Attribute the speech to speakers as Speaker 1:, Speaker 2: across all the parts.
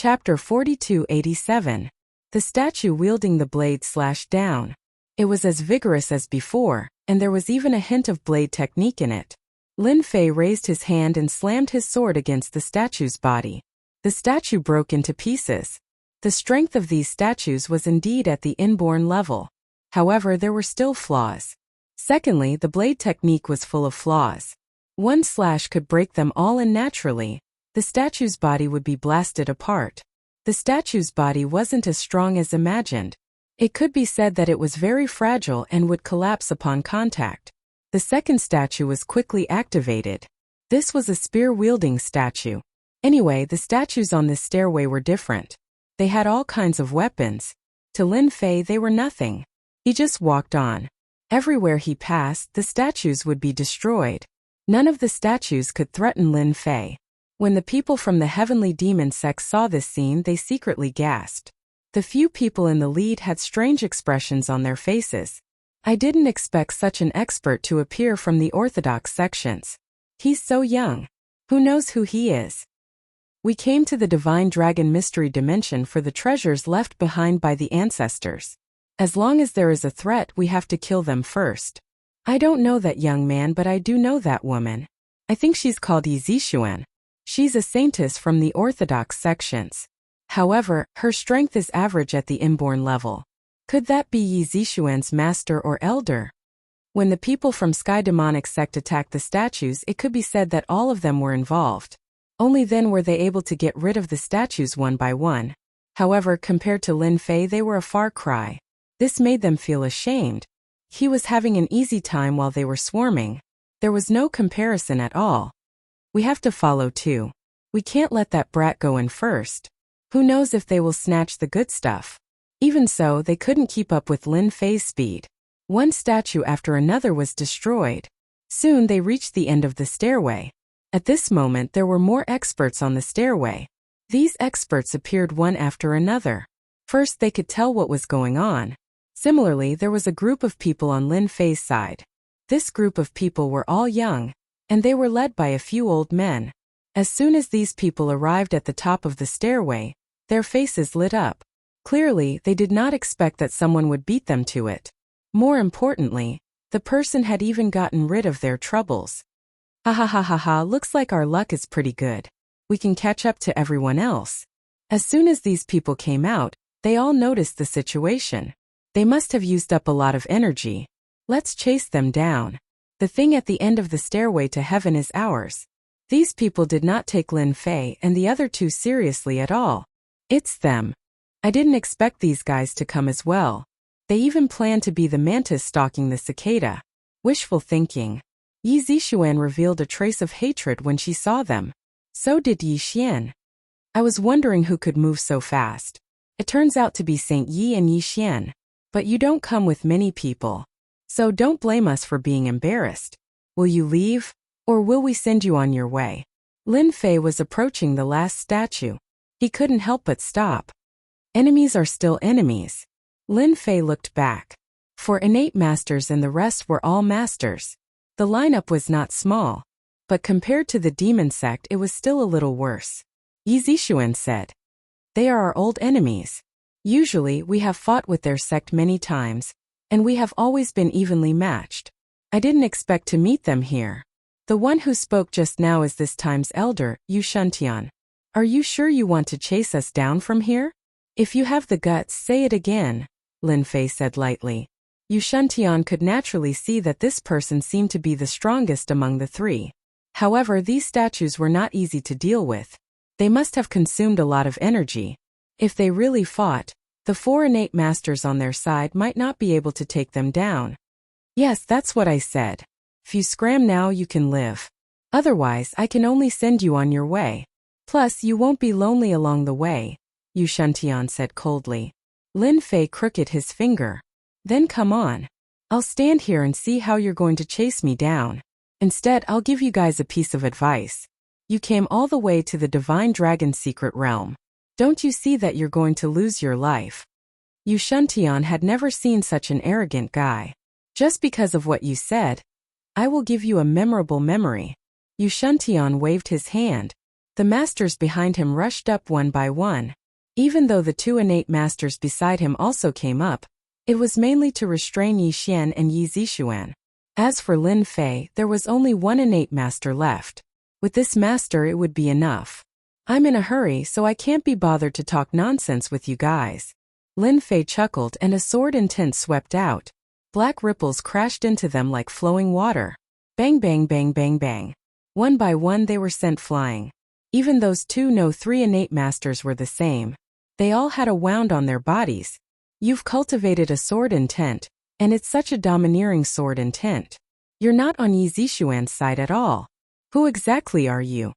Speaker 1: Chapter 4287. The statue wielding the blade slashed down. It was as vigorous as before, and there was even a hint of blade technique in it. Lin Fei raised his hand and slammed his sword against the statue's body. The statue broke into pieces. The strength of these statues was indeed at the inborn level. However, there were still flaws. Secondly, the blade technique was full of flaws. One slash could break them all, and naturally, the statue's body would be blasted apart. The statue's body wasn't as strong as imagined. It could be said that it was very fragile and would collapse upon contact. The second statue was quickly activated. This was a spear-wielding statue. Anyway, the statues on this stairway were different. They had all kinds of weapons. To Lin Fei, they were nothing. He just walked on. Everywhere he passed, the statues would be destroyed. None of the statues could threaten Lin Fei. When the people from the heavenly demon sect saw this scene, they secretly gasped. The few people in the lead had strange expressions on their faces. I didn't expect such an expert to appear from the orthodox sections. He's so young. Who knows who he is? We came to the Divine Dragon Mystery Dimension for the treasures left behind by the ancestors. As long as there is a threat, we have to kill them first. I don't know that young man, but I do know that woman. I think she's called Yi Zixuan. She's a saintess from the orthodox sections. However, her strength is average at the inborn level. Could that be Yi Zixuan's master or elder? When the people from Sky Demonic sect attacked the statues, it could be said that all of them were involved. Only then were they able to get rid of the statues one by one. However, compared to Lin Fei, they were a far cry. This made them feel ashamed. He was having an easy time while they were swarming. There was no comparison at all. We have to follow too. We can't let that brat go in first. Who knows if they will snatch the good stuff. Even so, they couldn't keep up with Lin Fei's speed. One statue after another was destroyed. Soon they reached the end of the stairway. At this moment there were more experts on the stairway. These experts appeared one after another. First they could tell what was going on. Similarly, there was a group of people on Lin Fei's side. This group of people were all young, and they were led by a few old men. As soon as these people arrived at the top of the stairway, their faces lit up. Clearly, they did not expect that someone would beat them to it. More importantly, the person had even gotten rid of their troubles. Ha ha ha ha ha, looks like our luck is pretty good. We can catch up to everyone else. As soon as these people came out, they all noticed the situation. They must have used up a lot of energy. Let's chase them down. The thing at the end of the stairway to heaven is ours. These people did not take Lin Fei and the other two seriously at all. It's them. I didn't expect these guys to come as well. They even planned to be the mantis stalking the cicada. Wishful thinking. Yi Zixuan revealed a trace of hatred when she saw them. So did Yi Xian. I was wondering who could move so fast. It turns out to be Saint Yi and Yi Xian. But you don't come with many people. So don't blame us for being embarrassed. Will you leave? Or will we send you on your way? Lin Fei was approaching the last statue. He couldn't help but stop. Enemies are still enemies. Lin Fei looked back. For innate masters and the rest were all masters. The lineup was not small. But compared to the demon sect, it was still a little worse. Yi Zixuan said. They are our old enemies. Usually, we have fought with their sect many times, and we have always been evenly matched. I didn't expect to meet them here. The one who spoke just now is this time's elder, Yu Shuntian. Are you sure you want to chase us down from here? If you have the guts, say it again, Lin Fei said lightly. Yu Shuntian could naturally see that this person seemed to be the strongest among the three. However, these statues were not easy to deal with. They must have consumed a lot of energy. If they really fought, the four innate masters on their side might not be able to take them down. Yes, that's what I said. If you scram now, you can live. Otherwise, I can only send you on your way. Plus, you won't be lonely along the way, Yu Shuntian said coldly. Lin Fei crooked his finger. Then come on. I'll stand here and see how you're going to chase me down. Instead, I'll give you guys a piece of advice. You came all the way to the Divine Dragon's secret realm. Don't you see that you're going to lose your life? Yu Shuntian had never seen such an arrogant guy. Just because of what you said, I will give you a memorable memory. Yu Shuntian waved his hand. The masters behind him rushed up one by one. Even though the two innate masters beside him also came up, it was mainly to restrain Yi Xian and Yi Zixuan. As for Lin Fei, there was only one innate master left. With this master it would be enough. I'm in a hurry, so I can't be bothered to talk nonsense with you guys. Lin Fei chuckled and a sword intent swept out. Black ripples crashed into them like flowing water. Bang bang bang bang bang. One by one they were sent flying. Even those three innate masters were the same. They all had a wound on their bodies. You've cultivated a sword intent, and it's such a domineering sword intent. You're not on Yi Zixuan's side at all. Who exactly are you?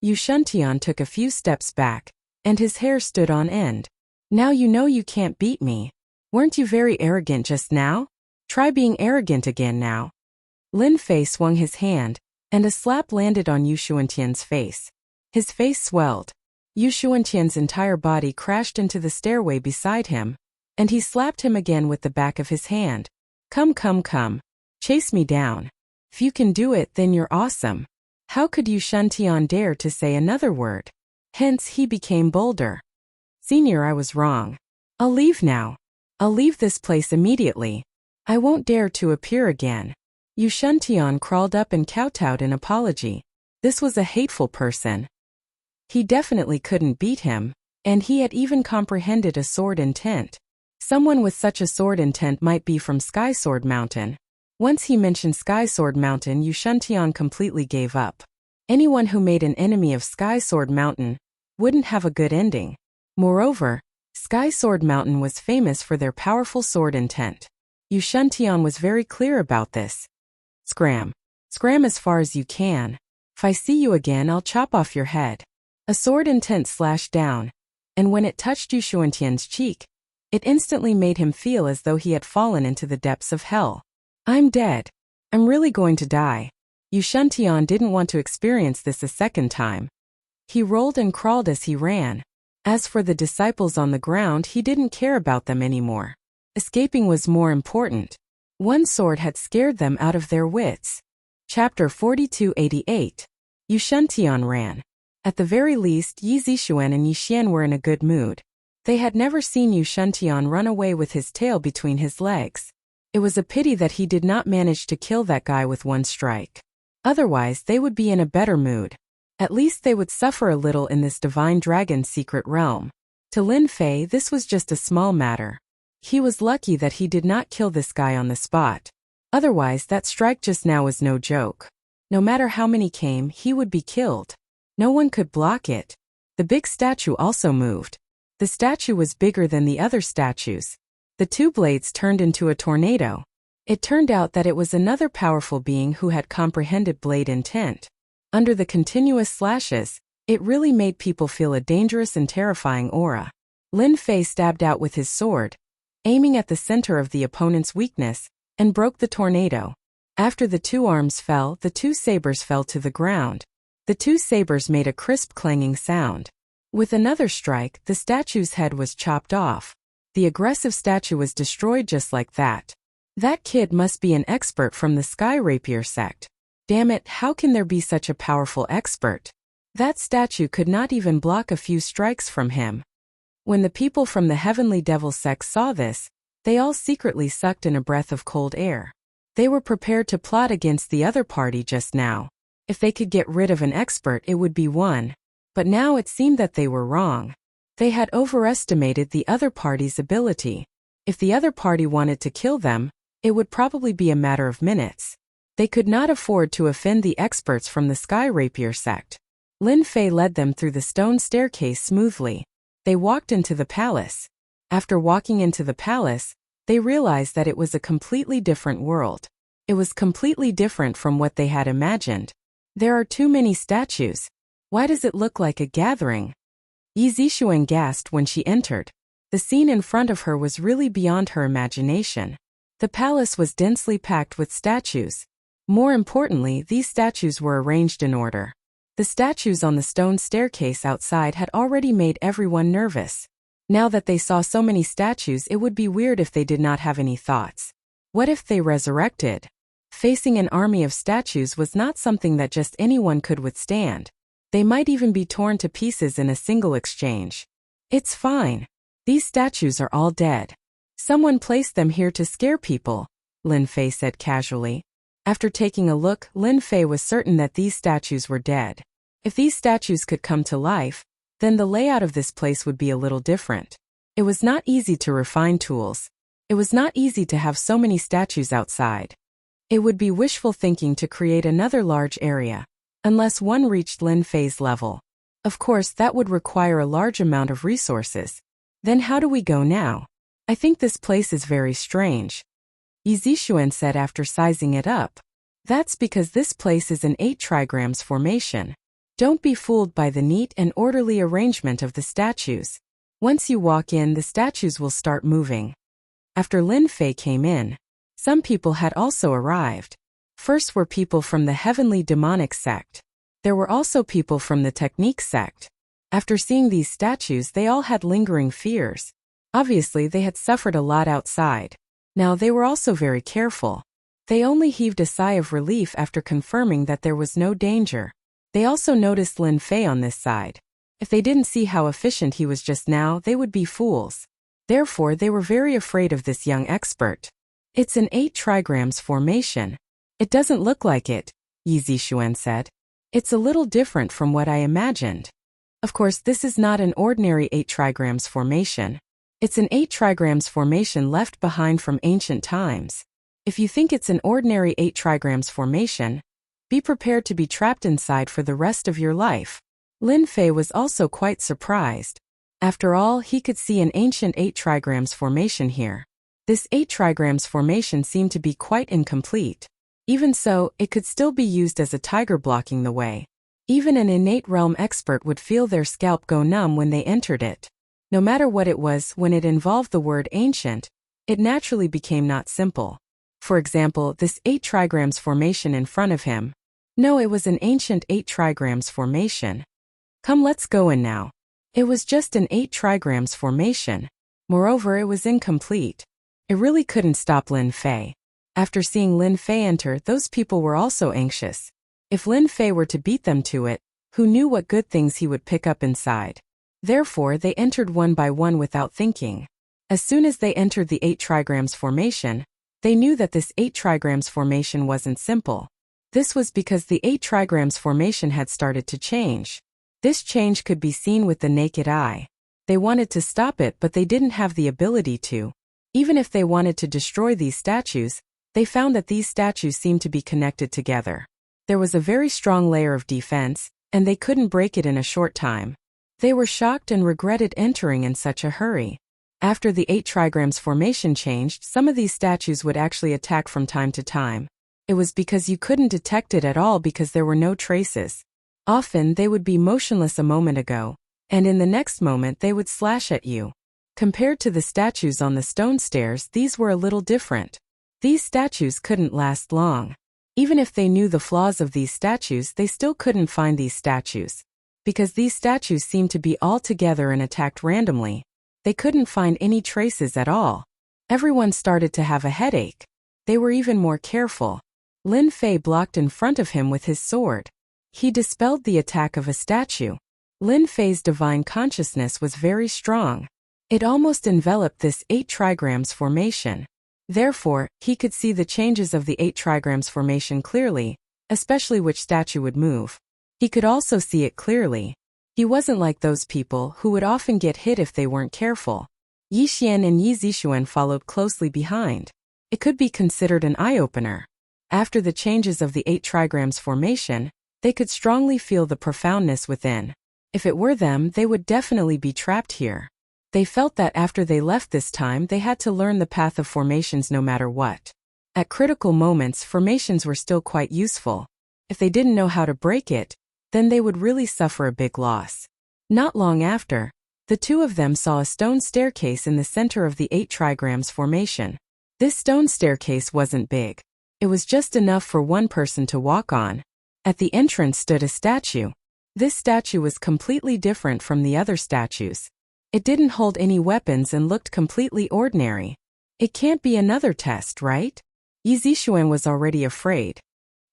Speaker 1: Yu Shuntian took a few steps back, and his hair stood on end. Now you know you can't beat me. Weren't you very arrogant just now? Try being arrogant again now. Lin Fei swung his hand, and a slap landed on Yu Shuntian's face. His face swelled. Yu Shuntian's entire body crashed into the stairway beside him, and he slapped him again with the back of his hand. Come come come. Chase me down. If you can do it, then you're awesome. How could Yu Shuntian dare to say another word? Hence he became bolder. Senior, I was wrong. I'll leave now. I'll leave this place immediately. I won't dare to appear again. Yu Shuntian crawled up and kowtowed in apology. This was a hateful person. He definitely couldn't beat him, and he had even comprehended a sword intent. Someone with such a sword intent might be from Sky Sword Mountain. Once he mentioned Sky Sword Mountain, Yu Shuntian completely gave up. Anyone who made an enemy of Sky Sword Mountain wouldn't have a good ending. Moreover, Sky Sword Mountain was famous for their powerful sword intent. Yu Shuntian was very clear about this. Scram. Scram as far as you can. If I see you again, I'll chop off your head. A sword intent slashed down, and when it touched Yu Shuntian's cheek, it instantly made him feel as though he had fallen into the depths of hell. I'm dead. I'm really going to die. Yu Shuntian didn't want to experience this a second time. He rolled and crawled as he ran. As for the disciples on the ground, he didn't care about them anymore. Escaping was more important. One sword had scared them out of their wits. Chapter 4288. Yu Shuntian ran. At the very least, Yi Zixuan and Yi Xian were in a good mood. They had never seen Yu Shuntian run away with his tail between his legs. It was a pity that he did not manage to kill that guy with one strike. Otherwise, they would be in a better mood. At least they would suffer a little in this divine dragon's secret realm. To Lin Fei, this was just a small matter. He was lucky that he did not kill this guy on the spot. Otherwise, that strike just now was no joke. No matter how many came, he would be killed. No one could block it. The big statue also moved. The statue was bigger than the other statues. The two blades turned into a tornado. It turned out that it was another powerful being who had comprehended blade intent. Under the continuous slashes, it really made people feel a dangerous and terrifying aura. Lin Fei stabbed out with his sword, aiming at the center of the opponent's weakness, and broke the tornado. After the two arms fell, the two sabers fell to the ground. The two sabers made a crisp clanging sound. With another strike, the statue's head was chopped off. The aggressive statue was destroyed just like that. That kid must be an expert from the Sky Rapier sect. Damn it, how can there be such a powerful expert? That statue could not even block a few strikes from him. When the people from the Heavenly Devil sect saw this, they all secretly sucked in a breath of cold air. They were prepared to plot against the other party just now. If they could get rid of an expert, it would be one. But now it seemed that they were wrong. They had overestimated the other party's ability. If the other party wanted to kill them, it would probably be a matter of minutes. They could not afford to offend the experts from the Sky Rapier sect. Lin Fei led them through the stone staircase smoothly. They walked into the palace. After walking into the palace, they realized that it was a completely different world. It was completely different from what they had imagined. There are too many statues. Why does it look like a gathering? Yi Zixuan gasped when she entered. The scene in front of her was really beyond her imagination. The palace was densely packed with statues. More importantly, these statues were arranged in order. The statues on the stone staircase outside had already made everyone nervous. Now that they saw so many statues, it would be weird if they did not have any thoughts. What if they resurrected? Facing an army of statues was not something that just anyone could withstand. They might even be torn to pieces in a single exchange. It's fine. These statues are all dead. Someone placed them here to scare people, Lin Fei said casually. After taking a look, Lin Fei was certain that these statues were dead. If these statues could come to life, then the layout of this place would be a little different. It was not easy to refine tools. It was not easy to have so many statues outside. It would be wishful thinking to create another large area, unless one reached Lin Fei's level. Of course, that would require a large amount of resources. Then how do we go now? I think this place is very strange, Yi Zixuan said after sizing it up. That's because this place is an 8 trigrams formation. Don't be fooled by the neat and orderly arrangement of the statues. Once you walk in, the statues will start moving. After Lin Fei came in, some people had also arrived. First were people from the heavenly demonic sect. There were also people from the technique sect. After seeing these statues, they all had lingering fears. Obviously, they had suffered a lot outside. Now they were also very careful. They only heaved a sigh of relief after confirming that there was no danger. They also noticed Lin Fei on this side. If they didn't see how efficient he was just now, they would be fools. Therefore, they were very afraid of this young expert. It's an 8 trigrams formation. It doesn't look like it, Yi Zixuan said. It's a little different from what I imagined. Of course, this is not an ordinary 8 trigrams formation. It's an 8 trigrams formation left behind from ancient times. If you think it's an ordinary 8 trigrams formation, be prepared to be trapped inside for the rest of your life. Lin Fei was also quite surprised. After all, he could see an ancient 8 trigrams formation here. This 8 trigrams formation seemed to be quite incomplete. Even so, it could still be used as a tiger blocking the way. Even an innate realm expert would feel their scalp go numb when they entered it. No matter what it was, when it involved the word ancient, it naturally became not simple. For example, this 8 trigrams formation in front of him. No, it was an ancient 8 trigrams formation. Come, let's go in now. It was just an 8 trigrams formation. Moreover, it was incomplete. It really couldn't stop Lin Fei. After seeing Lin Fei enter, those people were also anxious. If Lin Fei were to beat them to it, who knew what good things he would pick up inside? Therefore, they entered one by one without thinking. As soon as they entered the 8 trigrams formation, they knew that this 8 trigrams formation wasn't simple. This was because the 8 trigrams formation had started to change. This change could be seen with the naked eye. They wanted to stop it, but they didn't have the ability to. Even if they wanted to destroy these statues, they found that these statues seemed to be connected together. There was a very strong layer of defense, and they couldn't break it in a short time. They were shocked and regretted entering in such a hurry. After the 8 trigrams formation changed, some of these statues would actually attack from time to time. It was because you couldn't detect it at all because there were no traces. Often they would be motionless a moment ago, and in the next moment they would slash at you. Compared to the statues on the stone stairs, these were a little different. These statues couldn't last long. Even if they knew the flaws of these statues, they still couldn't find these statues. Because these statues seemed to be all together and attacked randomly, they couldn't find any traces at all. Everyone started to have a headache. They were even more careful. Lin Fei blocked in front of him with his sword. He dispelled the attack of a statue. Lin Fei's divine consciousness was very strong. It almost enveloped this 8 trigrams formation. Therefore, he could see the changes of the 8 trigrams formation clearly, especially which statue would move. He could also see it clearly. He wasn't like those people who would often get hit if they weren't careful. Yi Xian and Yi Zixuan followed closely behind. It could be considered an eye-opener. After the changes of the 8 trigrams formation, they could strongly feel the profoundness within. If it were them, they would definitely be trapped here. They felt that after they left this time, they had to learn the path of formations no matter what. At critical moments, formations were still quite useful. If they didn't know how to break it, then they would really suffer a big loss. Not long after, the two of them saw a stone staircase in the center of the 8 trigrams formation. This stone staircase wasn't big. It was just enough for one person to walk on. At the entrance stood a statue. This statue was completely different from the other statues. It didn't hold any weapons and looked completely ordinary. It can't be another test, right? Yi Zixuan was already afraid.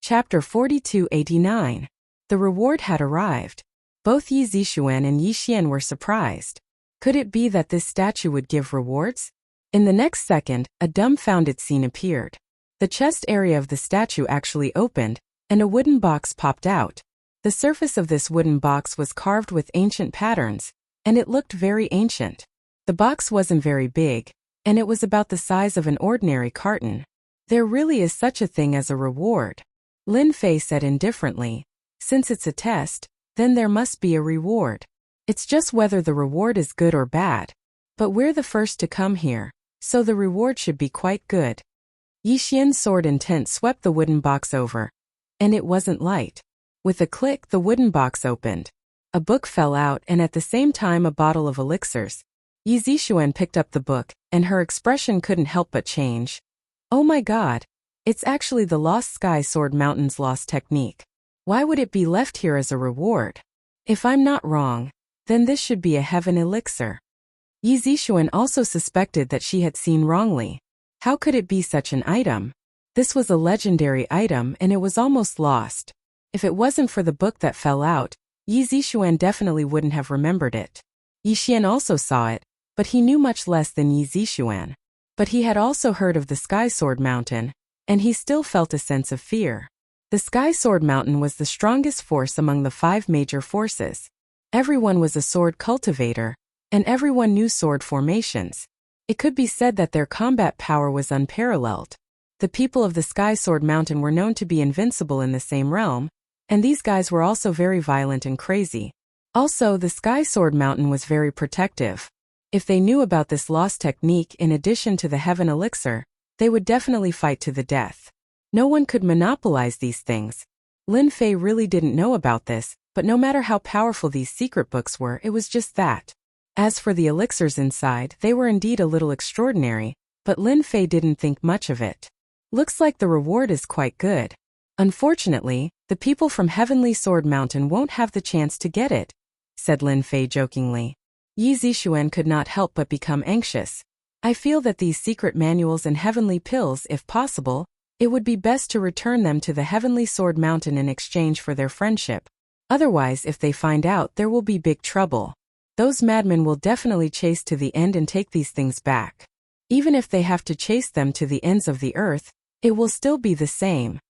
Speaker 1: Chapter 4289. The reward had arrived. Both Yi Zixuan and Yi Xian were surprised. Could it be that this statue would give rewards? In the next second, a dumbfounded scene appeared. The chest area of the statue actually opened, and a wooden box popped out. The surface of this wooden box was carved with ancient patterns, and it looked very ancient. The box wasn't very big, and it was about the size of an ordinary carton. There really is such a thing as a reward. Lin Fei said indifferently. Since it's a test, then there must be a reward. It's just whether the reward is good or bad. But we're the first to come here, so the reward should be quite good. Yi Xian's sword intent swept the wooden box over. And it wasn't light. With a click, the wooden box opened. A book fell out, and at the same time a bottle of elixirs. Yi Zixuan picked up the book, and her expression couldn't help but change. Oh my god! It's actually the Lost Sky Sword Mountain's lost technique. Why would it be left here as a reward? If I'm not wrong, then this should be a heaven elixir. Yi Zixuan also suspected that she had seen wrongly. How could it be such an item? This was a legendary item, and it was almost lost. If it wasn't for the book that fell out, Yi Zixuan definitely wouldn't have remembered it. Yi Xian also saw it, but he knew much less than Yi Zixuan. But he had also heard of the Sky Sword Mountain, and he still felt a sense of fear. The Sky Sword Mountain was the strongest force among the 5 major forces. Everyone was a sword cultivator, and everyone knew sword formations. It could be said that their combat power was unparalleled. The people of the Sky Sword Mountain were known to be invincible in the same realm, and these guys were also very violent and crazy. Also, the Sky Sword Mountain was very protective. If they knew about this lost technique in addition to the Heaven Elixir, they would definitely fight to the death. No one could monopolize these things. Lin Fei really didn't know about this, but no matter how powerful these secret books were, it was just that. As for the elixirs inside, they were indeed a little extraordinary, but Lin Fei didn't think much of it. Looks like the reward is quite good. Unfortunately, the people from Heavenly Sword Mountain won't have the chance to get it, said Lin Fei jokingly. Yi Zixuan could not help but become anxious. I feel that these secret manuals and heavenly pills, if possible, it would be best to return them to the Heavenly Sword Mountain in exchange for their friendship. Otherwise, if they find out, there will be big trouble. Those madmen will definitely chase to the end and take these things back. Even if they have to chase them to the ends of the earth, it will still be the same.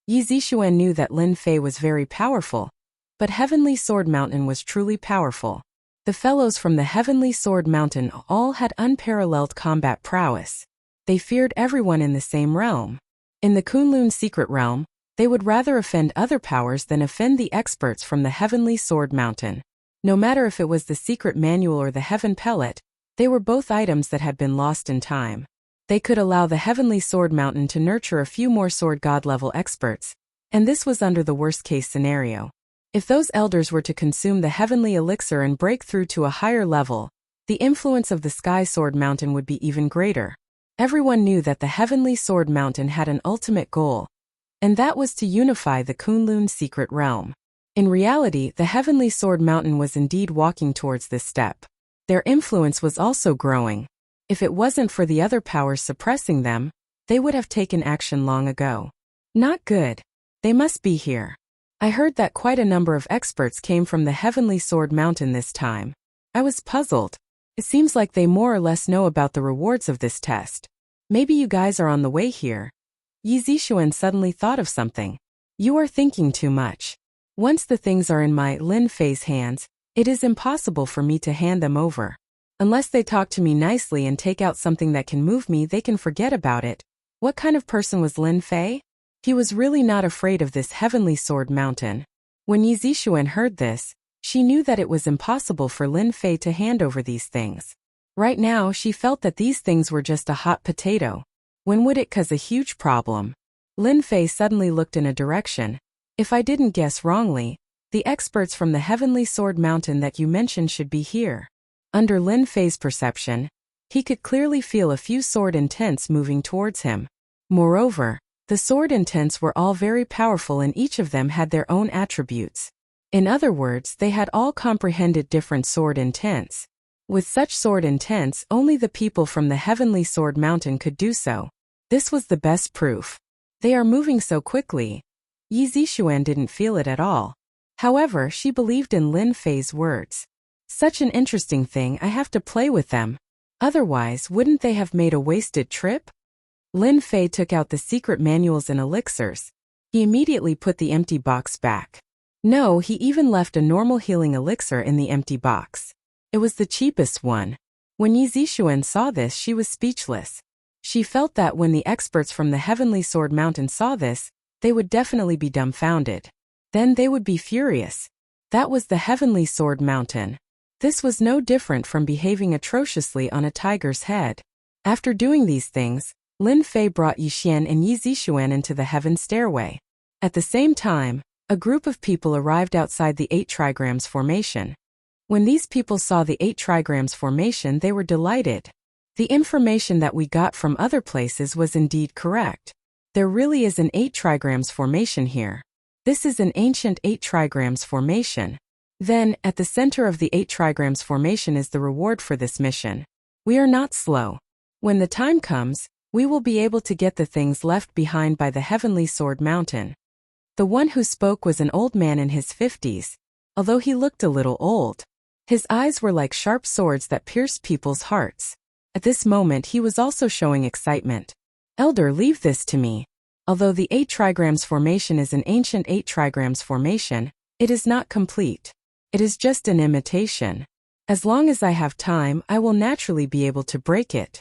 Speaker 1: Yi Zixuan knew that Lin Fei was very powerful, but Heavenly Sword Mountain was truly powerful. The fellows from the Heavenly Sword Mountain all had unparalleled combat prowess. They feared everyone in the same realm. In the Kunlun secret realm, they would rather offend other powers than offend the experts from the Heavenly Sword Mountain. No matter if it was the secret manual or the Heaven Pellet, they were both items that had been lost in time. They could allow the Heavenly Sword Mountain to nurture a few more sword god level experts, and this was under the worst case scenario. If those elders were to consume the heavenly elixir and break through to a higher level, the influence of the Sky Sword Mountain would be even greater. Everyone knew that the Heavenly Sword Mountain had an ultimate goal, and that was to unify the Kunlun secret realm. In reality, the Heavenly Sword Mountain was indeed walking towards this step. Their influence was also growing. If it wasn't for the other powers suppressing them, they would have taken action long ago. Not good. They must be here. I heard that quite a number of experts came from the Heavenly Sword Mountain this time. I was puzzled. It seems like they more or less know about the rewards of this test. Maybe you guys are on the way here. Yi Zixuan suddenly thought of something. You are thinking too much. Once the things are in my Lin Fei's hands, it is impossible for me to hand them over. Unless they talk to me nicely and take out something that can move me, they can forget about it. What kind of person was Lin Fei? He was really not afraid of this Heavenly Sword Mountain. When Yi Zixuan heard this, she knew that it was impossible for Lin Fei to hand over these things. Right now, she felt that these things were just a hot potato. When would it cause a huge problem? Lin Fei suddenly looked in a direction. If I didn't guess wrongly, the experts from the Heavenly Sword Mountain that you mentioned should be here. Under Lin Fei's perception, he could clearly feel a few sword intents moving towards him. Moreover, the sword intents were all very powerful and each of them had their own attributes. In other words, they had all comprehended different sword intents. With such sword intents, only the people from the Heavenly Sword Mountain could do so. This was the best proof. They are moving so quickly. Yi Zixuan didn't feel it at all. However, she believed in Lin Fei's words. Such an interesting thing, I have to play with them. Otherwise, wouldn't they have made a wasted trip? Lin Fei took out the secret manuals and elixirs. He immediately put the empty box back. No, he even left a normal healing elixir in the empty box. It was the cheapest one. When Yi Zixuan saw this, she was speechless. She felt that when the experts from the Heavenly Sword Mountain saw this, they would definitely be dumbfounded. Then they would be furious. That was the Heavenly Sword Mountain. This was no different from behaving atrociously on a tiger's head. After doing these things, Lin Fei brought Yi Xian and Yi Zixuan into the heaven stairway. At the same time, a group of people arrived outside the 8 trigrams formation. When these people saw the 8 trigrams formation, they were delighted. The information that we got from other places was indeed correct. There really is an 8 trigrams formation here. This is an ancient 8 trigrams formation. Then, at the center of the 8 trigrams formation is the reward for this mission. We are not slow. When the time comes, we will be able to get the things left behind by the Heavenly Sword Mountain. The one who spoke was an old man in his 50s, although he looked a little old. His eyes were like sharp swords that pierced people's hearts. At this moment he was also showing excitement. Elder, leave this to me. Although the 8 trigrams formation is an ancient 8 trigrams formation, it is not complete. It is just an imitation. As long as I have time, I will naturally be able to break it.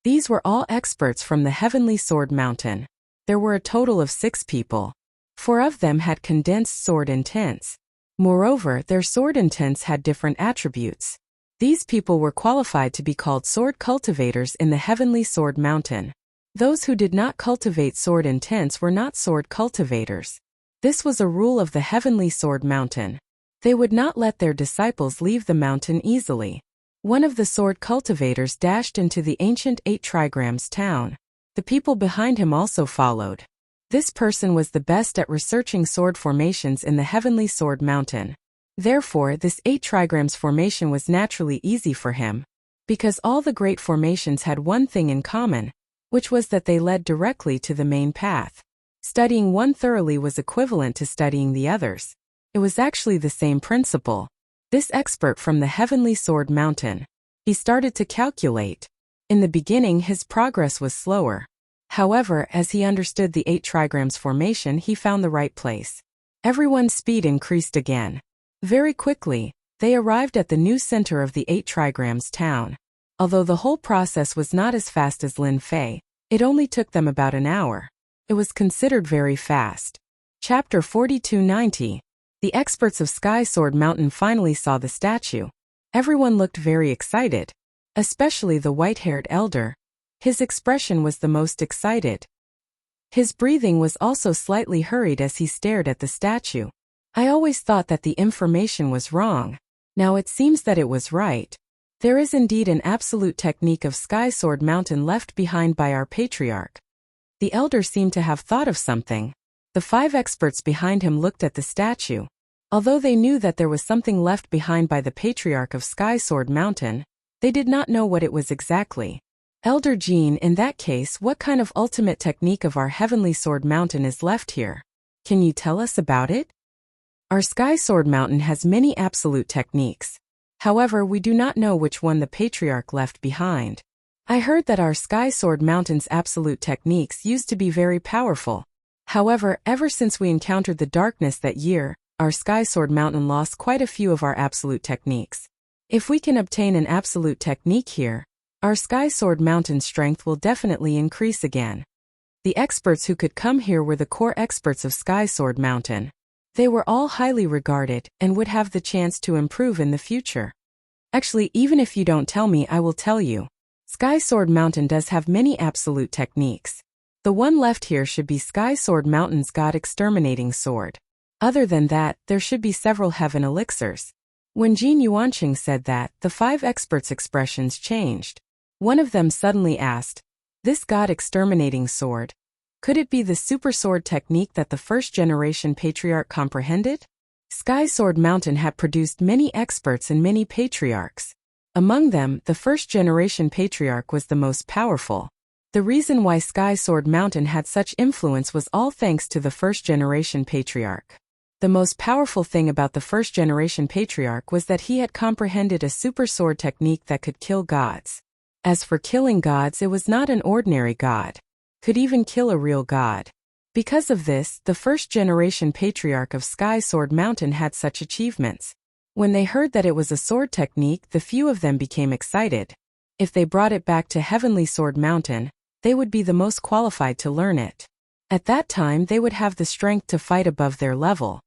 Speaker 1: These were all experts from the Heavenly Sword Mountain. There were a total of 6 people. 4 of them had condensed sword intents. Moreover, their sword intents had different attributes. These people were qualified to be called sword cultivators in the Heavenly Sword Mountain. Those who did not cultivate sword intents were not sword cultivators. This was a rule of the Heavenly Sword Mountain. They would not let their disciples leave the mountain easily. One of the sword cultivators dashed into the ancient 8 trigrams town. The people behind him also followed. This person was the best at researching sword formations in the Heavenly Sword Mountain. Therefore, this 8 trigrams formation was naturally easy for him. Because all the great formations had one thing in common, which was that they led directly to the main path. Studying one thoroughly was equivalent to studying the others. It was actually the same principle. This expert from the Heavenly Sword Mountain. He started to calculate. In the beginning, his progress was slower. However, as he understood the 8 trigrams formation, he found the right place. Everyone's speed increased again. Very quickly, they arrived at the new center of the 8 trigrams town. Although the whole process was not as fast as Lin Fei, it only took them about an hour. It was considered very fast. Chapter 4290. The experts of Sky Sword Mountain finally saw the statue. Everyone looked very excited, especially the white-haired elder. His expression was the most excited. His breathing was also slightly hurried as he stared at the statue. I always thought that the information was wrong. Now it seems that it was right. There is indeed an absolute technique of Sky Sword Mountain left behind by our patriarch. The elder seemed to have thought of something. The 5 experts behind him looked at the statue. Although they knew that there was something left behind by the patriarch of Sky Sword Mountain, they did not know what it was exactly. Elder Jean, in that case, what kind of ultimate technique of our Heavenly Sword Mountain is left here? Can you tell us about it? Our Sky Sword Mountain has many absolute techniques. However, we do not know which one the patriarch left behind. I heard that our Sky Sword Mountain's absolute techniques used to be very powerful. However, ever since we encountered the darkness that year, our Sky Sword Mountain lost quite a few of our absolute techniques. If we can obtain an absolute technique here, our Sky Sword Mountain strength will definitely increase again. The experts who could come here were the core experts of Sky Sword Mountain. They were all highly regarded and would have the chance to improve in the future. Actually, even if you don't tell me, I will tell you. Sky Sword Mountain does have many absolute techniques. The one left here should be Sky Sword Mountain's God Exterminating Sword. Other than that, there should be several heaven elixirs. When Jin Yuanqing said that, the 5 experts' expressions changed. One of them suddenly asked, "This God Exterminating Sword, could it be the super sword technique that the first-generation patriarch comprehended?" Sky Sword Mountain had produced many experts and many patriarchs. Among them, the first-generation patriarch was the most powerful. The reason why Sky Sword Mountain had such influence was all thanks to the first-generation patriarch. The most powerful thing about the first-generation patriarch was that he had comprehended a super sword technique that could kill gods. As for killing gods, it was not an ordinary god. Could even kill a real god. Because of this, the first-generation patriarch of Sky Sword Mountain had such achievements. When they heard that it was a sword technique, the few of them became excited. If they brought it back to Heavenly Sword Mountain, they would be the most qualified to learn it. At that time, they would have the strength to fight above their level.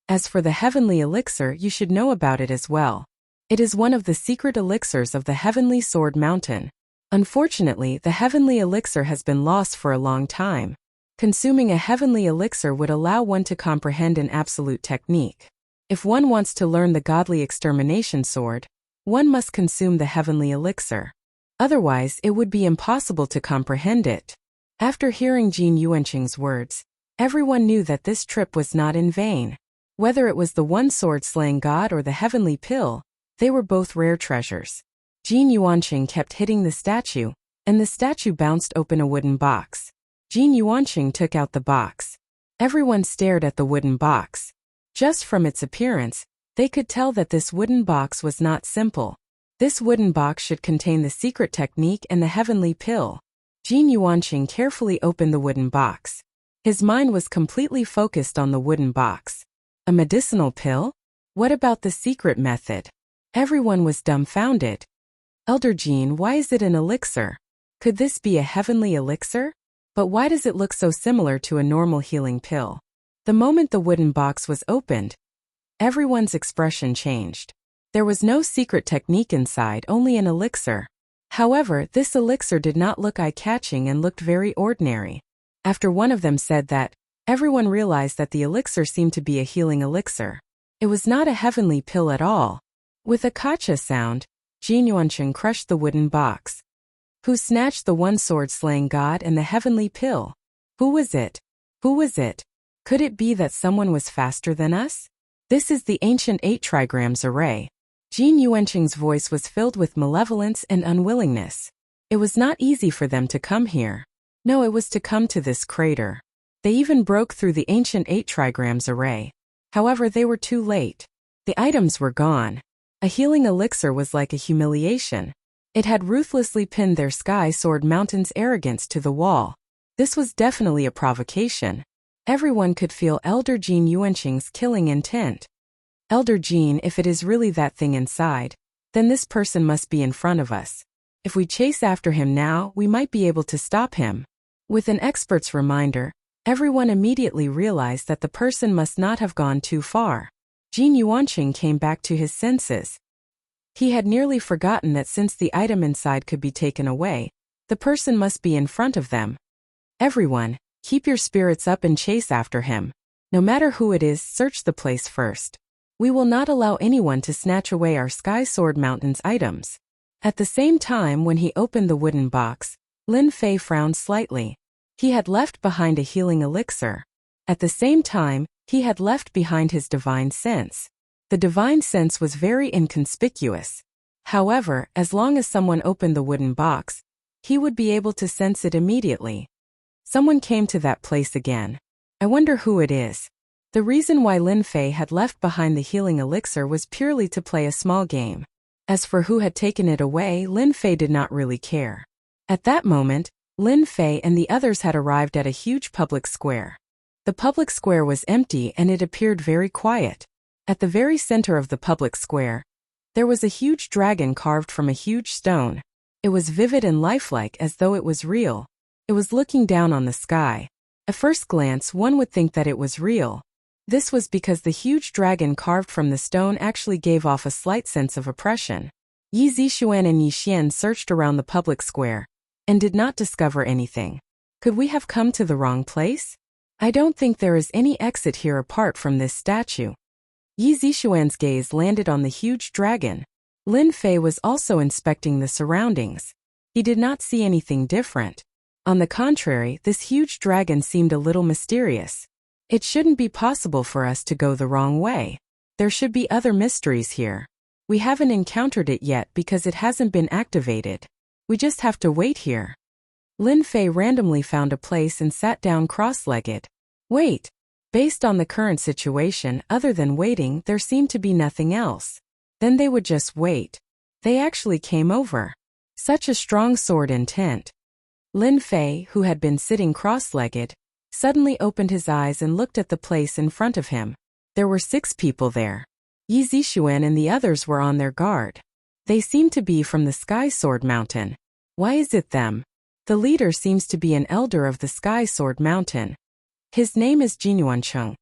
Speaker 1: As for the Heavenly Elixir, you should know about it as well. It is one of the secret elixirs of the Heavenly Sword Mountain. Unfortunately, the Heavenly Elixir has been lost for a long time. Consuming a Heavenly Elixir would allow one to comprehend an absolute technique. If one wants to learn the Godly Extermination Sword, one must consume the Heavenly Elixir. Otherwise, it would be impossible to comprehend it. After hearing Jin Yuanqing's words, everyone knew that this trip was not in vain. Whether it was the one sword-slaying god or the Heavenly Pill, they were both rare treasures. Jin Yuanqing kept hitting the statue, and the statue bounced open a wooden box. Jin Yuanqing took out the box. Everyone stared at the wooden box. Just from its appearance, they could tell that this wooden box was not simple. This wooden box should contain the secret technique and the Heavenly Pill. Jin Yuanqing carefully opened the wooden box. His mind was completely focused on the wooden box. A medicinal pill? What about the secret method? Everyone was dumbfounded. Elder Jin, why is it an elixir? Could this be a heavenly elixir? But why does it look so similar to a normal healing pill? The moment the wooden box was opened, everyone's expression changed. There was no secret technique inside, only an elixir. However, this elixir did not look eye-catching and looked very ordinary. After one of them said that, everyone realized that the elixir seemed to be a healing elixir. It was not a heavenly pill at all. With a kacha sound, Jin Yuanqing crushed the wooden box. Who snatched the one sword-slaying god and the heavenly pill? Who was it? Who was it? Could it be that someone was faster than us? This is the ancient 8 trigrams array. Jin Yuanqing's voice was filled with malevolence and unwillingness. It was not easy for them to come here. No, it was to come to this crater. They even broke through the ancient 8 trigrams array. However, they were too late. The items were gone. A healing elixir was like a humiliation. It had ruthlessly pinned their Sky Sword Mountain's arrogance to the wall. This was definitely a provocation. Everyone could feel Elder Jin Yuanqing's killing intent. Elder Jin, if it is really that thing inside, then this person must be in front of us. If we chase after him now, we might be able to stop him. With an expert's reminder, everyone immediately realized that the person must not have gone too far. Jin Yuanqing came back to his senses. He had nearly forgotten that since the item inside could be taken away, the person must be in front of them. Everyone, keep your spirits up and chase after him. No matter who it is, search the place first. We will not allow anyone to snatch away our Sky Sword Mountain's items. At the same time, when he opened the wooden box, Lin Fei frowned slightly. He had left behind a healing elixir. At the same time, he had left behind his divine sense. The divine sense was very inconspicuous. However, as long as someone opened the wooden box, he would be able to sense it immediately. Someone came to that place again. I wonder who it is. The reason why Lin Fei had left behind the healing elixir was purely to play a small game. As for who had taken it away, Lin Fei did not really care. At that moment, Lin Fei and the others had arrived at a huge public square. The public square was empty and it appeared very quiet. At the very center of the public square, there was a huge dragon carved from a huge stone. It was vivid and lifelike as though it was real. It was looking down on the sky. At first glance, one would think that it was real. This was because the huge dragon carved from the stone actually gave off a slight sense of oppression. Yi Zixuan and Yi Xian searched around the public square and did not discover anything. Could we have come to the wrong place? I don't think there is any exit here apart from this statue. Yi Zixuan's gaze landed on the huge dragon. Lin Fei was also inspecting the surroundings. He did not see anything different. On the contrary, this huge dragon seemed a little mysterious. It shouldn't be possible for us to go the wrong way. There should be other mysteries here. We haven't encountered it yet because it hasn't been activated. We just have to wait here. Lin Fei randomly found a place and sat down cross-legged. Wait. Based on the current situation, other than waiting, there seemed to be nothing else. Then they would just wait. They actually came over. Such a strong sword intent. Lin Fei, who had been sitting cross-legged, suddenly opened his eyes and looked at the place in front of him. There were 6 people there. Yi Zixuan and the others were on their guard. They seemed to be from the Sky Sword Mountain. Why is it them? The leader seems to be an elder of the Sky Sword Mountain. His name is Jinyuancheng.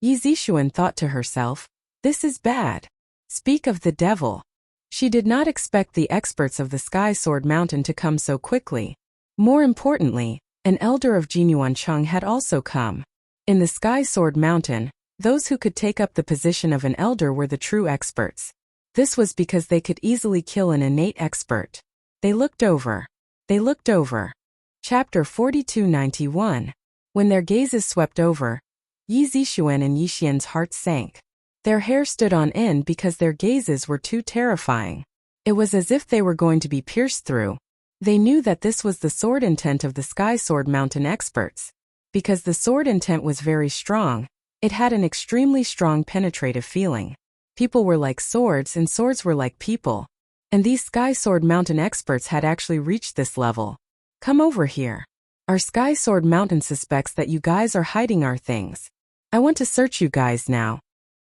Speaker 1: Yi Zixuan thought to herself, this is bad. Speak of the devil. She did not expect the experts of the Sky Sword Mountain to come so quickly. More importantly, an elder of Jinyuancheng had also come. In the Sky Sword Mountain, those who could take up the position of an elder were the true experts. This was because they could easily kill an innate expert. They looked over. They looked over. Chapter 4291. When their gazes swept over, Yi Zixuan and Yi Xian's hearts sank. Their hair stood on end because their gazes were too terrifying. It was as if they were going to be pierced through. They knew that this was the sword intent of the Sky Sword Mountain experts. Because the sword intent was very strong, it had an extremely strong penetrative feeling. People were like swords and swords were like people. And these Sky Sword Mountain experts had actually reached this level. Come over here. Our Sky Sword Mountain suspects that you guys are hiding our things. I want to search you guys now.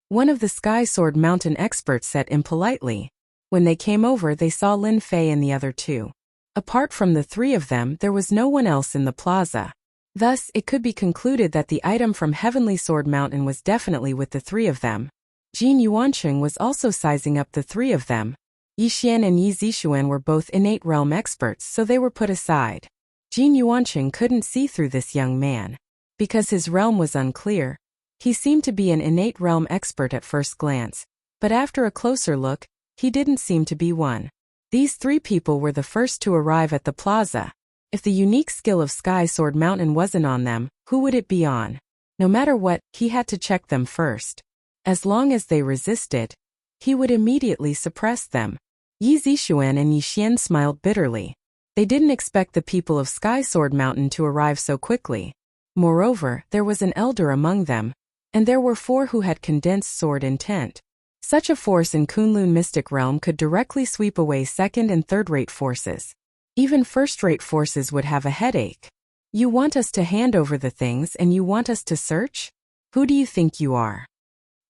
Speaker 1: One of the Sky Sword Mountain experts said impolitely. When they came over, they saw Lin Fei and the other 2. Apart from the 3 of them, there was no one else in the plaza. Thus, it could be concluded that the item from Heavenly Sword Mountain was definitely with the 3 of them. Jinyuancheng was also sizing up the 3 of them. Yi Xian and Yi Zixuan were both innate realm experts, so they were put aside. Jinyuancheng couldn't see through this young man. Because his realm was unclear, he seemed to be an innate realm expert at first glance, but after a closer look, he didn't seem to be one. These 3 people were the first to arrive at the plaza. If the unique skill of Sky Sword Mountain wasn't on them, who would it be on? No matter what, he had to check them first. As long as they resisted, he would immediately suppress them. Yi Zixuan and Yi Xian smiled bitterly. They didn't expect the people of Sky Sword Mountain to arrive so quickly. Moreover, there was an elder among them, and there were 4 who had condensed sword intent. Such a force in Kunlun Mystic Realm could directly sweep away second- and third-rate forces. Even first-rate forces would have a headache. You want us to hand over the things and you want us to search? Who do you think you are?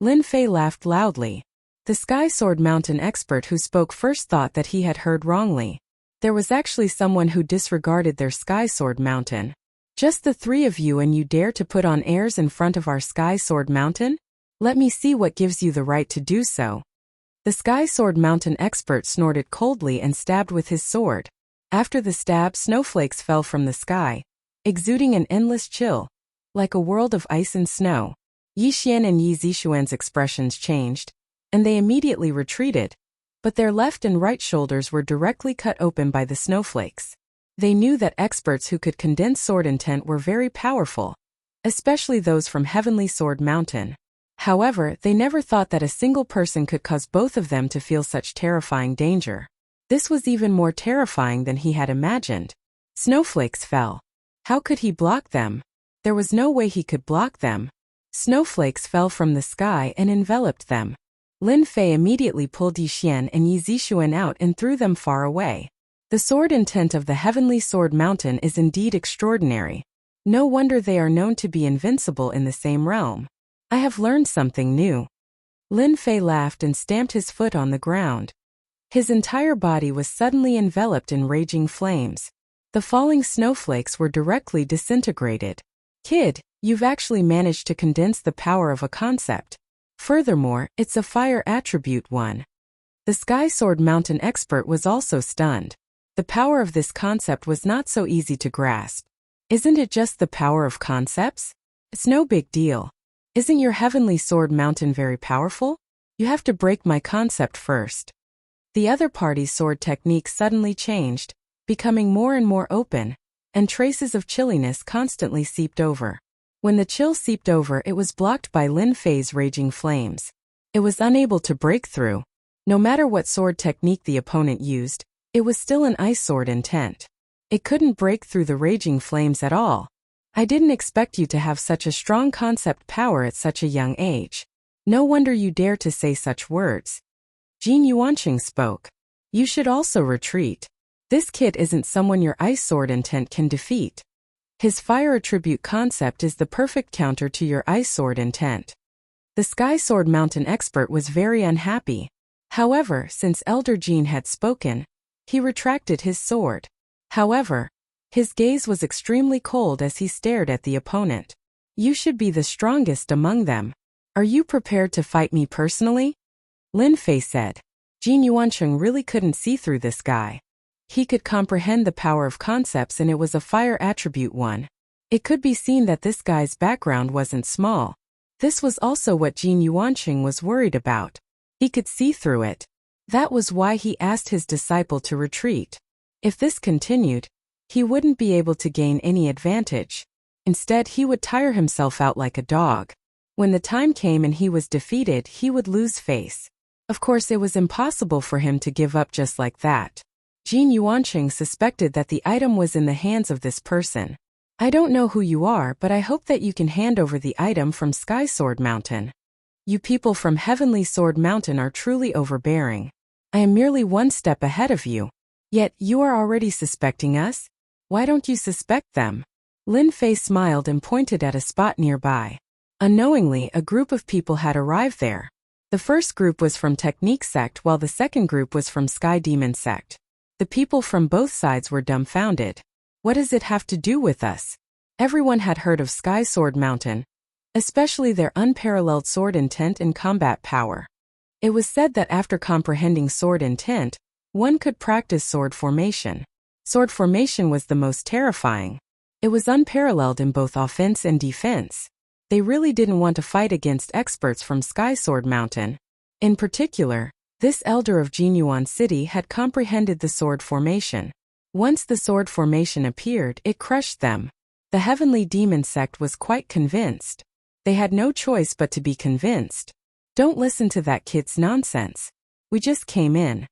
Speaker 1: Lin Fei laughed loudly. The Sky Sword Mountain expert who spoke first thought that he had heard wrongly. There was actually someone who disregarded their Sky Sword Mountain. Just the 3 of you and you dare to put on airs in front of our Sky Sword Mountain? Let me see what gives you the right to do so. The Sky Sword Mountain expert snorted coldly and stabbed with his sword. After the stab, snowflakes fell from the sky, exuding an endless chill, like a world of ice and snow. Yi Xian and Yi Zixuan's expressions changed, and they immediately retreated, but their left and right shoulders were directly cut open by the snowflakes. They knew that experts who could condense sword intent were very powerful, especially those from Heavenly Sword Mountain. However, they never thought that a single person could cause both of them to feel such terrifying danger. This was even more terrifying than he had imagined. Snowflakes fell. How could he block them? There was no way he could block them. Snowflakes fell from the sky and enveloped them. Lin Fei immediately pulled Yi Xian and Yi Zixuan out and threw them far away. The sword intent of the Heavenly Sword Mountain is indeed extraordinary. No wonder they are known to be invincible in the same realm. I have learned something new. Lin Fei laughed and stamped his foot on the ground. His entire body was suddenly enveloped in raging flames. The falling snowflakes were directly disintegrated. Kid, you've actually managed to condense the power of a concept. Furthermore, it's a fire attribute one. The Sky Sword Mountain expert was also stunned. The power of this concept was not so easy to grasp. Isn't it just the power of concepts? It's no big deal. Isn't your Heavenly Sword Mountain very powerful? You have to break my concept first. The other party's sword technique suddenly changed, becoming more and more open, and traces of chilliness constantly seeped over. When the chill seeped over, it was blocked by Lin Fei's raging flames. It was unable to break through. No matter what sword technique the opponent used, it was still an ice sword intent. It couldn't break through the raging flames at all. I didn't expect you to have such a strong concept power at such a young age. No wonder you dare to say such words. Jin Yuanqing spoke. You should also retreat. This kid isn't someone your ice sword intent can defeat. His fire attribute concept is the perfect counter to your ice sword intent. The Sky Sword Mountain expert was very unhappy. However, since Elder Jin had spoken, he retracted his sword. However, his gaze was extremely cold as he stared at the opponent. You should be the strongest among them. Are you prepared to fight me personally? Lin Fei said. Jin Yuanqing really couldn't see through this guy. He could comprehend the power of concepts, and it was a fire attribute one. It could be seen that this guy's background wasn't small. This was also what Jin Yuanqing was worried about. He could see through it. That was why he asked his disciple to retreat. If this continued, he wouldn't be able to gain any advantage. Instead, he would tire himself out like a dog. When the time came and he was defeated, he would lose face. Of course, it was impossible for him to give up just like that. Jin Yuanqing suspected that the item was in the hands of this person. I don't know who you are, but I hope that you can hand over the item from Sky Sword Mountain. You people from Heavenly Sword Mountain are truly overbearing. I am merely one step ahead of you. Yet, you are already suspecting us? Why don't you suspect them? Lin Fei smiled and pointed at a spot nearby. Unknowingly, a group of people had arrived there. The first group was from Technique Sect while the second group was from Sky Demon Sect. The people from both sides were dumbfounded. What does it have to do with us? Everyone had heard of Sky Sword Mountain, especially their unparalleled sword intent and combat power. It was said that after comprehending sword intent, one could practice sword formation. Sword formation was the most terrifying. It was unparalleled in both offense and defense. They really didn't want to fight against experts from Sky Sword Mountain. In particular, this elder of Jinyuan City had comprehended the sword formation. Once the sword formation appeared, it crushed them. The Heavenly Demon Sect was quite convinced. They had no choice but to be convinced. Don't listen to that kid's nonsense. We just came in.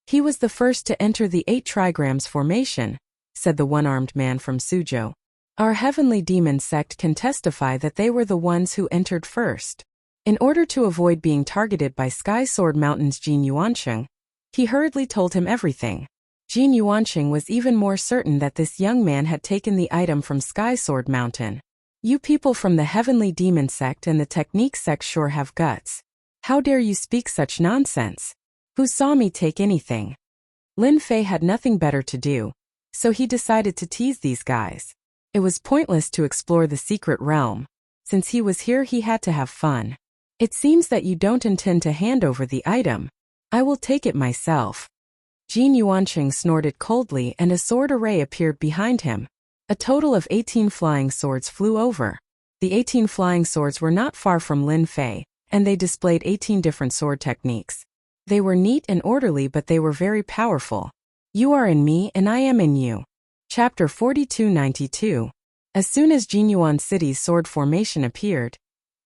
Speaker 1: He was the first to enter the 8 trigrams formation, said the one-armed man from Suzhou. Our Heavenly Demon Sect can testify that they were the ones who entered first. In order to avoid being targeted by Sky Sword Mountain's Jin Yuanqing, he hurriedly told him everything. Jin Yuanqing was even more certain that this young man had taken the item from Sky Sword Mountain. You people from the Heavenly Demon Sect and the Technique Sect sure have guts. How dare you speak such nonsense? Who saw me take anything? Lin Fei had nothing better to do, so he decided to tease these guys. It was pointless to explore the secret realm. Since he was here, he had to have fun. It seems that you don't intend to hand over the item. I will take it myself. Jin Yuanqing snorted coldly and a sword array appeared behind him. A total of 18 flying swords flew over. The 18 flying swords were not far from Lin Fei, and they displayed 18 different sword techniques. They were neat and orderly, but they were very powerful. You are in me and I am in you. Chapter 4292. As soon as Jinyuan City's sword formation appeared,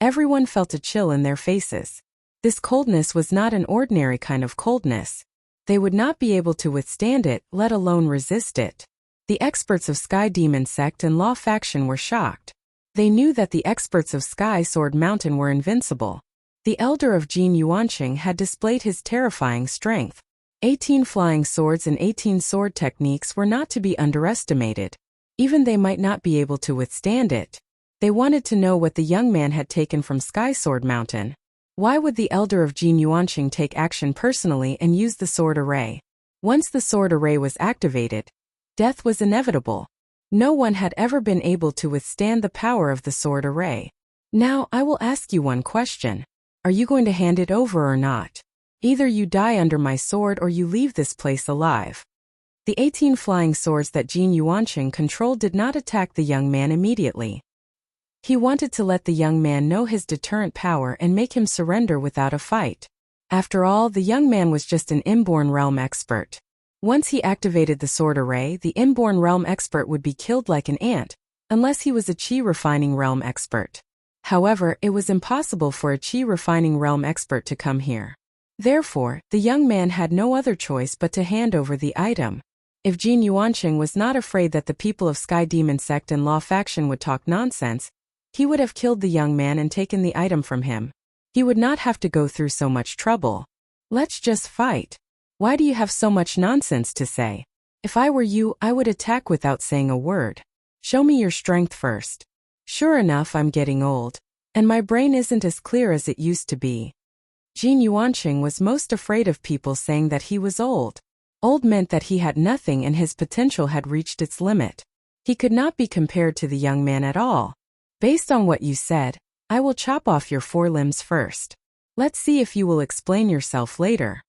Speaker 1: everyone felt a chill in their faces. This coldness was not an ordinary kind of coldness. They would not be able to withstand it, let alone resist it. The experts of Sky Demon Sect and Law Faction were shocked. They knew that the experts of Sky Sword Mountain were invincible. The elder of Jin Yuanqing had displayed his terrifying strength. 18 flying swords and 18 sword techniques were not to be underestimated. Even they might not be able to withstand it. They wanted to know what the young man had taken from Sky Sword Mountain. Why would the elder of Jin Yuanqing take action personally and use the sword array? Once the sword array was activated, death was inevitable. No one had ever been able to withstand the power of the sword array. Now, I will ask you one question. Are you going to hand it over or not? Either you die under my sword or you leave this place alive. The 18 flying swords that Jin Yuanqing controlled did not attack the young man immediately. He wanted to let the young man know his deterrent power and make him surrender without a fight. After all, the young man was just an inborn realm expert. Once he activated the sword array, the inborn realm expert would be killed like an ant, unless he was a chi refining realm expert. However, it was impossible for a chi refining realm expert to come here. Therefore, the young man had no other choice but to hand over the item. If Jin Yuanqing was not afraid that the people of Sky Demon Sect and Law Faction would talk nonsense, he would have killed the young man and taken the item from him. He would not have to go through so much trouble. Let's just fight. Why do you have so much nonsense to say? If I were you, I would attack without saying a word. Show me your strength first. Sure enough, I'm getting old, and my brain isn't as clear as it used to be. Jin Yuanqing was most afraid of people saying that he was old. Old meant that he had nothing and his potential had reached its limit. He could not be compared to the young man at all. Based on what you said, I will chop off your 4 limbs first. Let's see if you will explain yourself later.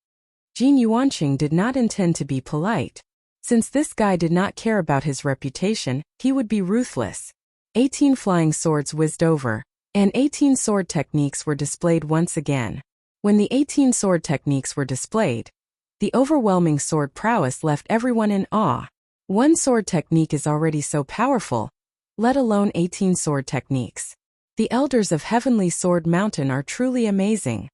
Speaker 1: Jin Yuanqing did not intend to be polite. Since this guy did not care about his reputation, he would be ruthless. 18 flying swords whizzed over, and 18 sword techniques were displayed once again. When the 18 sword techniques were displayed, the overwhelming sword prowess left everyone in awe. One sword technique is already so powerful, let alone 18 sword techniques. The elders of Heavenly Sword Mountain are truly amazing.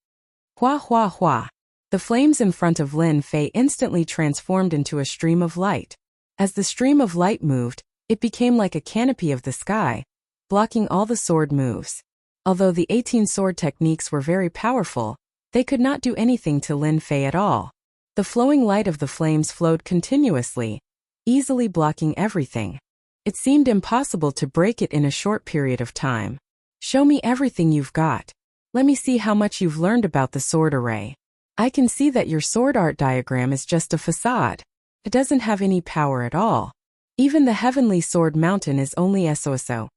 Speaker 1: Hua hua hua. The flames in front of Lin Fei instantly transformed into a stream of light. As the stream of light moved, it became like a canopy of the sky, blocking all the sword moves. Although the 18 sword techniques were very powerful, they could not do anything to Lin Fei at all. The flowing light of the flames flowed continuously, easily blocking everything. It seemed impossible to break it in a short period of time. Show me everything you've got. Let me see how much you've learned about the sword array. I can see that your sword art diagram is just a facade. It doesn't have any power at all. Even the Heavenly Sword Mountain is only so.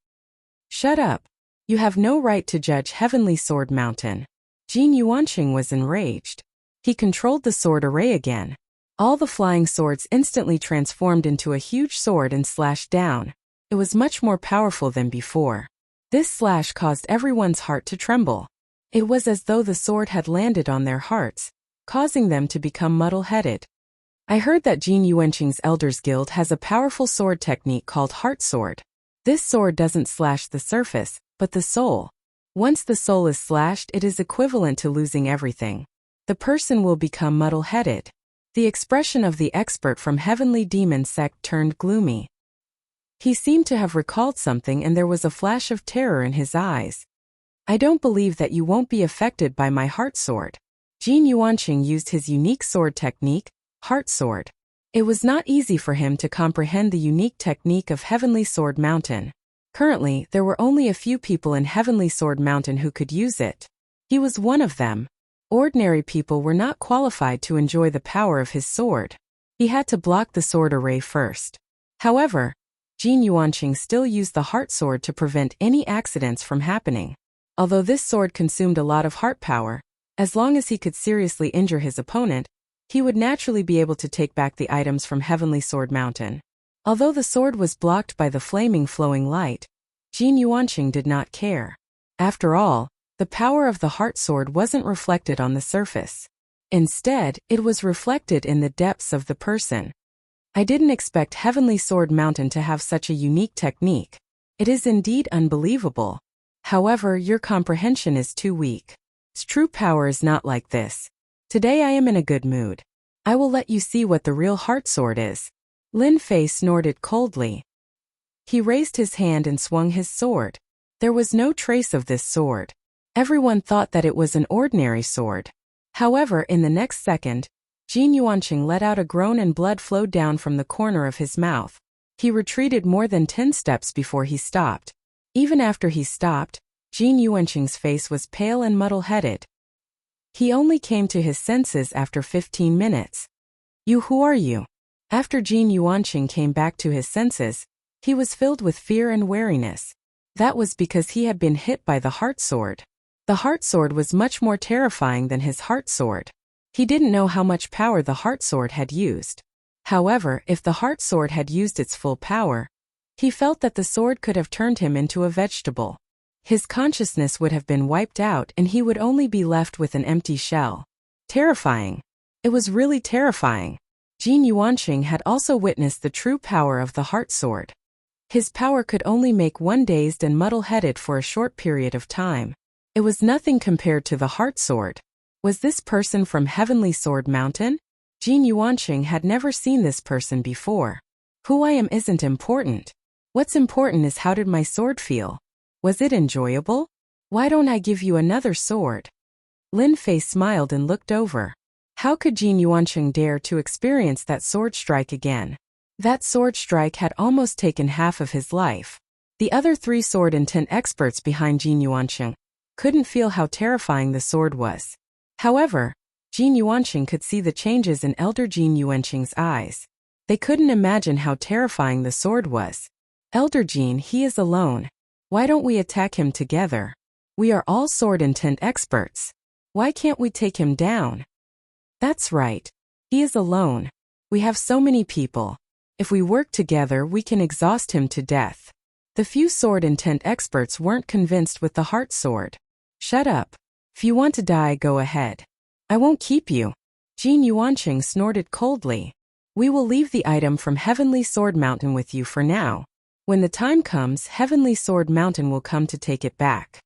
Speaker 1: Shut up. You have no right to judge Heavenly Sword Mountain. Jin Yuanqing was enraged. He controlled the sword array again. All the flying swords instantly transformed into a huge sword and slashed down. It was much more powerful than before. This slash caused everyone's heart to tremble. It was as though the sword had landed on their hearts, causing them to become muddle-headed. I heard that Jin Yuanqing's Elders Guild has a powerful sword technique called Heart Sword. This sword doesn't slash the surface, but the soul. Once the soul is slashed, it is equivalent to losing everything. The person will become muddle-headed. The expression of the expert from Heavenly Demon Sect turned gloomy. He seemed to have recalled something and there was a flash of terror in his eyes. I don't believe that you won't be affected by my heart sword. Jin Yuanqing used his unique sword technique, Heart Sword. It was not easy for him to comprehend the unique technique of Heavenly Sword Mountain. Currently, there were only a few people in Heavenly Sword Mountain who could use it. He was one of them. Ordinary people were not qualified to enjoy the power of his sword. He had to block the sword array first. However, Jin Yuanqing still used the heart sword to prevent any accidents from happening. Although this sword consumed a lot of heart power, as long as he could seriously injure his opponent, he would naturally be able to take back the items from Heavenly Sword Mountain. Although the sword was blocked by the flaming flowing light, Jin Yuanqing did not care. After all, the power of the heart sword wasn't reflected on the surface. Instead, it was reflected in the depths of the person. I didn't expect Heavenly Sword Mountain to have such a unique technique. It is indeed unbelievable. However, your comprehension is too weak. Its true power is not like this. Today I am in a good mood. I will let you see what the real heart sword is. Lin Fei snorted coldly. He raised his hand and swung his sword. There was no trace of this sword. Everyone thought that it was an ordinary sword. However, in the next second, Jin Yuanqing let out a groan and blood flowed down from the corner of his mouth. He retreated more than 10 steps before he stopped. Even after he stopped, Jin Yuanqing's face was pale and muddle-headed. He only came to his senses after 15 minutes. Who are you? After Jin Yuanqing came back to his senses, he was filled with fear and wariness. That was because he had been hit by the heart sword. The heart sword was much more terrifying than his heart sword. He didn't know how much power the heart sword had used. However, if the heart sword had used its full power, he felt that the sword could have turned him into a vegetable. His consciousness would have been wiped out and he would only be left with an empty shell. Terrifying. It was really terrifying. Jin Yuanqing had also witnessed the true power of the heart sword. His power could only make one dazed and muddle-headed for a short period of time. It was nothing compared to the heart sword. Was this person from Heavenly Sword Mountain? Jin Yuanqing had never seen this person before. Who I am isn't important. What's important is how did my sword feel? Was it enjoyable? Why don't I give you another sword? Lin Fei smiled and looked over. How could Jin Yuanqing dare to experience that sword strike again? That sword strike had almost taken half of his life. The other 3 sword intent experts behind Jin Yuanqing couldn't feel how terrifying the sword was. However, Jin Yuanqing could see the changes in Elder Jin Yuanqing's eyes. They couldn't imagine how terrifying the sword was. Elder Jin, he is alone. Why don't we attack him together? We are all sword intent experts. Why can't we take him down? That's right. He is alone. We have so many people. If we work together, we can exhaust him to death. The few sword intent experts weren't convinced with the heart sword. Shut up. If you want to die, go ahead. I won't keep you. Jin Yuanqing snorted coldly. We will leave the item from Heavenly Sword Mountain with you for now. When the time comes, Heavenly Sword Mountain will come to take it back.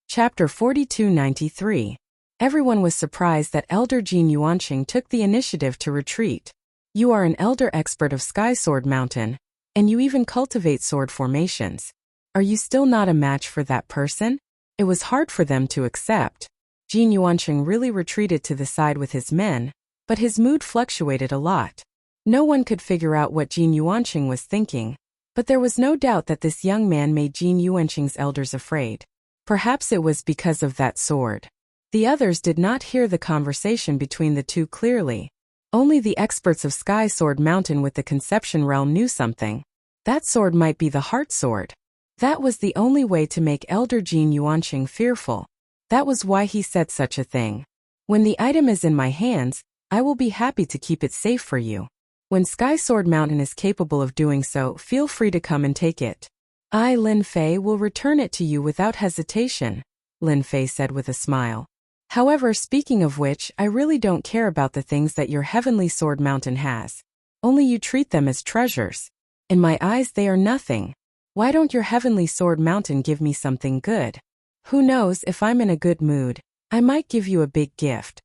Speaker 1: Chapter 4293. Everyone was surprised that Elder Jin Yuanqing took the initiative to retreat. You are an elder expert of Sky Sword Mountain, and you even cultivate sword formations. Are you still not a match for that person? It was hard for them to accept. Jin Yuanqing really retreated to the side with his men, but his mood fluctuated a lot. No one could figure out what Jin Yuanqing was thinking, but there was no doubt that this young man made Jin Yuanqing's elders afraid. Perhaps it was because of that sword. The others did not hear the conversation between the two clearly. Only the experts of Sky Sword Mountain with the Conception Realm knew something. That sword might be the Heart Sword. That was the only way to make Elder Jin Yuanqing fearful. That was why he said such a thing. When the item is in my hands, I will be happy to keep it safe for you. When Sky Sword Mountain is capable of doing so, feel free to come and take it. I, Lin Fei, will return it to you without hesitation, Lin Fei said with a smile. However, speaking of which, I really don't care about the things that your Heavenly Sword Mountain has. Only you treat them as treasures. In my eyes, they are nothing. Why don't your Heavenly Sword Mountain give me something good? Who knows, if I'm in a good mood, I might give you a big gift.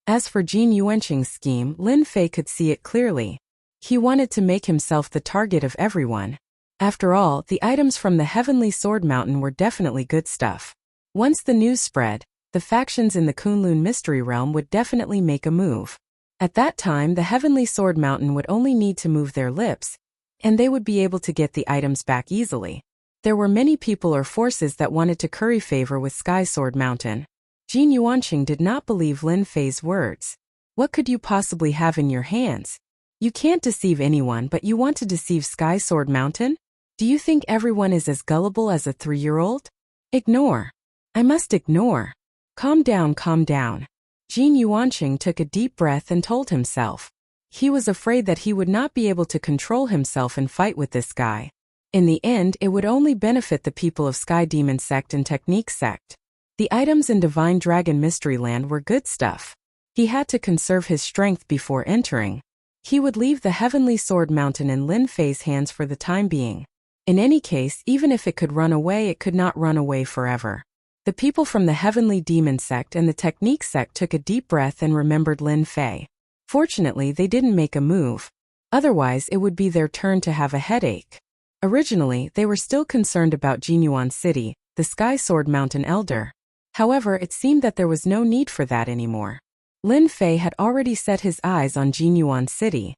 Speaker 1: As for Jin Yuanqing's scheme, Lin Fei could see it clearly. He wanted to make himself the target of everyone. After all, the items from the Heavenly Sword Mountain were definitely good stuff. Once the news spread, the factions in the Kunlun Mystery Realm would definitely make a move. At that time, the Heavenly Sword Mountain would only need to move their lips, and they would be able to get the items back easily. There were many people or forces that wanted to curry favor with Sky Sword Mountain. Jin Yuanqing did not believe Lin Fei's words. What could you possibly have in your hands? You can't deceive anyone, but you want to deceive Sky Sword Mountain? Do you think everyone is as gullible as a 3-year-old? Ignore. I must ignore. Calm down, calm down. Jin Yuanqing took a deep breath and told himself. He was afraid that he would not be able to control himself and fight with this guy. In the end, it would only benefit the people of Sky Demon Sect and Technique Sect. The items in Divine Dragon Mystery Land were good stuff. He had to conserve his strength before entering. He would leave the Heavenly Sword Mountain in Lin Fei's hands for the time being. In any case, even if it could run away, it could not run away forever. The people from the Heavenly Demon Sect and the Technique Sect took a deep breath and remembered Lin Fei. Fortunately, they didn't make a move. Otherwise, it would be their turn to have a headache. Originally, they were still concerned about Jinyuan City, the Sky Sword Mountain Elder. However, it seemed that there was no need for that anymore. Lin Fei had already set his eyes on Jinyuan City.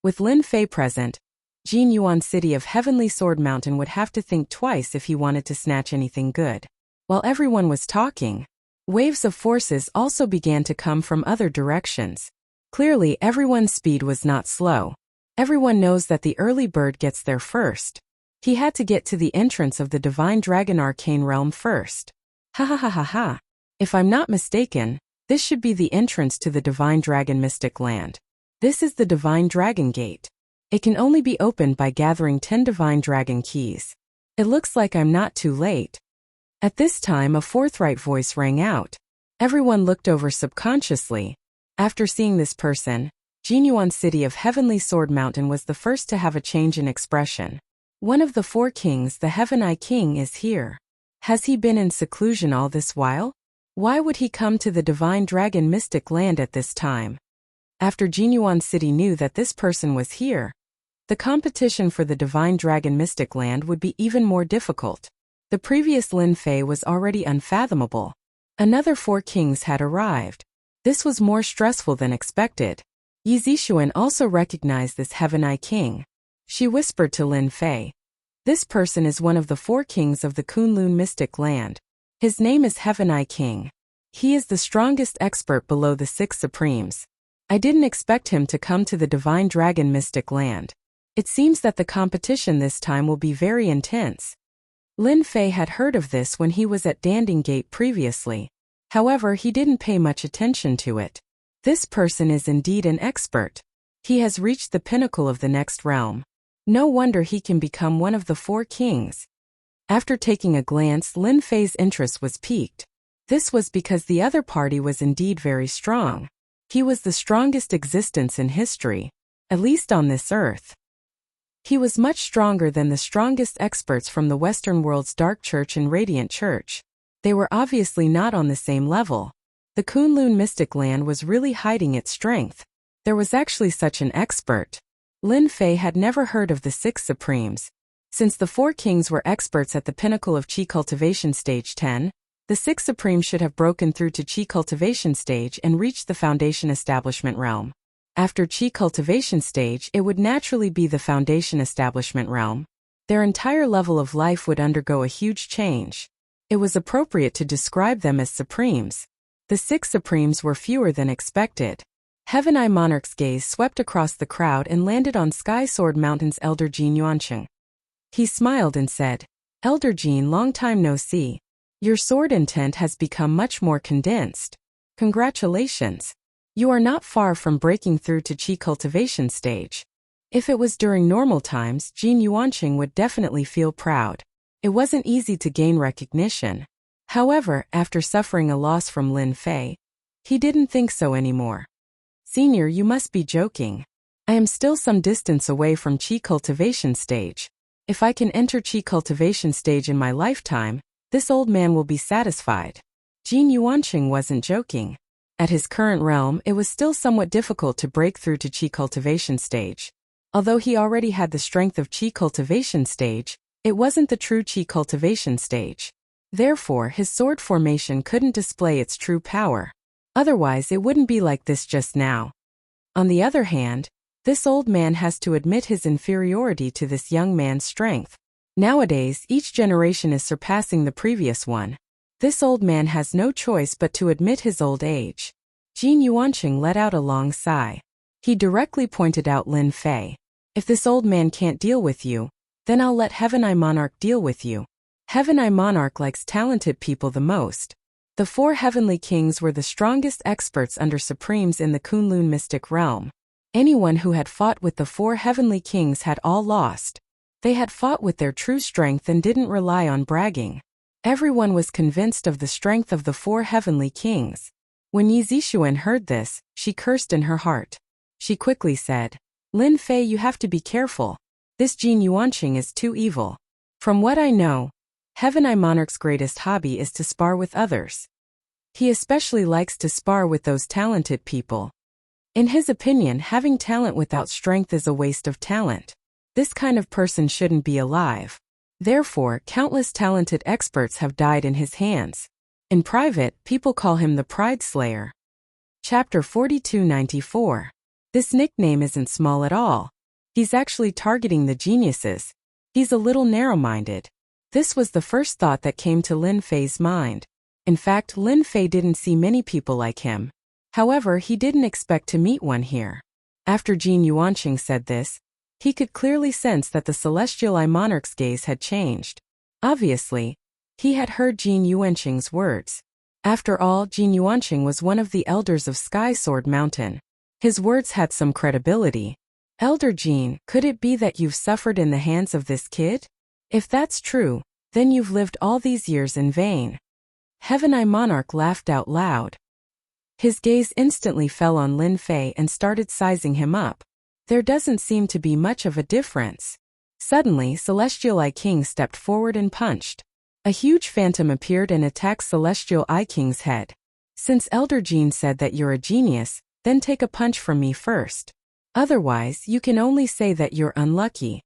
Speaker 1: With Lin Fei present, Jinyuan City of Heavenly Sword Mountain would have to think twice if he wanted to snatch anything good. While everyone was talking, waves of forces also began to come from other directions. Clearly, everyone's speed was not slow. Everyone knows that the early bird gets there first. He had to get to the entrance of the Divine Dragon Arcane Realm first. Ha ha ha ha ha. If I'm not mistaken, this should be the entrance to the Divine Dragon Mystic Land. This is the Divine Dragon Gate. It can only be opened by gathering 10 Divine Dragon Keys. It looks like I'm not too late. At this time, a forthright voice rang out. Everyone looked over subconsciously. After seeing this person, Jinyuan City of Heavenly Sword Mountain was the first to have a change in expression. One of the 4 kings, the Heaven Eye King, is here. Has he been in seclusion all this while? Why would he come to the Divine Dragon Mystic Land at this time? After Jinyuan City knew that this person was here, the competition for the Divine Dragon Mystic Land would be even more difficult. The previous Lin Fei was already unfathomable. Another 4 kings had arrived. This was more stressful than expected. Yi Zixuan also recognized this Heaven Eye King. She whispered to Lin Fei, "This person is one of the 4 kings of the Kunlun Mystic Land. His name is Heaven Eye King. He is the strongest expert below the 6 Supremes. I didn't expect him to come to the Divine Dragon Mystic Land. It seems that the competition this time will be very intense." Lin Fei had heard of this when he was at Danding Gate previously. However, he didn't pay much attention to it. This person is indeed an expert. He has reached the pinnacle of the next realm. No wonder he can become one of the 4 kings. After taking a glance, Lin Fei's interest was piqued. This was because the other party was indeed very strong. He was the strongest existence in history, at least on this earth. He was much stronger than the strongest experts from the Western world's Dark Church and Radiant Church. They were obviously not on the same level. The Kunlun Mystic Land was really hiding its strength. There was actually such an expert. Lin Fei had never heard of the 6 Supremes. Since the 4 kings were experts at the pinnacle of Qi Cultivation Stage 10, the 6 Supremes should have broken through to Qi Cultivation Stage and reached the Foundation Establishment Realm. After Qi Cultivation Stage, it would naturally be the Foundation Establishment Realm. Their entire level of life would undergo a huge change. It was appropriate to describe them as Supremes. The 6 Supremes were fewer than expected. Heaven Eye Monarch's gaze swept across the crowd and landed on Sky Sword Mountain's Elder Jin Yuancheng. He smiled and said, "Elder Jin, long time no see. Your sword intent has become much more condensed. Congratulations. You are not far from breaking through to Qi Cultivation Stage." If it was during normal times, Jin Yuancheng would definitely feel proud. It wasn't easy to gain recognition. However, after suffering a loss from Lin Fei, he didn't think so anymore. "Senior, you must be joking. I am still some distance away from Qi Cultivation Stage. If I can enter Qi Cultivation Stage in my lifetime, this old man will be satisfied." Jin Yuancheng wasn't joking. At his current realm, it was still somewhat difficult to break through to Qi Cultivation Stage. Although he already had the strength of Qi Cultivation Stage, it wasn't the true Qi Cultivation Stage. Therefore, his sword formation couldn't display its true power. Otherwise, it wouldn't be like this just now. On the other hand, this old man has to admit his inferiority to this young man's strength. Nowadays, each generation is surpassing the previous one. This old man has no choice but to admit his old age. Jin Yuancheng let out a long sigh. He directly pointed out Lin Fei. "If this old man can't deal with you, then I'll let Heaven Eye Monarch deal with you." Heaven Eye Monarch likes talented people the most. The 4 heavenly kings were the strongest experts under Supremes in the Kunlun Mystic Realm. Anyone who had fought with the 4 heavenly kings had all lost. They had fought with their true strength and didn't rely on bragging. Everyone was convinced of the strength of the 4 heavenly kings. When Yi Zixuan heard this, she cursed in her heart. She quickly said, "Lin Fei, you have to be careful. This Jin Yuancheng is too evil. From what I know, Heaven Eye Monarch's greatest hobby is to spar with others. He especially likes to spar with those talented people. In his opinion, having talent without strength is a waste of talent. This kind of person shouldn't be alive. Therefore, countless talented experts have died in his hands. In private, people call him the Pride Slayer." Chapter 4294. This nickname isn't small at all. He's actually targeting the geniuses. He's a little narrow-minded. This was the first thought that came to Lin Fei's mind. In fact, Lin Fei didn't see many people like him. However, he didn't expect to meet one here. After Jin Yuancheng said this, he could clearly sense that the Celestial Eye Monarch's gaze had changed. Obviously, he had heard Jin Yuancheng's words. After all, Jin Yuancheng was one of the elders of Sky Sword Mountain. His words had some credibility. "Elder Jin, could it be that you've suffered in the hands of this kid? If that's true, then you've lived all these years in vain." Heaven Eye Monarch laughed out loud. His gaze instantly fell on Lin Fei and started sizing him up. There doesn't seem to be much of a difference. Suddenly, Celestial Eye King stepped forward and punched. A huge phantom appeared and attacked Celestial Eye King's head. "Since Elder Jin said that you're a genius, then take a punch from me first. Otherwise, you can only say that you're unlucky.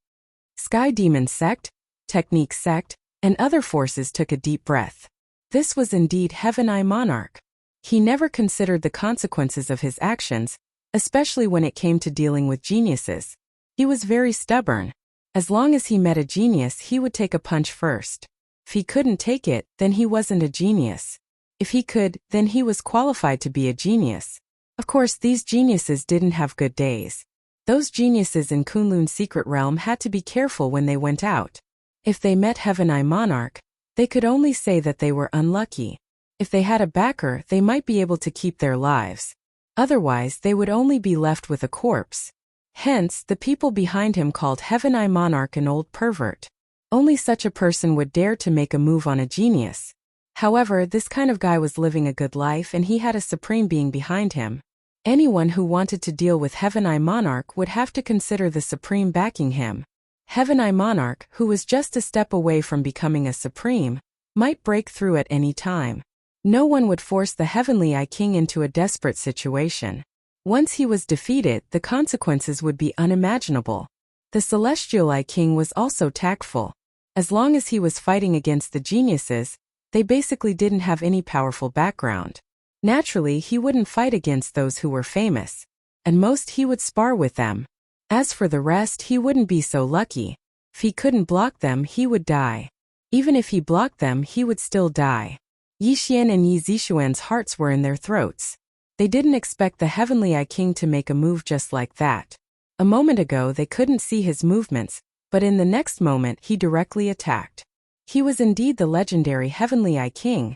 Speaker 1: Sky Demon Sect, Technique Sect, and other forces took a deep breath. This was indeed Heaven Eye Monarch. He never considered the consequences of his actions, especially when it came to dealing with geniuses. He was very stubborn. As long as he met a genius, he would take a punch first. If he couldn't take it, then he wasn't a genius. If he could, then he was qualified to be a genius. Of course, these geniuses didn't have good days. Those geniuses in Kunlun's secret realm had to be careful when they went out. If they met Heaven Eye Monarch, they could only say that they were unlucky. If they had a backer, they might be able to keep their lives. Otherwise, they would only be left with a corpse. Hence, the people behind him called Heaven Eye Monarch an old pervert. Only such a person would dare to make a move on a genius. However, this kind of guy was living a good life and he had a supreme being behind him. Anyone who wanted to deal with Heaven Eye Monarch would have to consider the supreme backing him. Heaven Eye Monarch, who was just a step away from becoming a supreme, might break through at any time. No one would force the Heavenly Eye King into a desperate situation. Once he was defeated, the consequences would be unimaginable. The Celestial Eye King was also tactful. As long as he was fighting against the geniuses, they basically didn't have any powerful background. Naturally, he wouldn't fight against those who were famous. At most, he would spar with them. As for the rest, he wouldn't be so lucky. If he couldn't block them, he would die. Even if he blocked them, he would still die. Yi Xian and Yi Zixuan's hearts were in their throats. They didn't expect the Heavenly Eye King to make a move just like that. A moment ago they couldn't see his movements, but in the next moment he directly attacked. He was indeed the legendary Heavenly Eye King,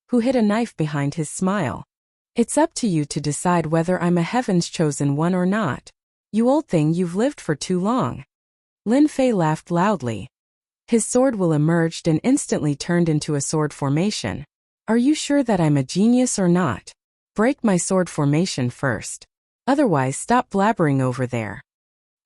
Speaker 1: who hid a knife behind his smile. It's up to you to decide whether I'm a Heaven's chosen one or not. You old thing, you've lived for too long. Lin Fei laughed loudly. His sword will emerged and instantly turned into a sword formation. Are you sure that I'm a genius or not? Break my sword formation first. Otherwise, stop blabbering over there.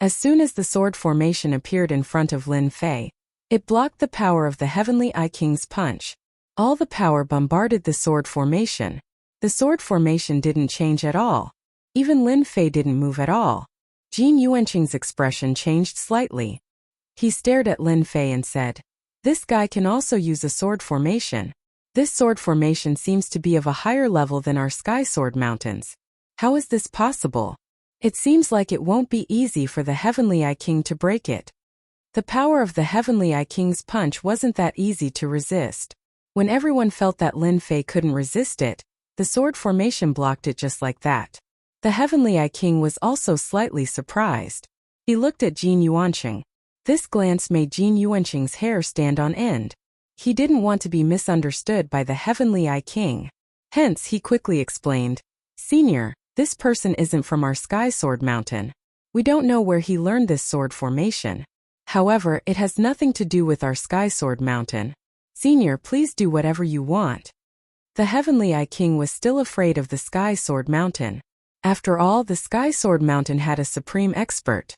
Speaker 1: As soon as the sword formation appeared in front of Lin Fei, it blocked the power of the Heavenly Eye King's punch. All the power bombarded the sword formation. The sword formation didn't change at all. Even Lin Fei didn't move at all. Jin Yuanqing's expression changed slightly. He stared at Lin Fei and said, "This guy can also use a sword formation. This sword formation seems to be of a higher level than our Sky Sword Mountains. How is this possible? It seems like it won't be easy for the Heavenly Eye King to break it." The power of the Heavenly Eye King's punch wasn't that easy to resist. When everyone felt that Lin Fei couldn't resist it, the sword formation blocked it just like that. The Heavenly Eye King was also slightly surprised. He looked at Jin Yuanqing. This glance made Jin Yuanqing's hair stand on end. He didn't want to be misunderstood by the Heavenly Eye King. Hence, he quickly explained, "Senior, this person isn't from our Sky Sword Mountain. We don't know where he learned this sword formation. However, it has nothing to do with our Sky Sword Mountain. Senior, please do whatever you want." The Heavenly Eye King was still afraid of the Sky Sword Mountain. After all, the Sky Sword Mountain had a supreme expert.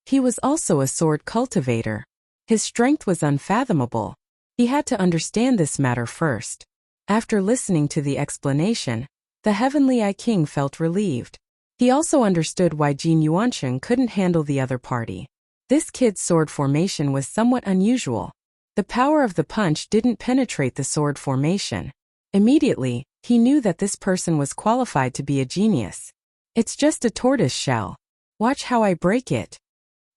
Speaker 1: He was also a sword cultivator. His strength was unfathomable. He had to understand this matter first. After listening to the explanation, the Heavenly Eye King felt relieved. He also understood why Jin Yuanqing couldn't handle the other party. This kid's sword formation was somewhat unusual. The power of the punch didn't penetrate the sword formation. Immediately, he knew that this person was qualified to be a genius. "It's just a tortoise shell. Watch how I break it."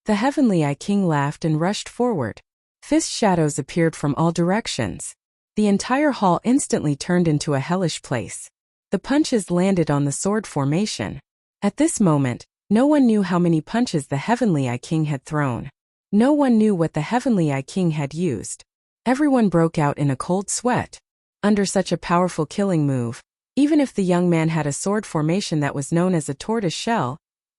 Speaker 1: The Heavenly Eye King laughed and rushed forward. Fist shadows appeared from all directions. The entire hall instantly turned into a hellish place. The punches landed on the sword formation. At this moment, no one knew how many punches the Heavenly Eye King had thrown. No one knew what the Heavenly Eye King had used. Everyone broke out in a cold sweat. Under such a powerful killing move, even if the young man had a sword formation that was known as a tortoise shell,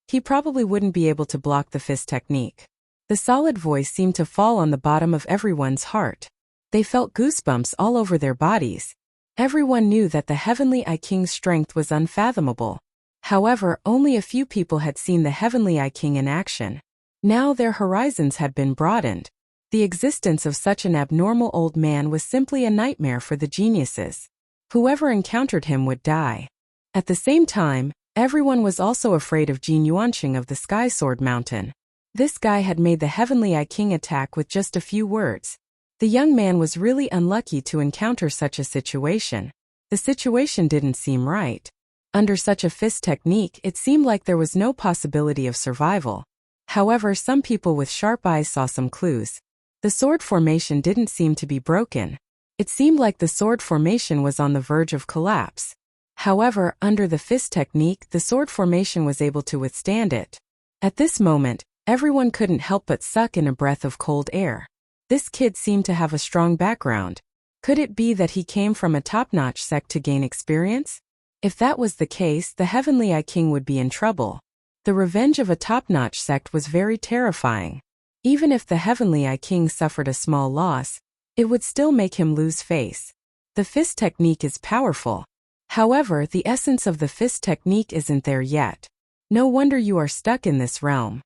Speaker 1: he probably wouldn't be able to block the fist technique. The solid voice seemed to fall on the bottom of everyone's heart. They felt goosebumps all over their bodies. Everyone knew that the Heavenly Eye King's strength was unfathomable. However, only a few people had seen the Heavenly Eye King in action. Now their horizons had been broadened. The existence of such an abnormal old man was simply a nightmare for the geniuses. Whoever encountered him would die. At the same time, Everyone was also afraid of Jin Yuanqing of the Sky Sword Mountain. This guy had made the Heavenly Eye King attack with just a few words. The young man was really unlucky to encounter such a situation. The situation didn't seem right. Under such a fist technique, it seemed like there was no possibility of survival. However, some people with sharp eyes saw some clues. The sword formation didn't seem to be broken. It seemed like the sword formation was on the verge of collapse. However, under the fist technique, the sword formation was able to withstand it. At this moment, everyone couldn't help but suck in a breath of cold air. This kid seemed to have a strong background. Could it be that he came from a top-notch sect to gain experience? If that was the case, the Heavenly Eye King would be in trouble. The revenge of a top-notch sect was very terrifying. Even if the Heavenly Eye King suffered a small loss, it would still make him lose face. The fist technique is powerful. However, the essence of the fist technique isn't there yet. No wonder you are stuck in this realm.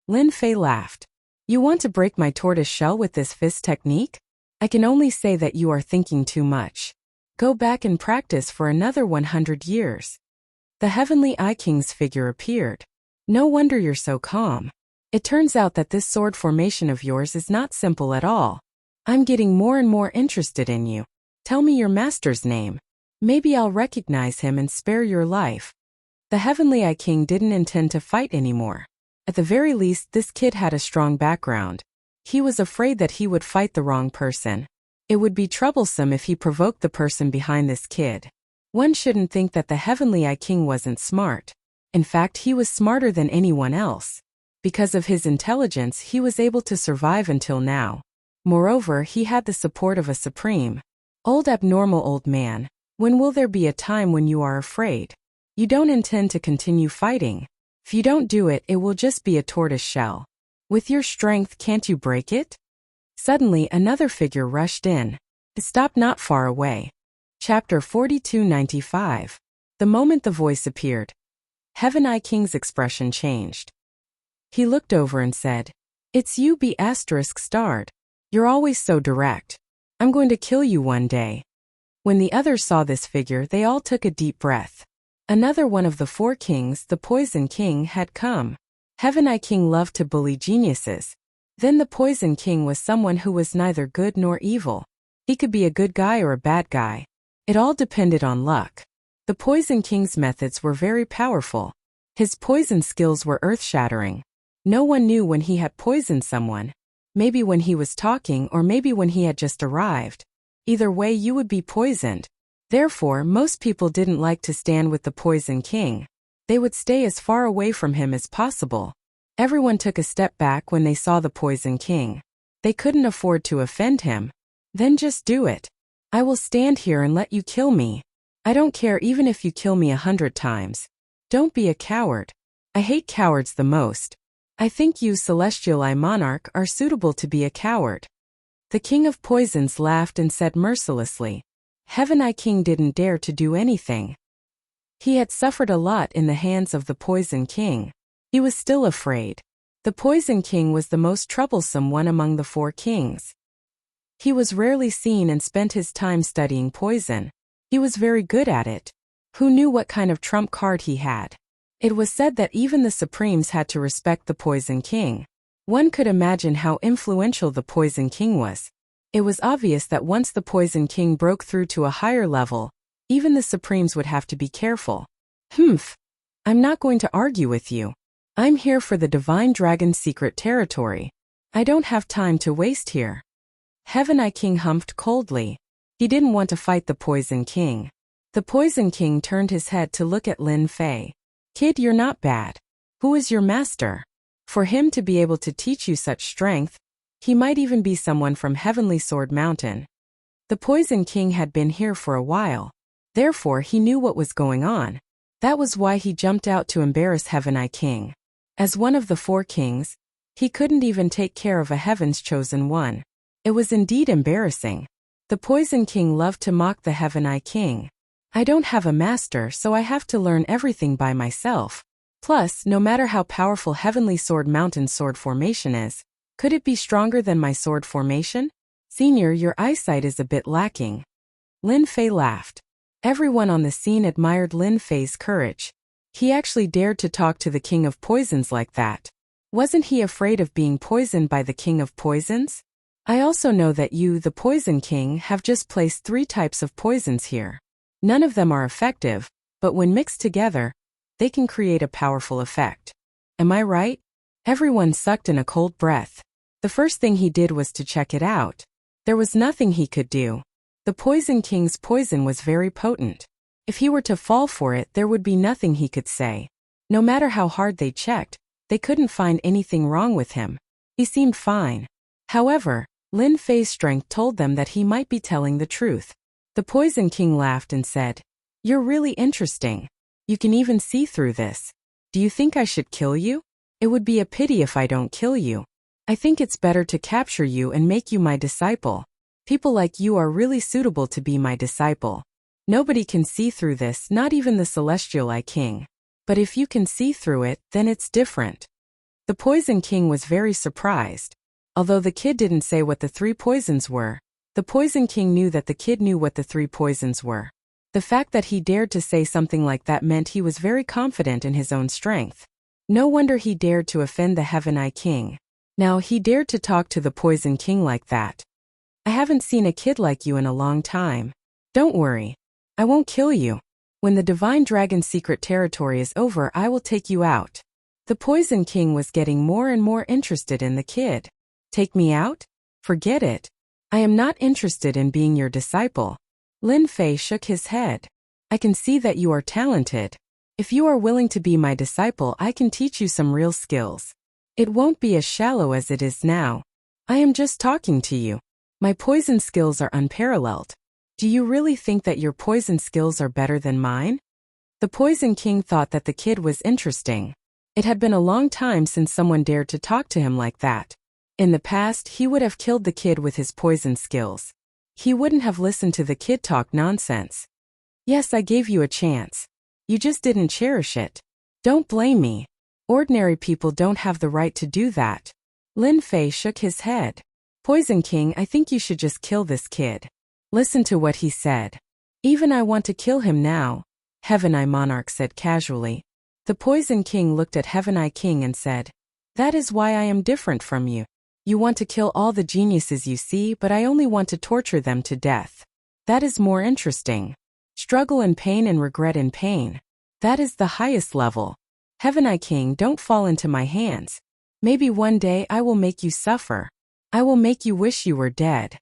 Speaker 1: Lin Fei laughed. You want to break my tortoise shell with this fist technique? I can only say that you are thinking too much. Go back and practice for another 100 years. The Heavenly Eye King's figure appeared. No wonder you're so calm. It turns out that this sword formation of yours is not simple at all. I'm getting more and more interested in you. Tell me your master's name. Maybe I'll recognize him and spare your life. The Heavenly Eye King didn't intend to fight anymore. At the very least, this kid had a strong background. He was afraid that he would fight the wrong person. It would be troublesome if he provoked the person behind this kid. One shouldn't think that the Heavenly Eye King wasn't smart. In fact, he was smarter than anyone else. Because of his intelligence, he was able to survive until now. Moreover, he had the support of a supreme. Old abnormal old man. When will there be a time when you are afraid? You don't intend to continue fighting. If you don't do it, it will just be a tortoise shell. With your strength, can't you break it? Suddenly, another figure rushed in. It stopped not far away. Chapter 4295. The moment the voice appeared, Heaven Eye King's expression changed. He looked over and said, It's you B*****. You're always so direct. I'm going to kill you one day. When the others saw this figure, they all took a deep breath. Another one of the four kings, the Poison King, had come. Heaven Eye King loved to bully geniuses. Then the Poison King was someone who was neither good nor evil. He could be a good guy or a bad guy. It all depended on luck. The Poison King's methods were very powerful. His poison skills were earth-shattering. No one knew when he had poisoned someone. Maybe when he was talking, or maybe when he had just arrived. Either way, you would be poisoned. Therefore, most people didn't like to stand with the Poison King. They would stay as far away from him as possible. Everyone took a step back when they saw the Poison King. They couldn't afford to offend him. Then just do it. I will stand here and let you kill me. I don't care even if you kill me 100 times. Don't be a coward. I hate cowards the most. I think you, Celestial Eye Monarch, are suitable to be a coward. The King of Poisons laughed and said mercilessly, Heaven Eye King didn't dare to do anything. He had suffered a lot in the hands of the Poison King. He was still afraid. The Poison King was the most troublesome one among the four kings. He was rarely seen and spent his time studying poison. He was very good at it. Who knew what kind of trump card he had? It was said that even the Supremes had to respect the Poison King. One could imagine how influential the Poison King was. It was obvious that once the Poison King broke through to a higher level, even the Supremes would have to be careful. I'm not going to argue with you. I'm here for the Divine Dragon's secret territory. I don't have time to waste here. Heaven Eye King humphed coldly. He didn't want to fight the Poison King. The Poison King turned his head to look at Lin Fei. Kid, you're not bad. Who is your master? For him to be able to teach you such strength, he might even be someone from Heavenly Sword Mountain. The Poison King had been here for a while. Therefore, he knew what was going on. That was why he jumped out to embarrass Heaven Eye King. As one of the four kings, he couldn't even take care of a Heaven's chosen one. It was indeed embarrassing. The Poison King loved to mock the Heaven Eye King. I don't have a master, so I have to learn everything by myself. Plus, no matter how powerful Heavenly Sword Mountain's sword formation is, could it be stronger than my sword formation? Senior, your eyesight is a bit lacking. Lin Fei laughed. Everyone on the scene admired Lin Fei's courage. He actually dared to talk to the king of poisons like that. Wasn't he afraid of being poisoned by the king of poisons? I also know that you, the Poison King, have just placed 3 types of poisons here. None of them are effective, but when mixed together, they can create a powerful effect. Am I right? Everyone sucked in a cold breath. The first thing he did was to check it out. There was nothing he could do. The Poison King's poison was very potent. If he were to fall for it, there would be nothing he could say. No matter how hard they checked, they couldn't find anything wrong with him. He seemed fine. However, Lin Fei's strength told them that he might be telling the truth. The Poison King laughed and said, "You're really interesting. You can even see through this. Do you think I should kill you? It would be a pity if I don't kill you. I think it's better to capture you and make you my disciple. People like you are really suitable to be my disciple. Nobody can see through this, not even the Celestial Eye King. But if you can see through it, then it's different." The Poison King was very surprised. Although the kid didn't say what the 3 poisons were, the Poison King knew that the kid knew what the 3 poisons were. The fact that he dared to say something like that meant he was very confident in his own strength. No wonder he dared to offend the Heaven Eye King. Now he dared to talk to the Poison King like that. "I haven't seen a kid like you in a long time. Don't worry. I won't kill you. When the Divine Dragon's secret territory is over, I will take you out." The Poison King was getting more and more interested in the kid. "Take me out? Forget it. I am not interested in being your disciple." Lin Fei shook his head. "I can see that you are talented. If you are willing to be my disciple, I can teach you some real skills. It won't be as shallow as it is now. I am just talking to you. My poison skills are unparalleled. Do you really think that your poison skills are better than mine?" The Poison King thought that the kid was interesting. It had been a long time since someone dared to talk to him like that. In the past, he would have killed the kid with his poison skills. He wouldn't have listened to the kid talk nonsense. "Yes, I gave you a chance. You just didn't cherish it. Don't blame me. Ordinary people don't have the right to do that." Lin Fei shook his head. "Poison King, I think you should just kill this kid. Listen to what he said." "Even I want to kill him now," Heaven Eye Monarch said casually. The Poison King looked at Heaven Eye King and said, "That is why I am different from you. You want to kill all the geniuses you see, but I only want to torture them to death. That is more interesting. Struggle in pain and regret in pain. That is the highest level. Heaven Eye King, don't fall into my hands. Maybe one day I will make you suffer. I will make you wish you were dead."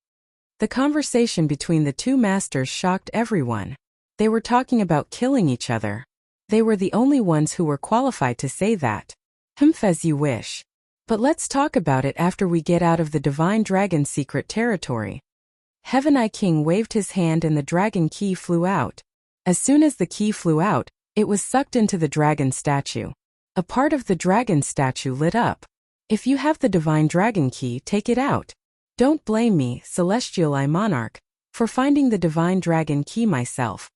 Speaker 1: The conversation between the 2 masters shocked everyone. They were talking about killing each other. They were the only ones who were qualified to say that. As you wish. But let's talk about it after we get out of the Divine Dragon's secret territory. Heaven Eye King waved his hand and the dragon key flew out. As soon as the key flew out, it was sucked into the dragon statue. A part of the dragon statue lit up. "If you have the Divine Dragon key, take it out. Don't blame me, Celestial Eye Monarch, for finding the Divine Dragon key myself."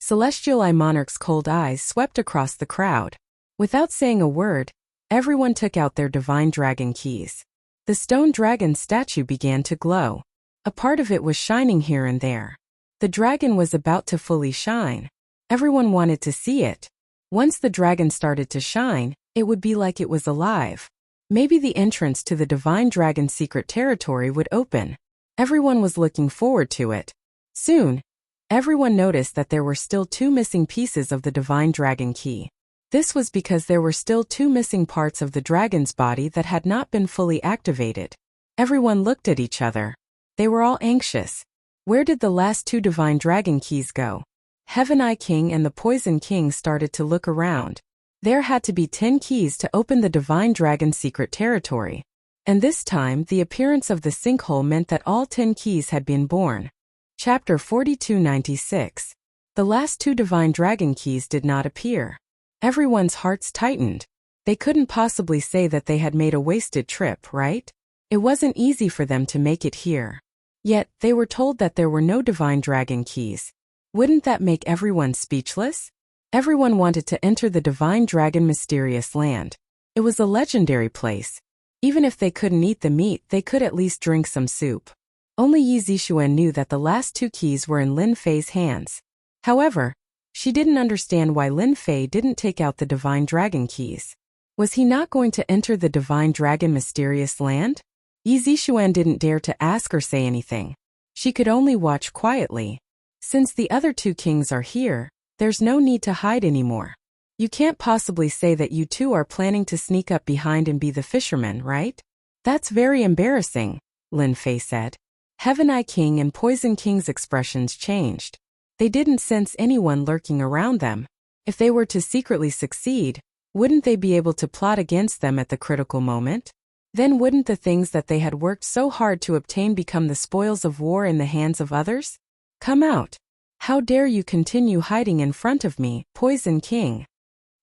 Speaker 1: Celestial Eye Monarch's cold eyes swept across the crowd. Without saying a word, everyone took out their Divine Dragon keys. The stone dragon statue began to glow. A part of it was shining here and there. The dragon was about to fully shine. Everyone wanted to see it. Once the dragon started to shine, it would be like it was alive. Maybe the entrance to the Divine Dragon's secret territory would open. Everyone was looking forward to it. Soon, everyone noticed that there were still 2 missing pieces of the Divine Dragon key. This was because there were still 2 missing parts of the dragon's body that had not been fully activated. Everyone looked at each other. They were all anxious. Where did the last 2 Divine Dragon keys go? Heaven Eye King and the Poison King started to look around. There had to be 10 keys to open the Divine Dragon's secret territory. And this time, the appearance of the sinkhole meant that all 10 keys had been born. Chapter 4296. The last 2 Divine Dragon keys did not appear. Everyone's hearts tightened. They couldn't possibly say that they had made a wasted trip, right? It wasn't easy for them to make it here. Yet, they were told that there were no Divine Dragon keys. Wouldn't that make everyone speechless? Everyone wanted to enter the Divine Dragon mysterious land. It was a legendary place. Even if they couldn't eat the meat, they could at least drink some soup. Only Yi Zixuan knew that the last 2 keys were in Lin Fei's hands. However, She didn't understand why Lin Fei didn't take out the Divine Dragon keys. Was he not going to enter the Divine Dragon mysterious land? Yi Zixuan didn't dare to ask or say anything. She could only watch quietly. Since the other two kings are here, there's no need to hide anymore. You can't possibly say that you two are planning to sneak up behind and be the fishermen, right? That's very embarrassing, Lin Fei said. Heaven Eye King and Poison King's expressions changed. They didn't sense anyone lurking around them. If they were to secretly succeed, wouldn't they be able to plot against them at the critical moment? Then wouldn't the things that they had worked so hard to obtain become the spoils of war in the hands of others? Come out. How dare you continue hiding in front of me, Poison King?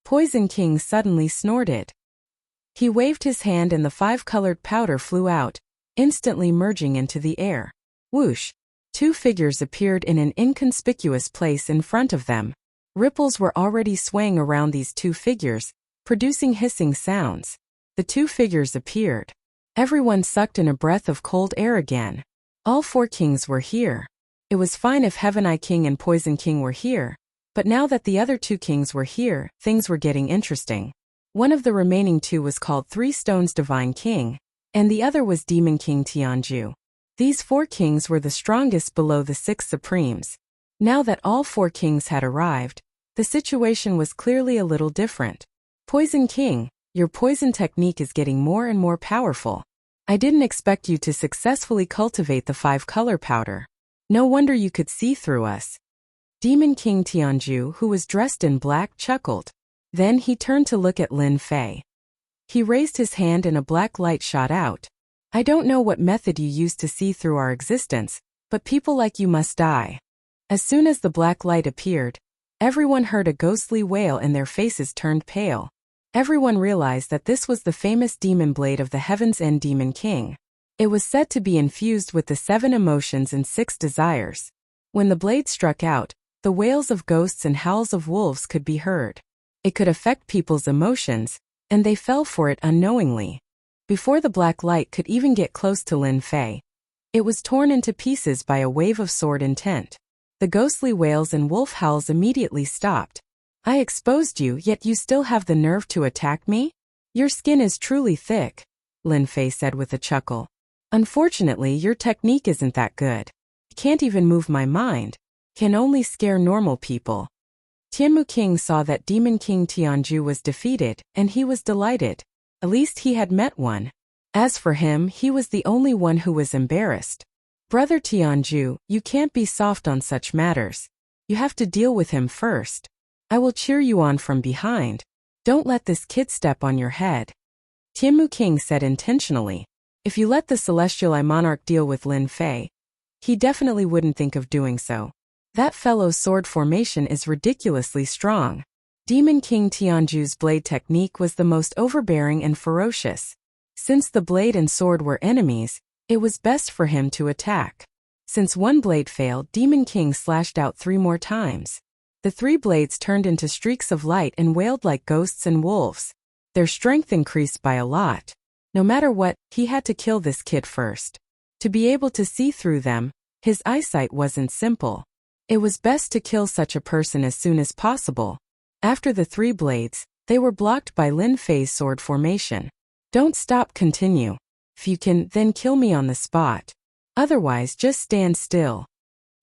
Speaker 1: Poison King suddenly snorted. He waved his hand and the 5-colored powder flew out, instantly merging into the air. Whoosh! 2 figures appeared in an inconspicuous place in front of them. Ripples were already swaying around these 2 figures, producing hissing sounds. The 2 figures appeared. Everyone sucked in a breath of cold air again. All 4 kings were here. It was fine if Heaven Eye King and Poison King were here, but now that the other 2 kings were here, things were getting interesting. One of the remaining 2 was called 3 Stones Divine King, and the other was Demon King Tianju. These 4 kings were the strongest below the 6 supremes. Now that all 4 kings had arrived, the situation was clearly a little different. Poison King, your poison technique is getting more and more powerful. I didn't expect you to successfully cultivate the 5-color powder. No wonder you could see through us. Demon King Tianju, who was dressed in black, chuckled. Then he turned to look at Lin Fei. He raised his hand and a black light shot out. I don't know what method you use to see through our existence, but people like you must die. As soon as the black light appeared, everyone heard a ghostly wail and their faces turned pale. Everyone realized that this was the famous demon blade of the Heaven's End Demon King. It was said to be infused with the 7 emotions and 6 desires. When the blade struck out, the wails of ghosts and howls of wolves could be heard. It could affect people's emotions, and they fell for it unknowingly. Before the black light could even get close to Lin Fei, it was torn into pieces by a wave of sword intent. The ghostly wails and wolf howls immediately stopped. I exposed you, yet you still have the nerve to attack me? Your skin is truly thick, Lin Fei said with a chuckle. Unfortunately, your technique isn't that good. Can't even move my mind. Can only scare normal people. Tianmu King saw that Demon King Tianju was defeated, and he was delighted. At least he had met one. As for him, he was the only one who was embarrassed. Brother Tianju, you can't be soft on such matters. You have to deal with him first. I will cheer you on from behind. Don't let this kid step on your head. Tianmu King said intentionally. If you let the Celestial Eye Monarch deal with Lin Fei, he definitely wouldn't think of doing so. That fellow's sword formation is ridiculously strong. Demon King Tianju's blade technique was the most overbearing and ferocious. Since the blade and sword were enemies, it was best for him to attack. Since one blade failed, Demon King slashed out 3 more times. The 3 blades turned into streaks of light and wailed like ghosts and wolves. Their strength increased by a lot. No matter what, he had to kill this kid first. To be able to see through them, his eyesight wasn't simple. It was best to kill such a person as soon as possible. After the 3 blades, they were blocked by Lin Fei's sword formation. Don't stop, continue. If you can, then kill me on the spot. Otherwise, just stand still.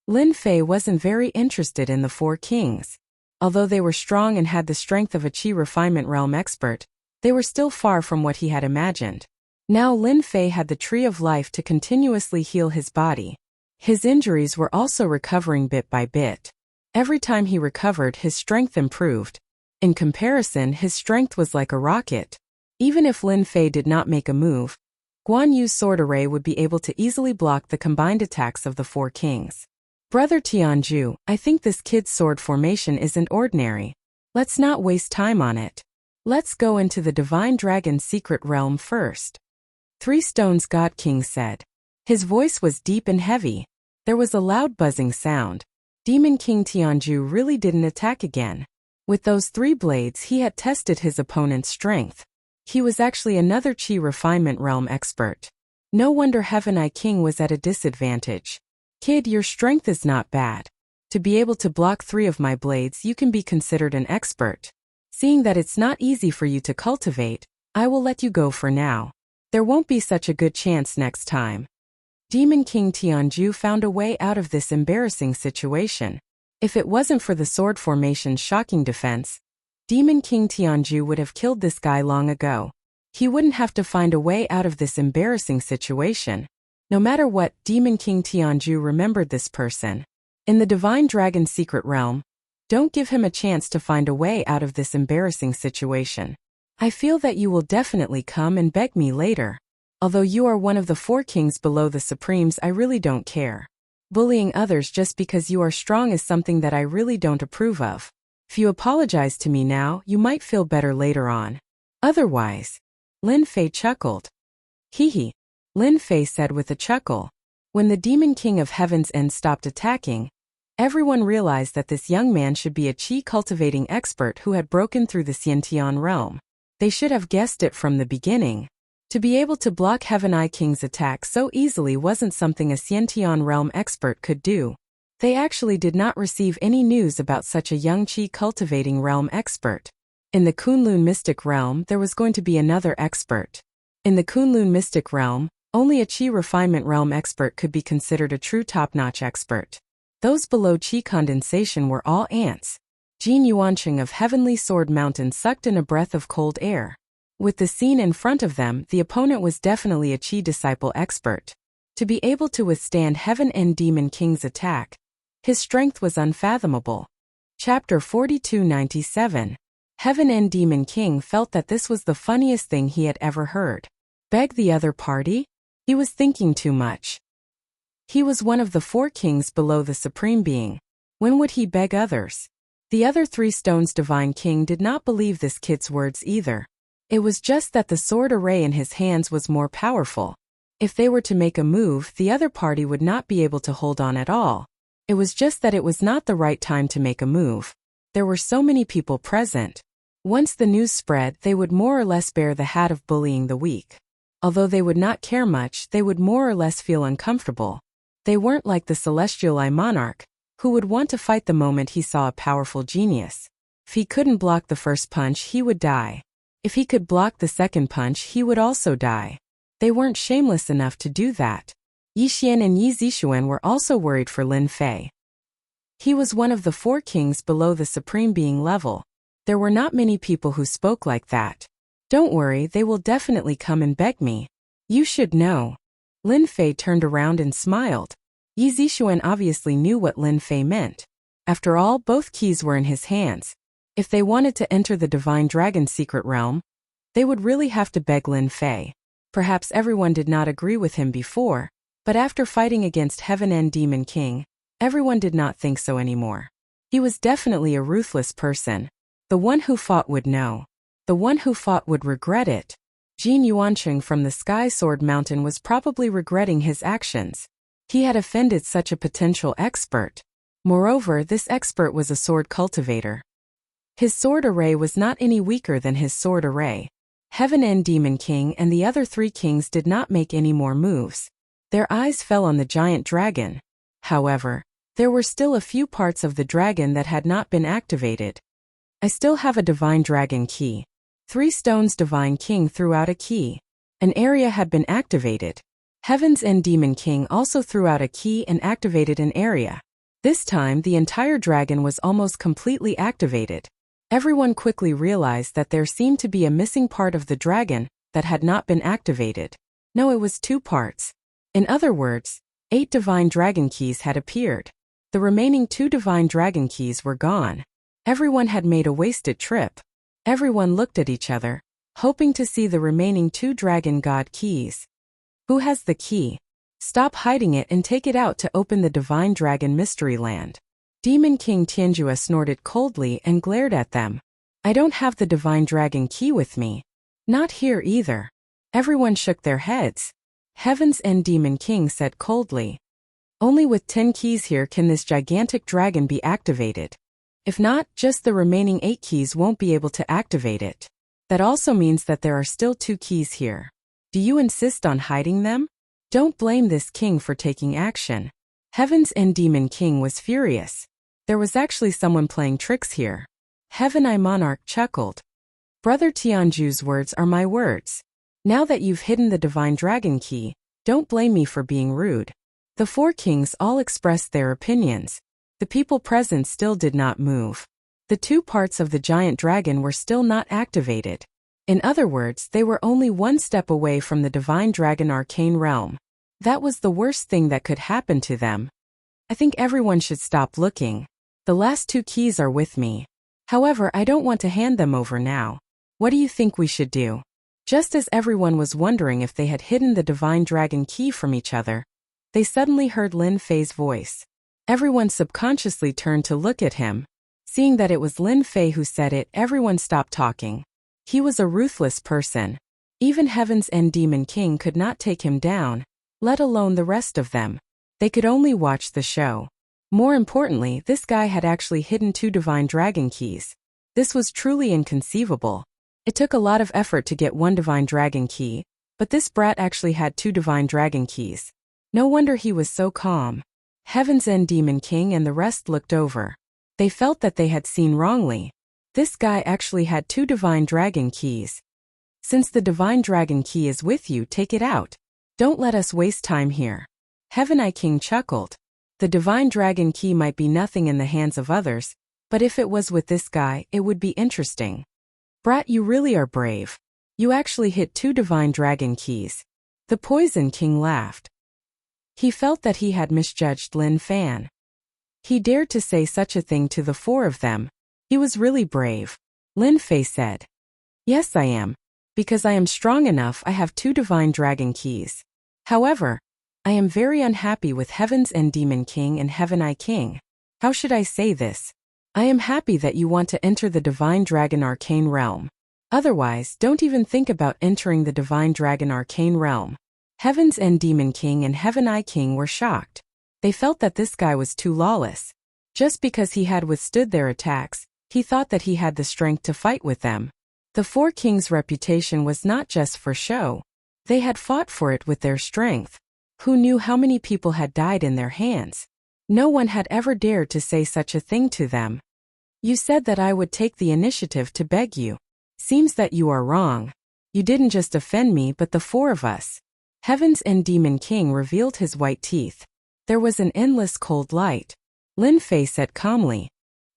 Speaker 1: Lin Fei wasn't very interested in the 4 kings. Although they were strong and had the strength of a Qi refinement realm expert, they were still far from what he had imagined. Now Lin Fei had the Tree of Life to continuously heal his body. His injuries were also recovering bit by bit. Every time he recovered, his strength improved. In comparison, his strength was like a rocket. Even if Lin Fei did not make a move, Guan Yu's sword array would be able to easily block the combined attacks of the 4 kings. Brother Tianju, I think this kid's sword formation isn't ordinary. Let's not waste time on it. Let's go into the Divine Dragon's secret realm first. 3 Stones God King said. His voice was deep and heavy. There was a loud buzzing sound. Demon King Tianju really didn't attack again. With those 3 blades, he had tested his opponent's strength. He was actually another Qi refinement realm expert. No wonder Heaven Eye King was at a disadvantage. Kid, your strength is not bad. To be able to block 3 of my blades, you can be considered an expert. Seeing that it's not easy for you to cultivate, I will let you go for now. There won't be such a good chance next time. Demon King Tianju found a way out of this embarrassing situation. If it wasn't for the sword formation's shocking defense, Demon King Tianju would have killed this guy long ago. He wouldn't have to find a way out of this embarrassing situation. No matter what, Demon King Tianju remembered this person. In the Divine Dragon Secret Realm, don't give him a chance to find a way out of this embarrassing situation. I feel that you will definitely come and beg me later. Although you are one of the 4 kings below the Supremes, I really don't care. Bullying others just because you are strong is something that I really don't approve of. If you apologize to me now, you might feel better later on. Otherwise, Lin Fei chuckled. Hee. Lin Fei said with a chuckle. When the Demon King of Heaven's End stopped attacking, everyone realized that this young man should be a qi cultivating expert who had broken through the Xiantian realm. They should have guessed it from the beginning. To be able to block Heaven Eye King's attack so easily wasn't something a Xiantian realm expert could do. They actually did not receive any news about such a young qi cultivating realm expert. In the Kunlun Mystic Realm, there was going to be another expert. In the Kunlun Mystic Realm, only a qi refinement realm expert could be considered a true top-notch expert. Those below qi condensation were all ants. Jin Yuanqing of Heavenly Sword Mountain sucked in a breath of cold air. With the scene in front of them, the opponent was definitely a qi disciple expert. To be able to withstand Heaven End Demon King's attack, his strength was unfathomable. Chapter 4297. Heaven End Demon King felt that this was the funniest thing he had ever heard. Beg the other party? He was thinking too much. He was one of the 4 kings below the Supreme Being. When would he beg others? The other 3 Stones Divine King did not believe this kid's words either. It was just that the sword array in his hands was more powerful. If they were to make a move, the other party would not be able to hold on at all. It was just that it was not the right time to make a move. There were so many people present. Once the news spread, they would more or less bear the hat of bullying the weak. Although they would not care much, they would more or less feel uncomfortable. They weren't like the Celestial Eye Monarch, who would want to fight the moment he saw a powerful genius. If he couldn't block the first punch, he would die. If he could block the second punch, he would also die. They weren't shameless enough to do that. Yi Xian and Yi Zixuan were also worried for Lin Fei. He was one of the 4 kings below the Supreme Being level. There were not many people who spoke like that. Don't worry, they will definitely come and beg me. You should know. Lin Fei turned around and smiled. Yi Zixuan obviously knew what Lin Fei meant. After all, both keys were in his hands. If they wanted to enter the Divine Dragon Secret Realm, they would really have to beg Lin Fei. Perhaps everyone did not agree with him before, but after fighting against Heaven End Demon King, everyone did not think so anymore. He was definitely a ruthless person. The one who fought would know. The one who fought would regret it. Jin Yuanqing from the Sky Sword Mountain was probably regretting his actions. He had offended such a potential expert. Moreover, this expert was a sword cultivator. His sword array was not any weaker than his sword array. Heaven End Demon King and the other 3 kings did not make any more moves. Their eyes fell on the giant dragon. However, there were still a few parts of the dragon that had not been activated. I still have a Divine Dragon Key. 3 Stones Divine King threw out a key. An area had been activated. Heaven's End Demon King also threw out a key and activated an area. This time, the entire dragon was almost completely activated. Everyone quickly realized that there seemed to be a missing part of the dragon that had not been activated. No, it was 2 parts. In other words, 8 Divine Dragon Keys had appeared. The remaining 2 Divine Dragon Keys were gone. Everyone had made a wasted trip. Everyone looked at each other, hoping to see the remaining 2 Dragon God Keys. Who has the key? Stop hiding it and take it out to open the Divine Dragon Mystery Land. Demon King Tianjua snorted coldly and glared at them. I don't have the Divine Dragon Key with me. Not here either. Everyone shook their heads. Heaven's End Demon King said coldly. Only with 10 keys here can this gigantic dragon be activated. If not, just the remaining 8 keys won't be able to activate it. That also means that there are still 2 keys here. Do you insist on hiding them? Don't blame this king for taking action. Heaven's End Demon King was furious. There was actually someone playing tricks here. Heaven I Monarch chuckled. Brother Tianju's words are my words. Now that you've hidden the divine dragon key, don't blame me for being rude. The four kings all expressed their opinions. The people present still did not move. The two parts of the giant dragon were still not activated. In other words, they were only one step away from the divine dragon arcane realm. That was the worst thing that could happen to them. I think everyone should stop looking. The last two keys are with me. However, I don't want to hand them over now. What do you think we should do? Just as everyone was wondering if they had hidden the divine dragon key from each other, they suddenly heard Lin Fei's voice. Everyone subconsciously turned to look at him. Seeing that it was Lin Fei who said it, everyone stopped talking. He was a ruthless person. Even Heaven's End Demon King could not take him down, let alone the rest of them. They could only watch the show. More importantly, this guy had actually hidden two divine dragon keys. This was truly inconceivable. It took a lot of effort to get one divine dragon key, but this brat actually had two divine dragon keys. No wonder he was so calm. Heaven's End Demon King and the rest looked over. They felt that they had seen wrongly. This guy actually had two divine dragon keys. Since the divine dragon key is with you, take it out. Don't let us waste time here. Heaven I King chuckled. The divine dragon key might be nothing in the hands of others, but if it was with this guy, it would be interesting. Brat, you really are brave. You actually hit two divine dragon keys. The Poison King laughed. He felt that he had misjudged Lin Fan. He dared to say such a thing to the four of them. He was really brave. Lin Fei said, "Yes, I am. Because I am strong enough, I have two divine dragon keys. However, I am very unhappy with Heaven's End Demon King and Heaven I King. How should I say this? I am happy that you want to enter the divine dragon arcane realm. Otherwise, don't even think about entering the divine dragon arcane realm." Heaven's End Demon King and Heaven I King were shocked. They felt that this guy was too lawless. Just because he had withstood their attacks, he thought that he had the strength to fight with them. The four kings' reputation was not just for show. They had fought for it with their strength. Who knew how many people had died in their hands? No one had ever dared to say such a thing to them. You said that I would take the initiative to beg you. Seems that you are wrong. You didn't just offend me but the four of us. Heaven's End Demon King revealed his white teeth. There was an endless cold light. Lin Fei said calmly,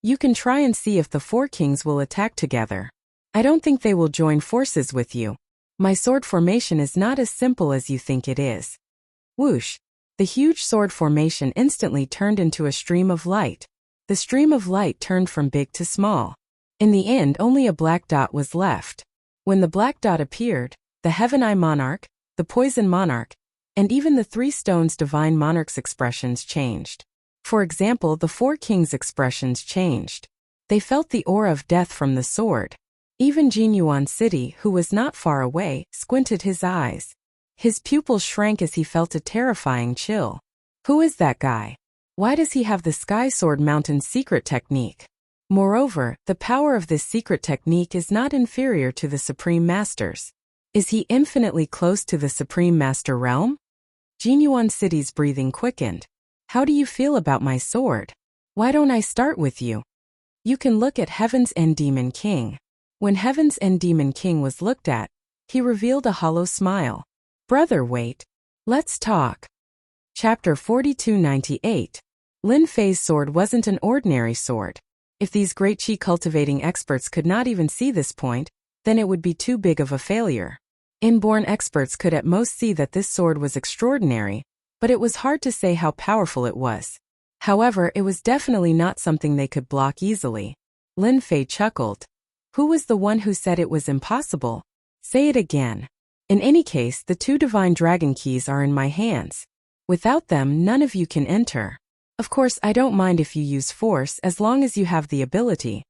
Speaker 1: "You can try and see if the four kings will attack together. I don't think they will join forces with you. My sword formation is not as simple as you think it is." Whoosh! The huge sword formation instantly turned into a stream of light. The stream of light turned from big to small. In the end, only a black dot was left. When the black dot appeared, the Heaven I Monarch, the Poison Monarch, and even the three stones divine monarch's expressions changed. For example, the four kings' expressions changed. They felt the aura of death from the sword. Even Jinyuan City, who was not far away, squinted his eyes. His pupils shrank as he felt a terrifying chill. Who is that guy? Why does he have the Sky Sword Mountain's secret technique? Moreover, the power of this secret technique is not inferior to the Supreme Master's. Is he infinitely close to the Supreme Master realm? Jinyuan City's breathing quickened. How do you feel about my sword? Why don't I start with you? You can look at Heaven's End Demon King. When Heaven's End Demon King was looked at, he revealed a hollow smile. Brother, wait. Let's talk. Chapter 4298. Lin Fei's sword wasn't an ordinary sword. If these great chi cultivating experts could not even see this point, then it would be too big of a failure. Inborn experts could at most see that this sword was extraordinary, but it was hard to say how powerful it was. However, it was definitely not something they could block easily. Lin Fei chuckled. Who was the one who said it was impossible? Say it again. In any case, the two divine dragon keys are in my hands. Without them, none of you can enter. Of course, I don't mind if you use force as long as you have the ability.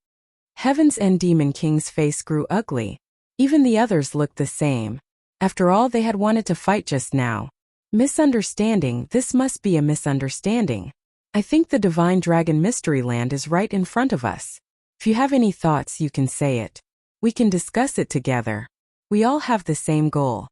Speaker 1: Heaven's End Demon King's face grew ugly. Even the others looked the same. After all, they had wanted to fight just now. Misunderstanding, this must be a misunderstanding. I think the Divine Dragon Mystery Land is right in front of us. If you have any thoughts, you can say it. We can discuss it together. We all have the same goal.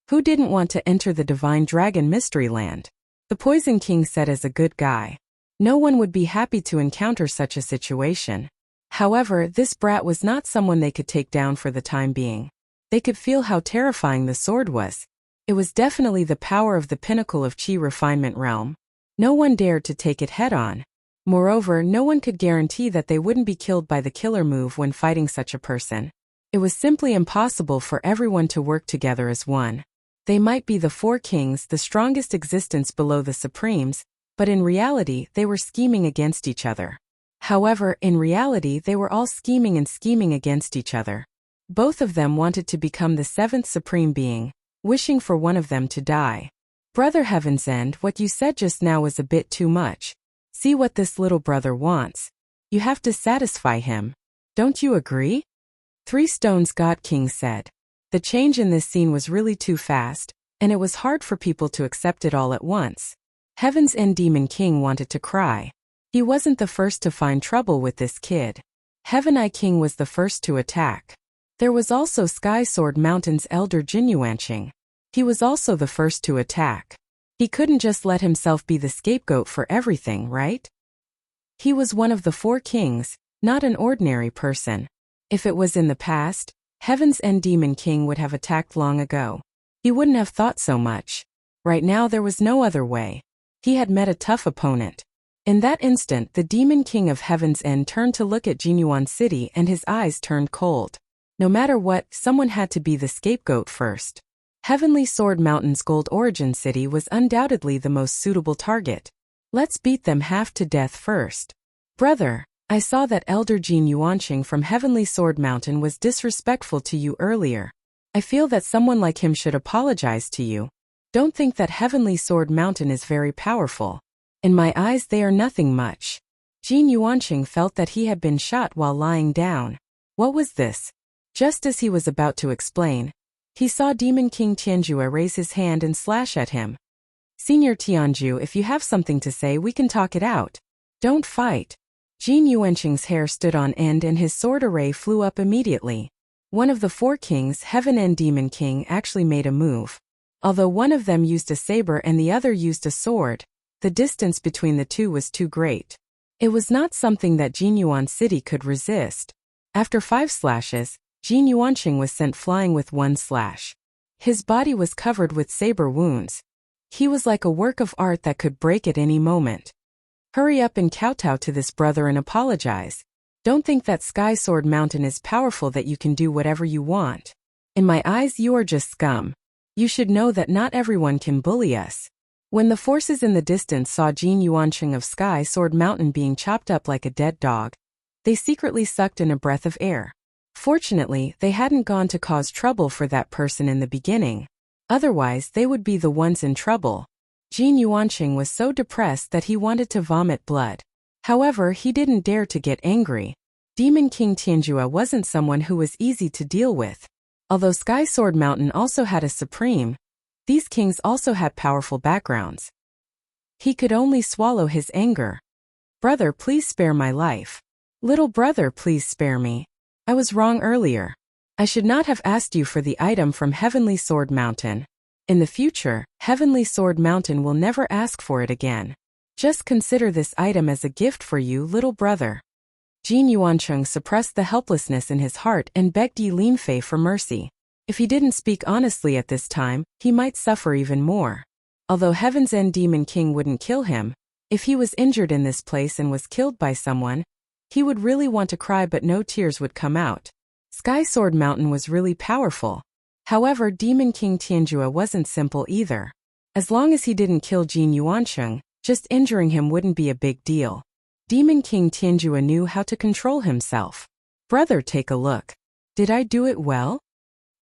Speaker 1: Who didn't want to enter the Divine Dragon Mystery Land? The Poison King said as a good guy. No one would be happy to encounter such a situation. However, this brat was not someone they could take down for the time being. They could feel how terrifying the sword was. It was definitely the power of the pinnacle of chi refinement realm. No one dared to take it head-on. Moreover, no one could guarantee that they wouldn't be killed by the killer move when fighting such a person. It was simply impossible for everyone to work together as one. They might be the four kings, the strongest existence below the supremes, but in reality they were scheming against each other. However, in reality they were all scheming against each other. Both of them wanted to become the seventh supreme being, wishing for one of them to die. Brother Heaven's End, what you said just now was a bit too much. See what this little brother wants. You have to satisfy him. Don't you agree? Three Stones God King said. The change in this scene was really too fast, and it was hard for people to accept it all at once. Heaven's End Demon King wanted to cry. He wasn't the first to find trouble with this kid. Heaven Eye King was the first to attack. There was also Sky Sword Mountain's elder Jin Yuanqing. He was also the first to attack. He couldn't just let himself be the scapegoat for everything, right? He was one of the four kings, not an ordinary person. If it was in the past, Heaven's End Demon King would have attacked long ago. He wouldn't have thought so much. Right now there was no other way. He had met a tough opponent. In that instant, the Demon King of Heaven's End turned to look at Jinyuan City and his eyes turned cold. No matter what, someone had to be the scapegoat first. Heavenly Sword Mountain's Gold Origin City was undoubtedly the most suitable target. Let's beat them half to death first. Brother, I saw that Elder Jin Yuanqing from Heavenly Sword Mountain was disrespectful to you earlier. I feel that someone like him should apologize to you. Don't think that Heavenly Sword Mountain is very powerful. In my eyes they are nothing much. Jin Yuanqing felt that he had been shot while lying down. What was this? Just as he was about to explain, he saw Demon King Tianjue raise his hand and slash at him. Senior Tianju, if you have something to say we can talk it out. Don't fight. Jin Yuanqing's hair stood on end and his sword array flew up immediately. One of the four kings, Heaven End Demon King, actually made a move. Although one of them used a saber and the other used a sword, the distance between the two was too great. It was not something that Jinyuan City could resist. After 5 slashes, Jin Yuanqing was sent flying with 1 slash. His body was covered with saber wounds. He was like a work of art that could break at any moment. Hurry up and kowtow to this brother and apologize. Don't think that Sky Sword Mountain is powerful that you can do whatever you want. In my eyes you are just scum. You should know that not everyone can bully us. When the forces in the distance saw Jin Yuanqing of Sky Sword Mountain being chopped up like a dead dog, they secretly sucked in a breath of air. Fortunately, they hadn't gone to cause trouble for that person in the beginning. Otherwise, they would be the ones in trouble. Jin Yuanqing was so depressed that he wanted to vomit blood. However, he didn't dare to get angry. Demon King Tianjue wasn't someone who was easy to deal with. Although Sky Sword Mountain also had a supreme, these kings also had powerful backgrounds. He could only swallow his anger. Brother, please spare my life. Little brother, please spare me. I was wrong earlier. I should not have asked you for the item from Heavenly Sword Mountain. In the future, Heavenly Sword Mountain will never ask for it again. Just consider this item as a gift for you, little brother. Jin Yuanqing suppressed the helplessness in his heart and begged Yi Linfei for mercy. If he didn't speak honestly at this time, he might suffer even more. Although Heaven's End Demon King wouldn't kill him, if he was injured in this place and was killed by someone, he would really want to cry but no tears would come out. Sky Sword Mountain was really powerful. However, Demon King Tianjue wasn't simple either. As long as he didn't kill Jin Yuanqing, just injuring him wouldn't be a big deal. Demon King Tianjue knew how to control himself. Brother, take a look. Did I do it well?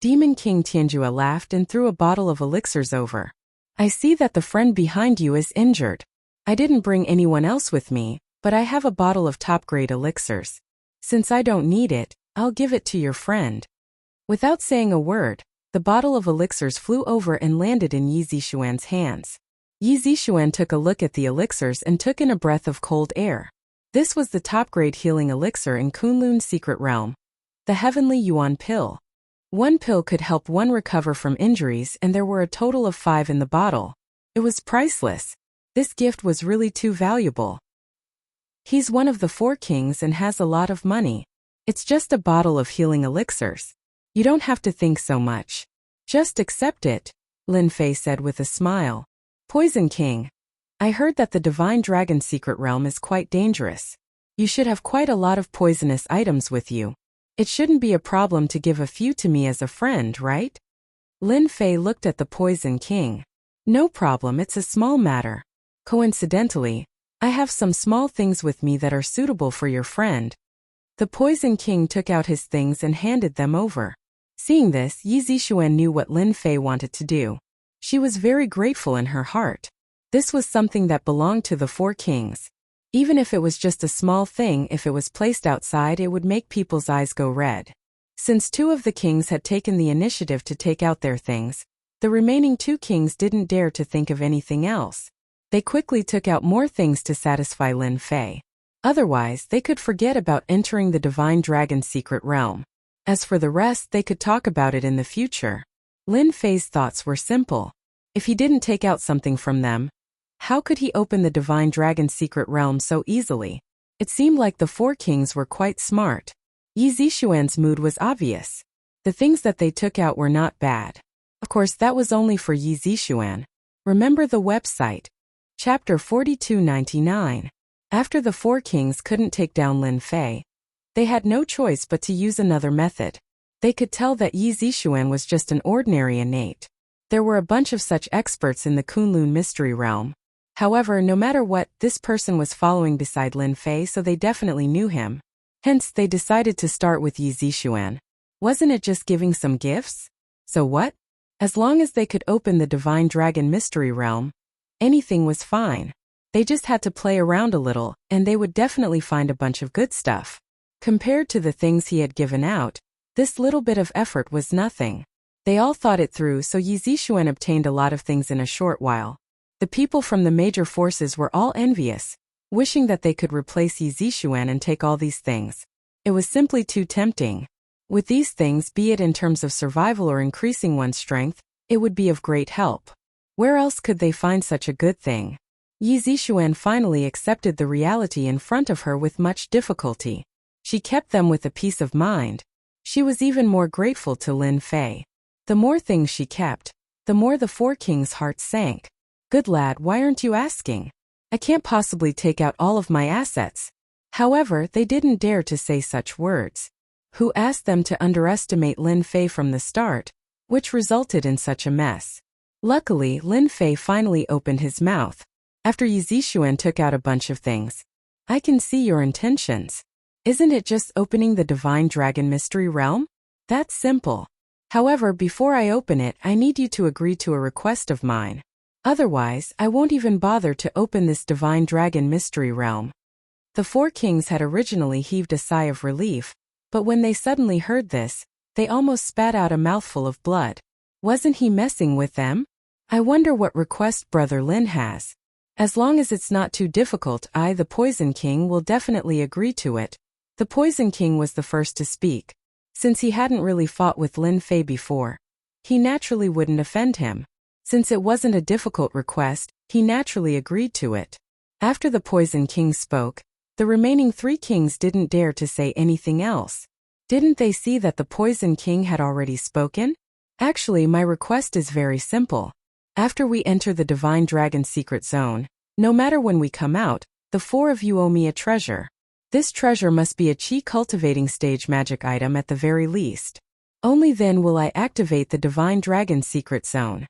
Speaker 1: Demon King Tianjue laughed and threw a bottle of elixirs over. I see that the friend behind you is injured. I didn't bring anyone else with me, but I have a bottle of top-grade elixirs. Since I don't need it, I'll give it to your friend. Without saying a word, the bottle of elixirs flew over and landed in Yi Zixuan's hands. Yi Zixuan took a look at the elixirs and took in a breath of cold air. This was the top-grade healing elixir in Kunlun's secret realm, the Heavenly Yuan Pill. 1 pill could help one recover from injuries and there were a total of 5 in the bottle. It was priceless. This gift was really too valuable. He's one of the 4 kings and has a lot of money. It's just a bottle of healing elixirs. You don't have to think so much. Just accept it, Lin Fei said with a smile. Poison King. I heard that the Divine Dragon Secret Realm is quite dangerous. You should have quite a lot of poisonous items with you. It shouldn't be a problem to give a few to me as a friend, right? Lin Fei looked at the Poison King. No problem, it's a small matter. Coincidentally, I have some small things with me that are suitable for your friend. The Poison King took out his things and handed them over. Seeing this, Yi Zixuan knew what Lin Fei wanted to do. She was very grateful in her heart. This was something that belonged to the 4 kings. Even if it was just a small thing, if it was placed outside, it would make people's eyes go red. Since 2 of the kings had taken the initiative to take out their things, the remaining 2 kings didn't dare to think of anything else. They quickly took out more things to satisfy Lin Fei. Otherwise, they could forget about entering the Divine Dragon Secret Realm. As for the rest, they could talk about it in the future. Lin Fei's thoughts were simple. If he didn't take out something from them, how could he open the Divine Dragon Secret Realm so easily? It seemed like the 4 kings were quite smart. Yi Zixuan's mood was obvious. The things that they took out were not bad. Of course, that was only for Yi Zixuan. Remember the website. Chapter 4299. After the 4 kings couldn't take down Lin Fei, they had no choice but to use another method. They could tell that Yi Zixuan was just an ordinary innate. There were a bunch of such experts in the Kunlun mystery realm. However, no matter what, this person was following beside Lin Fei, so they definitely knew him. Hence, they decided to start with Yi Zixuan. Wasn't it just giving some gifts? So what? As long as they could open the Divine Dragon Mystery Realm, anything was fine. They just had to play around a little, and they would definitely find a bunch of good stuff. Compared to the things he had given out, this little bit of effort was nothing. They all thought it through, so Yi Zixuan obtained a lot of things in a short while. The people from the major forces were all envious, wishing that they could replace Yi Zixuan and take all these things. It was simply too tempting. With these things, be it in terms of survival or increasing one's strength, it would be of great help. Where else could they find such a good thing? Yi Zixuan finally accepted the reality in front of her with much difficulty. She kept them with a peace of mind. She was even more grateful to Lin Fei. The more things she kept, the more the 4 kings' hearts sank. Good lad, why aren't you asking? I can't possibly take out all of my assets. However, they didn't dare to say such words. Who asked them to underestimate Lin Fei from the start, which resulted in such a mess? Luckily, Lin Fei finally opened his mouth. After Yi Zixuan took out a bunch of things. I can see your intentions. Isn't it just opening the Divine Dragon Mystery Realm? That's simple. However, before I open it, I need you to agree to a request of mine. Otherwise, I won't even bother to open this Divine Dragon Mystery Realm. The 4 kings had originally heaved a sigh of relief, but when they suddenly heard this, they almost spat out a mouthful of blood. Wasn't he messing with them? I wonder what request Brother Lin has. As long as it's not too difficult, I, the Poison King, will definitely agree to it. The Poison King was the first to speak. Since he hadn't really fought with Lin Fei before, he naturally wouldn't offend him. Since it wasn't a difficult request, he naturally agreed to it. After the Poison King spoke, the remaining 3 kings didn't dare to say anything else. Didn't they see that the Poison King had already spoken? Actually, my request is very simple. After we enter the Divine Dragon Secret Zone, no matter when we come out, the 4 of you owe me a treasure. This treasure must be a Qi cultivating stage magic item at the very least. Only then will I activate the Divine Dragon Secret Zone.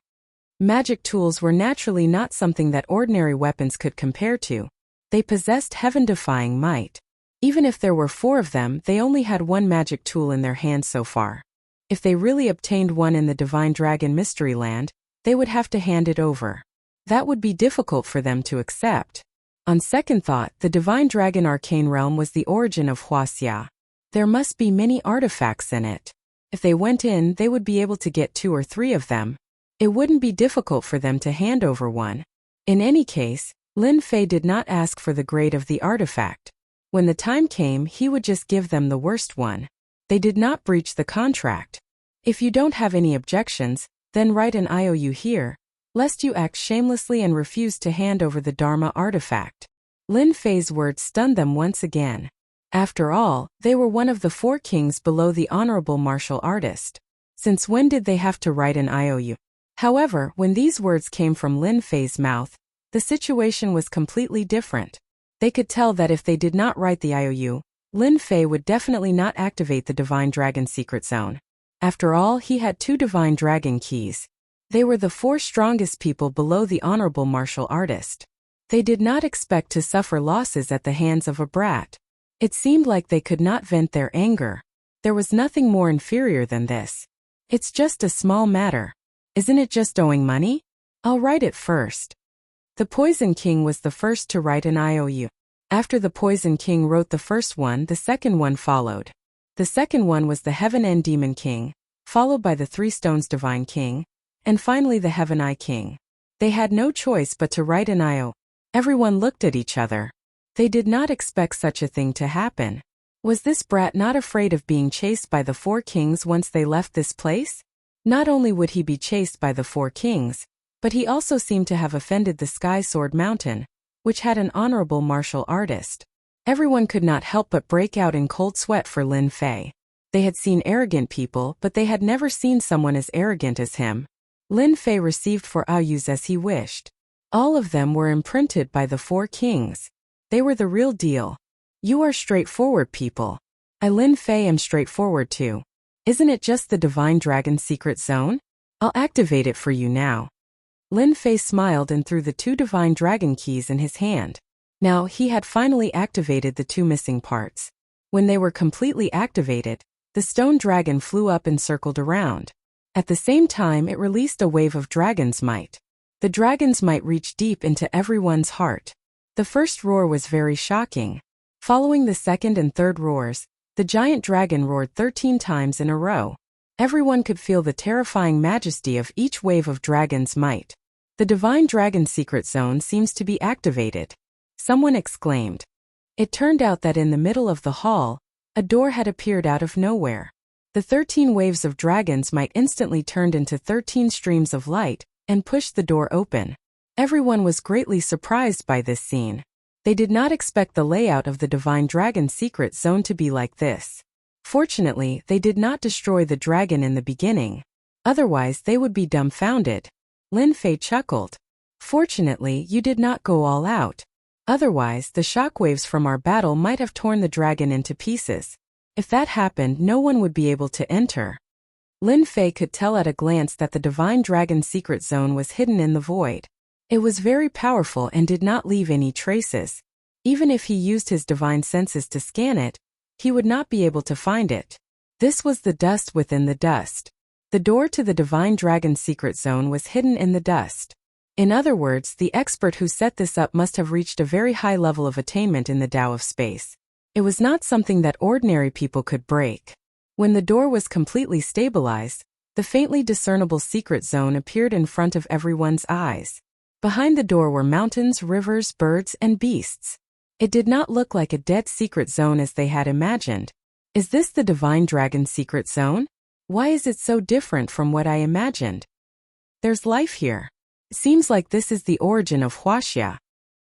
Speaker 1: Magic tools were naturally not something that ordinary weapons could compare to. They possessed heaven-defying might. Even if there were 4 of them, they only had 1 magic tool in their hands so far. If they really obtained one in the Divine Dragon Mystery Land, they would have to hand it over. That would be difficult for them to accept. On second thought, the Divine Dragon Arcane Realm was the origin of Huaxia. There must be many artifacts in it. If they went in, they would be able to get 2 or 3 of them. It wouldn't be difficult for them to hand over one. In any case, Lin Fei did not ask for the grade of the artifact. When the time came, he would just give them the worst one. They did not breach the contract. If you don't have any objections, then write an IOU here, lest you act shamelessly and refuse to hand over the Dharma artifact. Lin Fei's words stunned them once again. After all, they were one of the 4 kings below the honorable martial artist. Since when did they have to write an IOU? However, when these words came from Lin Fei's mouth, the situation was completely different. They could tell that if they did not write the IOU, Lin Fei would definitely not activate the Divine Dragon Secret Zone. After all, he had 2 Divine Dragon keys. They were the 4 strongest people below the honorable martial artist. They did not expect to suffer losses at the hands of a brat. It seemed like they could not vent their anger. There was nothing more inferior than this. It's just a small matter. Isn't it just owing money? I'll write it first. The Poison King was the first to write an IOU. After the Poison King wrote the first one, the second one followed. The second one was the Heaven End Demon King, followed by the 3 Stones Divine King, and finally the Heaven Eye King. They had no choice but to write an IOU. Everyone looked at each other. They did not expect such a thing to happen. Was this brat not afraid of being chased by the 4 kings once they left this place? Not only would he be chased by the 4 kings, but he also seemed to have offended the Sky Sword Mountain, which had an honorable martial artist. Everyone could not help but break out in cold sweat for Lin Fei. They had seen arrogant people, but they had never seen someone as arrogant as him. Lin Fei received 4 IOUs as he wished. All of them were imprinted by the 4 kings. They were the real deal. You are straightforward people. I, Lin Fei, am straightforward too. Isn't it just the Divine Dragon Secret Zone? I'll activate it for you now. Lin Fei smiled and threw the 2 Divine Dragon keys in his hand. Now he had finally activated the 2 missing parts. When they were completely activated, the stone dragon flew up and circled around. At the same time, it released a wave of dragon's might. The dragon's might reached deep into everyone's heart. The first roar was very shocking. Following the second and third roars, the giant dragon roared 13 times in a row. Everyone could feel the terrifying majesty of each wave of dragon's might. The Divine Dragon Secret Zone seems to be activated. Someone exclaimed. It turned out that in the middle of the hall, a door had appeared out of nowhere. The 13 waves of dragons might instantly turned into 13 streams of light and pushed the door open. Everyone was greatly surprised by this scene. They did not expect the layout of the Divine Dragon Secret Zone to be like this. Fortunately, they did not destroy the dragon in the beginning. Otherwise, they would be dumbfounded. Lin Fei chuckled. Fortunately, you did not go all out. Otherwise, the shockwaves from our battle might have torn the dragon into pieces. If that happened, no one would be able to enter. Lin Fei could tell at a glance that the Divine Dragon Secret Zone was hidden in the void. It was very powerful and did not leave any traces. Even if he used his divine senses to scan it, he would not be able to find it. This was the dust within the dust. The door to the Divine Dragon Secret Zone was hidden in the dust. In other words, the expert who set this up must have reached a very high level of attainment in the Tao of space. It was not something that ordinary people could break. When the door was completely stabilized, the faintly discernible secret zone appeared in front of everyone's eyes. Behind the door were mountains, rivers, birds, and beasts. It did not look like a dead secret zone as they had imagined. Is this the Divine Dragon Secret Zone? Why is it so different from what I imagined? There's life here. Seems like this is the origin of Huaxia.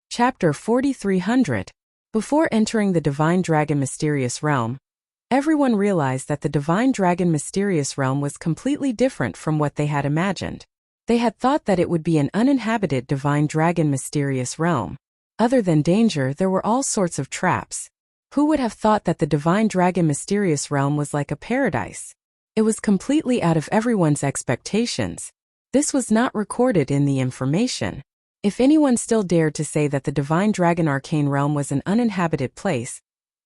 Speaker 1: Chapter 4300. Before entering the Divine Dragon Mysterious Realm, everyone realized that the Divine Dragon Mysterious Realm was completely different from what they had imagined. They had thought that it would be an uninhabited Divine Dragon Mysterious Realm. Other than danger, there were all sorts of traps. Who would have thought that the Divine Dragon Mysterious Realm was like a paradise? It was completely out of everyone's expectations. This was not recorded in the information. If anyone still dared to say that the Divine Dragon Arcane Realm was an uninhabited place,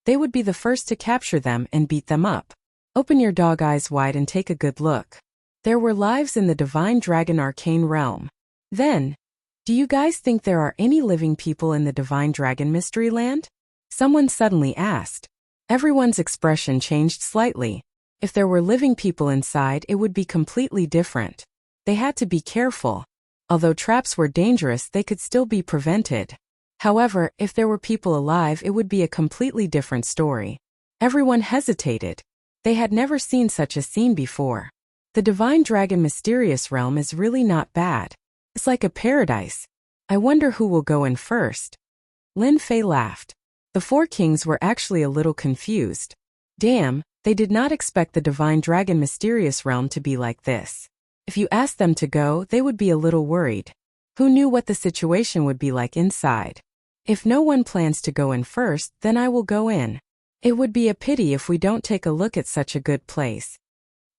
Speaker 1: they would be the first to capture them and beat them up. Open your dog eyes wide and take a good look. There were lives in the Divine Dragon Arcane Realm. Then, do you guys think there are any living people in the Divine Dragon Mystery Land? Someone suddenly asked. Everyone's expression changed slightly. If there were living people inside, it would be completely different. They had to be careful. Although traps were dangerous, they could still be prevented. However, if there were people alive, it would be a completely different story. Everyone hesitated. They had never seen such a scene before. The Divine Dragon Mysterious Realm is really not bad. It's like a paradise. I wonder who will go in first. Lin Fei laughed. The four kings were actually a little confused. Damn, they did not expect the divine dragon mysterious realm to be like this. If you asked them to go, they would be a little worried. Who knew what the situation would be like inside? If no one plans to go in first, then I will go in. It would be a pity if we don't take a look at such a good place.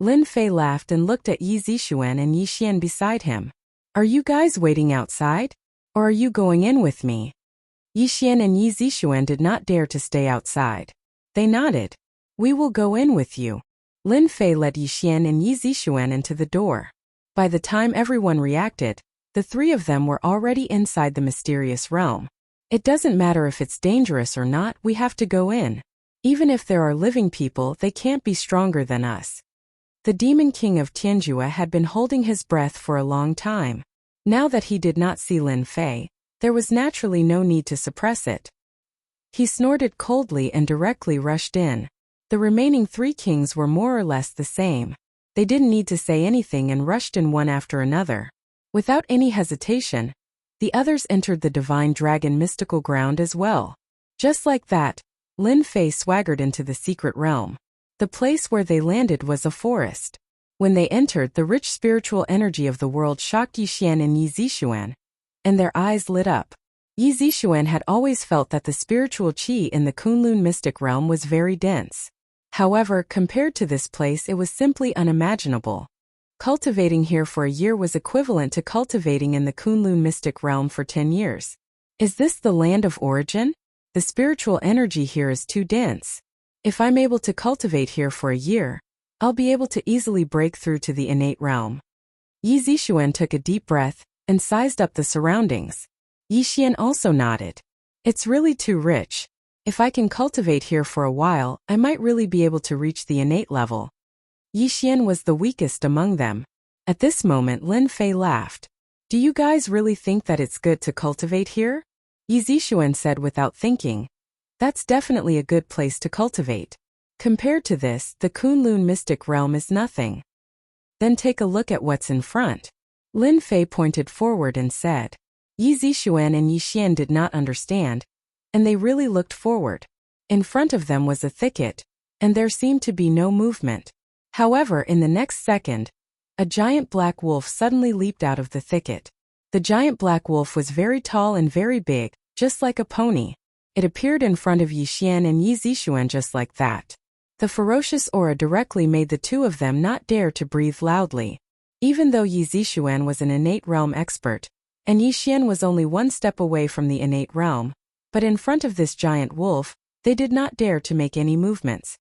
Speaker 1: Lin Fei laughed and looked at Yi Zixuan and Yi Xian beside him. Are you guys waiting outside? Or are you going in with me? Yi Xian and Yi Zixuan did not dare to stay outside. They nodded. We will go in with you. Lin Fei led Yi Xian and Yi Zixuan into the door. By the time everyone reacted, the three of them were already inside the mysterious realm. It doesn't matter if it's dangerous or not, we have to go in. Even if there are living people, they can't be stronger than us. The Demon King of Tianjua had been holding his breath for a long time. Now that he did not see Lin Fei, there was naturally no need to suppress it. He snorted coldly and directly rushed in. The remaining three kings were more or less the same. They didn't need to say anything and rushed in one after another. Without any hesitation, the others entered the divine dragon mystical ground as well. Just like that, Lin Fei swaggered into the secret realm. The place where they landed was a forest. When they entered, the rich spiritual energy of the world shocked Yi Xian and Yi Zixuan, and their eyes lit up. Yi Zixuan had always felt that the spiritual qi in the Kunlun mystic realm was very dense. However, compared to this place, it was simply unimaginable. Cultivating here for a year was equivalent to cultivating in the Kunlun mystic realm for 10 years. Is this the land of origin? The spiritual energy here is too dense. If I'm able to cultivate here for a year, I'll be able to easily break through to the innate realm. Yi Zixuan took a deep breath and sized up the surroundings. Yi Xian also nodded. It's really too rich. If I can cultivate here for a while, I might really be able to reach the innate level. Yi Xian was the weakest among them. At this moment, Lin Fei laughed. Do you guys really think that it's good to cultivate here? Yi Zixuan said without thinking. That's definitely a good place to cultivate. Compared to this, the Kunlun mystic realm is nothing. Then take a look at what's in front. Lin Fei pointed forward and said. Yi Zixuan and Yi Xian did not understand, and they really looked forward. In front of them was a thicket, and there seemed to be no movement. However, in the next second, a giant black wolf suddenly leaped out of the thicket. The giant black wolf was very tall and very big, just like a pony. It appeared in front of Yi Xian and Yi Zixuan just like that. The ferocious aura directly made the two of them not dare to breathe loudly. Even though Yi Zixuan was an innate realm expert, and Yi Xian was only one step away from the innate realm, but in front of this giant wolf, they did not dare to make any movements.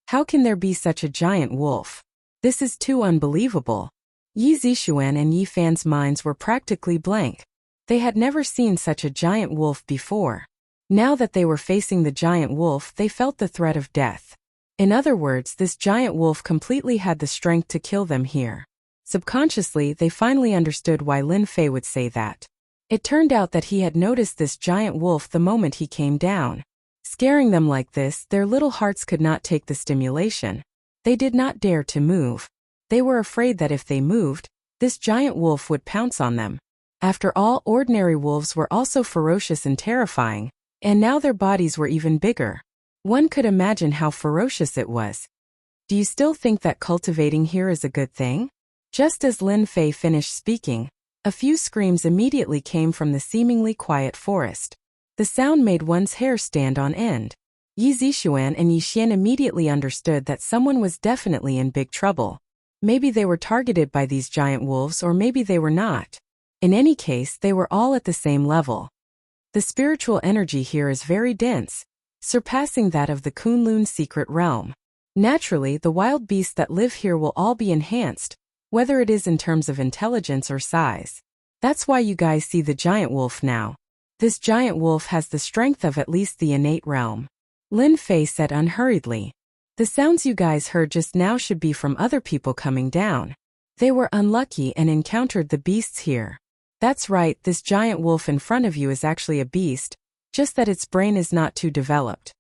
Speaker 1: How can there be such a giant wolf? This is too unbelievable. Yi Zixuan and Yi Fan's minds were practically blank. They had never seen such a giant wolf before. Now that they were facing the giant wolf, they felt the threat of death. In other words, this giant wolf completely had the strength to kill them here. Subconsciously, they finally understood why Lin Fei would say that. It turned out that he had noticed this giant wolf the moment he came down. Scaring them like this, their little hearts could not take the stimulation. They did not dare to move. They were afraid that if they moved, this giant wolf would pounce on them. After all, ordinary wolves were also ferocious and terrifying, and now their bodies were even bigger. One could imagine how ferocious it was. Do you still think that cultivating here is a good thing? Just as Lin Fei finished speaking, a few screams immediately came from the seemingly quiet forest. The sound made one's hair stand on end. Yi Zixuan and Yi Xian immediately understood that someone was definitely in big trouble. Maybe they were targeted by these giant wolves, or maybe they were not. In any case, they were all at the same level. The spiritual energy here is very dense, surpassing that of the Kunlun secret realm. Naturally, the wild beasts that live here will all be enhanced, whether it is in terms of intelligence or size. That's why you guys see the giant wolf now. This giant wolf has the strength of at least the innate realm. Lin Fei said unhurriedly. The sounds you guys heard just now should be from other people coming down. They were unlucky and encountered the beasts here. That's right, this giant wolf in front of you is actually a beast, just that its brain is not too developed.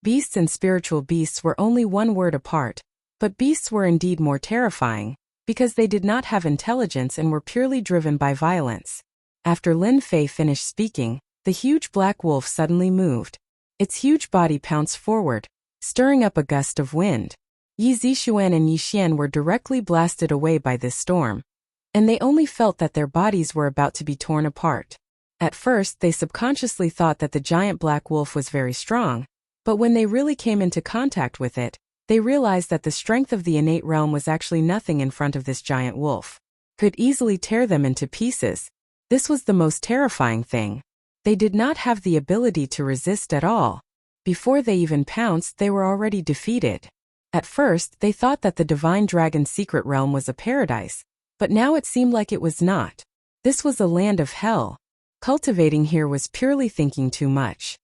Speaker 1: Beasts and spiritual beasts were only one word apart, but beasts were indeed more terrifying, because they did not have intelligence and were purely driven by violence. After Lin Fei finished speaking, the huge black wolf suddenly moved. Its huge body pounced forward, stirring up a gust of wind. Yi Zixuan and Yi Xian were directly blasted away by this storm, and they only felt that their bodies were about to be torn apart. At first, they subconsciously thought that the giant black wolf was very strong, but when they really came into contact with it, they realized that the strength of the innate realm was actually nothing in front of this giant wolf. Could easily tear them into pieces. This was the most terrifying thing. They did not have the ability to resist at all. Before they even pounced, they were already defeated. At first, they thought that the divine dragon's secret realm was a paradise, but now it seemed like it was not. This was a land of hell. Cultivating here was purely thinking too much.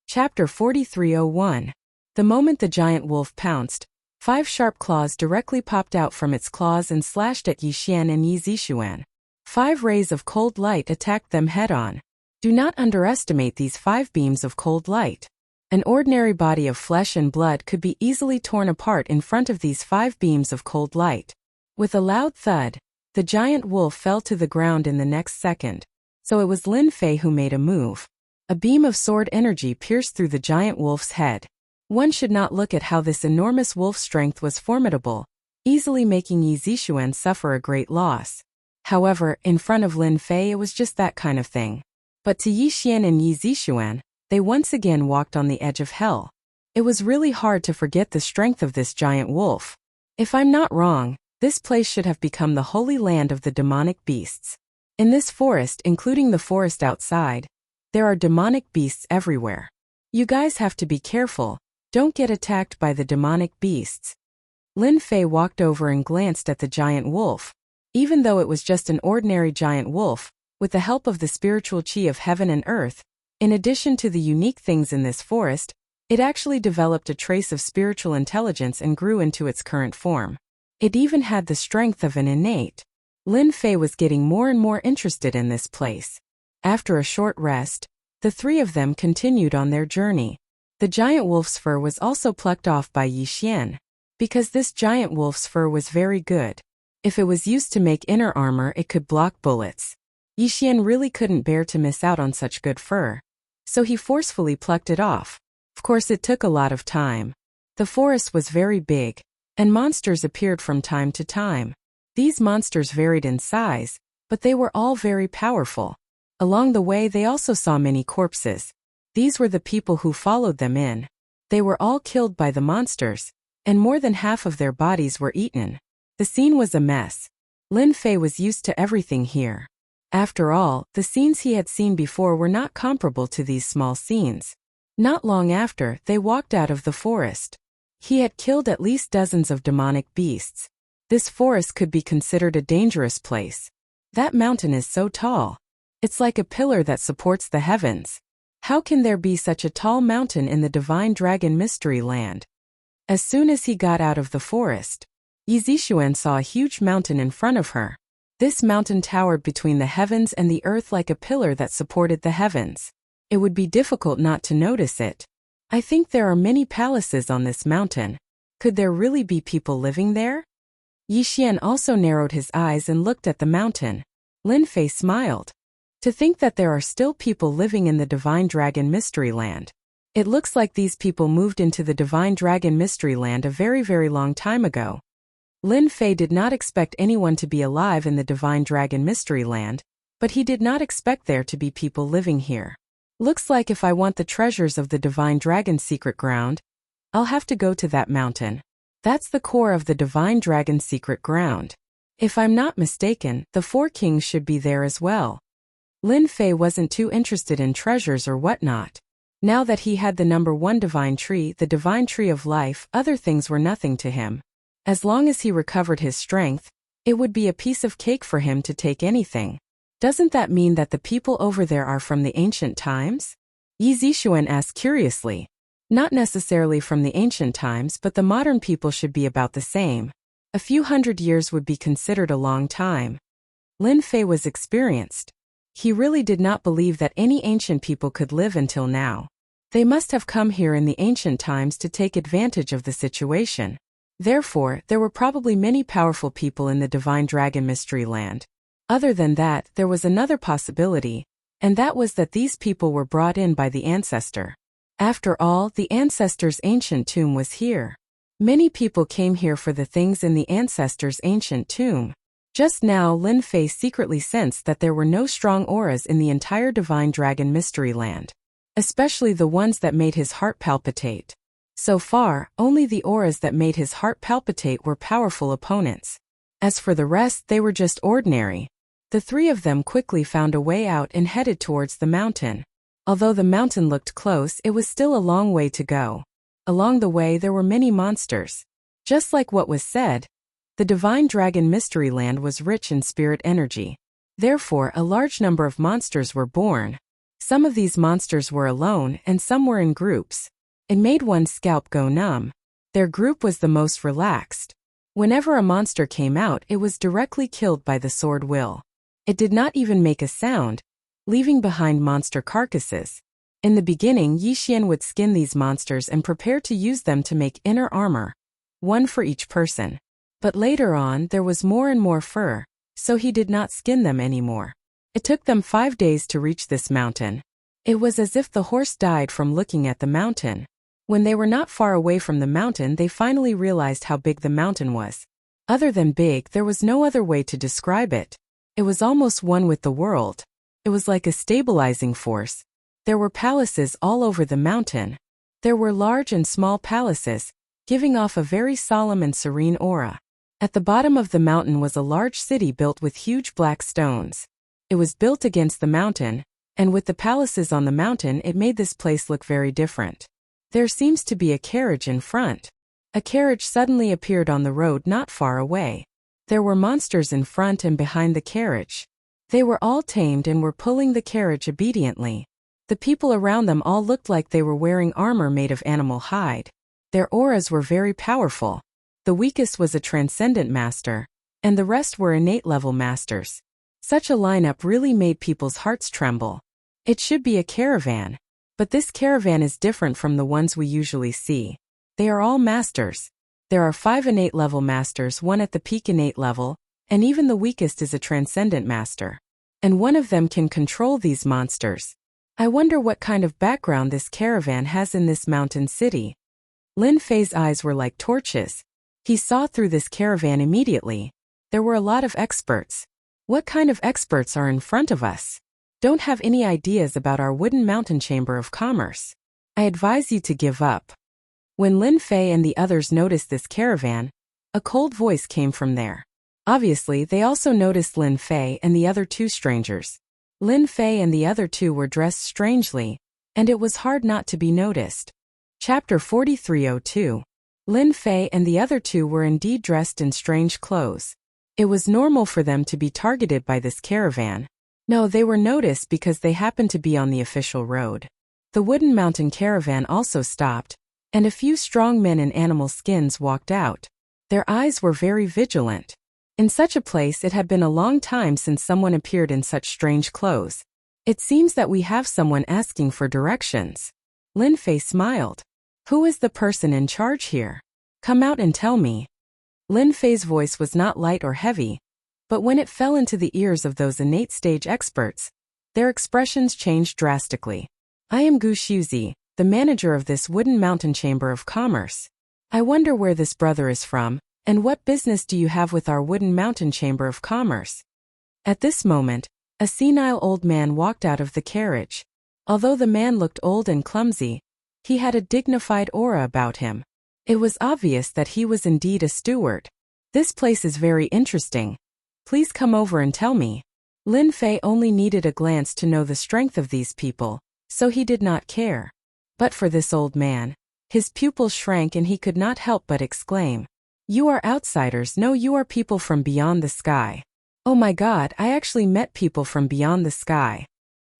Speaker 1: Chapter 4301. The moment the giant wolf pounced, 5 sharp claws directly popped out from its claws and slashed at Yi Xian and Yi Zixuan. 5 rays of cold light attacked them head-on. Do not underestimate these 5 beams of cold light. An ordinary body of flesh and blood could be easily torn apart in front of these 5 beams of cold light. With a loud thud, the giant wolf fell to the ground in the next second. So it was Lin Fei who made a move. A beam of sword energy pierced through the giant wolf's head. One should not look at how this enormous wolf's strength was formidable, easily making Yi Zixuan suffer a great loss. However, in front of Lin Fei it was just that kind of thing. But to Yi Xian and Yi Zixuan, they once again walked on the edge of hell. It was really hard to forget the strength of this giant wolf. If I'm not wrong, this place should have become the holy land of the demonic beasts. In this forest, including the forest outside, there are demonic beasts everywhere. You guys have to be careful, don't get attacked by the demonic beasts. Lin Fei walked over and glanced at the giant wolf. Even though it was just an ordinary giant wolf, with the help of the spiritual chi of heaven and earth, in addition to the unique things in this forest, it actually developed a trace of spiritual intelligence and grew into its current form. It even had the strength of an innate. Lin Fei was getting more and more interested in this place. After a short rest, the 3 of them continued on their journey. The giant wolf's fur was also plucked off by Yi Xian, because this giant wolf's fur was very good. If it was used to make inner armor, it could block bullets. Yi Xian really couldn't bear to miss out on such good fur, so he forcefully plucked it off. Of course, it took a lot of time. The forest was very big, and monsters appeared from time to time. These monsters varied in size, but they were all very powerful. Along the way, they also saw many corpses. These were the people who followed them in. They were all killed by the monsters, and more than half of their bodies were eaten. The scene was a mess. Lin Fei was used to everything here. After all, the scenes he had seen before were not comparable to these small scenes. Not long after, they walked out of the forest. He had killed at least dozens of demonic beasts. This forest could be considered a dangerous place. That mountain is so tall. It's like a pillar that supports the heavens. How can there be such a tall mountain in the Divine Dragon Mystery Land? As soon as he got out of the forest, Yi Zixuan saw a huge mountain in front of her. This mountain towered between the heavens and the earth like a pillar that supported the heavens. It would be difficult not to notice it. I think there are many palaces on this mountain. Could there really be people living there? Yi Xian also narrowed his eyes and looked at the mountain. Lin Fei smiled. To think that there are still people living in the Divine Dragon Mystery Land. It looks like these people moved into the Divine Dragon Mystery Land a very, very long time ago. Lin Fei did not expect anyone to be alive in the Divine Dragon Mystery Land, but he did not expect there to be people living here. Looks like if I want the treasures of the Divine Dragon's secret ground, I'll have to go to that mountain. That's the core of the Divine Dragon's secret ground. If I'm not mistaken, the 4 kings should be there as well. Lin Fei wasn't too interested in treasures or whatnot. Now that he had the number 1 divine tree, the divine tree of life, other things were nothing to him. As long as he recovered his strength, it would be a piece of cake for him to take anything. Doesn't that mean that the people over there are from the ancient times? Yi Zixuan asked curiously. Not necessarily from the ancient times, but the modern people should be about the same. A few hundred years would be considered a long time. Lin Fei was experienced. He really did not believe that any ancient people could live until now. They must have come here in the ancient times to take advantage of the situation. Therefore, there were probably many powerful people in the Divine Dragon Mystery Land. Other than that, there was another possibility. and that was that these people were brought in by the ancestor. After all, the ancestor's ancient tomb was here. Many people came here for the things in the ancestor's ancient tomb. Just now, Lin Fei secretly sensed that there were no strong auras in the entire Divine Dragon Mystery Land, especially the ones that made his heart palpitate. So far, only the auras that made his heart palpitate were powerful opponents. As for the rest, they were just ordinary. The three of them quickly found a way out and headed towards the mountain. Although the mountain looked close, it was still a long way to go. Along the way there were many monsters. Just like what was said, the Divine Dragon Mystery Land was rich in spirit energy. Therefore, a large number of monsters were born. Some of these monsters were alone and some were in groups. It made one's scalp go numb. Their group was the most relaxed. Whenever a monster came out, it was directly killed by the sword will. It did not even make a sound, leaving behind monster carcasses. In the beginning, Yixian would skin these monsters and prepare to use them to make inner armor, one for each person. But later on, there was more and more fur, so he did not skin them anymore. It took them 5 days to reach this mountain. It was as if the horse died from looking at the mountain. When they were not far away from the mountain, they finally realized how big the mountain was. Other than big, there was no other way to describe it. It was almost one with the world. It was like a stabilizing force. There were palaces all over the mountain. There were large and small palaces, giving off a very solemn and serene aura. At the bottom of the mountain was a large city built with huge black stones. It was built against the mountain, and with the palaces on the mountain, it made this place look very different. There seems to be a carriage in front. A carriage suddenly appeared on the road not far away. There were monsters in front and behind the carriage. They were all tamed and were pulling the carriage obediently. The people around them all looked like they were wearing armor made of animal hide. Their auras were very powerful. The weakest was a transcendent master, and the rest were innate level masters. Such a lineup really made people's hearts tremble. It should be a caravan. But this caravan is different from the ones we usually see. They are all masters. There are 5 innate level masters, one at the peak innate level, and even the weakest is a transcendent master. And one of them can control these monsters. I wonder what kind of background this caravan has in this mountain city. Lin Fei's eyes were like torches. He saw through this caravan immediately. There were a lot of experts. What kind of experts are in front of us? Don't have any ideas about our wooden mountain chamber of commerce. I advise you to give up. When Lin Fei and the others noticed this caravan, a cold voice came from there. Obviously, they also noticed Lin Fei and the other 2 strangers. Lin Fei and the other 2 were dressed strangely, and it was hard not to be noticed. Chapter 4302. Lin Fei and the other 2 were indeed dressed in strange clothes. It was normal for them to be targeted by this caravan. No, they were noticed because they happened to be on the official road. The wooden mountain caravan also stopped, and a few strong men in animal skins walked out. Their eyes were very vigilant. In such a place, it had been a long time since someone appeared in such strange clothes. It seems that we have someone asking for directions. Lin Fei smiled. Who is the person in charge here? Come out and tell me. Lin Fei's voice was not light or heavy, but when it fell into the ears of those innate stage experts, their expressions changed drastically. I am Gu Shuzi, the manager of this wooden mountain chamber of commerce. I wonder where this brother is from, and what business do you have with our wooden mountain chamber of commerce? At this moment, a senile old man walked out of the carriage. Although the man looked old and clumsy, he had a dignified aura about him. It was obvious that he was indeed a steward. This place is very interesting. Please come over and tell me. Lin Fei only needed a glance to know the strength of these people, so he did not care. But for this old man, his pupils shrank and he could not help but exclaim, "You are outsiders. No, you are people from beyond the sky." Oh my God, I actually met people from beyond the sky.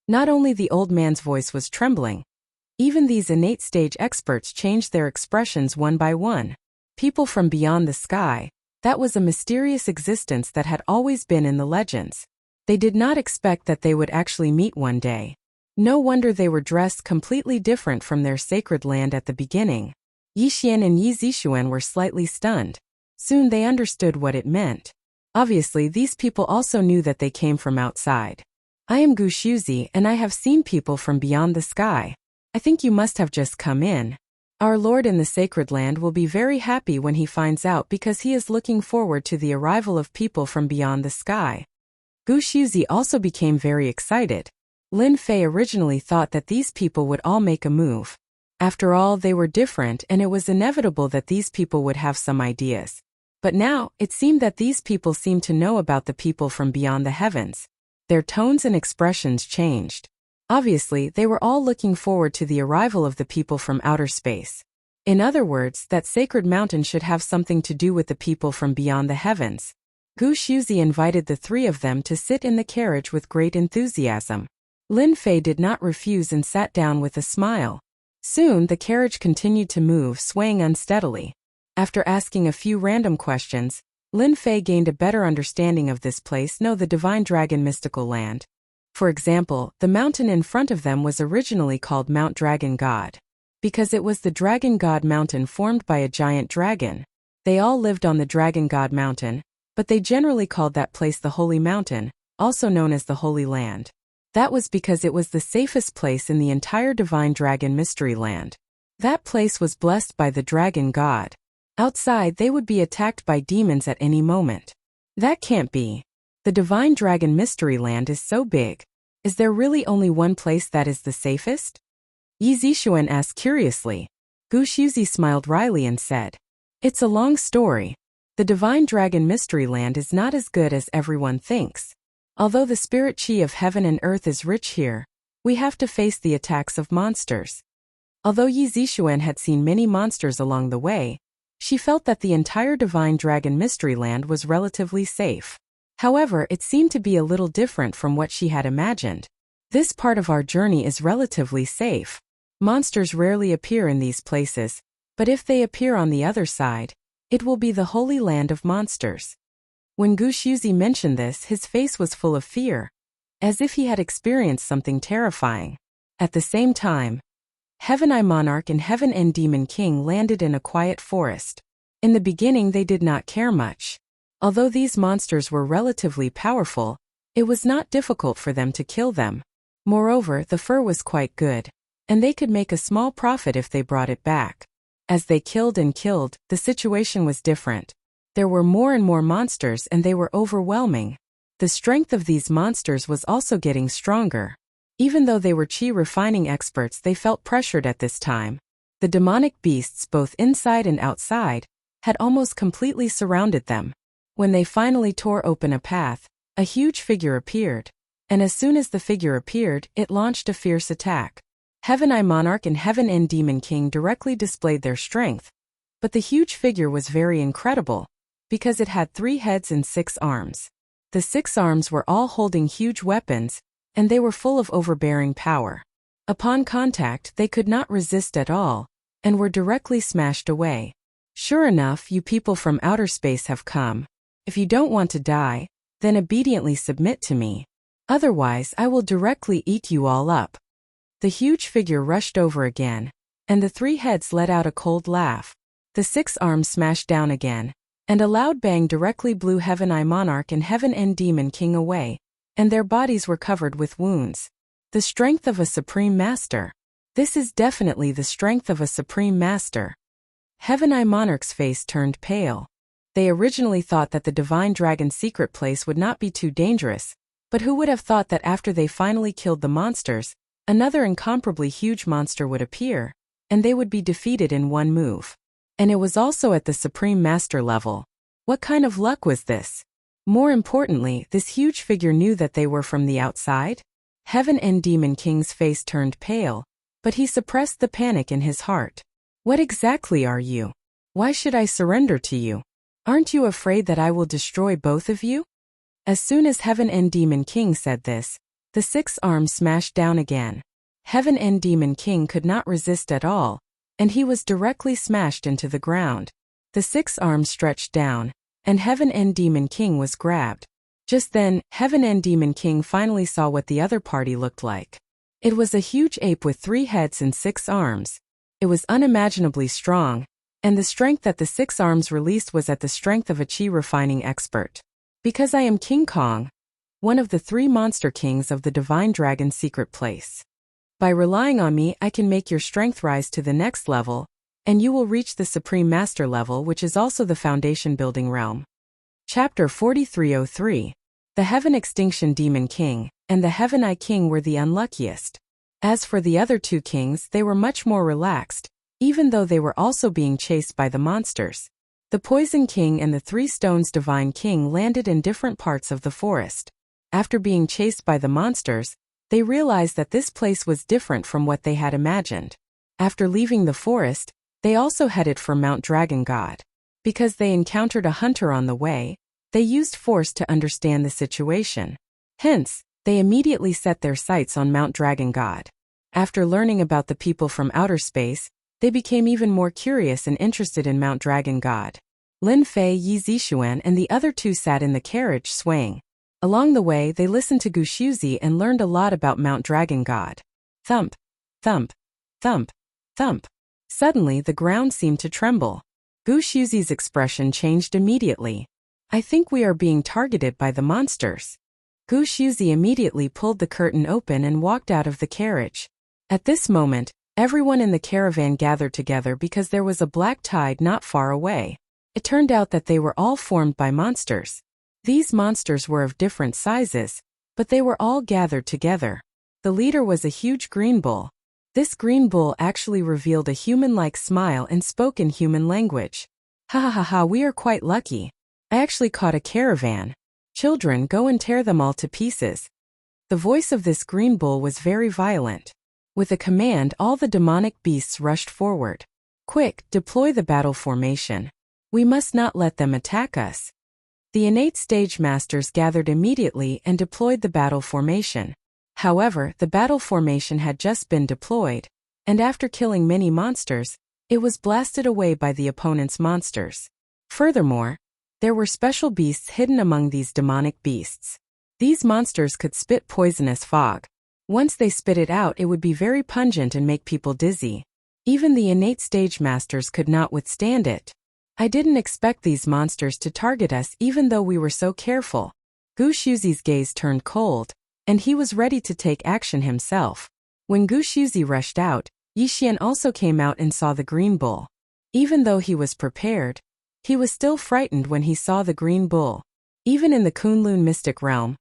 Speaker 1: Not only the old man's voice was trembling, even these innate stage experts changed their expressions one by one. People from beyond the sky, that was a mysterious existence that had always been in the legends. They did not expect that they would actually meet one day. No wonder they were dressed completely different from their sacred land at the beginning. Yixian and Yi Zixuan were slightly stunned. Soon they understood what it meant. Obviously, these people also knew that they came from outside. I am Gushuzi, and I have seen people from beyond the sky. I think you must have just come in. Our Lord in the Sacred Land will be very happy when he finds out because he is looking forward to the arrival of people from beyond the sky. Gushuzi also became very excited. Lin Fei originally thought that these people would all make a move. After all, they were different and it was inevitable that these people would have some ideas. But now, it seemed that these people seemed to know about the people from beyond the heavens. Their tones and expressions changed. Obviously, they were all looking forward to the arrival of the people from outer space. In other words, that sacred mountain should have something to do with the people from beyond the heavens. Gushuzi invited the three of them to sit in the carriage with great enthusiasm. Lin Fei did not refuse and sat down with a smile. Soon, the carriage continued to move, swaying unsteadily. After asking a few random questions, Lin Fei gained a better understanding of this place, the Divine Dragon Mystical Land. For example, the mountain in front of them was originally called Mount Dragon God, because it was the Dragon God Mountain formed by a giant dragon. They all lived on the Dragon God Mountain, but they generally called that place the Holy Mountain, also known as the Holy Land. That was because it was the safest place in the entire Divine Dragon Mystery Land. That place was blessed by the Dragon God. Outside, they would be attacked by demons at any moment. That can't be. The Divine Dragon Mystery Land is so big. Is there really only one place that is the safest? Yi Zixuan asked curiously. Gushuzi smiled wryly and said, "It's a long story. The Divine Dragon Mystery Land is not as good as everyone thinks. Although the spirit chi of heaven and earth is rich here, we have to face the attacks of monsters." Although Yi Zixuan had seen many monsters along the way, she felt that the entire Divine Dragon Mystery Land was relatively safe. However, it seemed to be a little different from what she had imagined. This part of our journey is relatively safe. Monsters rarely appear in these places, but if they appear on the other side, it will be the Holy Land of Monsters. When Gushuzi mentioned this, his face was full of fear, as if he had experienced something terrifying. At the same time, Heaven Eye Monarch and Heaven End Demon King landed in a quiet forest. In the beginning they did not care much. Although these monsters were relatively powerful, it was not difficult for them to kill them. Moreover, the fur was quite good, and they could make a small profit if they brought it back. As they killed and killed, the situation was different. There were more and more monsters and they were overwhelming. The strength of these monsters was also getting stronger. Even though they were chi refining experts, they felt pressured at this time. The demonic beasts, both inside and outside, had almost completely surrounded them. When they finally tore open a path, a huge figure appeared. And as soon as the figure appeared, it launched a fierce attack. Heaven Eye Monarch and Heaven End Demon King directly displayed their strength. But the huge figure was very incredible, because it had 3 heads and 6 arms. The 6 arms were all holding huge weapons, and they were full of overbearing power. Upon contact, they could not resist at all, and were directly smashed away. "Sure enough, you people from outer space have come. If you don't want to die, then obediently submit to me. Otherwise, I will directly eat you all up." The huge figure rushed over again, and the 3 heads let out a cold laugh. The 6 arms smashed down again, and a loud bang directly blew Heaven Eye Monarch and Heaven End Demon King away, and their bodies were covered with wounds. The strength of a supreme master. This is definitely the strength of a supreme master. Heaven Eye Monarch's face turned pale. They originally thought that the Divine Dragon's secret place would not be too dangerous, but who would have thought that after they finally killed the monsters, another incomparably huge monster would appear, and they would be defeated in one move. And it was also at the Supreme Master level. What kind of luck was this? More importantly, this huge figure knew that they were from the outside? Heaven End Demon King's face turned pale, but he suppressed the panic in his heart. "What exactly are you? Why should I surrender to you? Aren't you afraid that I will destroy both of you?" As soon as Heaven End Demon King said this, the 6 arms smashed down again. Heaven End Demon King could not resist at all, and he was directly smashed into the ground. The 6 arms stretched down, and Heaven End Demon King was grabbed. Just then, Heaven End Demon King finally saw what the other party looked like. It was a huge ape with 3 heads and 6 arms. It was unimaginably strong, and the strength that the 6 arms released was at the strength of a chi refining expert. "Because I am King Kong," one of the 3 monster kings of the divine dragon's secret place. By relying on me, I can make your strength rise to the next level, and you will reach the supreme master level, which is also the foundation building realm. Chapter 4303. The Heaven Extinction Demon King and the Heaven Eye King were the unluckiest. As for the other 2 kings, they were much more relaxed, even though they were also being chased by the monsters. The Poison King and the 3 Stones Divine King landed in different parts of the forest. After being chased by the monsters, they realized that this place was different from what they had imagined. After leaving the forest, they also headed for Mount Dragon God. Because they encountered a hunter on the way, they used force to understand the situation. Hence, they immediately set their sights on Mount Dragon God. After learning about the people from outer space, they became even more curious and interested in Mount Dragon God. Lin Fei, Yi Zixuan, and the other 2 sat in the carriage swaying. Along the way, they listened to Gu Shuzi and learned a lot about Mount Dragon God. Thump, thump, thump, thump. Suddenly, the ground seemed to tremble. Gu Shuzi's expression changed immediately. I think we are being targeted by the monsters. Gu Shuzi immediately pulled the curtain open and walked out of the carriage. At this moment, everyone in the caravan gathered together because there was a black tide not far away. It turned out that they were all formed by monsters. These monsters were of different sizes, but they were all gathered together. The leader was a huge green bull. This green bull actually revealed a human-like smile and spoke in human language. Ha ha ha ha, we are quite lucky. I actually caught a caravan. Children, go and tear them all to pieces. The voice of this green bull was very violent. With a command, all the demonic beasts rushed forward. Quick, deploy the battle formation. We must not let them attack us. The innate stage masters gathered immediately and deployed the battle formation. However, the battle formation had just been deployed, and after killing many monsters, it was blasted away by the opponent's monsters. Furthermore, there were special beasts hidden among these demonic beasts. These monsters could spit poisonous fog. Once they spit it out, it would be very pungent and make people dizzy. Even the innate stage masters could not withstand it. I didn't expect these monsters to target us even though we were so careful. Gu Shuzi's gaze turned cold, and he was ready to take action himself. When Gu Shuzi rushed out, Yixian also came out and saw the green bull. Even though he was prepared, he was still frightened when he saw the green bull. Even in the Kunlun mystic realm,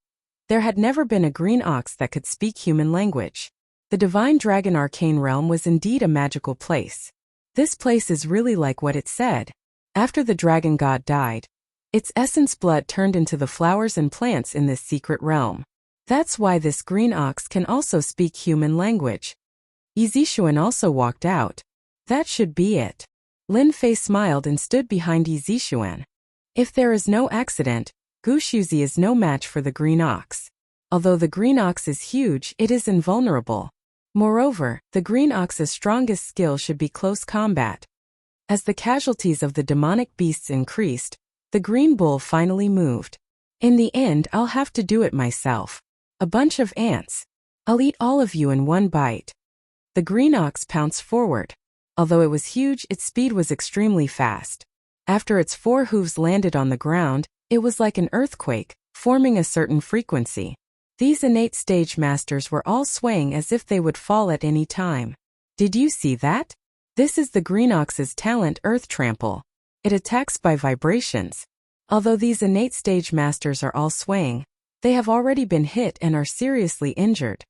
Speaker 1: there had never been a green ox that could speak human language. The divine dragon arcane realm was indeed a magical place. This place is really like what it said. After the dragon god died, its essence blood turned into the flowers and plants in this secret realm. That's why this green ox can also speak human language. Yi Zixuan also walked out. That should be it. Lin Fei smiled and stood behind Yi Zixuan. If there is no accident, Gu Shuzi is no match for the green ox. Although the green ox is huge, it is invulnerable. Moreover, the green ox's strongest skill should be close combat. As the casualties of the demonic beasts increased, the green bull finally moved. In the end, I'll have to do it myself. A bunch of ants. I'll eat all of you in one bite. The green ox pounced forward. Although it was huge, its speed was extremely fast. After its 4 hooves landed on the ground, it was like an earthquake, forming a certain frequency. These innate stage masters were all swaying as if they would fall at any time. Did you see that? This is the green ox's talent, Earth Trample. It attacks by vibrations. Although these innate stage masters are all swaying, they have already been hit and are seriously injured.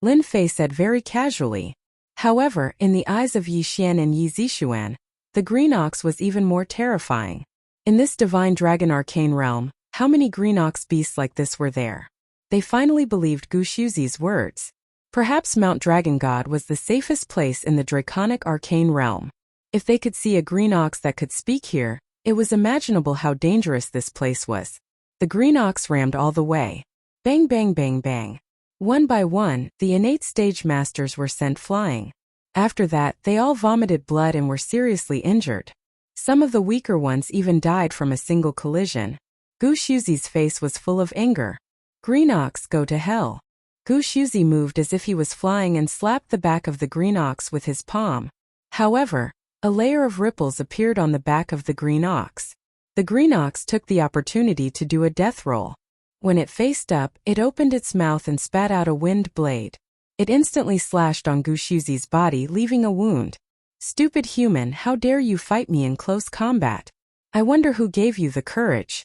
Speaker 1: Lin Fei said very casually. However, in the eyes of Yixian and Yi Zixuan, the green ox was even more terrifying. In this divine dragon arcane realm, how many green ox beasts like this were there? They finally believed Gu Shuzi's words. Perhaps Mount Dragon God was the safest place in the draconic arcane realm. If they could see a green ox that could speak here, it was imaginable how dangerous this place was. The green ox rammed all the way. Bang bang bang bang. One by one, the innate stage masters were sent flying. After that, they all vomited blood and were seriously injured. Some of the weaker ones even died from a single collision. Gu Shuzi's face was full of anger. Green ox, go to hell. Gu Shuzi moved as if he was flying and slapped the back of the green ox with his palm. However, a layer of ripples appeared on the back of the green ox. The green ox took the opportunity to do a death roll. When it faced up, it opened its mouth and spat out a wind blade. It instantly slashed on Gushuzi's body, leaving a wound. "Stupid human, how dare you fight me in close combat? I wonder who gave you the courage."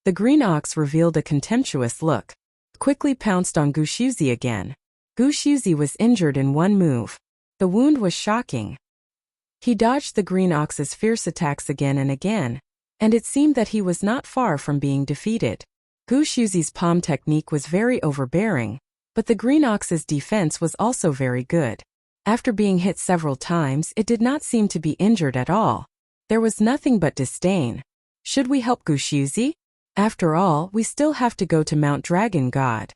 Speaker 1: The green ox revealed a contemptuous look. Quickly pounced on Gushuzi again. Gushuzi was injured in one move. The wound was shocking. He dodged the green ox's fierce attacks again and again, and it seemed that he was not far from being defeated. Gushuzi's palm technique was very overbearing, but the green ox's defense was also very good. After being hit several times, it did not seem to be injured at all. There was nothing but disdain. "Should we help Gushuzi? After all, we still have to go to Mount Dragon God,"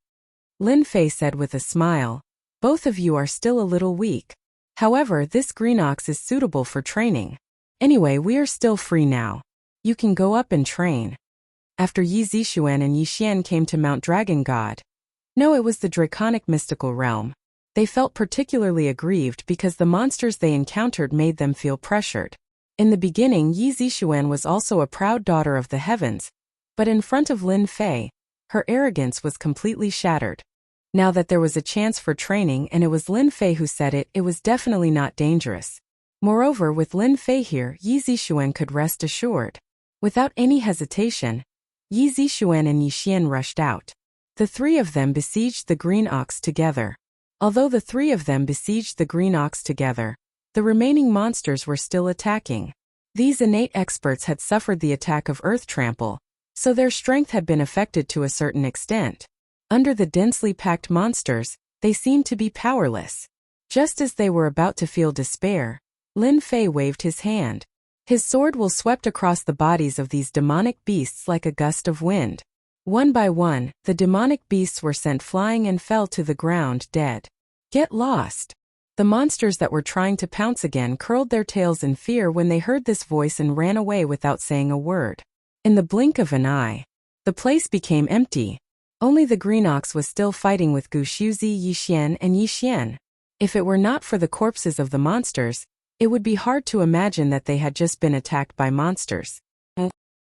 Speaker 1: Lin Fei said with a smile. "Both of you are still a little weak. However, this green ox is suitable for training. Anyway, we are still free now. You can go up and train." After Yi Zixuan and Yi Xian came to Mount Dragon God. No, it was the draconic mystical realm. They felt particularly aggrieved because the monsters they encountered made them feel pressured. In the beginning, Yi Zixuan was also a proud daughter of the heavens, but in front of Lin Fei, her arrogance was completely shattered. Now that there was a chance for training and it was Lin Fei who said it, it was definitely not dangerous. Moreover, with Lin Fei here, Yi Zixuan could rest assured. Without any hesitation, Yi Zixuan and Yi Xian rushed out. The three of them besieged the green ox together. Although the three of them besieged the green ox together, the remaining monsters were still attacking. These innate experts had suffered the attack of Earth Trample, so their strength had been affected to a certain extent. Under the densely packed monsters, they seemed to be powerless. Just as they were about to feel despair, Lin Fei waved his hand. His sword will swept across the bodies of these demonic beasts like a gust of wind. One by one, the demonic beasts were sent flying and fell to the ground dead. "Get lost!" The monsters that were trying to pounce again curled their tails in fear when they heard this voice and ran away without saying a word. In the blink of an eye, the place became empty. Only the green ox was still fighting with Gushuzi, Yi Xian, and Yi Xian. If it were not for the corpses of the monsters, it would be hard to imagine that they had just been attacked by monsters.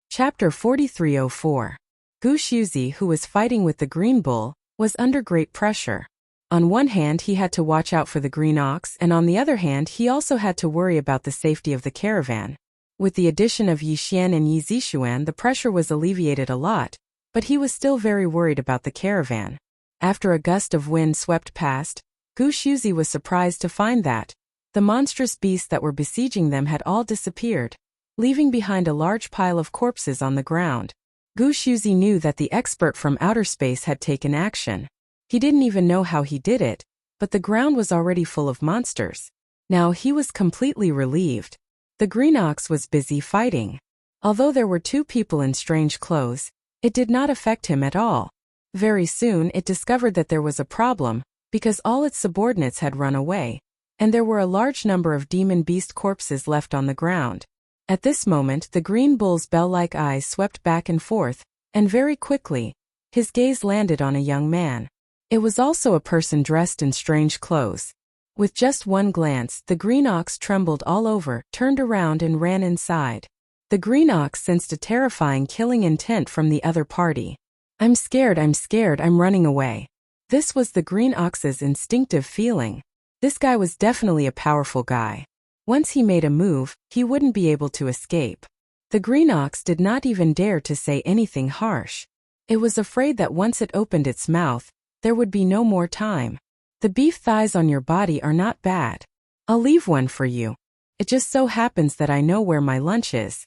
Speaker 1: Chapter 4304. Gushuzi, who was fighting with the green bull, was under great pressure. On one hand, he had to watch out for the green ox, and on the other hand, he also had to worry about the safety of the caravan. With the addition of Yi Xian and Yi Zixuan, the pressure was alleviated a lot, but he was still very worried about the caravan. After a gust of wind swept past, Gushuzi was surprised to find that the monstrous beasts that were besieging them had all disappeared, leaving behind a large pile of corpses on the ground. Gushuzi knew that the expert from outer space had taken action. He didn't even know how he did it, but the ground was already full of monsters. Now he was completely relieved. The green ox was busy fighting. Although there were two people in strange clothes, it did not affect him at all. Very soon it discovered that there was a problem, because all its subordinates had run away, and there were a large number of demon beast corpses left on the ground. At this moment, the green bull's bell-like eyes swept back and forth, and very quickly, his gaze landed on a young man. It was also a person dressed in strange clothes. With just one glance, the green ox trembled all over, turned around and ran inside. The green ox sensed a terrifying killing intent from the other party. I'm scared, I'm running away." This was the green ox's instinctive feeling. This guy was definitely a powerful guy. Once he made a move, he wouldn't be able to escape. The green ox did not even dare to say anything harsh. It was afraid that once it opened its mouth, there would be no more time. "The beef thighs on your body are not bad. I'll leave one for you. It just so happens that I know where my lunch is."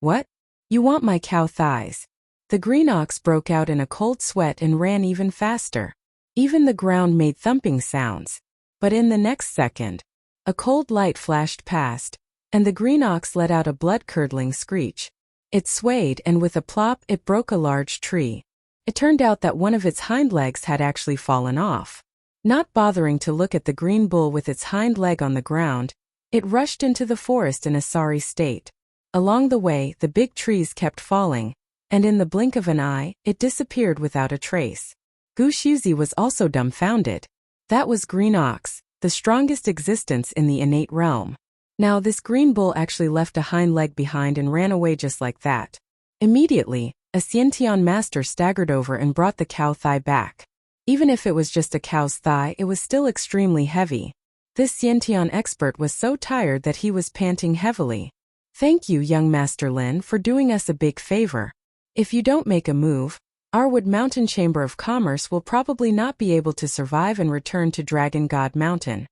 Speaker 1: "What? You want my cow thighs?" The green ox broke out in a cold sweat and ran even faster. Even the ground made thumping sounds. But in the next second, a cold light flashed past, and the green ox let out a blood-curdling screech. It swayed, and with a plop it broke a large tree. It turned out that one of its hind legs had actually fallen off. Not bothering to look at the green bull with its hind leg on the ground, it rushed into the forest in a sorry state. Along the way, the big trees kept falling, and in the blink of an eye, it disappeared without a trace. Gushuzi was also dumbfounded. That was Green Ox, the strongest existence in the innate realm. Now this green bull actually left a hind leg behind and ran away just like that. Immediately, A Xiantian master staggered over and brought the cow thigh back. Even if it was just a cow's thigh, it was still extremely heavy. This Xiantian expert was so tired that he was panting heavily. "Thank you, young Master Lin, for doing us a big favor. If you don't make a move, our Wood Mountain Chamber of Commerce will probably not be able to survive and return to Dragon God Mountain.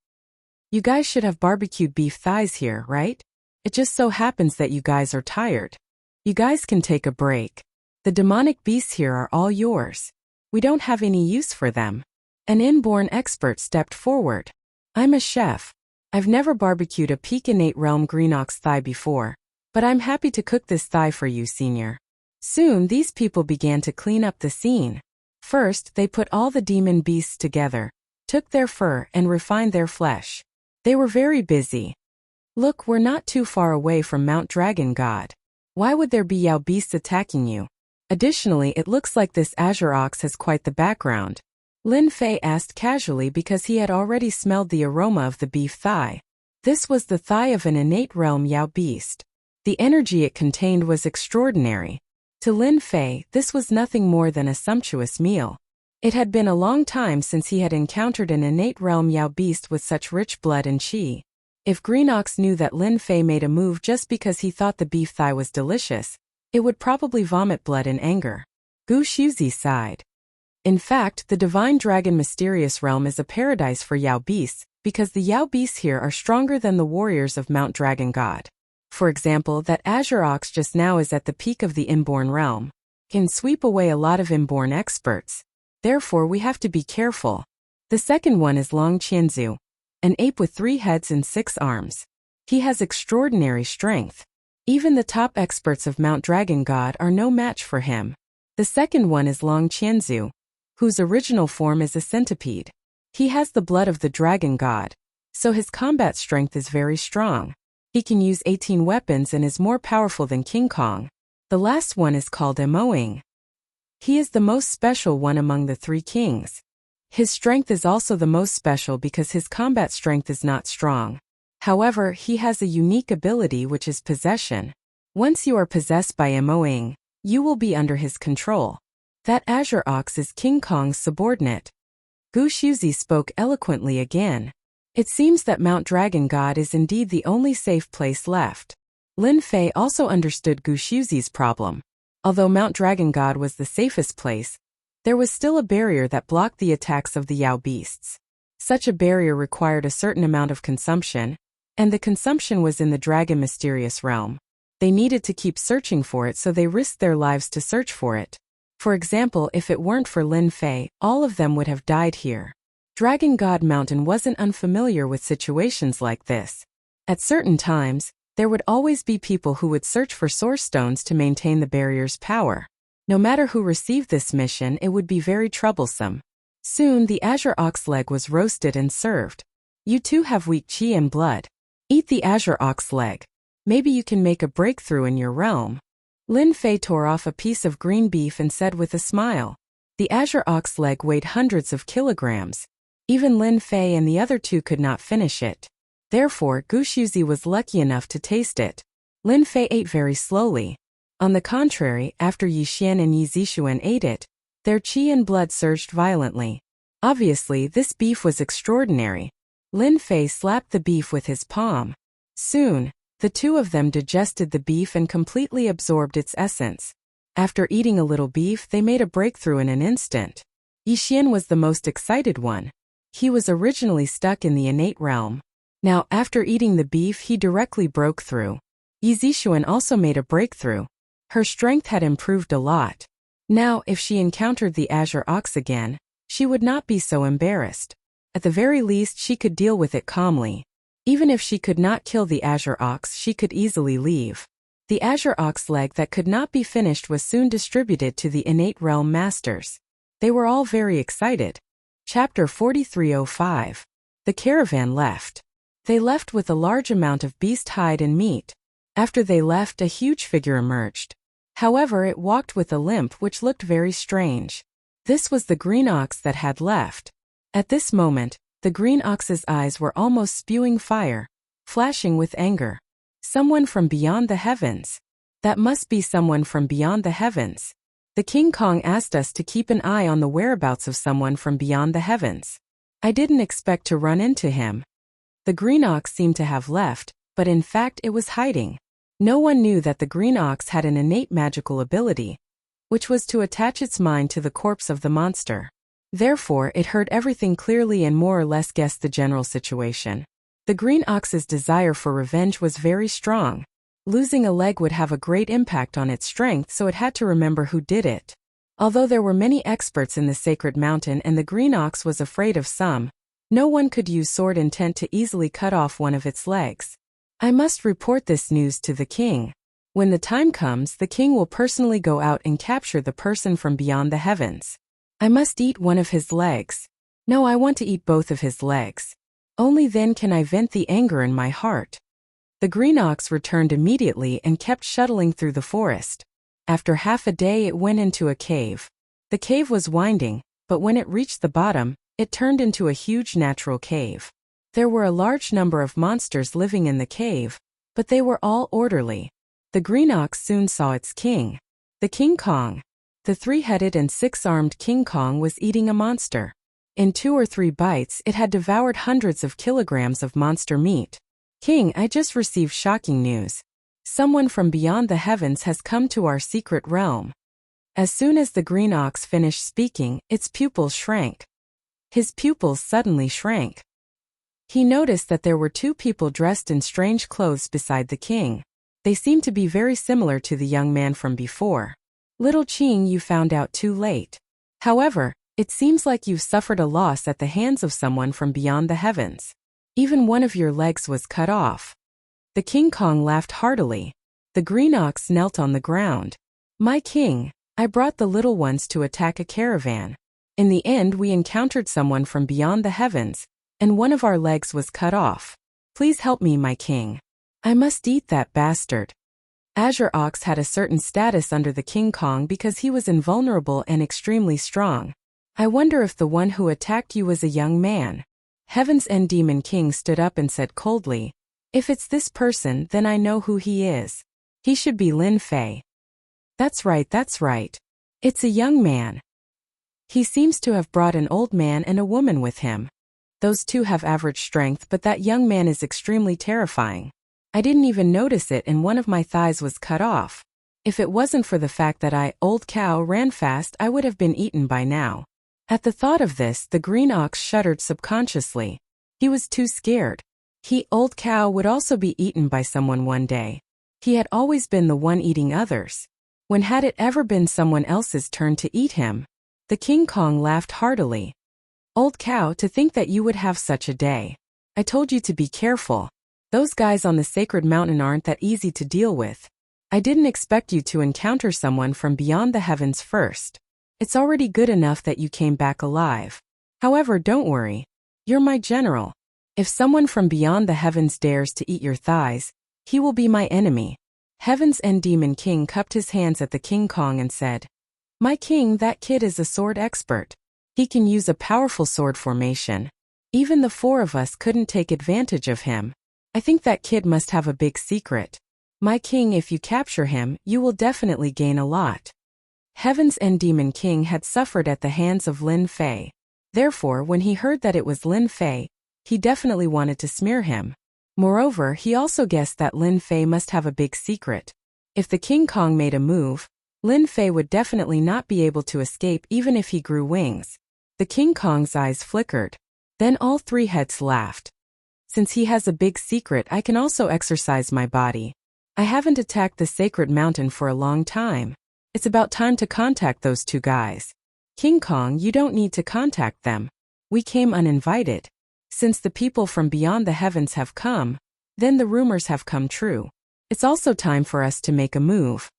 Speaker 1: You guys should have barbecued beef thighs here, right? It just so happens that you guys are tired. You guys can take a break. The demonic beasts here are all yours. We don't have any use for them." An inborn expert stepped forward. "I'm a chef. I've never barbecued a peak innate realm green ox thigh before, but I'm happy to cook this thigh for you, senior." Soon these people began to clean up the scene. First, they put all the demon beasts together, took their fur and refined their flesh. They were very busy. "Look, we're not too far away from Mount Dragon God. Why would there be Yao beasts attacking you? Additionally, it looks like this Azure Ox has quite the background." Lin Fei asked casually because he had already smelled the aroma of the beef thigh. This was the thigh of an innate realm Yao beast. The energy it contained was extraordinary. To Lin Fei, this was nothing more than a sumptuous meal. It had been a long time since he had encountered an innate realm Yao beast with such rich blood and qi. If Green Ox knew that Lin Fei made a move just because he thought the beef thigh was delicious, it would probably vomit blood in anger. Gu Shuzi sighed. In fact, the Divine Dragon Mysterious Realm is a paradise for Yao beasts, because the Yao beasts here are stronger than the warriors of Mount Dragon God. For example, that Azure Ox just now is at the peak of the inborn realm, can sweep away a lot of inborn experts. Therefore, we have to be careful. The second one is Long Qianzu, an ape with 3 heads and 6 arms. He has extraordinary strength. Even the top experts of Mount Dragon God are no match for him. The second one is Long Qianzu, whose original form is a centipede. He has the blood of the Dragon God, so his combat strength is very strong. He can use 18 weapons and is more powerful than King Kong. The last one is called Immersing. He is the most special one among the 3 kings. His strength is also the most special because his combat strength is not strong. However, he has a unique ability which is possession. Once you are possessed by Immersing, you will be under his control. That Azure Ox is King Kong's subordinate. Gu Shuzi spoke eloquently again. It seems that Mount Dragon God is indeed the only safe place left. Lin Fei also understood Gu Shuzi's problem. Although Mount Dragon God was the safest place, there was still a barrier that blocked the attacks of the Yao beasts. Such a barrier required a certain amount of consumption, and the consumption was in the Dragon Mysterious Realm. They needed to keep searching for it, so they risked their lives to search for it. For example, if it weren't for Lin Fei, all of them would have died here. Dragon God Mountain wasn't unfamiliar with situations like this. At certain times, there would always be people who would search for source stones to maintain the barrier's power. No matter who received this mission, it would be very troublesome. Soon the Azure Ox leg was roasted and served. "You too have weak qi and blood. Eat the Azure Ox leg. Maybe you can make a breakthrough in your realm." Lin Fei tore off a piece of green beef and said with a smile. The Azure Ox leg weighed hundreds of kilograms. Even Lin Fei and the other 2 could not finish it. Therefore, Gu Shuzi was lucky enough to taste it. Lin Fei ate very slowly. On the contrary, after Yi Xian and Yi Zixuan ate it, their qi and blood surged violently. Obviously, this beef was extraordinary. Lin Fei slapped the beef with his palm. Soon, the 2 of them digested the beef and completely absorbed its essence. After eating a little beef, they made a breakthrough in an instant. Yi Xian was the most excited one. He was originally stuck in the innate realm. Now, after eating the beef, he directly broke through. Yi Zixuan also made a breakthrough. Her strength had improved a lot. Now, if she encountered the Azure Ox again, she would not be so embarrassed. At the very least, she could deal with it calmly. Even if she could not kill the Azure Ox, she could easily leave. The Azure Ox leg that could not be finished was soon distributed to the innate realm masters. They were all very excited. Chapter 4305. The caravan left. They left with a large amount of beast hide and meat. After they left, a huge figure emerged. However, it walked with a limp which looked very strange. This was the green ox that had left. At this moment, the green ox's eyes were almost spewing fire, flashing with anger. Someone from beyond the heavens. That must be someone from beyond the heavens. The King Kong asked us to keep an eye on the whereabouts of someone from beyond the heavens. I didn't expect to run into him. The green ox seemed to have left, but in fact it was hiding. No one knew that the green ox had an innate magical ability, which was to attach its mind to the corpse of the monster. Therefore, it heard everything clearly and more or less guessed the general situation. The green ox's desire for revenge was very strong. Losing a leg would have a great impact on its strength, so it had to remember who did it. Although there were many experts in the sacred mountain and the green ox was afraid of some, no one could use sword intent to easily cut off one of its legs. I must report this news to the king. When the time comes, the king will personally go out and capture the person from beyond the heavens. I must eat one of his legs. No, I want to eat both of his legs. Only then can I vent the anger in my heart. The green ox returned immediately and kept shuttling through the forest. After half a day it went into a cave. The cave was winding, but when it reached the bottom, it turned into a huge natural cave. There were a large number of monsters living in the cave, but they were all orderly. The green ox soon saw its king, the King Kong. The three-headed and six-armed King Kong was eating a monster. In 2 or 3 bites it had devoured hundreds of kilograms of monster meat. King, I just received shocking news. Someone from beyond the heavens has come to our secret realm. As soon as the green ox finished speaking, its pupils shrank. His pupils suddenly shrank. He noticed that there were 2 people dressed in strange clothes beside the king. They seemed to be very similar to the young man from before. Little Ching, you found out too late. However, it seems like you've suffered a loss at the hands of someone from beyond the heavens. Even one of your legs was cut off. The King Kong laughed heartily. The green ox knelt on the ground. My king, I brought the little ones to attack a caravan. In the end we encountered someone from beyond the heavens, and one of our legs was cut off. Please help me, my king. I must eat that bastard. Azure Ox had a certain status under the King Kong because he was invulnerable and extremely strong. I wonder if the one who attacked you was a young man. Heaven's End Demon King stood up and said coldly, if it's this person, then I know who he is. He should be Lin Fei. That's right, that's right. It's a young man. He seems to have brought an old man and a woman with him. Those 2 have average strength, but that young man is extremely terrifying. I didn't even notice it and one of my thighs was cut off. If it wasn't for the fact that I, old cow, ran fast, I would have been eaten by now. At the thought of this, the green ox shuddered subconsciously. He was too scared. He, old cow, would also be eaten by someone one day. He had always been the one eating others. When had it ever been someone else's turn to eat him? The King Kong laughed heartily. Old cow, to think that you would have such a day. I told you to be careful. Those guys on the sacred mountain aren't that easy to deal with. I didn't expect you to encounter someone from beyond the heavens first. It's already good enough that you came back alive. However, don't worry. You're my general. If someone from beyond the heavens dares to eat your thighs, he will be my enemy. Heaven's End Demon King cupped his hands at the King Kong and said, my king, that kid is a sword expert. He can use a powerful sword formation. Even the 4 of us couldn't take advantage of him. I think that kid must have a big secret. My king, if you capture him, you will definitely gain a lot. Heaven's End Demon King had suffered at the hands of Lin Fei. Therefore, when he heard that it was Lin Fei, he definitely wanted to smear him. Moreover, he also guessed that Lin Fei must have a big secret. If the King Kong made a move, Lin Fei would definitely not be able to escape even if he grew wings. The King Kong's eyes flickered. Then all 3 heads laughed. Since he has a big secret, I can also exercise my body. I haven't attacked the sacred mountain for a long time. It's about time to contact those 2 guys. King Kong, you don't need to contact them. We came uninvited. Since the people from beyond the heavens have come, then the rumors have come true. It's also time for us to make a move.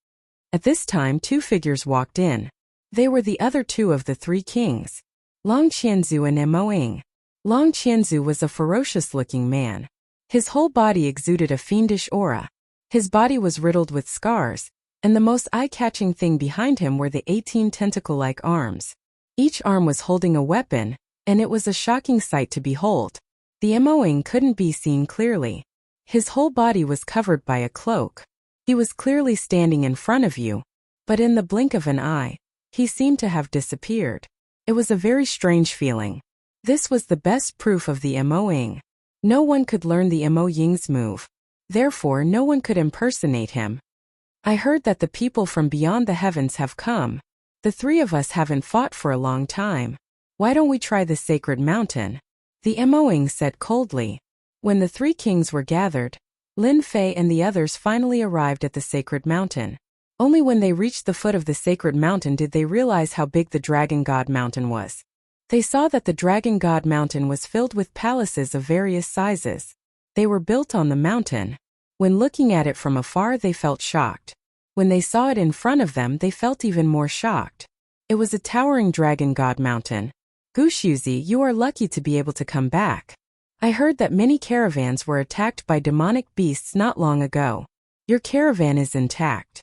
Speaker 1: At this time 2 figures walked in. They were the other 2 of the 3 kings, Long Qianzu and Emoing. Long Qianzu was a ferocious-looking man. His whole body exuded a fiendish aura. His body was riddled with scars, and the most eye-catching thing behind him were the 18 tentacle-like arms. Each arm was holding a weapon, and it was a shocking sight to behold. The Emoing couldn't be seen clearly. His whole body was covered by a cloak. He was clearly standing in front of you, but in the blink of an eye, He seemed to have disappeared. It was a very strange feeling. This was the best proof of the immersing. No one could learn the immersing's move. Therefore, no one could impersonate him. I heard that the people from beyond the heavens have come. The three of us haven't fought for a long time. Why don't we try the sacred mountain? The immersing said coldly. When the three kings were gathered, Lin Fei and the others finally arrived at the sacred mountain. Only when they reached the foot of the sacred mountain did they realize how big the Dragon God Mountain was. They saw that the Dragon God Mountain was filled with palaces of various sizes. They were built on the mountain. When looking at it from afar, they felt shocked. When they saw it in front of them, they felt even more shocked. It was a towering Dragon God Mountain. Gushuzi, you are lucky to be able to come back. I heard that many caravans were attacked by demonic beasts not long ago. Your caravan is intact.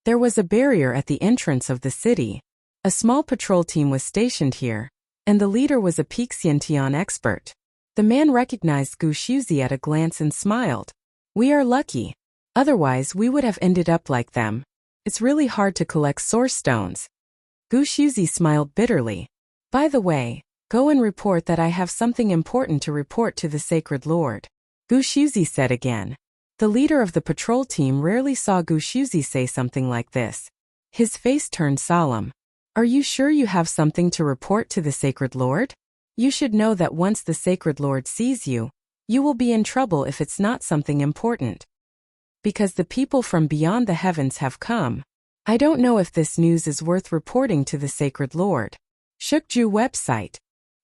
Speaker 1: There was a barrier at the entrance of the city. A small patrol team was stationed here, and the leader was a Pixiantion expert. The man recognized Gushuzi at a glance and smiled. We are lucky. Otherwise, we would have ended up like them. It's really hard to collect source stones. Gushuzi smiled bitterly. By the way, go and report that I have something important to report to the Sacred Lord. Gushuzi said again. The leader of the patrol team rarely saw Gushuzi say something like this. His face turned solemn. Are you sure you have something to report to the Sacred Lord? You should know that once the Sacred Lord sees you, you will be in trouble if it's not something important. Because the people from beyond the heavens have come. I don't know if this news is worth reporting to the Sacred Lord. Shukju website.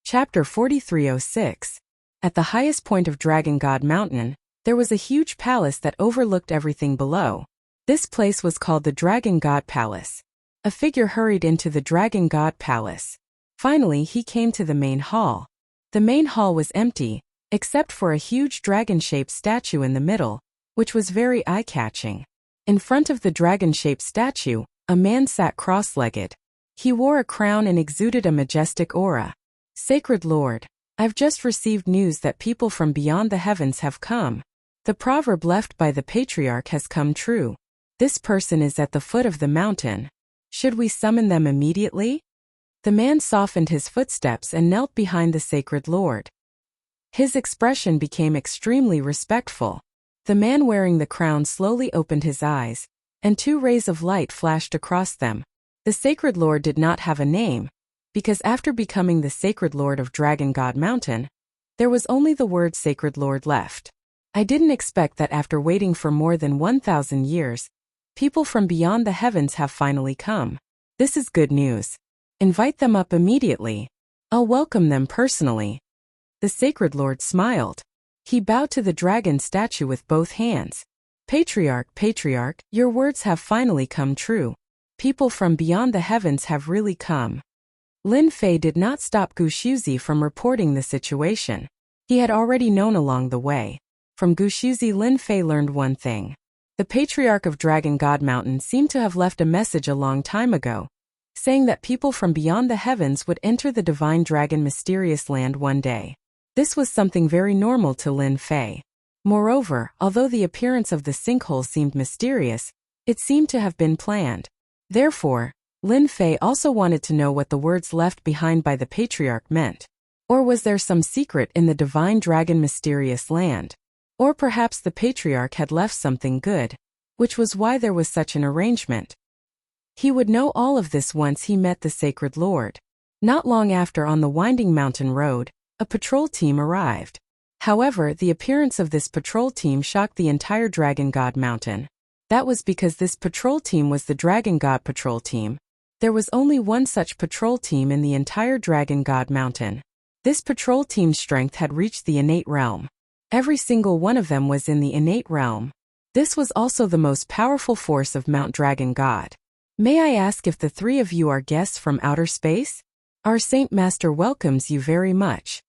Speaker 1: Chapter 4306. At the highest point of Dragon God Mountain, there was a huge palace that overlooked everything below. This place was called the Dragon God Palace. A figure hurried into the Dragon God Palace. Finally, he came to the main hall. The main hall was empty, except for a huge dragon-shaped statue in the middle, which was very eye-catching. In front of the dragon-shaped statue, a man sat cross-legged. He wore a crown and exuded a majestic aura. Sacred Lord, I've just received news that people from beyond the heavens have come. The proverb left by the patriarch has come true. This person is at the foot of the mountain. Should we summon them immediately? The man softened his footsteps and knelt behind the Sacred Lord. His expression became extremely respectful. The man wearing the crown slowly opened his eyes, and two rays of light flashed across them. The Sacred Lord did not have a name, because after becoming the Sacred Lord of Dragon God Mountain, there was only the word Sacred Lord left. I didn't expect that after waiting for more than 1,000 years, people from beyond the heavens have finally come. This is good news. Invite them up immediately. I'll welcome them personally. The Sacred Lord smiled. He bowed to the dragon statue with both hands. Patriarch, your words have finally come true. People from beyond the heavens have really come. Lin Fei did not stop Gushuzi from reporting the situation. He had already known along the way. From Gushuzi, Lin Fei learned one thing. The Patriarch of Dragon God Mountain seemed to have left a message a long time ago, saying that people from beyond the heavens would enter the divine dragon mysterious land one day. This was something very normal to Lin Fei. Moreover, although the appearance of the sinkhole seemed mysterious, it seemed to have been planned. Therefore, Lin Fei also wanted to know what the words left behind by the Patriarch meant. Or was there some secret in the divine dragon mysterious land? Or perhaps the Patriarch had left something good, which was why there was such an arrangement. He would know all of this once he met the Sacred Lord. Not long after, on the winding mountain road, a patrol team arrived. However, the appearance of this patrol team shocked the entire Dragon God Mountain. That was because this patrol team was the Dragon God Patrol Team. There was only one such patrol team in the entire Dragon God Mountain. This patrol team's strength had reached the innate realm. Every single one of them was in the innate realm. This was also the most powerful force of Mount Dragon God. May I ask if the three of you are guests from outer space? Our Saint Master welcomes you very much.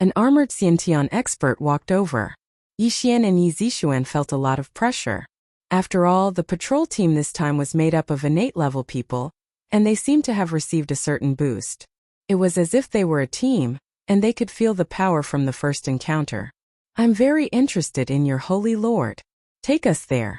Speaker 1: An armored Xiantian expert walked over. Yixian and Yizishuan felt a lot of pressure. After all, the patrol team this time was made up of innate level people, and they seemed to have received a certain boost. It was as if they were a team, and they could feel the power from the first encounter. I'm very interested in your holy lord. Take us there.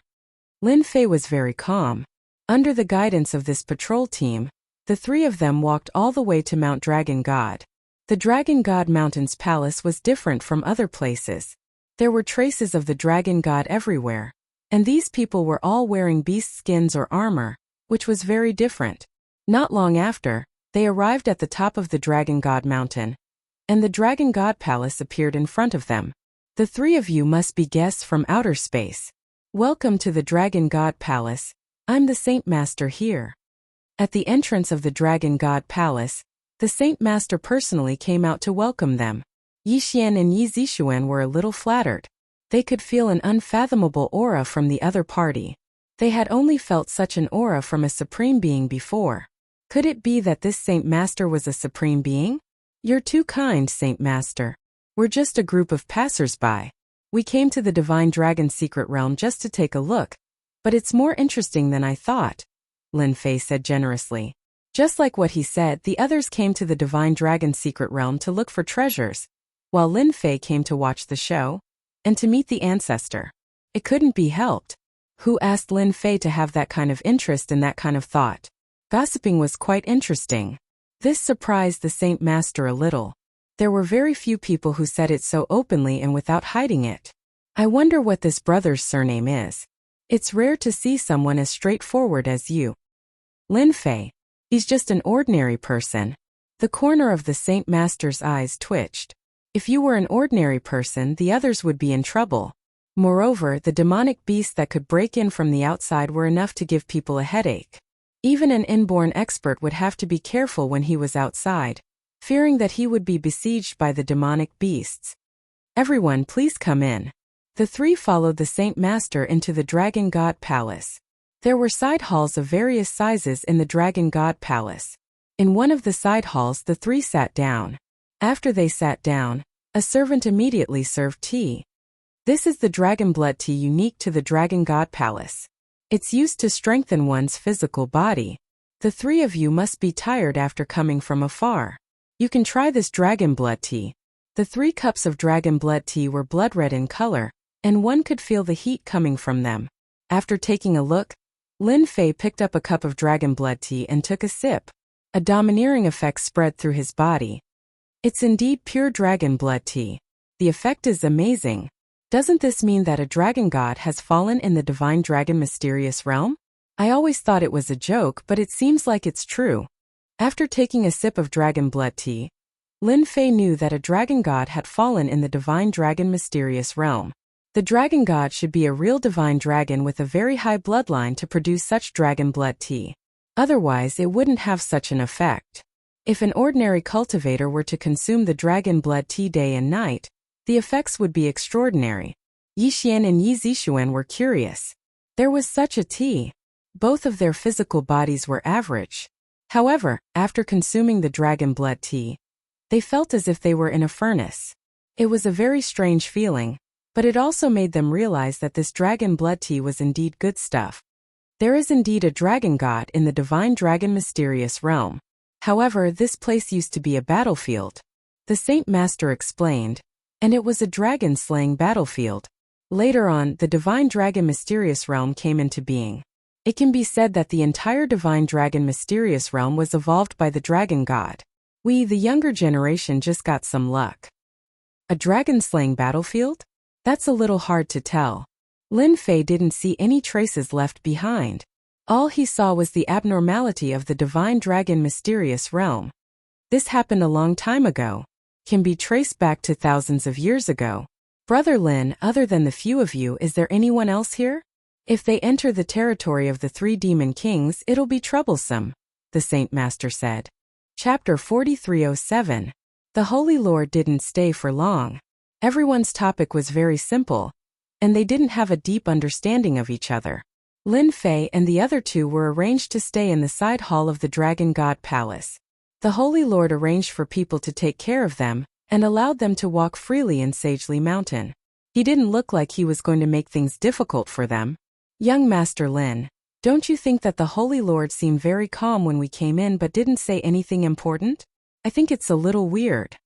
Speaker 1: Lin Fei was very calm. Under the guidance of this patrol team, The three of them walked all the way to Mount Dragon God. The Dragon God Mountain's palace was different from other places. There were traces of the Dragon God everywhere, and these people were all wearing beast skins or armor, which was very different. Not long after, they arrived at the top of the Dragon God Mountain, and the Dragon God Palace appeared in front of them. The three of you must be guests from outer space. Welcome to the Dragon God Palace. I'm the Saint Master here. At the entrance of the Dragon God Palace, the Saint Master personally came out to welcome them. Yi Xian and Yi Zixuan were a little flattered. They could feel an unfathomable aura from the other party. They had only felt such an aura from a supreme being before. Could it be that this Saint Master was a supreme being? You're too kind, Saint Master. We're just a group of passers-by. We came to the Divine Dragon Secret Realm just to take a look, but it's more interesting than I thought, Lin Fei said generously. Just like what he said, the others came to the Divine Dragon Secret Realm to look for treasures, while Lin Fei came to watch the show and to meet the ancestor. It couldn't be helped. Who asked Lin Fei to have that kind of interest and that kind of thought? Gossiping was quite interesting. This surprised the Saint Master a little. There were very few people who said it so openly and without hiding it. I wonder what this brother's surname is. It's rare to see someone as straightforward as you. Lin Fei. He's just an ordinary person. The corner of the Saint Master's eyes twitched. If you were an ordinary person, the others would be in trouble. Moreover, the demonic beasts that could break in from the outside were enough to give people a headache. Even an inborn expert would have to be careful when he was outside, fearing that he would be besieged by the demonic beasts. Everyone, please come in. The three followed the Saint Master into the Dragon God Palace. There were side halls of various sizes in the Dragon God Palace. In one of the side halls, the three sat down. After they sat down, a servant immediately served tea. This is the dragon blood tea unique to the Dragon God Palace. It's used to strengthen one's physical body. The three of you must be tired after coming from afar. You can try this dragon blood tea. The 3 cups of dragon blood tea were blood red in color, and one could feel the heat coming from them. After taking a look, Lin Fei picked up a cup of dragon blood tea and took a sip. A domineering effect spread through his body. It's indeed pure dragon blood tea. The effect is amazing. Doesn't this mean that a dragon god has fallen in the Divine Dragon Mysterious Realm? I always thought it was a joke, but it seems like it's true. After taking a sip of dragon blood tea, Lin Fei knew that a dragon god had fallen in the Divine Dragon Mysterious Realm. The dragon god should be a real divine dragon with a very high bloodline to produce such dragon blood tea. Otherwise, it wouldn't have such an effect. If an ordinary cultivator were to consume the dragon blood tea day and night, the effects would be extraordinary. Yi Xian and Yi Zixuan were curious. There was such a tea. Both of their physical bodies were average. However, after consuming the dragon blood tea, they felt as if they were in a furnace. It was a very strange feeling, but it also made them realize that this dragon blood tea was indeed good stuff. There is indeed a dragon god in the Divine Dragon Mysterious Realm. However, this place used to be a battlefield. The Saint Master explained, and it was a dragon-slaying battlefield. Later on, the Divine Dragon Mysterious Realm came into being. It can be said that the entire Divine Dragon Mysterious Realm was evolved by the dragon god. We, the younger generation, just got some luck. A dragon-slaying battlefield? That's a little hard to tell. Lin Fei didn't see any traces left behind. All he saw was the abnormality of the Divine Dragon Mysterious Realm. This happened a long time ago. Can be traced back to thousands of years ago. Brother Lin, other than the few of you, is there anyone else here? If they enter the territory of the 3 demon kings, it'll be troublesome, the Saint Master said. Chapter 4307. The Holy Lord didn't stay for long. Everyone's topic was very simple, and they didn't have a deep understanding of each other. Lin Fei and the other 2 were arranged to stay in the side hall of the Dragon God Palace. The Holy Lord arranged for people to take care of them, and allowed them to walk freely in Sagely Mountain. He didn't look like he was going to make things difficult for them. Young Master Lin, don't you think that the Holy Lord seemed very calm when we came in but didn't say anything important? I think it's a little weird.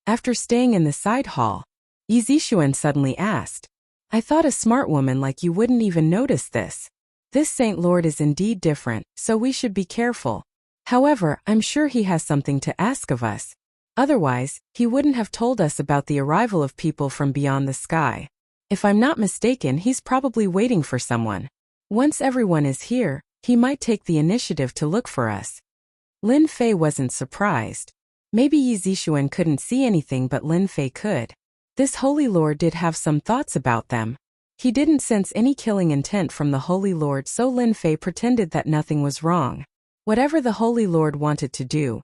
Speaker 1: After staying in the side hall, Yi Zixuan suddenly asked, I thought a smart woman like you wouldn't even notice this. This Saint Lord is indeed different, so we should be careful. However, I'm sure he has something to ask of us. Otherwise, he wouldn't have told us about the arrival of people from beyond the sky. If I'm not mistaken, he's probably waiting for someone. Once everyone is here, he might take the initiative to look for us. Lin Fei wasn't surprised. Maybe Yi Zixuan couldn't see anything, but Lin Fei could. This Holy Lord did have some thoughts about them. He didn't sense any killing intent from the Holy Lord, so Lin Fei pretended that nothing was wrong. Whatever the Holy Lord wanted to do,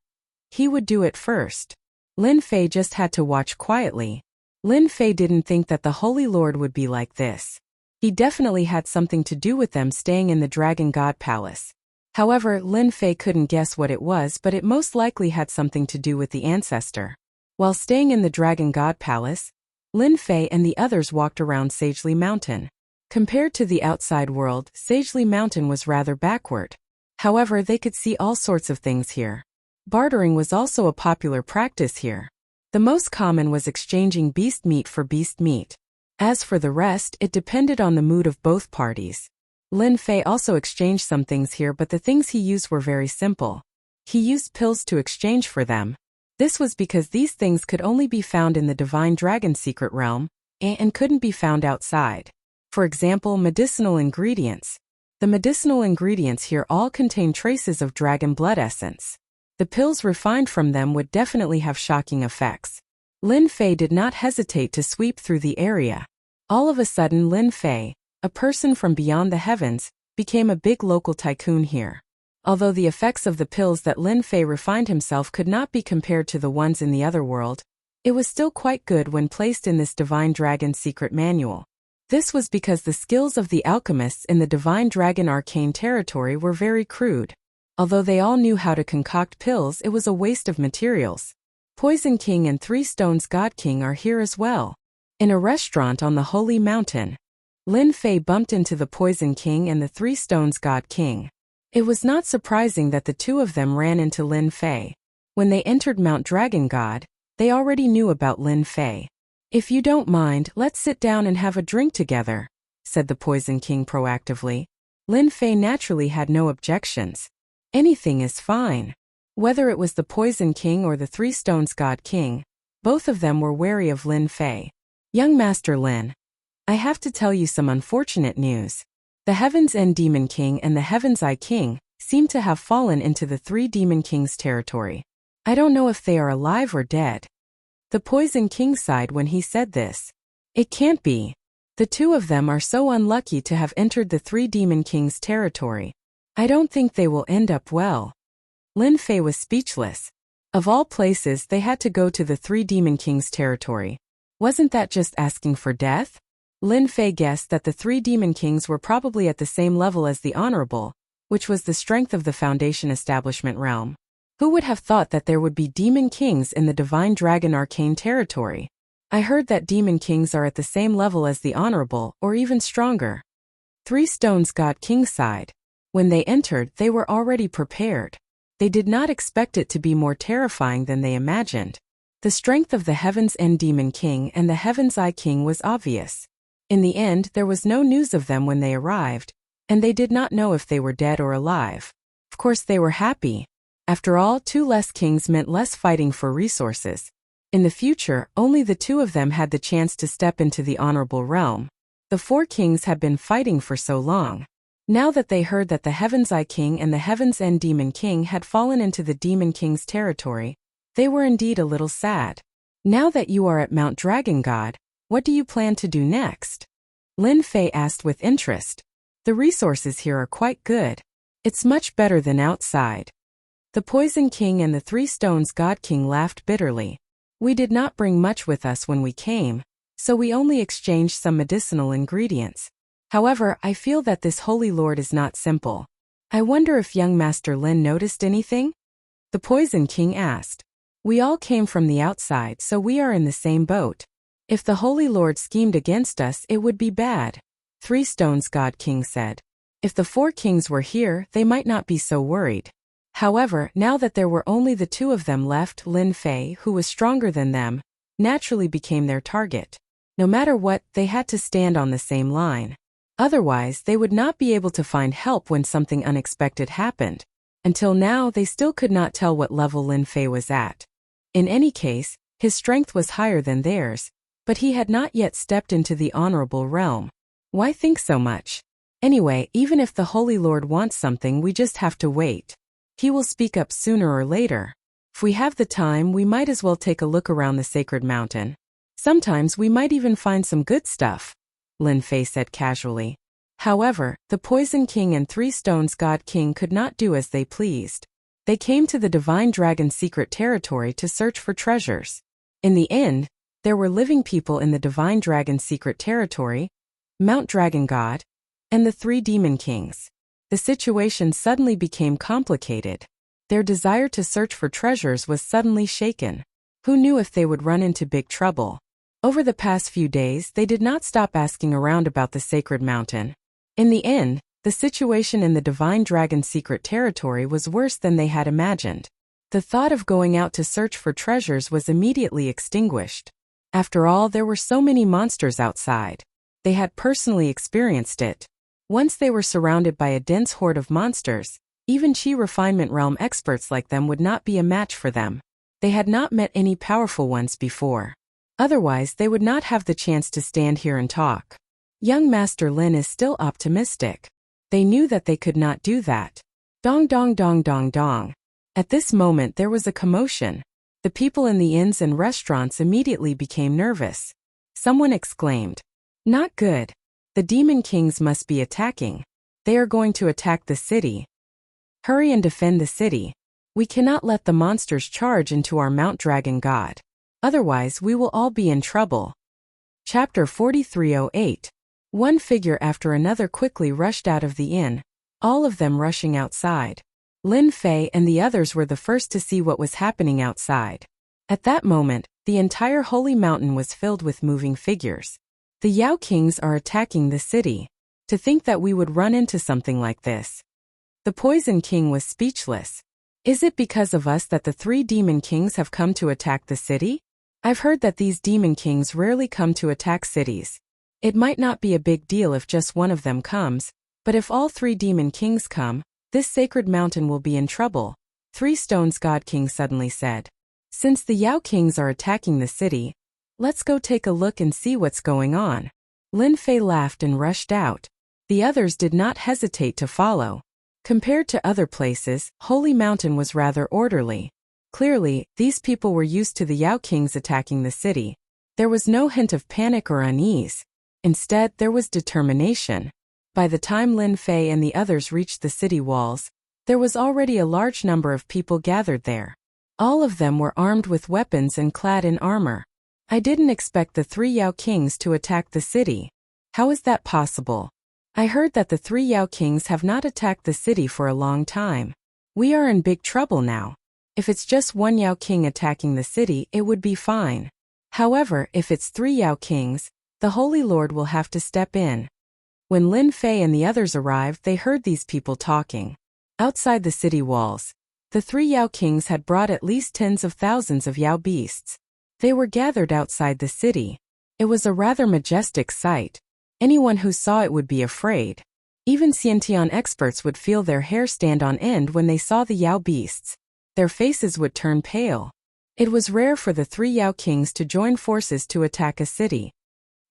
Speaker 1: he would do it first. Lin Fei just had to watch quietly. Lin Fei didn't think that the Holy Lord would be like this. He definitely had something to do with them staying in the Dragon God Palace. However, Lin Fei couldn't guess what it was, but it most likely had something to do with the ancestor. While staying in the Dragon God Palace, Lin Fei and the others walked around Sagely Mountain. Compared to the outside world, Sagely Mountain was rather backward. However, they could see all sorts of things here. Bartering was also a popular practice here. The most common was exchanging beast meat for beast meat. As for the rest, it depended on the mood of both parties. Lin Fei also exchanged some things here, but the things he used were very simple. He used pills to exchange for them. This was because these things could only be found in the Divine Dragon Secret Realm, and couldn't be found outside. For example, medicinal ingredients. The medicinal ingredients here all contain traces of dragon blood essence. The pills refined from them would definitely have shocking effects. Lin Fei did not hesitate to sweep through the area. All of a sudden, Lin Fei, a person from beyond the heavens, became a big local tycoon here. Although the effects of the pills that Lin Fei refined himself could not be compared to the ones in the other world, it was still quite good when placed in this Divine Dragon Secret Manual. This was because the skills of the alchemists in the Divine Dragon Arcane territory were very crude. Although they all knew how to concoct pills, it was a waste of materials. Poison King and Three Stones God King are here as well. In a restaurant on the Holy Mountain, Lin Fei bumped into the Poison King and the Three Stones God King. It was not surprising that the two of them ran into Lin Fei. When they entered Mount Dragon God, they already knew about Lin Fei. "If you don't mind, let's sit down and have a drink together," said the Poison King proactively. Lin Fei naturally had no objections. Anything is fine. Whether it was the Poison King or the Three Stones God King, both of them were wary of Lin Fei. "Young Master Lin, I have to tell you some unfortunate news. The Heaven's End Demon King and the Heaven's Eye King seem to have fallen into the Three Demon Kings' territory. I don't know if they are alive or dead." The Poison King sighed when he said this. "It can't be. The two of them are so unlucky to have entered the Three Demon Kings' territory. I don't think they will end up well." Lin Fei was speechless. Of all places, they had to go to the Three Demon Kings' territory. Wasn't that just asking for death? Lin Fei guessed that the Three Demon Kings were probably at the same level as the Honorable, which was the strength of the Foundation Establishment realm. Who would have thought that there would be Demon Kings in the Divine Dragon Arcane territory? I heard that Demon Kings are at the same level as the Honorable, or even stronger. Three Stones God King sighed. When they entered, they were already prepared. They did not expect it to be more terrifying than they imagined. The strength of the Heaven's End Demon King and the Heaven's Eye King was obvious. In the end, there was no news of them when they arrived, and they did not know if they were dead or alive. Of course, they were happy. After all, two less kings meant less fighting for resources. In the future, only the two of them had the chance to step into the honorable realm. The four kings had been fighting for so long. Now that they heard that the Heaven's Eye King and the Heaven's End Demon King had fallen into the Demon King's territory, they were indeed a little sad. "Now that you are at Mount Dragon God, what do you plan to do next?" Lin Fei asked with interest. "The resources here are quite good. It's much better than outside." The Poison King and the Three Stones God King laughed bitterly. "We did not bring much with us when we came, so we only exchanged some medicinal ingredients. However, I feel that this Holy Lord is not simple. I wonder if young Master Lin noticed anything?" The Poison King asked. "We all came from the outside, so we are in the same boat. If the Holy Lord schemed against us, it would be bad," Three Stones God King said. "If the four kings were here, they might not be so worried." However, now that there were only the two of them left, Lin Fei, who was stronger than them, naturally became their target. No matter what, they had to stand on the same line. Otherwise, they would not be able to find help when something unexpected happened. Until now, they still could not tell what level Lin Fei was at. In any case, his strength was higher than theirs, but he had not yet stepped into the honorable realm. Why think so much? Anyway, even if the Holy Lord wants something, we just have to wait. He will speak up sooner or later. If we have the time, we might as well take a look around the sacred mountain. Sometimes we might even find some good stuff, Lin Fei said casually. However, the Poison King and Three Stones God King could not do as they pleased. They came to the Divine Dragon's secret territory to search for treasures. In the end, there were living people in the Divine Dragon's secret territory, Mount Dragon God, and the three Demon Kings. The situation suddenly became complicated. Their desire to search for treasures was suddenly shaken. Who knew if they would run into big trouble? Over the past few days, they did not stop asking around about the sacred mountain. In the end, the situation in the Divine Dragon's secret territory was worse than they had imagined. The thought of going out to search for treasures was immediately extinguished. After all, there were so many monsters outside. They had personally experienced it. Once they were surrounded by a dense horde of monsters, even Qi refinement realm experts like them would not be a match for them. They had not met any powerful ones before. Otherwise, they would not have the chance to stand here and talk. Young Master Lin is still optimistic. They knew that they could not do that. Dong dong dong dong dong. At this moment there was a commotion. The people in the inns and restaurants immediately became nervous. Someone exclaimed, "Not good. The Demon Kings must be attacking. They are going to attack the city. Hurry and defend the city. We cannot let the monsters charge into our Mount Dragon God. Otherwise we will all be in trouble." Chapter 4308. One figure after another quickly rushed out of the inn, all of them rushing outside. Lin Fei and the others were the first to see what was happening outside. At that moment, the entire holy mountain was filled with moving figures. The Yao Kings are attacking the city. To think that we would run into something like this. The Poison King was speechless. Is it because of us that the three Demon Kings have come to attack the city? I've heard that these Demon Kings rarely come to attack cities. It might not be a big deal if just one of them comes, but if all three Demon Kings come, this sacred mountain will be in trouble, Three Stones God King suddenly said. Since the Yao Kings are attacking the city, let's go take a look and see what's going on. Lin Fei laughed and rushed out. The others did not hesitate to follow. Compared to other places, Holy Mountain was rather orderly. Clearly, these people were used to the Yao Kings attacking the city. There was no hint of panic or unease. Instead, there was determination. By the time Lin Fei and the others reached the city walls, there was already a large number of people gathered there. All of them were armed with weapons and clad in armor. I didn't expect the three Yao Kings to attack the city. How is that possible? I heard that the three Yao Kings have not attacked the city for a long time. We are in big trouble now. If it's just one Yao King attacking the city, it would be fine. However, if it's three Yao Kings, the Holy Lord will have to step in. When Lin Fei and the others arrived, they heard these people talking. Outside the city walls, the three Yao Kings had brought at least tens of thousands of Yao beasts. They were gathered outside the city. It was a rather majestic sight. Anyone who saw it would be afraid. Even Xiantian experts would feel their hair stand on end when they saw the Yao beasts. Their faces would turn pale. It was rare for the three Yao Kings to join forces to attack a city.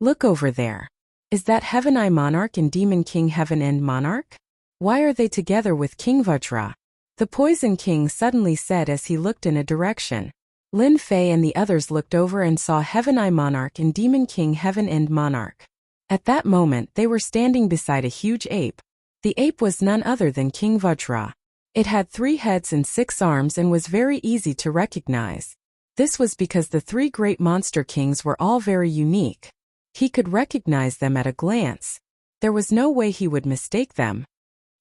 Speaker 1: Look over there. Is that Heaven Eye Monarch and Demon King Heaven End Monarch? Why are they together with King Vajra? The Poison King suddenly said as he looked in a direction. Lin Fei and the others looked over and saw Heaven Eye Monarch and Demon King Heaven End Monarch. At that moment, they were standing beside a huge ape. The ape was none other than King Vajra. It had 3 heads and 6 arms and was very easy to recognize. This was because the 3 great monster kings were all very unique. He could recognize them at a glance. There was no way he would mistake them.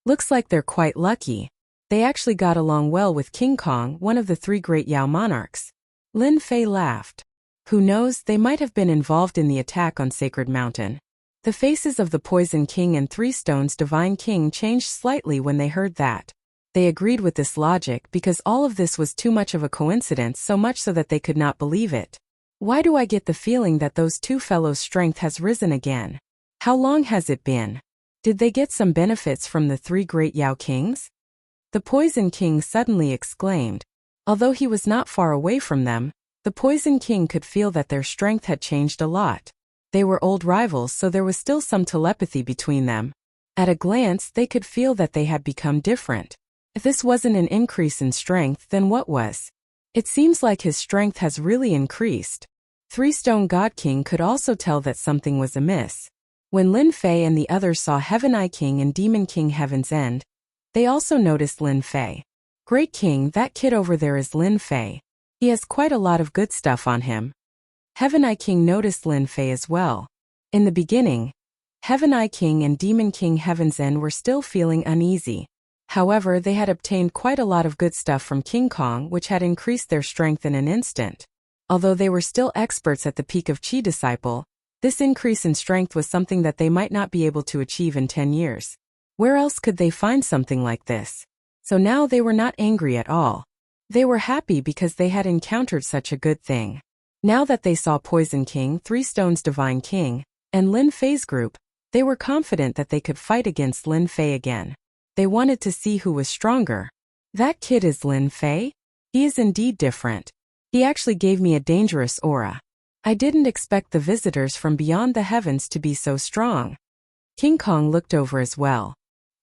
Speaker 1: Looks like they're quite lucky. They actually got along well with King Kong, one of the 3 great Yao monarchs. Lin Fei laughed. Who knows, they might have been involved in the attack on Sacred Mountain. The faces of the Poison King and 3 Stones Divine King changed slightly when they heard that. They agreed with this logic because all of this was too much of a coincidence, so much so that they could not believe it. Why do I get the feeling that those 2 fellows' strength has risen again? How long has it been? Did they get some benefits from the 3 great Yao Kings? The Poison King suddenly exclaimed. Although he was not far away from them, the Poison King could feel that their strength had changed a lot. They were old rivals, so there was still some telepathy between them. At a glance, they could feel that they had become different. If this wasn't an increase in strength, then what was? It seems like his strength has really increased. Three-Stone God King could also tell that something was amiss. When Lin Fei and the others saw Heaven Eye King and Demon King Heaven's End, they also noticed Lin Fei. Great King, that kid over there is Lin Fei. He has quite a lot of good stuff on him. Heaven Eye King noticed Lin Fei as well. In the beginning, Heaven Eye King and Demon King Heaven's End were still feeling uneasy. However, they had obtained quite a lot of good stuff from King Kong, which had increased their strength in an instant. Although they were still experts at the peak of Chi Disciple, this increase in strength was something that they might not be able to achieve in 10 years. Where else could they find something like this? So now they were not angry at all. They were happy because they had encountered such a good thing. Now that they saw Poison King, Three Stones Divine King, and Lin Fei's group, they were confident that they could fight against Lin Fei again. They wanted to see who was stronger. That kid is Lin Fei? He is indeed different. He actually gave me a dangerous aura. I didn't expect the visitors from beyond the heavens to be so strong. King Kong looked over as well.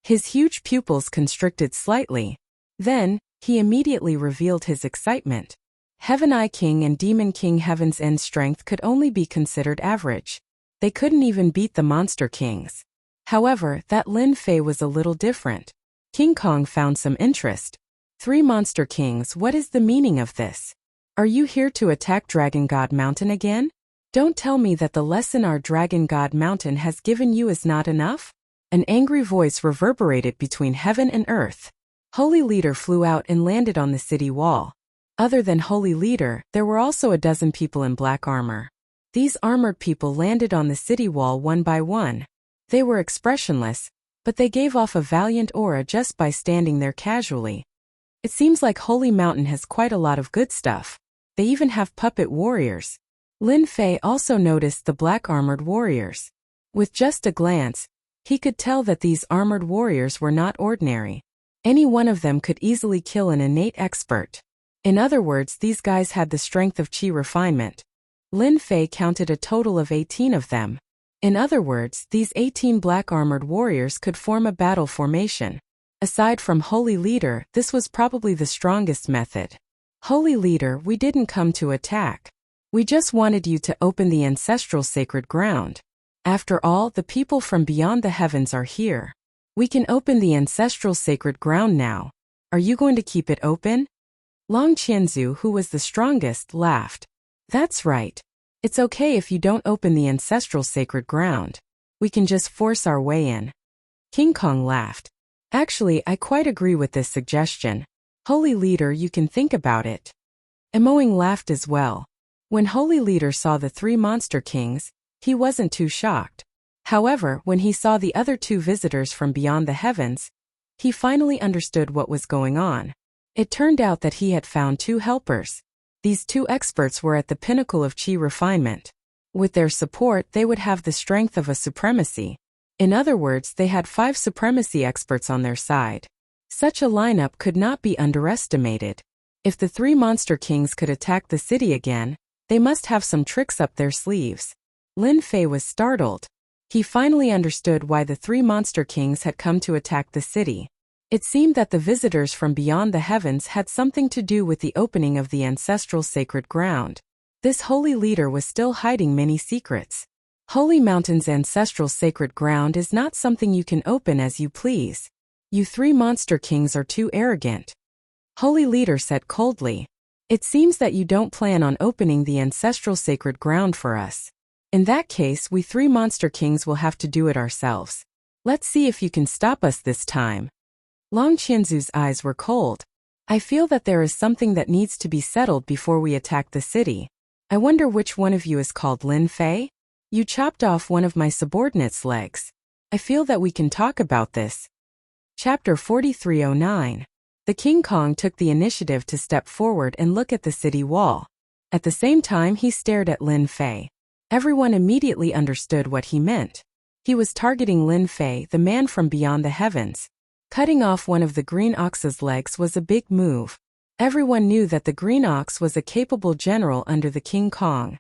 Speaker 1: His huge pupils constricted slightly. Then, he immediately revealed his excitement. Heaven Eye King and Demon King Heaven's End strength could only be considered average. They couldn't even beat the Monster Kings. However, that Lin Fei was a little different. King Kong found some interest. Three Monster Kings, what is the meaning of this? Are you here to attack Dragon God Mountain again? Don't tell me that the lesson our Dragon God Mountain has given you is not enough? An angry voice reverberated between heaven and earth. Holy Leader flew out and landed on the city wall. Other than Holy Leader, there were also a dozen people in black armor. These armored people landed on the city wall one by one. They were expressionless, but they gave off a valiant aura just by standing there casually. It seems like Holy Mountain has quite a lot of good stuff. They even have puppet warriors. Lin Fei also noticed the black armored warriors. With just a glance, he could tell that these armored warriors were not ordinary. Any one of them could easily kill an innate expert. In other words, these guys had the strength of Chi refinement. Lin Fei counted a total of 18 of them. In other words, these 18 black armored warriors could form a battle formation. Aside from Holy Leader, this was probably the strongest method. Holy Leader, we didn't come to attack. We just wanted you to open the ancestral sacred ground. After all, the people from beyond the heavens are here. We can open the ancestral sacred ground now. Are you going to keep it open? Long Qianzu, who was the strongest, laughed. That's right. It's okay if you don't open the ancestral sacred ground. We can just force our way in. King Kong laughed. Actually, I quite agree with this suggestion. Holy Leader, you can think about it. Emoing laughed as well. When Holy Leader saw the three Monster Kings, he wasn't too shocked. However, when he saw the other two visitors from beyond the heavens, he finally understood what was going on. It turned out that he had found two helpers. These two experts were at the pinnacle of Chi refinement. With their support, they would have the strength of a supremacy. In other words, they had 5 supremacy experts on their side. Such a lineup could not be underestimated. If the 3 Monster Kings could attack the city again, they must have some tricks up their sleeves. Lin Fei was startled. He finally understood why the 3 Monster Kings had come to attack the city. It seemed that the visitors from beyond the heavens had something to do with the opening of the ancestral sacred ground. This Holy Leader was still hiding many secrets. Holy Mountain's ancestral sacred ground is not something you can open as you please. You 3 Monster Kings are too arrogant. Holy Leader said coldly. It seems that you don't plan on opening the ancestral sacred ground for us. In that case, we 3 Monster Kings will have to do it ourselves. Let's see if you can stop us this time. Long Qianzu's eyes were cold. I feel that there is something that needs to be settled before we attack the city. I wonder which one of you is called Lin Fei? You chopped off one of my subordinates' legs. I feel that we can talk about this. Chapter 4309. The King Kong took the initiative to step forward and look at the city wall. At the same time, he stared at Lin Fei. Everyone immediately understood what he meant. He was targeting Lin Fei, the man from beyond the heavens. Cutting off one of the green ox's legs was a big move. Everyone knew that the green ox was a capable general under the King Kong.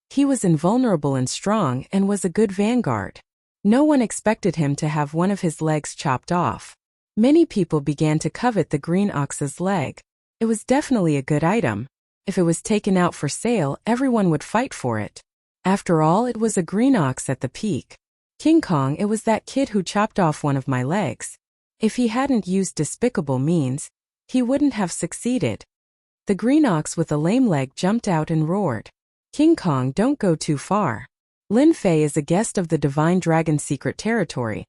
Speaker 1: He was invulnerable and strong and was a good vanguard. No one expected him to have one of his legs chopped off. Many people began to covet the green ox's leg. It was definitely a good item. If it was taken out for sale, everyone would fight for it. After all, it was a green ox at the peak. King Kong, it was that kid who chopped off one of my legs. If he hadn't used despicable means, he wouldn't have succeeded. The green ox with a lame leg jumped out and roared. King Kong, don't go too far. Lin Fei is a guest of the Divine Dragon's secret territory,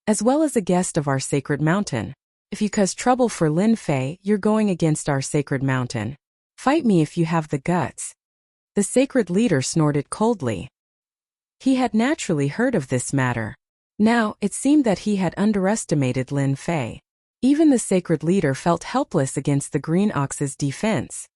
Speaker 1: as well as a guest of our sacred mountain. If you cause trouble for Lin Fei, you're going against our sacred mountain. Fight me if you have the guts. The sacred leader snorted coldly. He had naturally heard of this matter. Now, it seemed that he had underestimated Lin Fei. Even the sacred leader felt helpless against the green ox's defense.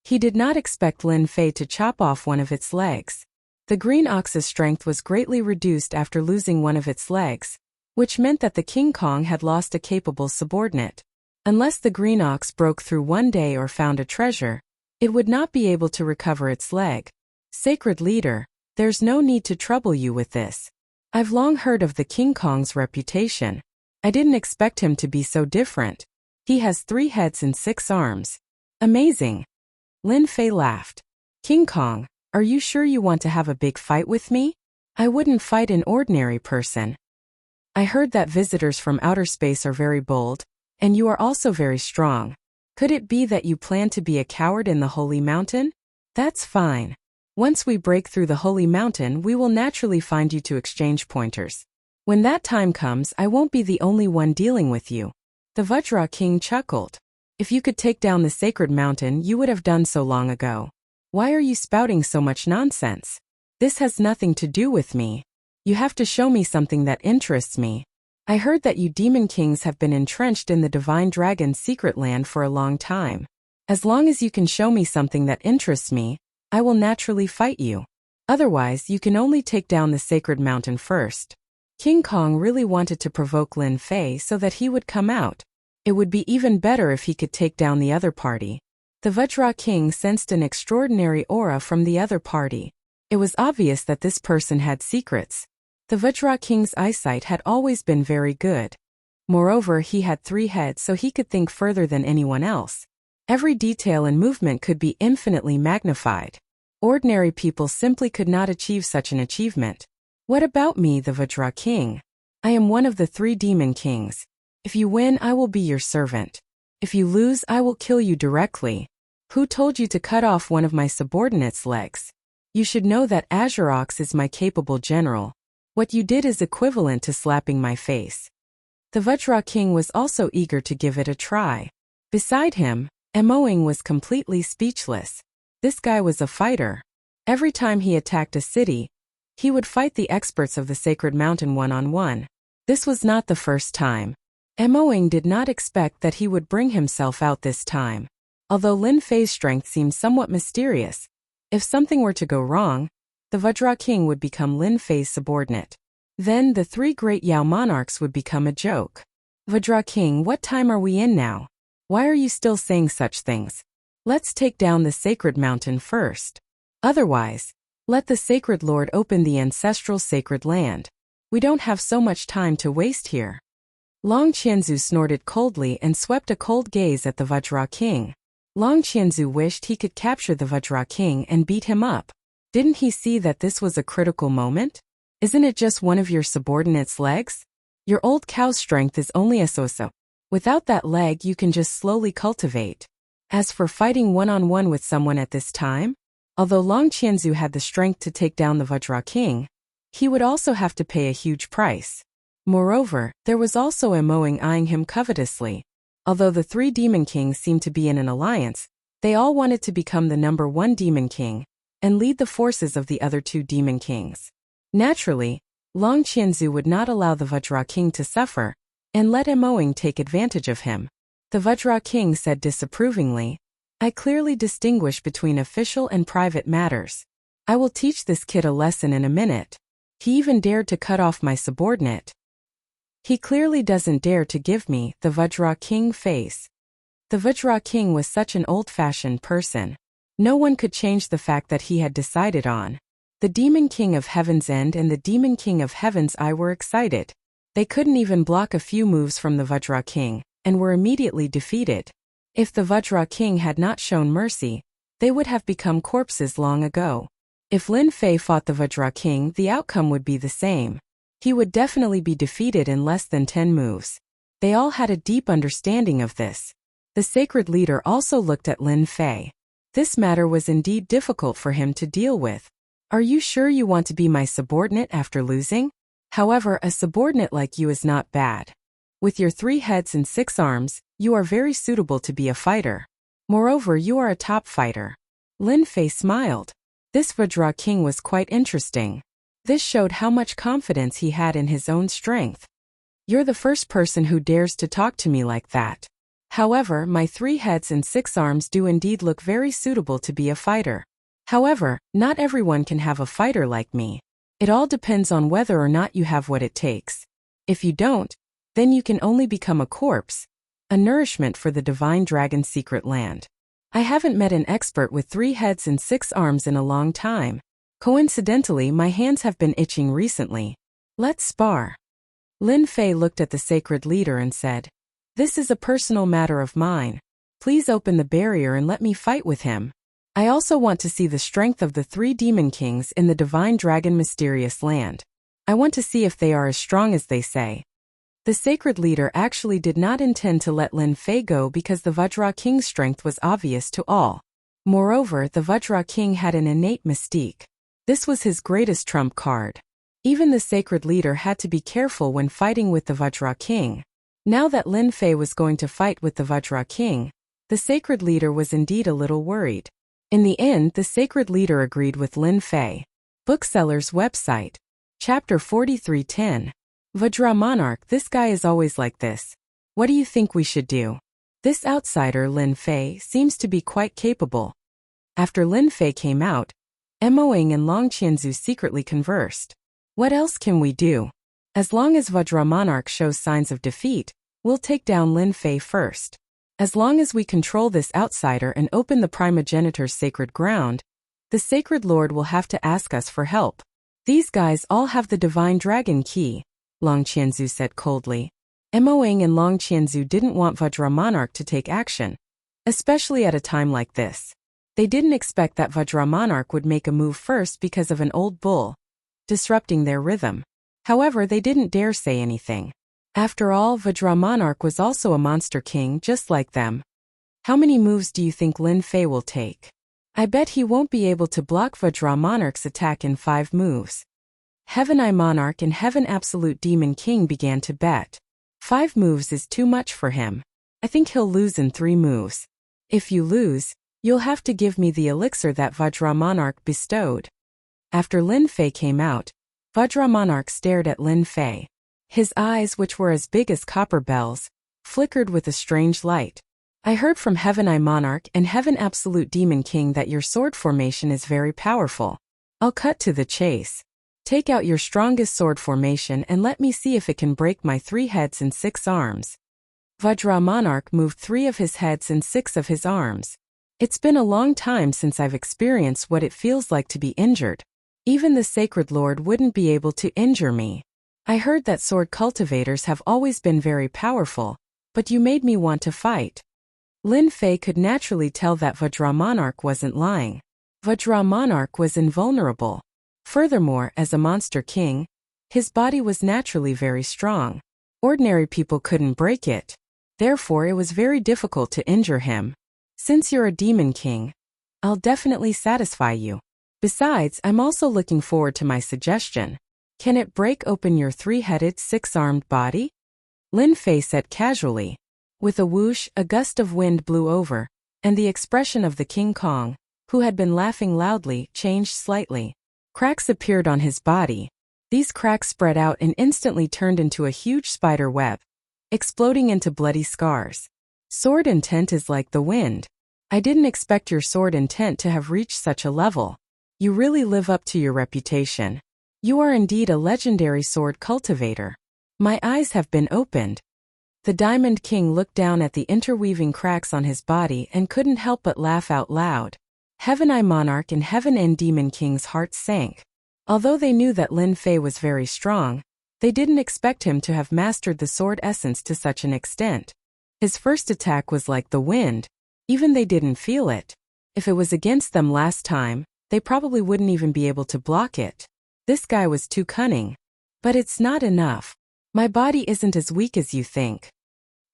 Speaker 1: He did not expect Lin Fei to chop off one of its legs. The green ox's strength was greatly reduced after losing one of its legs, which meant that the King Kong had lost a capable subordinate. Unless the green ox broke through one day or found a treasure, it would not be able to recover its leg. Sacred leader, there's no need to trouble you with this. I've long heard of the King Kong's reputation. I didn't expect him to be so different. He has 3 heads and 6 arms. Amazing. Lin Fei laughed. King Kong, are you sure you want to have a big fight with me? I wouldn't fight an ordinary person. I heard that visitors from outer space are very bold, and you are also very strong. Could it be that you plan to be a coward in the Holy Mountain? That's fine. Once we break through the Holy Mountain, we will naturally find you to exchange pointers. When that time comes, I won't be the only one dealing with you. The Vajra King chuckled. If you could take down the sacred mountain, you would have done so long ago. Why are you spouting so much nonsense? This has nothing to do with me. You have to show me something that interests me. I heard that you demon kings have been entrenched in the Divine Dragon's secret land for a long time. As long as you can show me something that interests me, I will naturally fight you. Otherwise, you can only take down the sacred mountain first. King Kong really wanted to provoke Lin Fei so that he would come out. It would be even better if he could take down the other party. The Vajra King sensed an extraordinary aura from the other party. It was obvious that this person had secrets. The Vajra King's eyesight had always been very good. Moreover, he had 3 heads, so he could think further than anyone else. Every detail and movement could be infinitely magnified. Ordinary people simply could not achieve such an achievement. What about me, the Vajra King? I am one of the 3 demon kings. If you win, I will be your servant. If you lose, I will kill you directly. Who told you to cut off one of my subordinates' legs? You should know that Azure Ox is my capable general. What you did is equivalent to slapping my face. The Vajra King was also eager to give it a try. Beside him, Emoing was completely speechless. This guy was a fighter. Every time he attacked a city, he would fight the experts of the Sacred Mountain one-on-one. This was not the first time. Emoing did not expect that he would bring himself out this time. Although Lin Fei's strength seemed somewhat mysterious, if something were to go wrong, the Vajra King would become Lin Fei's subordinate. Then the 3 great Yao monarchs would become a joke. Vajra King, what time are we in now? Why are you still saying such things? Let's take down the sacred mountain first. Otherwise, let the sacred lord open the ancestral sacred land. We don't have so much time to waste here. Long Qianzu snorted coldly and swept a cold gaze at the Vajra King. Long Qianzu wished he could capture the Vajra King and beat him up. Didn't he see that this was a critical moment? Isn't it just one of your subordinates' legs? Your old cow's strength is only a so-so. Without that leg, you can just slowly cultivate. As for fighting one-on-one with someone at this time, although Long Qianzu had the strength to take down the Vajra King, he would also have to pay a huge price. Moreover, there was also Emoing eyeing him covetously. Although the 3 demon kings seemed to be in an alliance, they all wanted to become the number 1 demon king and lead the forces of the other 2 demon kings. Naturally, Long Qianzu would not allow the Vajra King to suffer and let Emoing take advantage of him. The Vajra King said disapprovingly, I clearly distinguish between official and private matters. I will teach this kid a lesson in a minute. He even dared to cut off my subordinate. He clearly doesn't dare to give me the Vajra King face. The Vajra King was such an old-fashioned person. No one could change the fact that he had decided on. The Demon King of Heaven's End and the Demon King of Heaven's Eye were excited. They couldn't even block a few moves from the Vajra King, and were immediately defeated. If the Vajra King had not shown mercy, they would have become corpses long ago. If Lin Fei fought the Vajra King, the outcome would be the same. He would definitely be defeated in less than 10 moves. They all had a deep understanding of this. The sacred leader also looked at Lin Fei. This matter was indeed difficult for him to deal with. Are you sure you want to be my subordinate after losing? However, a subordinate like you is not bad. With your 3 heads and 6 arms, you are very suitable to be a fighter. Moreover, you are a top fighter. Lin Fei smiled. This Vajra King was quite interesting. This showed how much confidence he had in his own strength. You're the first person who dares to talk to me like that. However, my 3 heads and 6 arms do indeed look very suitable to be a fighter. However, not everyone can have a fighter like me. It all depends on whether or not you have what it takes. If you don't, then you can only become a corpse, a nourishment for the divine dragon's secret land. I haven't met an expert with 3 heads and 6 arms in a long time. Coincidentally, my hands have been itching recently. Let's spar. Lin Fei looked at the sacred leader and said, "This is a personal matter of mine. Please open the barrier and let me fight with him. I also want to see the strength of the 3 demon kings in the divine dragon mysterious land. I want to see if they are as strong as they say." The sacred leader actually did not intend to let Lin Fei go because the Vajra King's strength was obvious to all. Moreover, the Vajra King had an innate mystique. This was his greatest trump card. Even the sacred leader had to be careful when fighting with the Vajra King. Now that Lin Fei was going to fight with the Vajra King, the sacred leader was indeed a little worried. In the end, the sacred leader agreed with Lin Fei. Bookseller's website. Chapter 43:10. Vajra Monarch, this guy is always like this. What do you think we should do? This outsider Lin Fei seems to be quite capable. After Lin Fei came out, Moing and Long Qianzu secretly conversed. What else can we do? As long as Vajra Monarch shows signs of defeat, we'll take down Lin Fei first. As long as we control this outsider and open the primogenitor's sacred ground, the sacred lord will have to ask us for help. These guys all have the divine dragon key, Long Qianzu said coldly. Moing and Long Qianzu didn't want Vajra Monarch to take action, especially at a time like this. They didn't expect that Vajra Monarch would make a move first because of an old bull, disrupting their rhythm. However, they didn't dare say anything. After all, Vajra Monarch was also a monster king just like them. How many moves do you think Lin Fei will take? I bet he won't be able to block Vajra Monarch's attack in 5 moves. Heaven Eye Monarch and Heaven Absolute Demon King began to bet. 5 moves is too much for him. I think he'll lose in 3 moves. If you lose, you'll have to give me the elixir that Vajra Monarch bestowed. After Lin Fei came out, Vajra Monarch stared at Lin Fei. His eyes, which were as big as copper bells, flickered with a strange light. I heard from Heaven Eye Monarch and Heaven Absolute Demon King that your sword formation is very powerful. I'll cut to the chase. Take out your strongest sword formation and let me see if it can break my 3 heads and 6 arms. Vajra Monarch moved 3 of his heads and 6 of his arms. It's been a long time since I've experienced what it feels like to be injured. Even the Sacred Lord wouldn't be able to injure me. I heard that sword cultivators have always been very powerful, but you made me want to fight. Lin Fei could naturally tell that Vajra Monarch wasn't lying. Vajra Monarch was invulnerable. Furthermore, as a monster king, his body was naturally very strong. Ordinary people couldn't break it. Therefore, it was very difficult to injure him. Since you're a demon king, I'll definitely satisfy you. Besides, I'm also looking forward to my suggestion. Can it break open your 3-headed, 6-armed body? Lin Fei said casually. With a whoosh, a gust of wind blew over, and the expression of the King Kong, who had been laughing loudly, changed slightly. Cracks appeared on his body. These cracks spread out and instantly turned into a huge spider web, exploding into bloody scars. Sword intent is like the wind. I didn't expect your sword intent to have reached such a level. You really live up to your reputation. You are indeed a legendary sword cultivator. My eyes have been opened. The Diamond King looked down at the interweaving cracks on his body and couldn't help but laugh out loud. Heaven I Monarch and Heaven and Demon King's hearts sank. Although they knew that Lin Fei was very strong, they didn't expect him to have mastered the sword essence to such an extent. His first attack was like the wind. Even they didn't feel it. If it was against them last time, they probably wouldn't even be able to block it. This guy was too cunning. But it's not enough. My body isn't as weak as you think.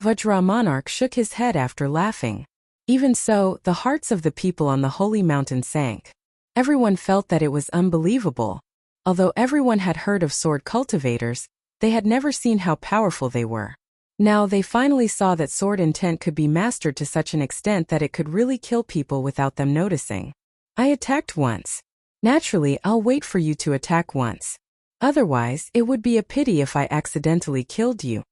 Speaker 1: Vajra Monarch shook his head after laughing. Even so, the hearts of the people on the holy mountain sank. Everyone felt that it was unbelievable. Although everyone had heard of sword cultivators, they had never seen how powerful they were. Now they finally saw that sword intent could be mastered to such an extent that it could really kill people without them noticing. I attacked once. Naturally, I'll wait for you to attack once. Otherwise, it would be a pity if I accidentally killed you.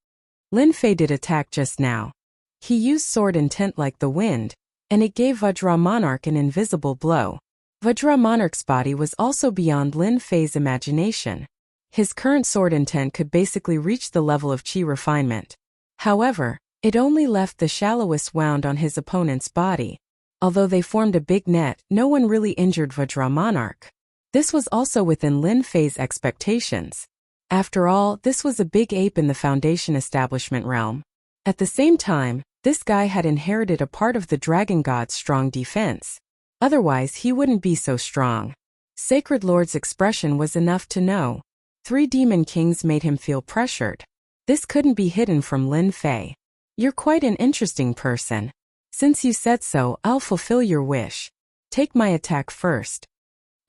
Speaker 1: Lin Fei did attack just now. He used sword intent like the wind, and it gave Vajra Monarch an invisible blow. Vajra Monarch's body was also beyond Lin Fei's imagination. His current sword intent could basically reach the level of chi refinement. However, it only left the shallowest wound on his opponent's body. Although they formed a big net, no one really injured Vajra Monarch. This was also within Lin Fei's expectations. After all, this was a big ape in the Foundation establishment realm. At the same time, this guy had inherited a part of the Dragon God's strong defense. Otherwise, he wouldn't be so strong. Sacred Lord's expression was enough to know. 3 Demon Kings made him feel pressured. This couldn't be hidden from Lin Fei. You're quite an interesting person. Since you said so, I'll fulfill your wish. Take my attack first.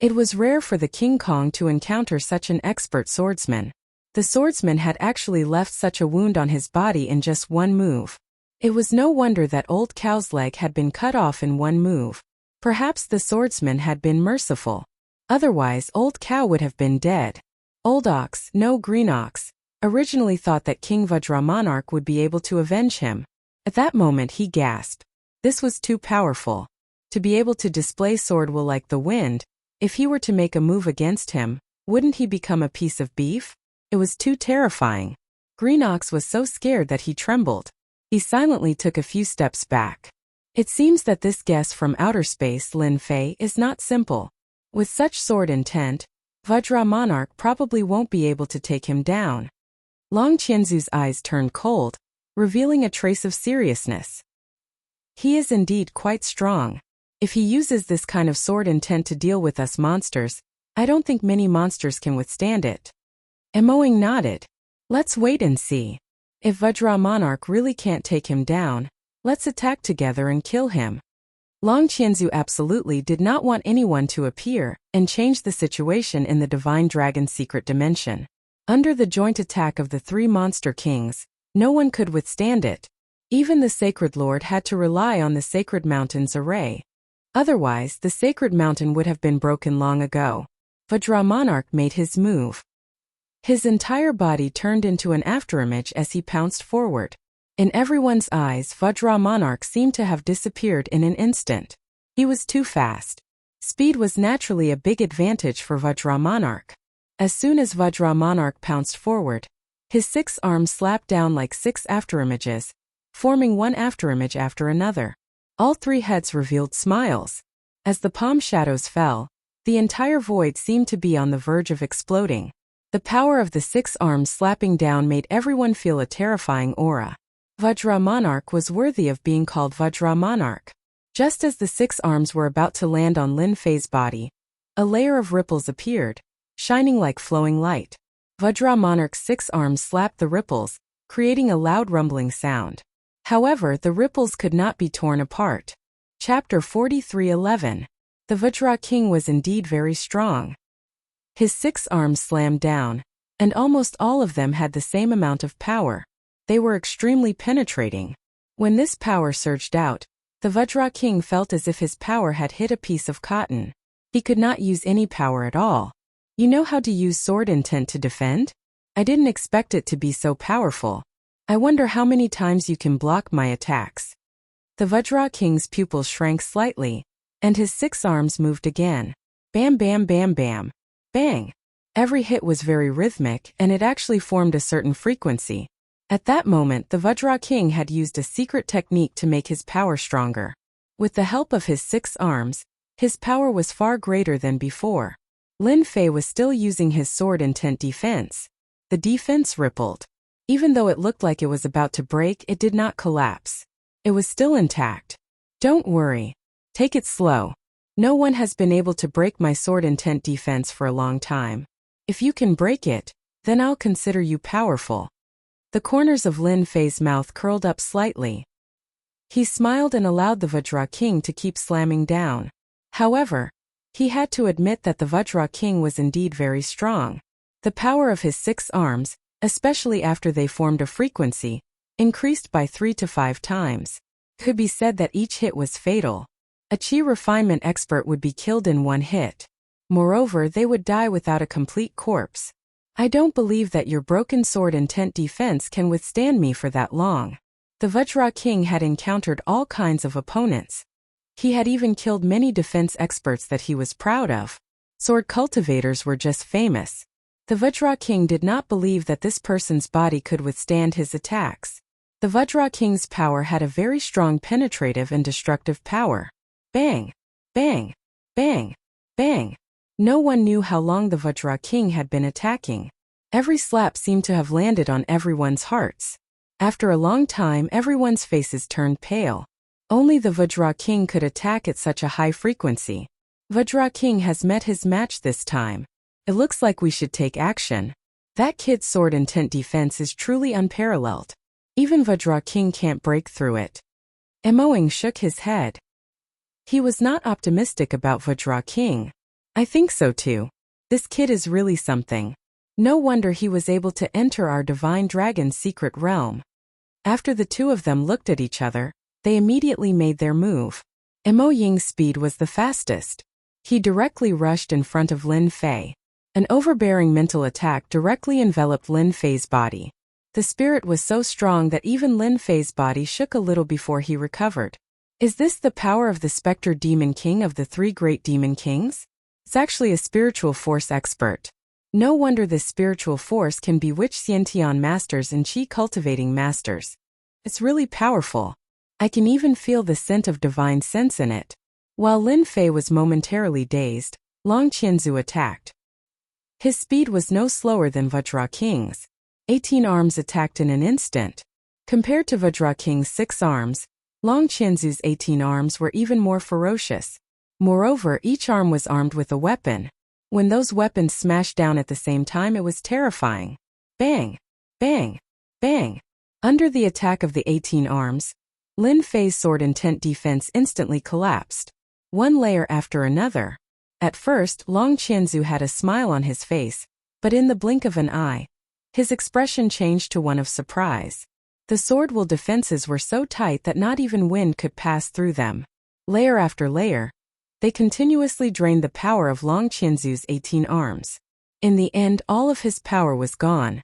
Speaker 1: It was rare for the King Kong to encounter such an expert swordsman. The swordsman had actually left such a wound on his body in just one move. It was no wonder that Old Cow's leg had been cut off in one move. Perhaps the swordsman had been merciful. Otherwise, Old Cow would have been dead. Old Ox, no Green Ox, originally thought that King Vajra Monarch would be able to avenge him. At that moment he gasped. This was too powerful. To be able to display sword will like the wind, if he were to make a move against him, wouldn't he become a piece of beef? It was too terrifying. Green Ox was so scared that he trembled. He silently took a few steps back. It seems that this guest from outer space, Lin Fei, is not simple. With such sword intent, Vajra Monarch probably won't be able to take him down. Long Qianzu's eyes turned cold, revealing a trace of seriousness. He is indeed quite strong. If he uses this kind of sword intent to deal with us monsters, I don't think many monsters can withstand it. Emoing nodded. Let's wait and see. If Vajra Monarch really can't take him down, let's attack together and kill him. Long Qianzu absolutely did not want anyone to appear and change the situation in the Divine Dragon's secret dimension. Under the joint attack of the 3 monster kings, no one could withstand it. Even the Sacred Lord had to rely on the Sacred Mountain's array. Otherwise, the Sacred Mountain would have been broken long ago. Vajra Monarch made his move. His entire body turned into an afterimage as he pounced forward. In everyone's eyes, Vajra Monarch seemed to have disappeared in an instant. He was too fast. Speed was naturally a big advantage for Vajra Monarch. As soon as Vajra Monarch pounced forward, his 6 arms slapped down like 6 afterimages, forming one afterimage after another. All 3 heads revealed smiles. As the palm shadows fell, the entire void seemed to be on the verge of exploding. The power of the 6 arms slapping down made everyone feel a terrifying aura. Vajra Monarch was worthy of being called Vajra Monarch. Just as the 6 arms were about to land on Lin Fei's body, a layer of ripples appeared, shining like flowing light. Vajra Monarch's 6 arms slapped the ripples, creating a loud rumbling sound. However, the ripples could not be torn apart. Chapter 43:11. The Vajra King was indeed very strong. His 6 arms slammed down, and almost all of them had the same amount of power. They were extremely penetrating. When this power surged out, the Vajra King felt as if his power had hit a piece of cotton. He could not use any power at all. You know how to use sword intent to defend? I didn't expect it to be so powerful. I wonder how many times you can block my attacks. The Vajra King's pupils shrank slightly, and his 6 arms moved again. Bam bam bam bam. Bang! Every hit was very rhythmic, and it actually formed a certain frequency. At that moment, the Vajra King had used a secret technique to make his power stronger. With the help of his 6 arms, his power was far greater than before. Lin Fei was still using his sword intent defense. The defense rippled. Even though it looked like it was about to break, it did not collapse. It was still intact. Don't worry. Take it slow. No one has been able to break my sword intent defense for a long time. If you can break it, then I'll consider you powerful. The corners of Lin Fei's mouth curled up slightly. He smiled and allowed the Vajra King to keep slamming down. However, he had to admit that the Vajra King was indeed very strong. The power of his 6 arms, especially after they formed a frequency, increased by 3 to 5 times. It could be said that each hit was fatal. A chi refinement expert would be killed in one hit. Moreover, they would die without a complete corpse. I don't believe that your broken sword intent defense can withstand me for that long. The Vajra King had encountered all kinds of opponents. He had even killed many defense experts that he was proud of. Sword cultivators were just famous. The Vajra King did not believe that this person's body could withstand his attacks. The Vajra King's power had a very strong penetrative and destructive power. Bang! Bang! Bang! Bang! No one knew how long the Vajra King had been attacking. Every slap seemed to have landed on everyone's hearts. After a long time, everyone's faces turned pale. Only the Vajra King could attack at such a high frequency. Vajra King has met his match this time. It looks like we should take action. That kid's sword intent defense is truly unparalleled. Even Vajra King can't break through it. Emoing shook his head. He was not optimistic about Vajra King. I think so too. This kid is really something. No wonder he was able to enter our divine dragon's secret realm. After the two of them looked at each other, they immediately made their move. Emo Ying's speed was the fastest. He directly rushed in front of Lin Fei. An overbearing mental attack directly enveloped Lin Fei's body. The spirit was so strong that even Lin Fei's body shook a little before he recovered. Is this the power of the Spectre Demon King of the 3 great demon kings? It's actually a spiritual force expert. No wonder this spiritual force can bewitch Xiantian masters and Qi cultivating masters. It's really powerful. I can even feel the scent of divine sense in it. While Lin Fei was momentarily dazed, Long Qianzu attacked. His speed was no slower than Vajra King's. 18 arms attacked in an instant. Compared to Vajra King's 6 arms, Long Qianzu's 18 arms were even more ferocious. Moreover, each arm was armed with a weapon. When those weapons smashed down at the same time, it was terrifying. Bang! Bang! Bang! Under the attack of the 18 arms, Lin Fei's sword intent defense instantly collapsed. One layer after another. At first, Long Qianzu had a smile on his face, but in the blink of an eye, his expression changed to one of surprise. The sword wall defenses were so tight that not even wind could pass through them. Layer after layer, they continuously drained the power of Long Qianzu's 18 arms. In the end, all of his power was gone.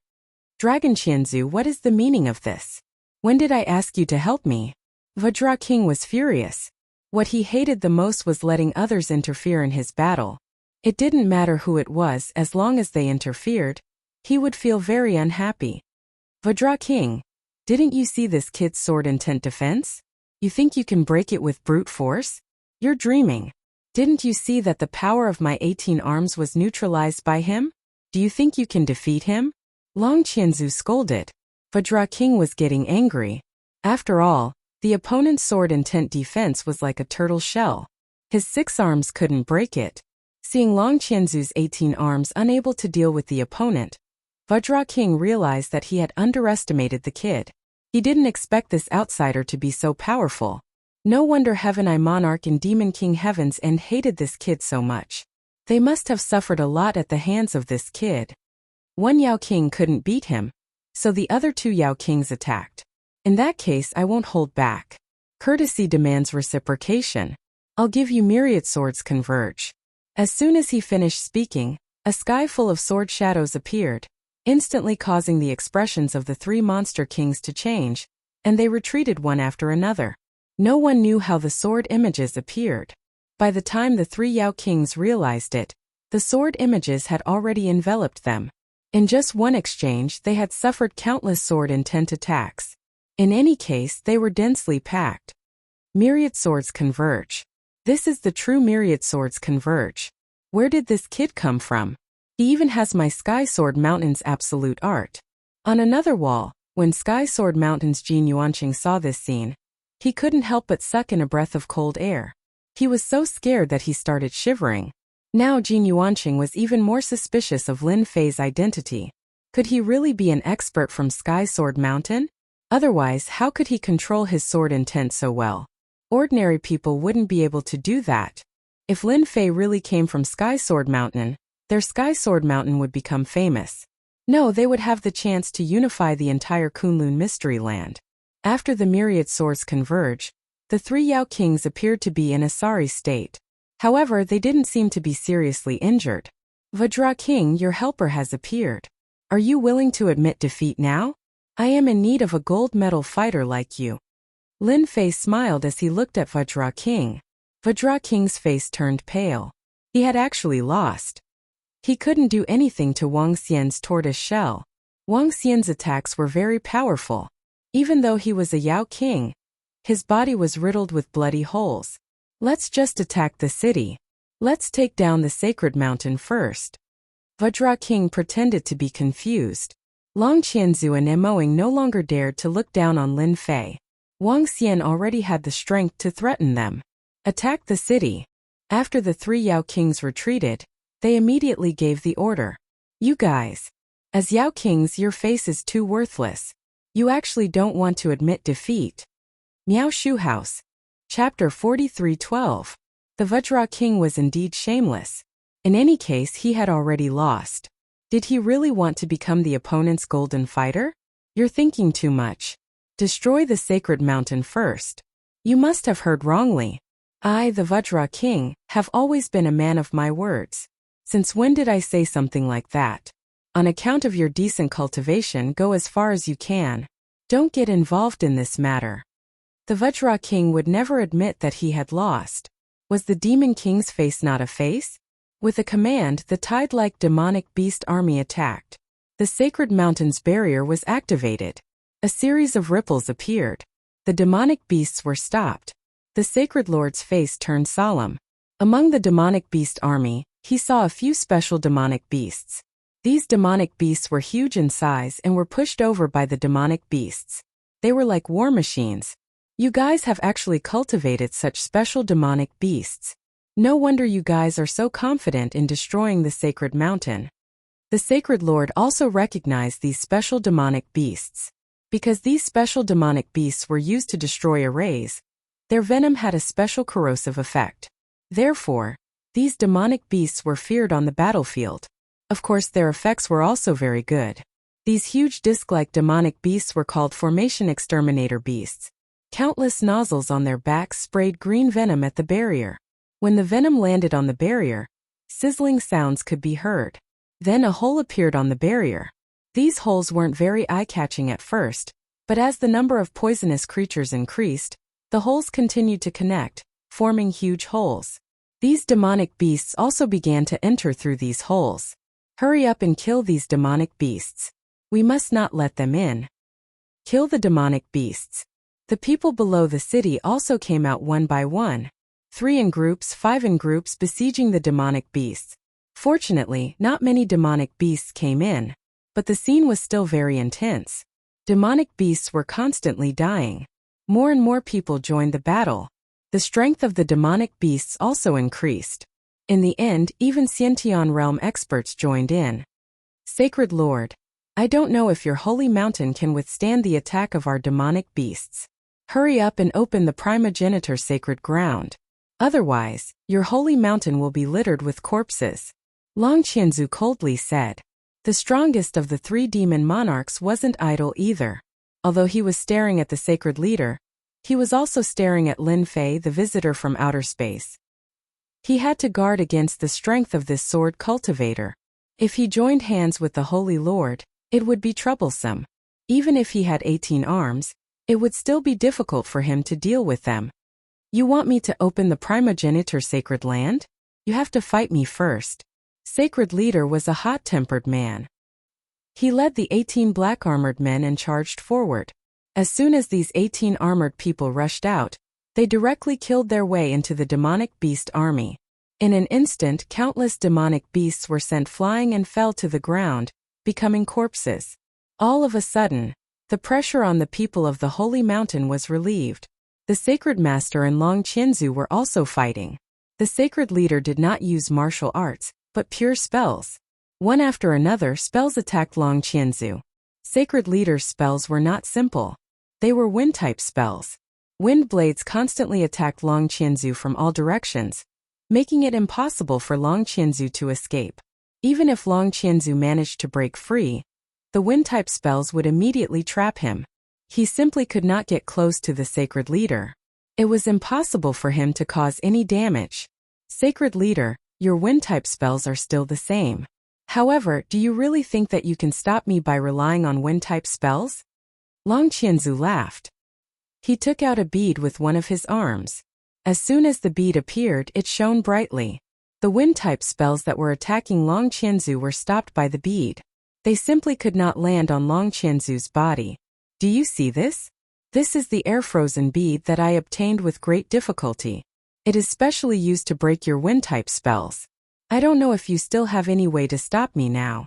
Speaker 1: Dragon Qianzu, what is the meaning of this? When did I ask you to help me? Vajra King was furious. What he hated the most was letting others interfere in his battle. It didn't matter who it was, as long as they interfered, he would feel very unhappy. Vajra King, didn't you see this kid's sword intent defense? You think you can break it with brute force? You're dreaming. Didn't you see that the power of my 18 arms was neutralized by him? Do you think you can defeat him? Long Qianzu scolded. Vajra King was getting angry. After all, the opponent's sword intent defense was like a turtle shell. His 6 arms couldn't break it. Seeing Long Qianzu's 18 arms unable to deal with the opponent, Vajra King realized that he had underestimated the kid. He didn't expect this outsider to be so powerful. No wonder Heaven Eye Monarch and Demon King Heaven's End hated this kid so much. They must have suffered a lot at the hands of this kid. One Yao King couldn't beat him, so the other 2 Yao Kings attacked. In that case, I won't hold back. Courtesy demands reciprocation. I'll give you myriad swords converge. As soon as he finished speaking, a sky full of sword shadows appeared, instantly causing the expressions of the 3 monster kings to change, and they retreated one after another. No one knew how the sword images appeared. By the time the 3 Yao Kings realized it, The sword images had already enveloped them. In just one exchange, they had suffered countless sword intent attacks. In any case, they were densely packed. Myriad swords converge. This is the true myriad swords converge. Where did this kid come from? He even has my Sky Sword Mountain's absolute art. On another wall, when Sky Sword Mountain's Jin Yuanqing saw this scene, he couldn't help but suck in a breath of cold air. He was so scared that he started shivering. Now Jin Yuanqing was even more suspicious of Lin Fei's identity. Could he really be an expert from Sky Sword Mountain? Otherwise, how could he control his sword intent so well? Ordinary people wouldn't be able to do that. If Lin Fei really came from Sky Sword Mountain, their Sky Sword Mountain would become famous. No, they would have the chance to unify the entire Kunlun Mystery Land. After the myriad swords converge, the three Yao Kings appeared to be in a sorry state. However, they didn't seem to be seriously injured. Vajra King, your helper has appeared. Are you willing to admit defeat now? I am in need of a gold medal fighter like you. Lin Fei smiled as he looked at Vajra King. Vajra King's face turned pale. He had actually lost. He couldn't do anything to Wang Xian's tortoise shell. Wang Xian's attacks were very powerful. Even though he was a Yao King, his body was riddled with bloody holes. Let's just attack the city. Let's take down the sacred mountain first. Vajra King pretended to be confused. Long Qianzu and Emoing no longer dared to look down on Lin Fei. Wang Xian already had the strength to threaten them. Attack the city. After the three Yao Kings retreated, they immediately gave the order. You guys. As Yao Kings, your face is too worthless. You actually don't want to admit defeat. Miao Shu House. Chapter 43:12. The Vajra King was indeed shameless. In any case, he had already lost. Did he really want to become the opponent's golden fighter? You're thinking too much. Destroy the sacred mountain first. You must have heard wrongly. I, the Vajra King, have always been a man of my words. Since when did I say something like that? On account of your decent cultivation, go as far as you can. Don't get involved in this matter. The Vajra King would never admit that he had lost. Was the Demon King's face not a face? With a command, the tide-like demonic beast army attacked. The sacred mountain's barrier was activated. A series of ripples appeared. The demonic beasts were stopped. The sacred lord's face turned solemn. Among the demonic beast army, he saw a few special demonic beasts. These demonic beasts were huge in size and were pushed over by the demonic beasts. They were like war machines. You guys have actually cultivated such special demonic beasts. No wonder you guys are so confident in destroying the sacred mountain. The sacred lord also recognized these special demonic beasts. Because these special demonic beasts were used to destroy arrays, their venom had a special corrosive effect. Therefore, these demonic beasts were feared on the battlefield. Of course, their effects were also very good. These huge disc-like demonic beasts were called formation exterminator beasts. Countless nozzles on their backs sprayed green venom at the barrier. When the venom landed on the barrier, sizzling sounds could be heard. Then a hole appeared on the barrier. These holes weren't very eye-catching at first, but as the number of poisonous creatures increased, the holes continued to connect, forming huge holes. These demonic beasts also began to enter through these holes. Hurry up and kill these demonic beasts. We must not let them in. Kill the demonic beasts. The people below the city also came out one by one. 3 in groups, 5 in groups besieging the demonic beasts. Fortunately, not many demonic beasts came in, but the scene was still very intense. Demonic beasts were constantly dying. More and more people joined the battle. The strength of the demonic beasts also increased. In the end, even Xiantian realm experts joined in. Sacred Lord, I don't know if your holy mountain can withstand the attack of our demonic beasts. Hurry up and open the primogenitor sacred ground. Otherwise, your holy mountain will be littered with corpses. Long Qianzu coldly said. The strongest of the 3 demon monarchs wasn't idle either. Although he was staring at the sacred leader, he was also staring at Lin Fei, the visitor from outer space. He had to guard against the strength of this sword cultivator. If he joined hands with the Holy Lord, it would be troublesome. Even if he had 18 arms, it would still be difficult for him to deal with them. You want me to open the primogenitor sacred land? You have to fight me first. Sacred Leader was a hot-tempered man. He led the 18 black armored men and charged forward. As soon as these 18 armored people rushed out, they directly killed their way into the demonic beast army. In an instant, countless demonic beasts were sent flying and fell to the ground, becoming corpses. All of a sudden, the pressure on the people of the Holy Mountain was relieved. The Sacred Master and Long Qianzu were also fighting. The Sacred Leader did not use martial arts, but pure spells. One after another, spells attacked Long Qianzu. Sacred Leader's spells were not simple. They were wind-type spells. Wind blades constantly attacked Long Qianzu from all directions, making it impossible for Long Qianzu to escape. Even if Long Qianzu managed to break free, the wind-type spells would immediately trap him. He simply could not get close to the Sacred Leader. It was impossible for him to cause any damage. Sacred Leader, your wind-type spells are still the same. However, do you really think that you can stop me by relying on wind-type spells? Long Qianzu laughed. He took out a bead with one of his arms. As soon as the bead appeared, it shone brightly. The wind-type spells that were attacking Long Qianzu were stopped by the bead. They simply could not land on Long Qianzu's body. Do you see this? This is the air-frozen bead that I obtained with great difficulty. It is specially used to break your wind-type spells. I don't know if you still have any way to stop me now.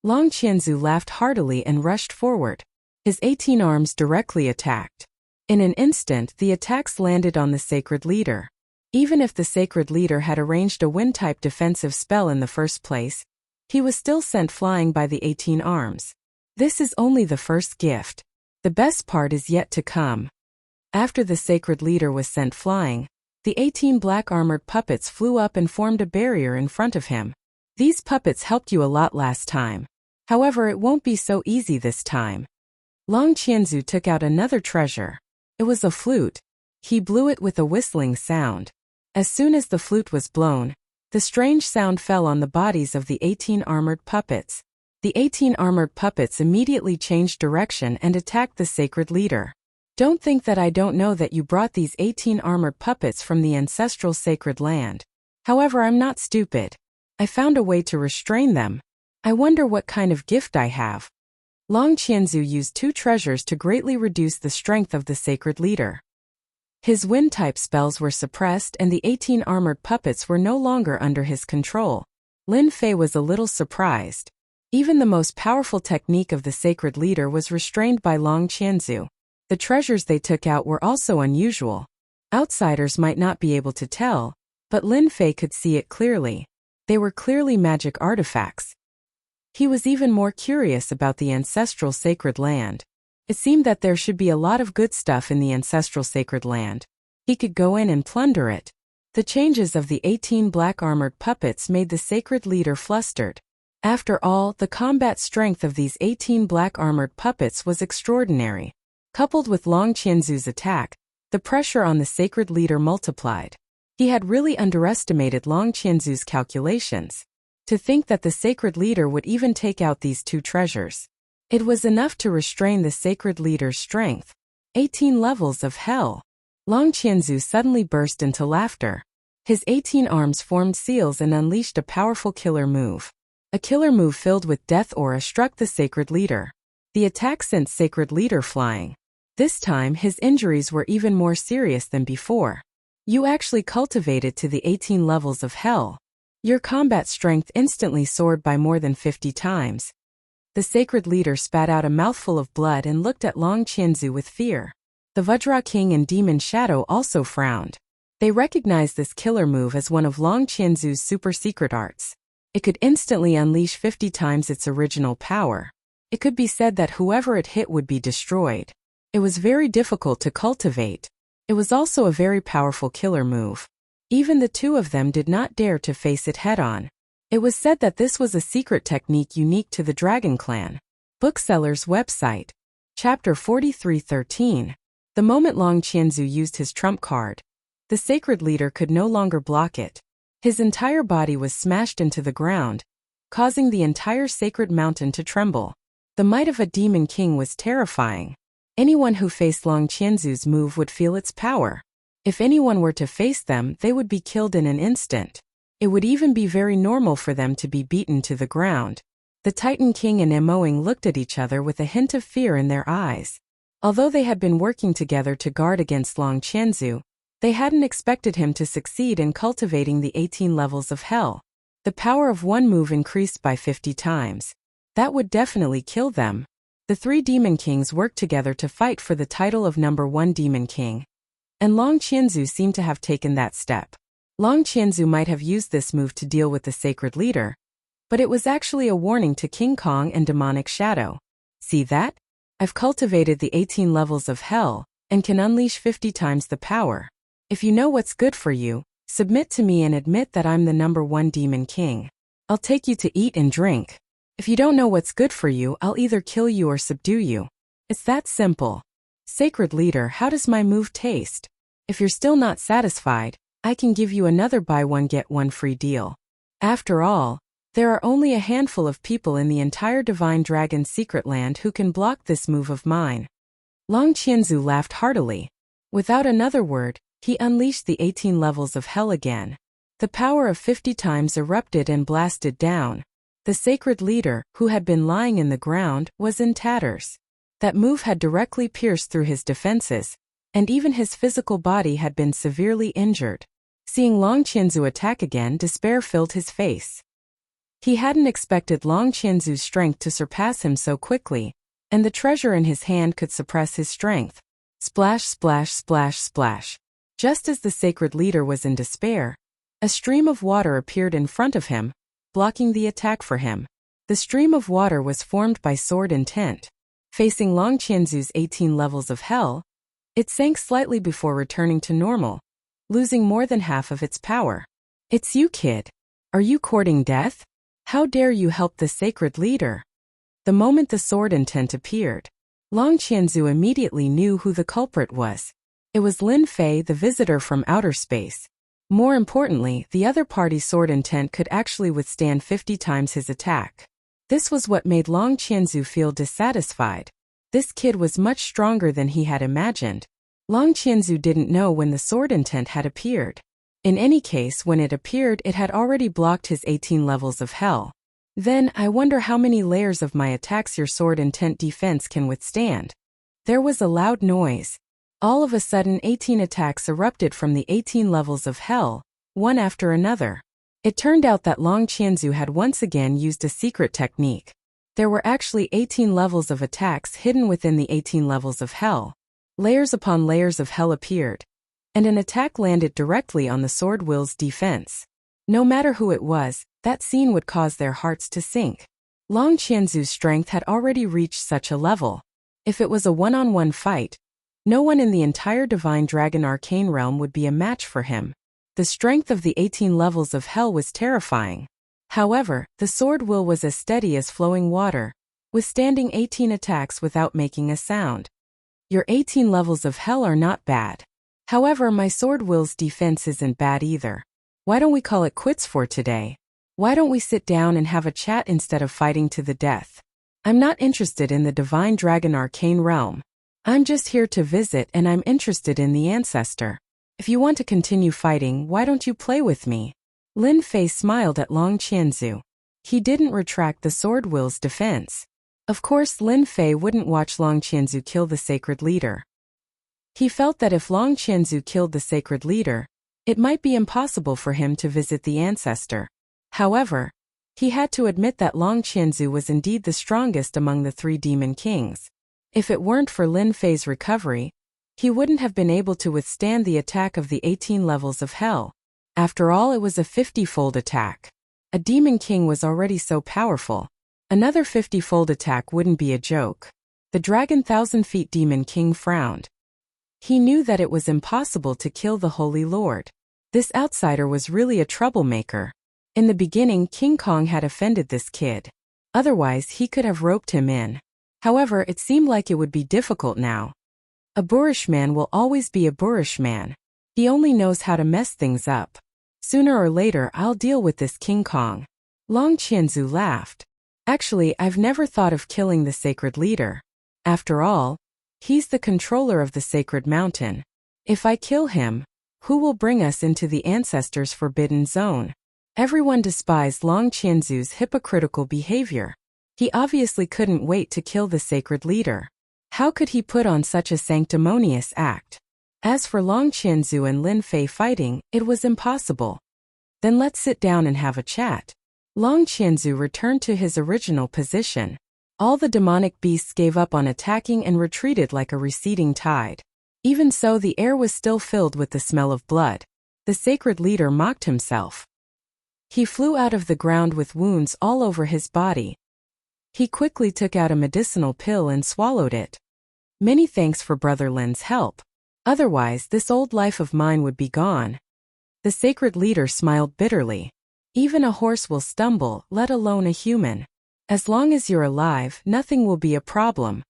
Speaker 1: Long Qianzu laughed heartily and rushed forward. His 18 arms directly attacked. In an instant, the attacks landed on the Sacred Leader. Even if the Sacred Leader had arranged a wind-type defensive spell in the first place, he was still sent flying by the 18 arms. This is only the first gift. The best part is yet to come. After the Sacred Leader was sent flying, the 18 black armored puppets flew up and formed a barrier in front of him. These puppets helped you a lot last time. However, it won't be so easy this time. Long Qianzu took out another treasure. It was a flute. He blew it with a whistling sound. As soon as the flute was blown, the strange sound fell on the bodies of the 18 armored puppets. The 18 armored puppets immediately changed direction and attacked the Sacred Leader. Don't think that I don't know that you brought these 18 armored puppets from the ancestral sacred land. However, I'm not stupid. I found a way to restrain them. I wonder what kind of gift I have. Long Qianzu used 2 treasures to greatly reduce the strength of the Sacred Leader. His wind-type spells were suppressed and the 18 armored puppets were no longer under his control. Lin Fei was a little surprised. Even the most powerful technique of the Sacred Leader was restrained by Long Qianzu. The treasures they took out were also unusual. Outsiders might not be able to tell, but Lin Fei could see it clearly. They were clearly magic artifacts. He was even more curious about the ancestral sacred land. It seemed that there should be a lot of good stuff in the ancestral sacred land. He could go in and plunder it. The changes of the 18 black armored puppets made the Sacred Leader flustered. After all, the combat strength of these 18 black armored puppets was extraordinary. Coupled with Long Qianzu's attack, the pressure on the Sacred Leader multiplied. He had really underestimated Long Qianzu's calculations. To think that the Sacred Leader would even take out these 2 treasures. It was enough to restrain the Sacred Leader's strength. 18 levels of hell. Long Qianzu suddenly burst into laughter. His 18 arms formed seals and unleashed a powerful killer move. A killer move filled with death aura struck the Sacred Leader. The attack sent Sacred Leader flying. This time, his injuries were even more serious than before. You actually cultivated to the 18 levels of hell. Your combat strength instantly soared by more than 50 times. The Sacred Leader spat out a mouthful of blood and looked at Long Qianzu with fear. The Vajra King and Demon Shadow also frowned. They recognized this killer move as one of Long Qianzu's super secret arts. It could instantly unleash 50 times its original power. It could be said that whoever it hit would be destroyed. It was very difficult to cultivate. It was also a very powerful killer move. Even the 2 of them did not dare to face it head-on. It was said that this was a secret technique unique to the Dragon Clan. Bookseller's website. Chapter 43:13. The moment Long Qianzu used his trump card, the Sacred Leader could no longer block it. His entire body was smashed into the ground, causing the entire sacred mountain to tremble. The might of a demon king was terrifying. Anyone who faced Long Qianzu's move would feel its power. If anyone were to face them, they would be killed in an instant. It would even be very normal for them to be beaten to the ground. The Titan King and Immersing looked at each other with a hint of fear in their eyes. Although they had been working together to guard against Long Qianzu, they hadn't expected him to succeed in cultivating the 18 levels of hell. The power of one move increased by 50 times. That would definitely kill them. The three Demon Kings worked together to fight for the title of #1 Demon King. And Long Qianzu seemed to have taken that step. Long Qianzu might have used this move to deal with the sacred leader, but it was actually a warning to King Kong and Demonic Shadow. See that? I've cultivated the 18 levels of hell, and can unleash 50 times the power. If you know what's good for you, submit to me and admit that I'm the #1 Demon King. I'll take you to eat and drink. If you don't know what's good for you, I'll either kill you or subdue you. It's that simple. Sacred leader, how does my move taste? If you're still not satisfied, I can give you another buy one get one free deal. After all, there are only a handful of people in the entire Divine Dragon Secret Land who can block this move of mine. Long Qianzu laughed heartily. Without another word, he unleashed the 18 levels of hell again. The power of 50 times erupted and blasted down. The sacred leader, who had been lying in the ground, was in tatters. That move had directly pierced through his defenses, and even his physical body had been severely injured. Seeing Long Qianzu attack again, despair filled his face. He hadn't expected Long Qianzu's strength to surpass him so quickly, and the treasure in his hand could suppress his strength. Splash, splash, splash, splash. Just as the sacred leader was in despair, a stream of water appeared in front of him, blocking the attack for him. The stream of water was formed by sword intent. Facing Long Qianzu's 18 levels of hell, it sank slightly before returning to normal, losing more than half of its power. It's you, kid. Are you courting death? How dare you help the sacred leader? The moment the sword intent appeared, Long Qianzu immediately knew who the culprit was. It was Lin Fei, the visitor from outer space. More importantly, the other party's sword intent could actually withstand 50 times his attack. This was what made Long Qianzu feel dissatisfied. This kid was much stronger than he had imagined. Long Qianzu didn't know when the sword intent had appeared. In any case, when it appeared, it had already blocked his 18 levels of hell. Then, I wonder how many layers of my attacks your sword intent defense can withstand. There was a loud noise. All of a sudden 18 attacks erupted from the 18 levels of hell, one after another. It turned out that Long Qianzu had once again used a secret technique. There were actually 18 levels of attacks hidden within the 18 levels of hell. Layers upon layers of hell appeared, and an attack landed directly on the sword will's defense. No matter who it was, that scene would cause their hearts to sink. Long Qianzu's strength had already reached such a level. If it was a one-on-one fight, no one in the entire Divine Dragon Arcane Realm would be a match for him. The strength of the 18 levels of hell was terrifying. However, the sword will was as steady as flowing water, withstanding 18 attacks without making a sound. Your 18 levels of hell are not bad. However, my sword will's defense isn't bad either. Why don't we call it quits for today? Why don't we sit down and have a chat instead of fighting to the death? I'm not interested in the Divine Dragon Arcane Realm. I'm just here to visit, and I'm interested in the ancestor. If you want to continue fighting, why don't you play with me? Lin Fei smiled at Long Qianzu. He didn't retract the sword will's defense. Of course, Lin Fei wouldn't watch Long Qianzu kill the sacred leader. He felt that if Long Qianzu killed the sacred leader, it might be impossible for him to visit the ancestor. However, he had to admit that Long Qianzu was indeed the strongest among the three demon kings. If it weren't for Lin Fei's recovery, he wouldn't have been able to withstand the attack of the 18 levels of hell. After all, it was a 50-fold attack. A demon king was already so powerful. Another 50-fold attack wouldn't be a joke. The Dragon 1,000 Feet Demon King frowned. He knew that it was impossible to kill the Holy Lord. This outsider was really a troublemaker. In the beginning, King Kong had offended this kid. Otherwise, he could have roped him in. However, it seemed like it would be difficult now. A boorish man will always be a boorish man. He only knows how to mess things up. Sooner or later, I'll deal with this King Kong. Long Qianzu laughed. Actually, I've never thought of killing the sacred leader. After all, he's the controller of the sacred mountain. If I kill him, who will bring us into the ancestors' forbidden zone? Everyone despised Long Qianzu's hypocritical behavior. He obviously couldn't wait to kill the sacred leader. How could he put on such a sanctimonious act? As for Long Qianzu and Lin Fei fighting, it was impossible. Then let's sit down and have a chat. Long Qianzu returned to his original position. All the demonic beasts gave up on attacking and retreated like a receding tide. Even so, the air was still filled with the smell of blood. The sacred leader mocked himself. He flew out of the ground with wounds all over his body. He quickly took out a medicinal pill and swallowed it. Many thanks for Brother Lin's help. Otherwise, this old life of mine would be gone. The sacred leader smiled bitterly. Even a horse will stumble, let alone a human. As long as you're alive, nothing will be a problem.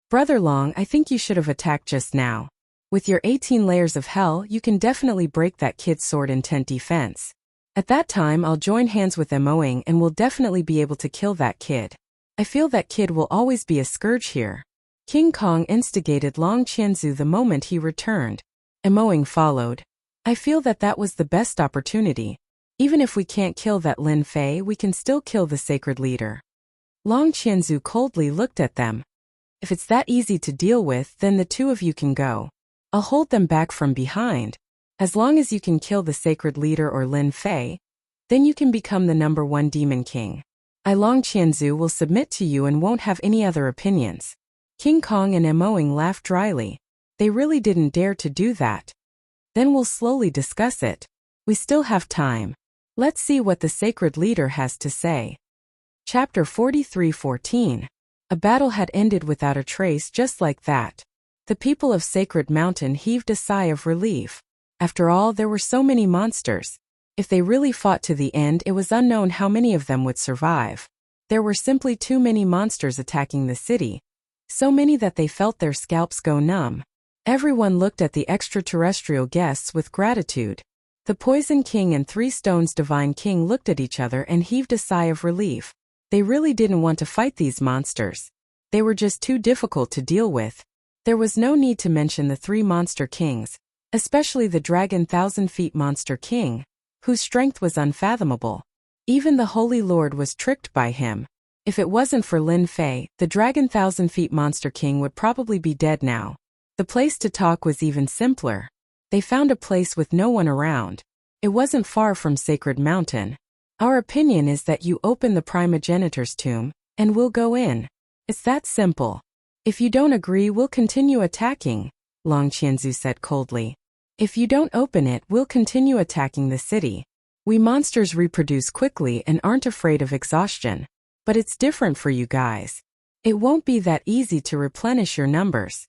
Speaker 1: Brother Long, I think you should have attacked just now. With your 18 layers of hell, you can definitely break that kid's sword-intent defense. At that time, I'll join hands with Emoing and will definitely be able to kill that kid. I feel that kid will always be a scourge here. King Kong instigated Long Qianzu the moment he returned. Emoing followed. I feel that that was the best opportunity. Even if we can't kill that Lin Fei, we can still kill the sacred leader. Long Qianzu coldly looked at them. If it's that easy to deal with, then the two of you can go. I'll hold them back from behind. As long as you can kill the sacred leader or Lin Fei, then you can become the #1 demon king. I, Long Qianzu, will submit to you and won't have any other opinions. King Kong and Emoing laughed dryly. They really didn't dare to do that. Then we'll slowly discuss it. We still have time. Let's see what the sacred leader has to say. Chapter 43:14. A battle had ended without a trace, just like that. The people of Sacred Mountain heaved a sigh of relief. After all, there were so many monsters. If they really fought to the end, it was unknown how many of them would survive. There were simply too many monsters attacking the city. So many that they felt their scalps go numb. Everyone looked at the extraterrestrial guests with gratitude. The Poison King and Three Stones Divine King looked at each other and heaved a sigh of relief. They really didn't want to fight these monsters. They were just too difficult to deal with. There was no need to mention the three monster kings, especially the Dragon 1,000 Feet Monster King, whose strength was unfathomable. Even the Holy Lord was tricked by him. If it wasn't for Lin Fei, the Dragon 1,000 Feet Monster King would probably be dead now. The place to talk was even simpler. They found a place with no one around. It wasn't far from Sacred Mountain. Our opinion is that you open the primogenitor's tomb, and we'll go in. It's that simple. If you don't agree, we'll continue attacking, Long Qianzu said coldly. If you don't open it, we'll continue attacking the city. We monsters reproduce quickly and aren't afraid of exhaustion. But it's different for you guys. It won't be that easy to replenish your numbers.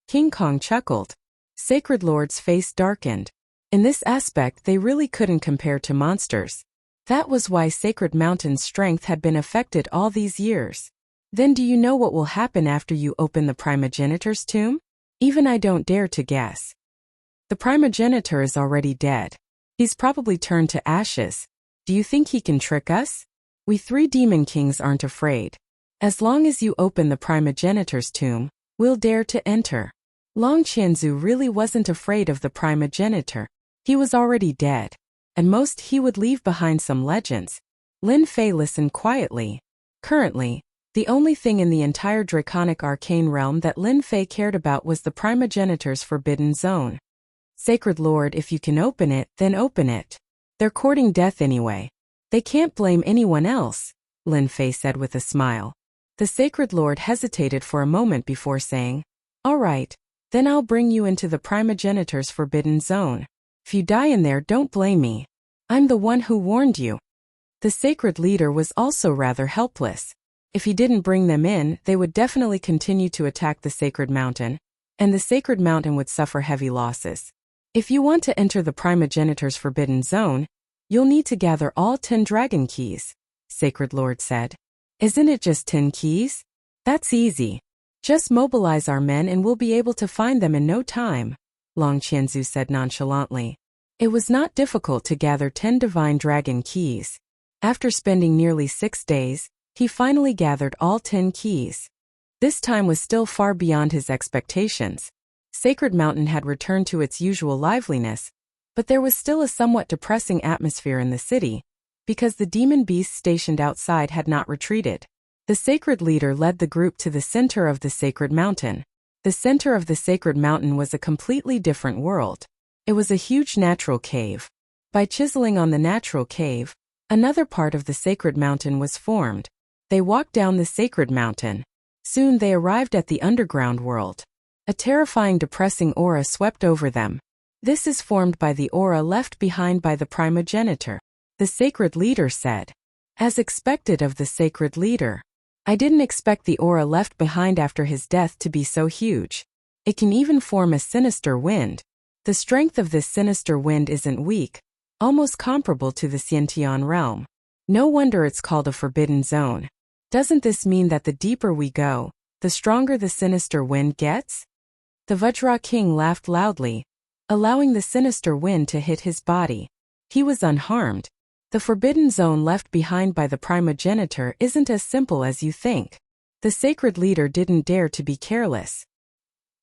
Speaker 1: King Kong chuckled. Sacred Lord's face darkened. In this aspect, they really couldn't compare to monsters. That was why Sacred Mountain's strength had been affected all these years. Then do you know what will happen after you open the primogenitor's tomb? Even I don't dare to guess. The primogenitor is already dead. He's probably turned to ashes. Do you think he can trick us? We three demon kings aren't afraid. As long as you open the primogenitor's tomb, we'll dare to enter. Long Qianzu really wasn't afraid of the primogenitor. He was already dead. At most, he would leave behind some legends. Lin Fei listened quietly. Currently, the only thing in the entire draconic arcane realm that Lin Fei cared about was the primogenitor's forbidden zone. Sacred Lord, if you can open it, then open it. They're courting death anyway. They can't blame anyone else, Lin Fei said with a smile. The Sacred Lord hesitated for a moment before saying, All right, then I'll bring you into the primogenitor's forbidden zone. If you die in there, don't blame me. I'm the one who warned you. The sacred leader was also rather helpless. If he didn't bring them in, they would definitely continue to attack the sacred mountain, and the sacred mountain would suffer heavy losses. If you want to enter the primogenitor's forbidden zone, you'll need to gather all 10 dragon keys, Sacred Lord said. Isn't it just 10 keys? That's easy. Just mobilize our men and we'll be able to find them in no time, Long Qianzu said nonchalantly. It was not difficult to gather 10 divine dragon keys. After spending nearly 6 days, he finally gathered all 10 keys. This time was still far beyond his expectations. Sacred Mountain had returned to its usual liveliness, but there was still a somewhat depressing atmosphere in the city. because the demon beasts stationed outside had not retreated. The sacred leader led the group to the center of the sacred mountain. The center of the sacred mountain was a completely different world. It was a huge natural cave. By chiseling on the natural cave, another part of the sacred mountain was formed. They walked down the sacred mountain. Soon they arrived at the underground world. A terrifying, depressing aura swept over them. This is formed by the aura left behind by the primogenitor, the sacred leader said. As expected of the sacred leader. I didn't expect the aura left behind after his death to be so huge. It can even form a sinister wind. The strength of this sinister wind isn't weak, almost comparable to the Xiantian realm. No wonder it's called a forbidden zone. Doesn't this mean that the deeper we go, the stronger the sinister wind gets? The Vajra king laughed loudly, allowing the sinister wind to hit his body. He was unharmed. The forbidden zone left behind by the primogenitor isn't as simple as you think. The sacred leader didn't dare to be careless.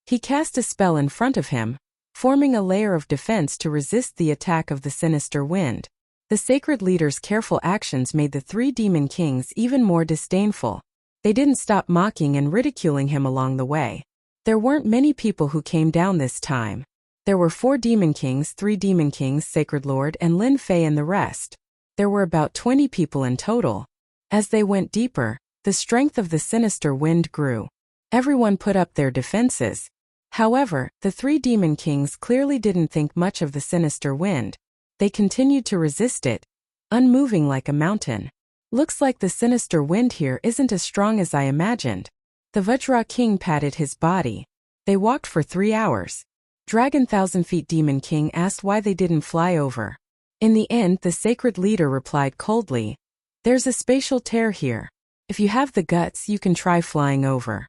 Speaker 1: He cast a spell in front of him, forming a layer of defense to resist the attack of the sinister wind. The sacred leader's careful actions made the three demon kings even more disdainful. They didn't stop mocking and ridiculing him along the way. There weren't many people who came down this time. There were 4 demon kings, 3 demon kings, Sacred Lord, and Lin Fei, and the rest. There were about 20 people in total. As they went deeper, the strength of the sinister wind grew. Everyone put up their defenses. However, the 3 demon kings clearly didn't think much of the sinister wind. They continued to resist it, unmoving like a mountain. Looks like the sinister wind here isn't as strong as I imagined. The Vajra king patted his body. They walked for 3 hours. Dragon 1,000 Feet Demon King asked why they didn't fly over. In the end, the sacred leader replied coldly, "There's a spatial tear here. If you have the guts, you can try flying over."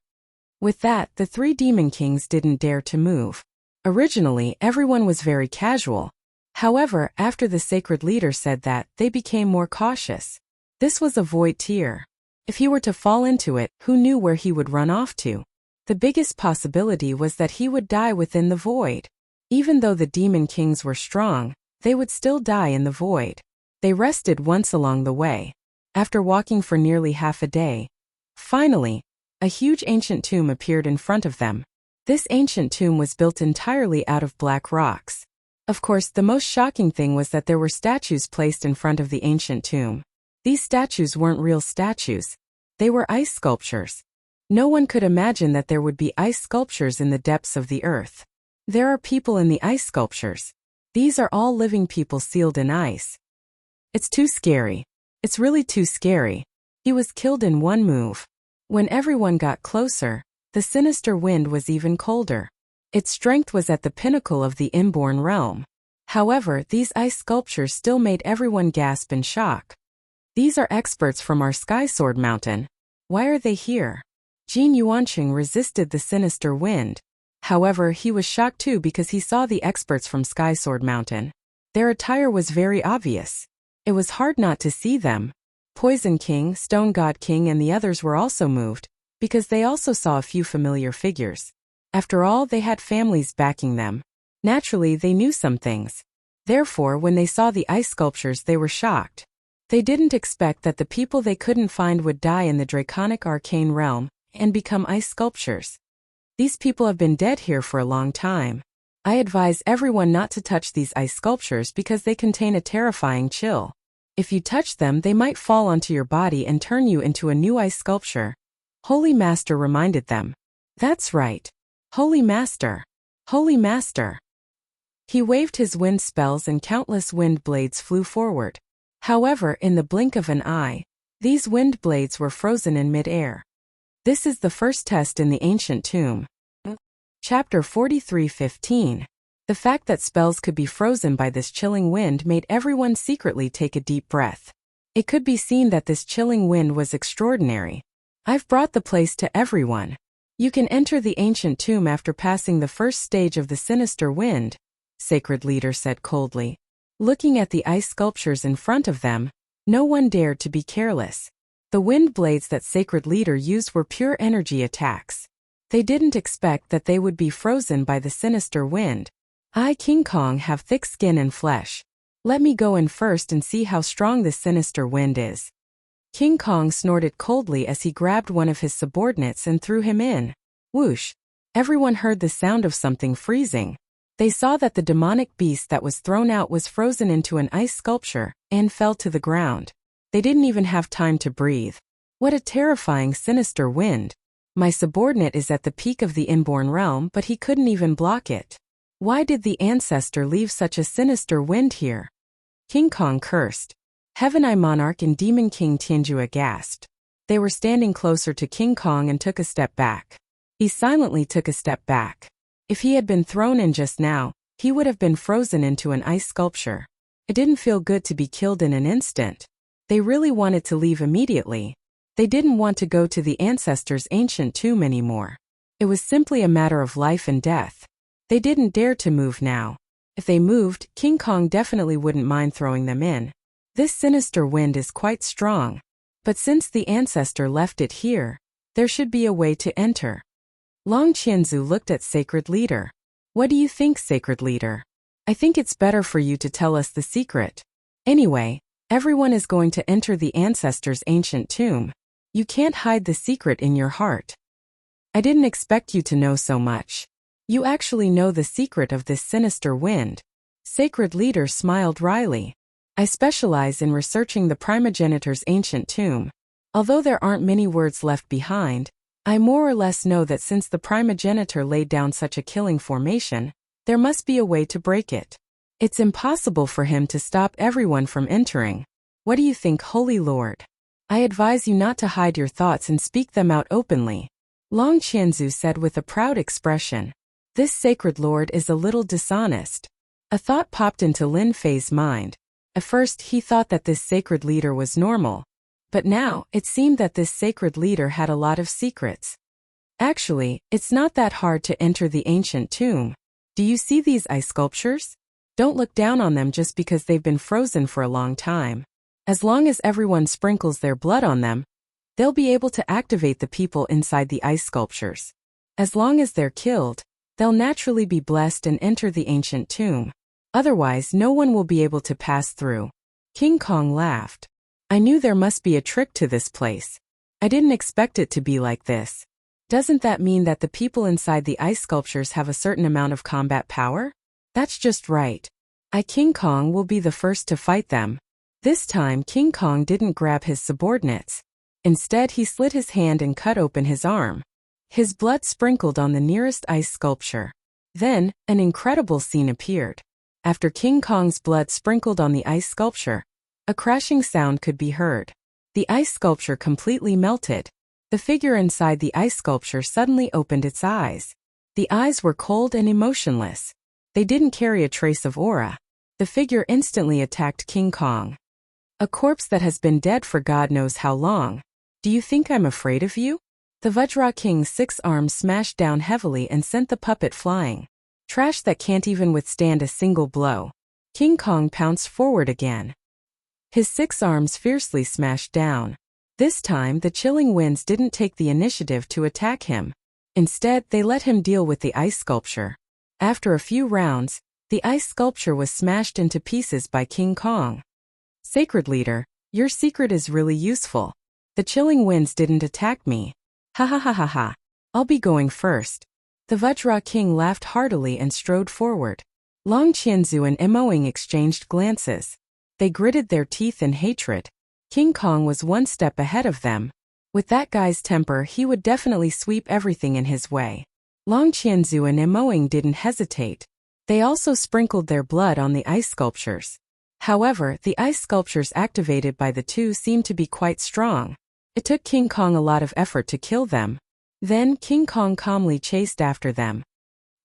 Speaker 1: With that, the 3 demon kings didn't dare to move. Originally, everyone was very casual. However, after the sacred leader said that, they became more cautious. This was a void tear. If he were to fall into it, who knew where he would run off to? The biggest possibility was that he would die within the void. Even though the demon kings were strong, they would still die in the void. They rested once along the way. After walking for nearly half a day, finally, a huge ancient tomb appeared in front of them. This ancient tomb was built entirely out of black rocks. Of course, the most shocking thing was that there were statues placed in front of the ancient tomb. These statues weren't real statues. They were ice sculptures. No one could imagine that there would be ice sculptures in the depths of the earth. There are people in the ice sculptures. These are all living people sealed in ice. It's too scary. It's really too scary. He was killed in one move. When everyone got closer, the sinister wind was even colder. Its strength was at the pinnacle of the inborn realm. However, these ice sculptures still made everyone gasp in shock. These are experts from our Sky Sword Mountain. Why are they here? Jin Yuanqing resisted the sinister wind. However, he was shocked too because he saw the experts from Sky Sword Mountain. Their attire was very obvious. It was hard not to see them. Poison King, Stone God King, and the others were also moved, because they also saw a few familiar figures. After all, they had families backing them. Naturally, they knew some things. Therefore, when they saw the ice sculptures, they were shocked. They didn't expect that the people they couldn't find would die in the draconic arcane realm and become ice sculptures. These people have been dead here for a long time. I advise everyone not to touch these ice sculptures because they contain a terrifying chill. If you touch them, they might fall onto your body and turn you into a new ice sculpture. Holy Master reminded them. That's right. Holy Master. Holy Master. He waved his wind spells and countless wind blades flew forward. However, in the blink of an eye, these wind blades were frozen in mid-air. This is the first test in the ancient tomb. Chapter 43:15. The fact that spells could be frozen by this chilling wind made everyone secretly take a deep breath. It could be seen that this chilling wind was extraordinary. I've brought the place to everyone. You can enter the ancient tomb after passing the first stage of the sinister wind, Sacred Leader said coldly. Looking at the ice sculptures in front of them, no one dared to be careless. The wind blades that Sacred Leader used were pure energy attacks. They didn't expect that they would be frozen by the sinister wind. I, King Kong, have thick skin and flesh. Let me go in first and see how strong this sinister wind is. King Kong snorted coldly as he grabbed one of his subordinates and threw him in. Whoosh! Everyone heard the sound of something freezing. They saw that the demonic beast that was thrown out was frozen into an ice sculpture and fell to the ground. They didn't even have time to breathe. What a terrifying, sinister wind. My subordinate is at the peak of the inborn realm, but he couldn't even block it. Why did the ancestor leave such a sinister wind here? King Kong cursed. Heaven Eye Monarch and Demon King Tianjua gasped. They were standing closer to King Kong and took a step back. He silently took a step back. If he had been thrown in just now, he would have been frozen into an ice sculpture. It didn't feel good to be killed in an instant. They really wanted to leave immediately. They didn't want to go to the ancestors' ancient tomb anymore. It was simply a matter of life and death. They didn't dare to move now. If they moved, King Kong definitely wouldn't mind throwing them in. This sinister wind is quite strong. But since the ancestor left it here, there should be a way to enter. Long Qianzu looked at Sacred Leader. What do you think, Sacred Leader? I think it's better for you to tell us the secret. Anyway, everyone is going to enter the ancestor's ancient tomb. You can't hide the secret in your heart. I didn't expect you to know so much. You actually know the secret of this sinister wind. Sacred Leader smiled wryly. I specialize in researching the primogenitor's ancient tomb. Although there aren't many words left behind, I more or less know that since the primogenitor laid down such a killing formation, there must be a way to break it. It's impossible for him to stop everyone from entering. What do you think, Holy Lord? I advise you not to hide your thoughts and speak them out openly. Long Qianzu said with a proud expression. This Sacred Lord is a little dishonest. A thought popped into Lin Fei's mind. At first he thought that this Sacred Leader was normal. But now, it seemed that this Sacred Leader had a lot of secrets. Actually, it's not that hard to enter the ancient tomb. Do you see these ice sculptures? Don't look down on them just because they've been frozen for a long time. As long as everyone sprinkles their blood on them, they'll be able to activate the people inside the ice sculptures. As long as they're killed, they'll naturally be blessed and enter the ancient tomb. Otherwise, no one will be able to pass through. King Kong laughed. I knew there must be a trick to this place. I didn't expect it to be like this. Doesn't that mean that the people inside the ice sculptures have a certain amount of combat power? That's just right. King Kong will be the first to fight them. This time King Kong didn't grab his subordinates. Instead he slit his hand and cut open his arm. His blood sprinkled on the nearest ice sculpture. Then, an incredible scene appeared. After King Kong's blood sprinkled on the ice sculpture, a crashing sound could be heard. The ice sculpture completely melted. The figure inside the ice sculpture suddenly opened its eyes. The eyes were cold and emotionless. They didn't carry a trace of aura. The figure instantly attacked King Kong. A corpse that has been dead for God knows how long. Do you think I'm afraid of you? The Vajra King's 6 arms smashed down heavily and sent the puppet flying. Trash that can't even withstand a single blow. King Kong pounced forward again. His 6 arms fiercely smashed down. This time the chilling winds didn't take the initiative to attack him. Instead, they let him deal with the ice sculpture. After a few rounds, the ice sculpture was smashed into pieces by King Kong. Sacred Leader, your secret is really useful. The chilling winds didn't attack me. Ha ha ha ha ha. I'll be going first. The Vajra King laughed heartily and strode forward. Long Qianzu and Emoing exchanged glances. They gritted their teeth in hatred. King Kong was one step ahead of them. With that guy's temper, he would definitely sweep everything in his way. Long Qianzu and Emoing didn't hesitate. They also sprinkled their blood on the ice sculptures. However, the ice sculptures activated by the two seemed to be quite strong. It took King Kong a lot of effort to kill them. Then King Kong calmly chased after them.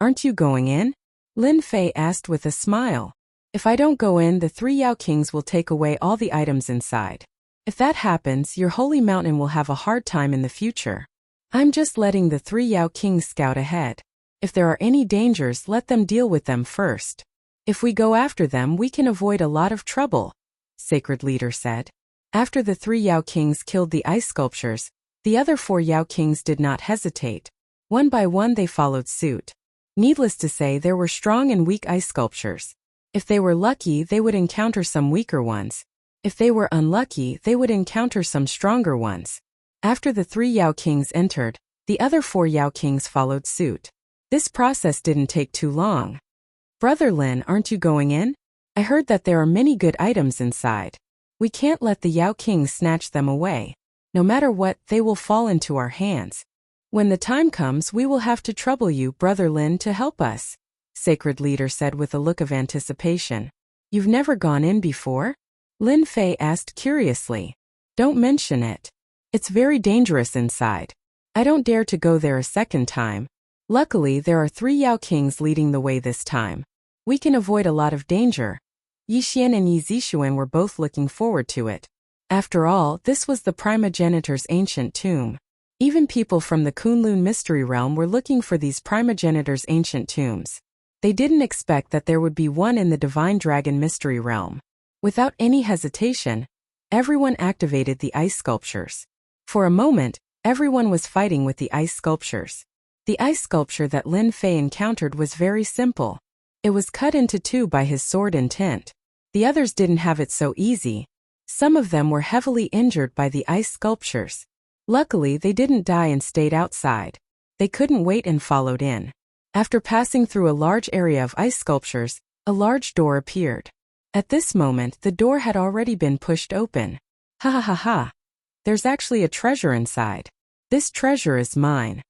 Speaker 1: Aren't you going in? Lin Fei asked with a smile. If I don't go in, the 3 Yao Kings will take away all the items inside. If that happens, your holy mountain will have a hard time in the future. I'm just letting the 3 Yao Kings scout ahead. If there are any dangers, let them deal with them first. If we go after them, we can avoid a lot of trouble, Sacred Leader said. After the 3 Yao Kings killed the ice sculptures, the other 4 Yao Kings did not hesitate. One by one they followed suit. Needless to say, there were strong and weak ice sculptures. If they were lucky, they would encounter some weaker ones. If they were unlucky, they would encounter some stronger ones. After the 3 Yao Kings entered, the other 4 Yao Kings followed suit. This process didn't take too long. Brother Lin, aren't you going in? I heard that there are many good items inside. We can't let the Yao Kings snatch them away. No matter what, they will fall into our hands. When the time comes, we will have to trouble you, Brother Lin, to help us, Sacred Leader said with a look of anticipation. You've never gone in before? Lin Fei asked curiously. Don't mention it. It's very dangerous inside. I don't dare to go there a second time. Luckily, there are 3 Yao Kings leading the way this time. We can avoid a lot of danger. Yi Xian and Yi Zixuan were both looking forward to it. After all, this was the primogenitor's ancient tomb. Even people from the Kunlun mystery realm were looking for these primogenitor's ancient tombs. They didn't expect that there would be one in the Divine Dragon mystery realm. Without any hesitation, everyone activated the ice sculptures. For a moment, everyone was fighting with the ice sculptures. The ice sculpture that Lin Fei encountered was very simple. It was cut into 2 by his sword and tint. The others didn't have it so easy. Some of them were heavily injured by the ice sculptures. Luckily, they didn't die and stayed outside. They couldn't wait and followed in. After passing through a large area of ice sculptures, a large door appeared. At this moment, the door had already been pushed open. Ha ha ha ha. There's actually a treasure inside. This treasure is mine.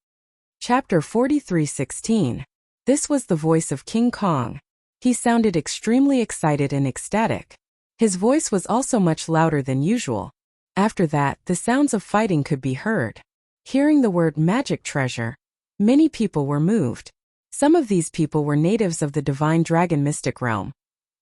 Speaker 1: Chapter 43:16. This was the voice of King Kong. He sounded extremely excited and ecstatic. His voice was also much louder than usual. After that, the sounds of fighting could be heard. Hearing the word magic treasure, many people were moved. Some of these people were natives of the Divine Dragon mystic realm,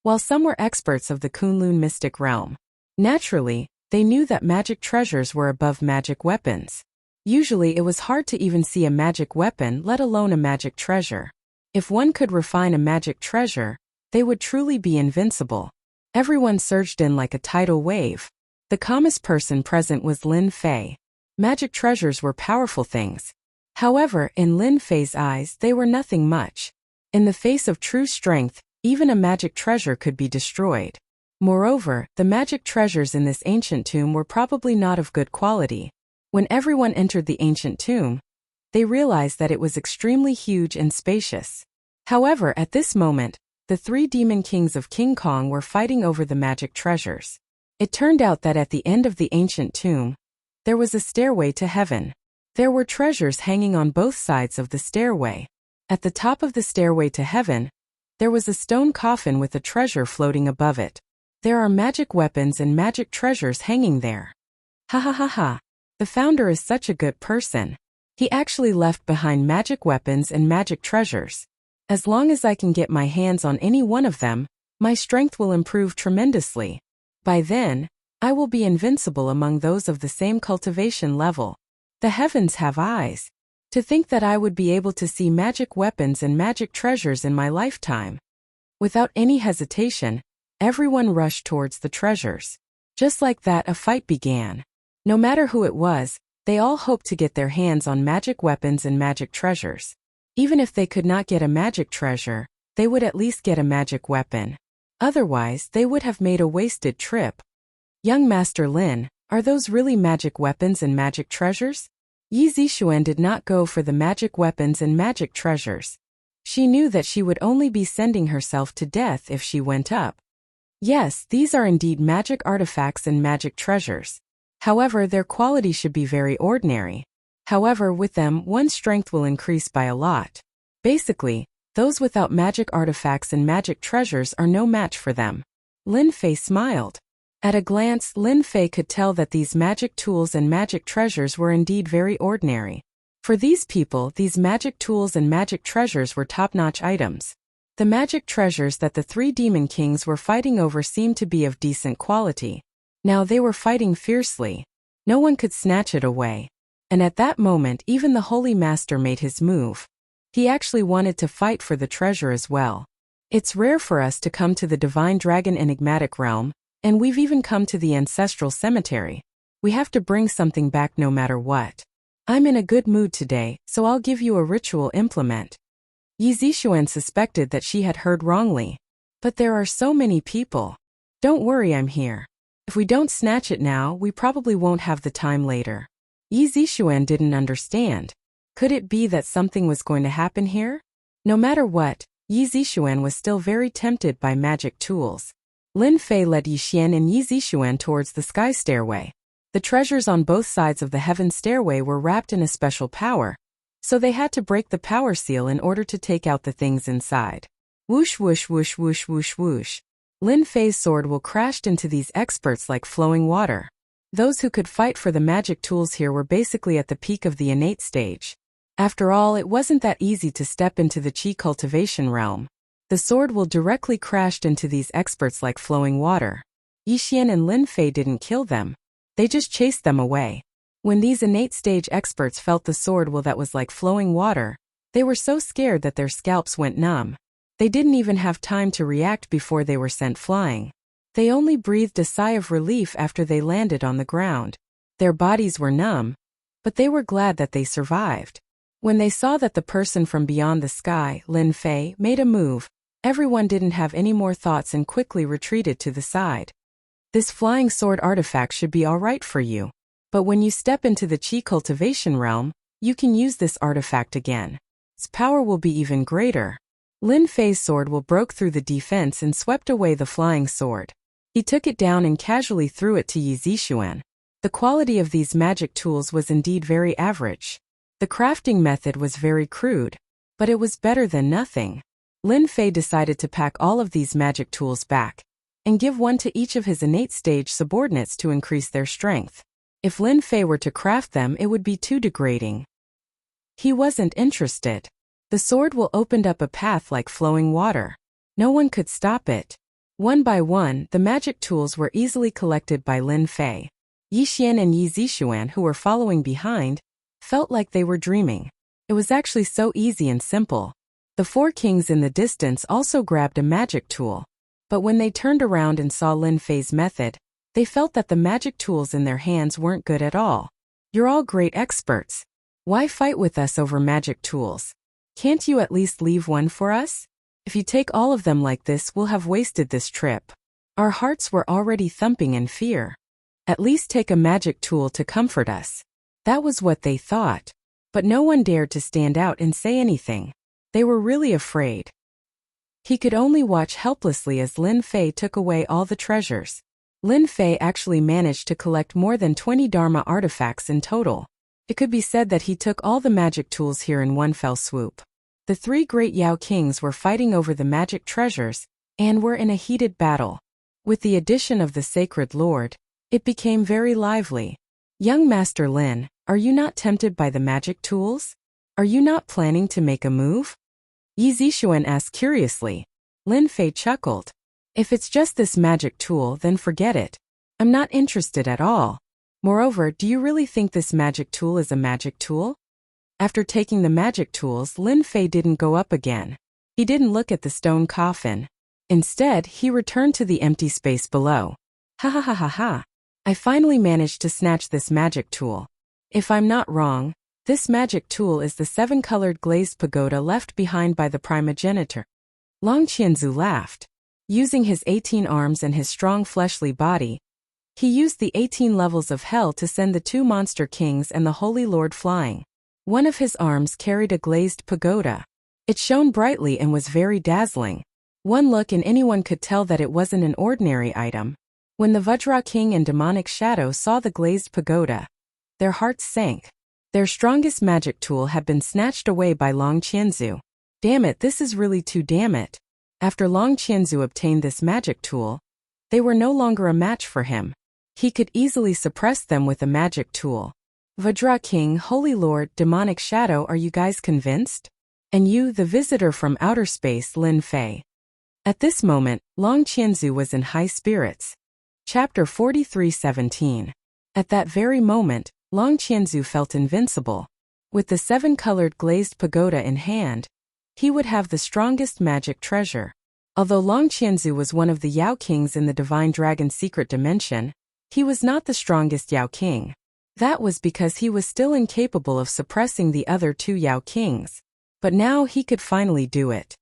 Speaker 1: while some were experts of the Kunlun mystic realm. Naturally, they knew that magic treasures were above magic weapons. Usually it was hard to even see a magic weapon, let alone a magic treasure. If one could refine a magic treasure, they would truly be invincible. Everyone surged in like a tidal wave. The calmest person present was Lin Fei. Magic treasures were powerful things. However, in Lin Fei's eyes, they were nothing much. In the face of true strength, even a magic treasure could be destroyed. Moreover, the magic treasures in this ancient tomb were probably not of good quality. When everyone entered the ancient tomb, they realized that it was extremely huge and spacious. However, at this moment, the 3 demon kings of King Kong were fighting over the magic treasures. It turned out that at the end of the ancient tomb, there was a stairway to heaven. There were treasures hanging on both sides of the stairway. At the top of the stairway to heaven, there was a stone coffin with a treasure floating above it. There are magic weapons and magic treasures hanging there. Ha ha ha ha. The founder is such a good person. He actually left behind magic weapons and magic treasures. As long as I can get my hands on any one of them, my strength will improve tremendously. By then, I will be invincible among those of the same cultivation level. The heavens have eyes. To think that I would be able to see magic weapons and magic treasures in my lifetime. Without any hesitation, everyone rushed towards the treasures. Just like that, a fight began. No matter who it was, they all hoped to get their hands on magic weapons and magic treasures. Even if they could not get a magic treasure, they would at least get a magic weapon. Otherwise, they would have made a wasted trip. Young Master Lin, are those really magic weapons and magic treasures? Yi Zixuan did not go for the magic weapons and magic treasures. She knew that she would only be sending herself to death if she went up. Yes, these are indeed magic artifacts and magic treasures. However, their quality should be very ordinary. However, with them, one's strength will increase by a lot. Basically, those without magic artifacts and magic treasures are no match for them. Lin Fei smiled. At a glance, Lin Fei could tell that these magic tools and magic treasures were indeed very ordinary. For these people, these magic tools and magic treasures were top-notch items. The magic treasures that the 3 demon kings were fighting over seemed to be of decent quality. Now they were fighting fiercely. No one could snatch it away. And at that moment, even the Holy Master made his move. He actually wanted to fight for the treasure as well. It's rare for us to come to the Divine Dragon enigmatic realm, and we've even come to the ancestral cemetery. We have to bring something back no matter what. I'm in a good mood today, so I'll give you a ritual implement. Yi Zixuan suspected that she had heard wrongly. But there are so many people. Don't worry, I'm here. If we don't snatch it now, we probably won't have the time later. Yi Zixuan didn't understand. Could it be that something was going to happen here? No matter what, Yi Zixuan was still very tempted by magic tools. Lin Fei led Yi Xian and Yi Zixuan towards the sky stairway. The treasures on both sides of the heaven stairway were wrapped in a special power, so they had to break the power seal in order to take out the things inside. Whoosh whoosh whoosh whoosh whoosh whoosh. Lin Fei's sword will crashed into these experts like flowing water. Those who could fight for the magic tools here were basically at the peak of the innate stage. After all, it wasn't that easy to step into the Qi cultivation realm. The sword will directly crashed into these experts like flowing water. Yi Xian and Lin Fei didn't kill them. They just chased them away. When these innate stage experts felt the sword will that was like flowing water, they were so scared that their scalps went numb. They didn't even have time to react before they were sent flying. They only breathed a sigh of relief after they landed on the ground. Their bodies were numb, but they were glad that they survived. When they saw that the person from beyond the sky, Lin Fei, made a move, everyone didn't have any more thoughts and quickly retreated to the side. This flying sword artifact should be alright for you. But when you step into the Qi cultivation realm, you can use this artifact again. Its power will be even greater. Lin Fei's sword will broke through the defense and swept away the flying sword. He took it down and casually threw it to Yi Zixuan. The quality of these magic tools was indeed very average. The crafting method was very crude, but it was better than nothing. Lin Fei decided to pack all of these magic tools back and give one to each of his innate stage subordinates to increase their strength. If Lin Fei were to craft them, it would be too degrading. He wasn't interested. The sword will opened up a path like flowing water. No one could stop it. One by one, the magic tools were easily collected by Lin Fei. Yi Xian and Yi Zixuan, who were following behind, felt like they were dreaming. It was actually so easy and simple. The four kings in the distance also grabbed a magic tool. But when they turned around and saw Lin Fei's method, they felt that the magic tools in their hands weren't good at all. You're all great experts. Why fight with us over magic tools? Can't you at least leave one for us? If you take all of them like this, we'll have wasted this trip. Our hearts were already thumping in fear. At least take a magic tool to comfort us. That was what they thought. But no one dared to stand out and say anything. They were really afraid. He could only watch helplessly as Lin Fei took away all the treasures. Lin Fei actually managed to collect more than 20 Dharma artifacts in total. It could be said that he took all the magic tools here in one fell swoop. The three great Yao kings were fighting over the magic treasures, and were in a heated battle. With the addition of the sacred lord, it became very lively. Young Master Lin, are you not tempted by the magic tools? Are you not planning to make a move? Yi Zixuan asked curiously. Lin Fei chuckled. If it's just this magic tool, then forget it. I'm not interested at all. Moreover, do you really think this magic tool is a magic tool? After taking the magic tools, Lin Fei didn't go up again. He didn't look at the stone coffin. Instead, he returned to the empty space below. Ha ha ha ha ha. I finally managed to snatch this magic tool. If I'm not wrong, this magic tool is the 7-colored glazed pagoda left behind by the primogenitor. Long Qianzu laughed. Using his 18 arms and his strong fleshly body, he used the 18 levels of hell to send the 2 monster kings and the Holy Lord flying. One of his arms carried a glazed pagoda. It shone brightly and was very dazzling. One look and anyone could tell that it wasn't an ordinary item. When the Vajra King and Demonic Shadow saw the glazed pagoda, their hearts sank. Their strongest magic tool had been snatched away by Long Qianzu. Damn it, this is really too damn it. After Long Qianzu obtained this magic tool, they were no longer a match for him. He could easily suppress them with a magic tool. Vajra King, Holy Lord, Demonic Shadow, are you guys convinced? And you, the visitor from outer space, Lin Fei. At this moment, Long Qianzu was in high spirits. Chapter 43:17. At that very moment, Long Qianzu felt invincible. With the 7-colored glazed pagoda in hand, he would have the strongest magic treasure. Although Long Qianzu was one of the Yao Kings in the Divine Dragon Secret Dimension, he was not the strongest Yao King. That was because he was still incapable of suppressing the other 2 Yao Kings. But now he could finally do it.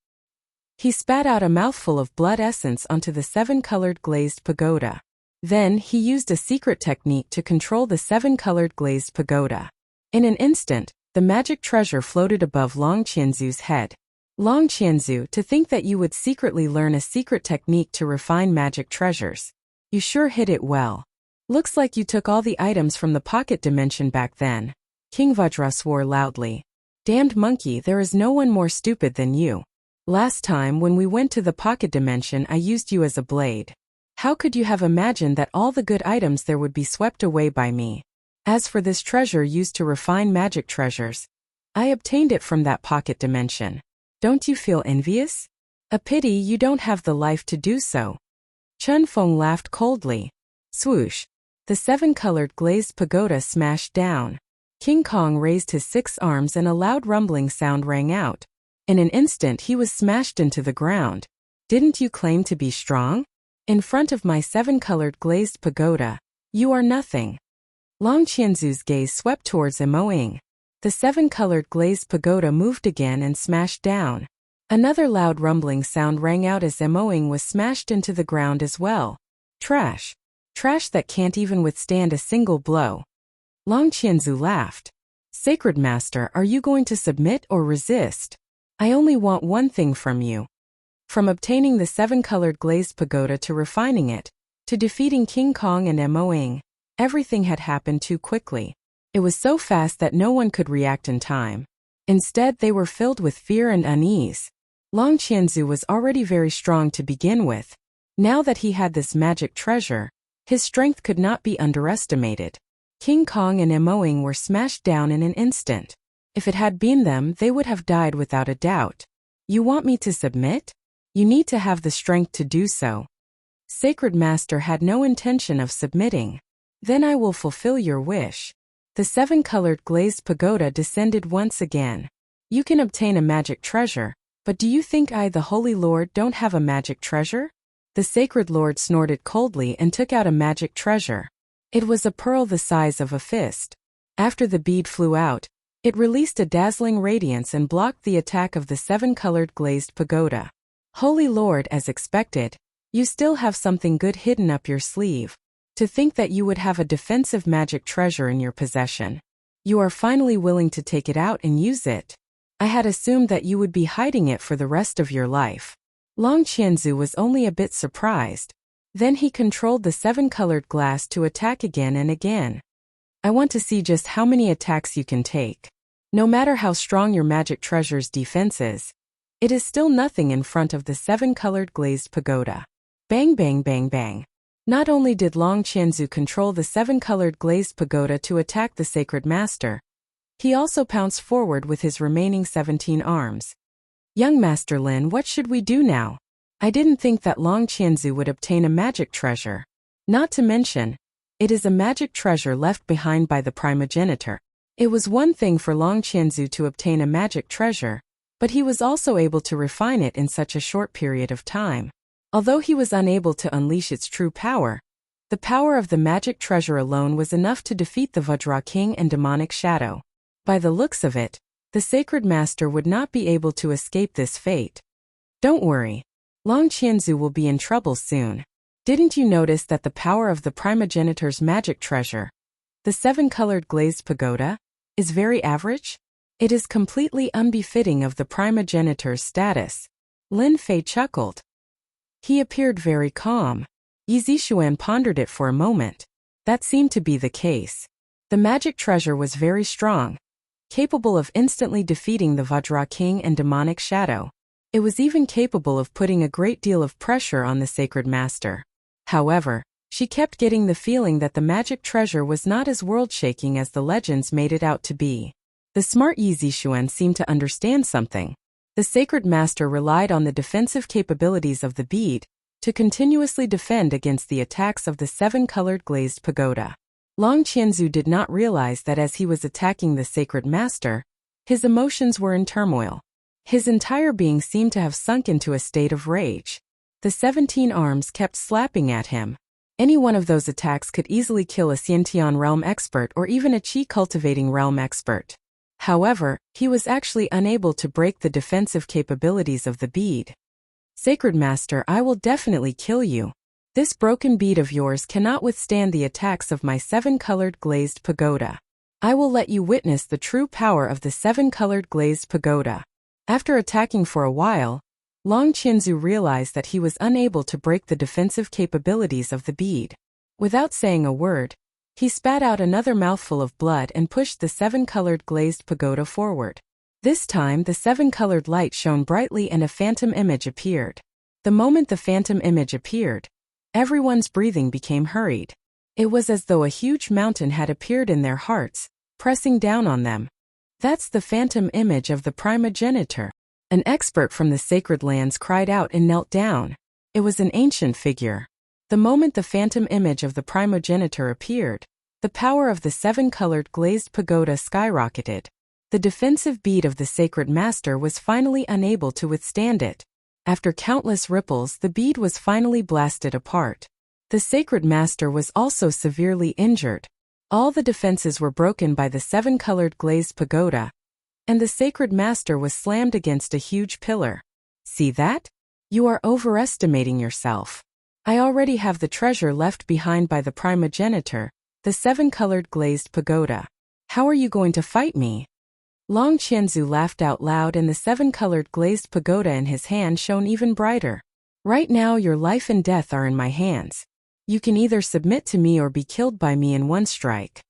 Speaker 1: He spat out a mouthful of blood essence onto the 7-colored glazed pagoda. Then, he used a secret technique to control the 7-colored glazed pagoda. In an instant, the magic treasure floated above Long Qianzu's head. Long Qianzu, to think that you would secretly learn a secret technique to refine magic treasures. You sure hid it well. Looks like you took all the items from the pocket dimension back then. King Vajra swore loudly. Damned monkey, there is no one more stupid than you. Last time when we went to the pocket dimension I used you as a blade. How could you have imagined that all the good items there would be swept away by me? As for this treasure used to refine magic treasures, I obtained it from that pocket dimension. Don't you feel envious? A pity you don't have the life to do so. Chun Feng laughed coldly. Swoosh. The 7-colored glazed pagoda smashed down. King Kong raised his 6 arms and a loud rumbling sound rang out. In an instant he was smashed into the ground. Didn't you claim to be strong? In front of my 7-colored glazed pagoda, you are nothing. Long Qianzu's gaze swept towards Emoing. The 7-colored glazed pagoda moved again and smashed down. Another loud rumbling sound rang out as Emoing was smashed into the ground as well. Trash. Trash that can't even withstand a single blow. Long Qianzu laughed. Sacred Master, are you going to submit or resist? I only want one thing from you. From obtaining the 7-colored glazed pagoda to refining it, to defeating King Kong and Emoing, everything had happened too quickly. It was so fast that no one could react in time. Instead, they were filled with fear and unease. Long Qianzu was already very strong to begin with. Now that he had this magic treasure, his strength could not be underestimated. King Kong and Emoing were smashed down in an instant. If it had been them, they would have died without a doubt. You want me to submit? You need to have the strength to do so. Sacred Master had no intention of submitting. Then I will fulfill your wish. The 7-colored glazed pagoda descended once again. You can obtain a magic treasure, but do you think I, the Holy Lord, don't have a magic treasure? The Sacred Lord snorted coldly and took out a magic treasure. It was a pearl the size of a fist. After the bead flew out, it released a dazzling radiance and blocked the attack of the 7-colored glazed pagoda. Holy Lord, as expected, you still have something good hidden up your sleeve. To think that you would have a defensive magic treasure in your possession. You are finally willing to take it out and use it. I had assumed that you would be hiding it for the rest of your life. Long Qianzu was only a bit surprised. Then he controlled the 7-colored glass to attack again and again. I want to see just how many attacks you can take. No matter how strong your magic treasure's defense is, it is still nothing in front of the 7-colored glazed pagoda. Bang bang bang bang. Not only did Long Qianzu control the 7-colored glazed pagoda to attack the Sacred Master, he also pounced forward with his remaining 17 arms. Young Master Lin, what should we do now? I didn't think that Long Qianzu would obtain a magic treasure. Not to mention, it is a magic treasure left behind by the primogenitor. It was one thing for Long Qianzu to obtain a magic treasure, but he was also able to refine it in such a short period of time. Although he was unable to unleash its true power, the power of the magic treasure alone was enough to defeat the Vajra King and demonic shadow. By the looks of it, the Sacred Master would not be able to escape this fate. Don't worry. Long Qianzu will be in trouble soon. Didn't you notice that the power of the primogenitor's magic treasure, the 7-colored glazed pagoda, is very average? It is completely unbefitting of the primogenitor's status. Lin Fei chuckled. He appeared very calm. Yi Zixuan pondered it for a moment. That seemed to be the case. The magic treasure was very strong, capable of instantly defeating the Vajra King and demonic shadow. It was even capable of putting a great deal of pressure on the Sacred Master. However, she kept getting the feeling that the magic treasure was not as world-shaking as the legends made it out to be. The smart Yi Zixuan seemed to understand something. The Sacred Master relied on the defensive capabilities of the bead to continuously defend against the attacks of the 7-colored glazed pagoda. Long Qianzu did not realize that as he was attacking the Sacred Master, his emotions were in turmoil. His entire being seemed to have sunk into a state of rage. The 17 arms kept slapping at him. Any one of those attacks could easily kill a Xiantian realm expert or even a Qi-cultivating realm expert. However, he was actually unable to break the defensive capabilities of the bead. Sacred Master, I will definitely kill you. This broken bead of yours cannot withstand the attacks of my seven-colored glazed pagoda. I will let you witness the true power of the seven-colored glazed pagoda. After attacking for a while, Long Qianzu realized that he was unable to break the defensive capabilities of the bead. Without saying a word, he spat out another mouthful of blood and pushed the seven-colored glazed pagoda forward. This time the seven-colored light shone brightly and a phantom image appeared. The moment the phantom image appeared, everyone's breathing became hurried. It was as though a huge mountain had appeared in their hearts, pressing down on them. That's the phantom image of the primogenitor. An expert from the sacred lands cried out and knelt down. It was an ancient figure. The moment the phantom image of the primogenitor appeared, the power of the seven-colored glazed pagoda skyrocketed. The defensive bead of the sacred master was finally unable to withstand it. After countless ripples, the bead was finally blasted apart. The sacred master was also severely injured. All the defenses were broken by the seven-colored glazed pagoda, and the sacred master was slammed against a huge pillar. See that? You are overestimating yourself. I already have the treasure left behind by the primogenitor, the seven-colored glazed pagoda. How are you going to fight me? Long Qianzu laughed out loud, and the seven-colored glazed pagoda in his hand shone even brighter. Right now your life and death are in my hands. You can either submit to me or be killed by me in one strike.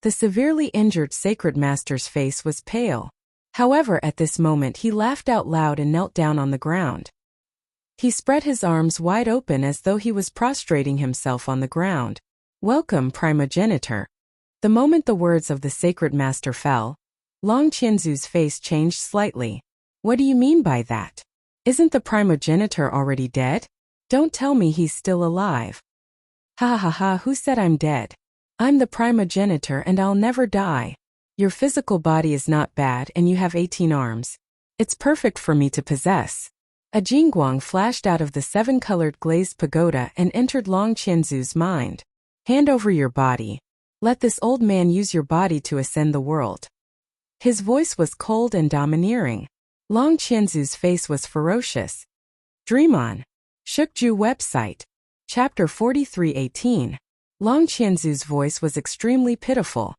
Speaker 1: The severely injured sacred master's face was pale. However, at this moment he laughed out loud and knelt down on the ground. He spread his arms wide open as though he was prostrating himself on the ground. Welcome, primogenitor. The moment the words of the sacred master fell, Long Qianzu's face changed slightly. What do you mean by that? Isn't the primogenitor already dead? Don't tell me he's still alive. Ha ha ha, who said I'm dead? I'm the primogenitor and I'll never die. Your physical body is not bad and you have 18 arms. It's perfect for me to possess. A jingguang flashed out of the seven-colored glazed pagoda and entered Long Qianzu's mind. Hand over your body. Let this old man use your body to ascend the world. His voice was cold and domineering. Long Qianzu's face was ferocious. Dream on. Shukju website. Chapter 43:18. Long Qianzu's voice was extremely pitiful.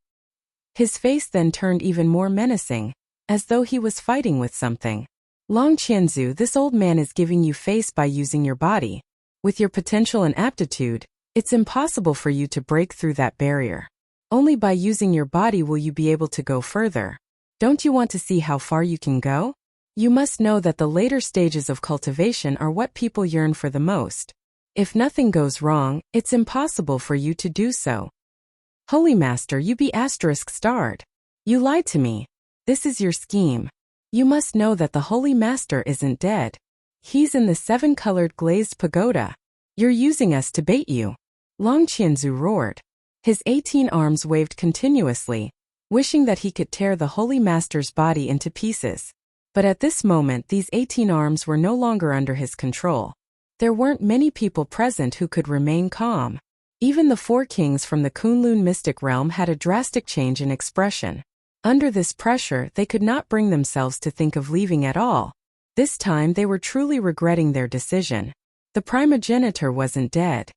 Speaker 1: His face then turned even more menacing, as though he was fighting with something. Long Qianzu, this old man is giving you face by using your body. With your potential and aptitude, it's impossible for you to break through that barrier. Only by using your body will you be able to go further. Don't you want to see how far you can go? You must know that the later stages of cultivation are what people yearn for the most. If nothing goes wrong, it's impossible for you to do so. Holy Master, you be *starred. You lied to me. This is your scheme. You must know that the Holy Master isn't dead. He's in the seven-colored glazed pagoda. You're using us to bait you. Long Qianzu roared. His 18 arms waved continuously, wishing that he could tear the Holy Master's body into pieces. But at this moment these 18 arms were no longer under his control. There weren't many people present who could remain calm. Even the four kings from the Kunlun mystic realm had a drastic change in expression. Under this pressure, they could not bring themselves to think of leaving at all. This time they were truly regretting their decision. The primogenitor wasn't dead.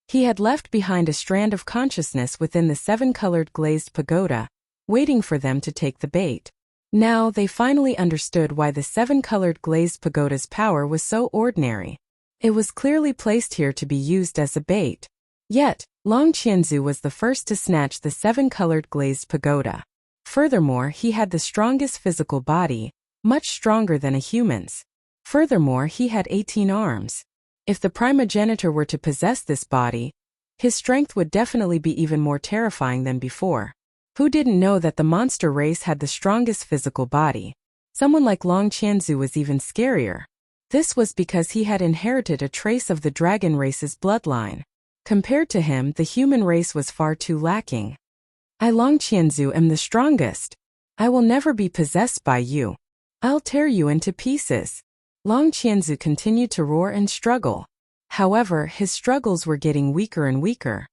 Speaker 1: He had left behind a strand of consciousness within the seven-colored glazed pagoda, waiting for them to take the bait. Now they finally understood why the seven-colored glazed pagoda's power was so ordinary. It was clearly placed here to be used as a bait. Yet, Long Qianzu was the first to snatch the seven-colored glazed pagoda. Furthermore, he had the strongest physical body, much stronger than a human's. Furthermore, he had 18 arms. If the primogenitor were to possess this body, his strength would definitely be even more terrifying than before. Who didn't know that the monster race had the strongest physical body? Someone like Long Qianzu was even scarier. This was because he had inherited a trace of the dragon race's bloodline. Compared to him, the human race was far too lacking. I, Long Qianzu, am the strongest. I will never be possessed by you. I'll tear you into pieces. Long Qianzu continued to roar and struggle. However, his struggles were getting weaker and weaker.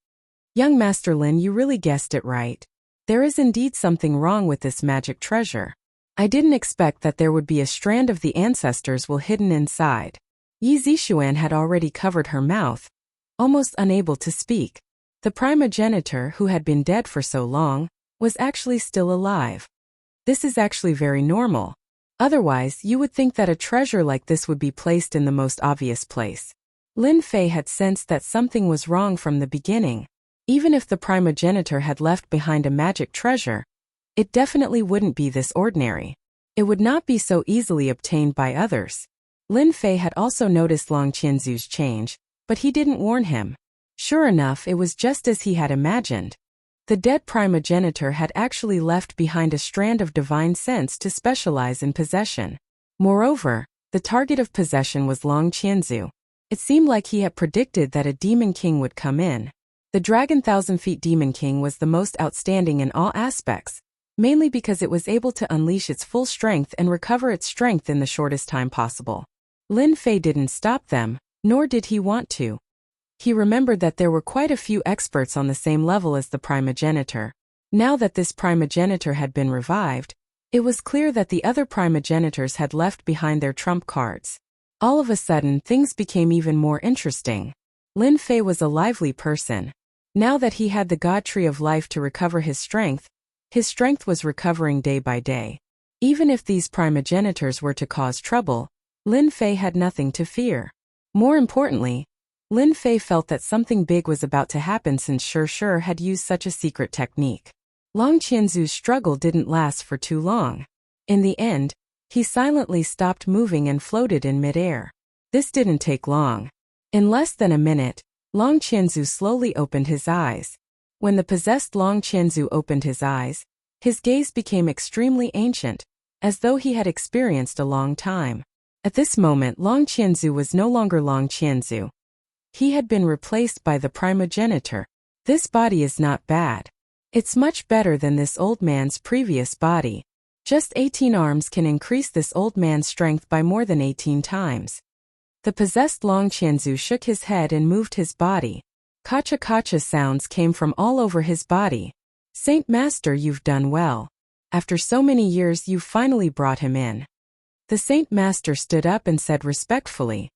Speaker 1: Young Master Lin, you really guessed it right. There is indeed something wrong with this magic treasure. I didn't expect that there would be a strand of the ancestors will hidden inside. Yi Zixuan had already covered her mouth, almost unable to speak. The primogenitor, who had been dead for so long, was actually still alive. This is actually very normal. Otherwise, you would think that a treasure like this would be placed in the most obvious place. Lin Fei had sensed that something was wrong from the beginning. Even if the primogenitor had left behind a magic treasure, it definitely wouldn't be this ordinary. It would not be so easily obtained by others. Lin Fei had also noticed Long Qianzu's change, but he didn't warn him. Sure enough, it was just as he had imagined. The dead primogenitor had actually left behind a strand of divine sense to specialize in possession. Moreover, the target of possession was Long Qianzu. It seemed like he had predicted that a demon king would come in. The Dragon 1,000 Feet Demon King was the most outstanding in all aspects, mainly because it was able to unleash its full strength and recover its strength in the shortest time possible. Lin Fei didn't stop them, nor did he want to. He remembered that there were quite a few experts on the same level as the primogenitor. Now that this primogenitor had been revived, it was clear that the other primogenitors had left behind their trump cards. All of a sudden, things became even more interesting. Lin Fei was a lively person. Now that he had the God Tree of Life to recover his strength was recovering day by day. Even if these primogenitors were to cause trouble, Lin Fei had nothing to fear. More importantly, Lin Fei felt that something big was about to happen since Shi had used such a secret technique. Long Qianzu's struggle didn't last for too long. In the end, he silently stopped moving and floated in midair. This didn't take long. In less than a minute, Long Qianzu slowly opened his eyes. When the possessed Long Qianzu opened his eyes, his gaze became extremely ancient, as though he had experienced a long time. At this moment, Long Qianzu was no longer Long Qianzu. He had been replaced by the primogenitor. This body is not bad. It's much better than this old man's previous body. Just 18 arms can increase this old man's strength by more than 18 times. The possessed Long Qianzu shook his head and moved his body. Kacha-kacha sounds came from all over his body. Saint Master, you've done well. After so many years, you've finally brought him in. The Saint Master stood up and said respectfully.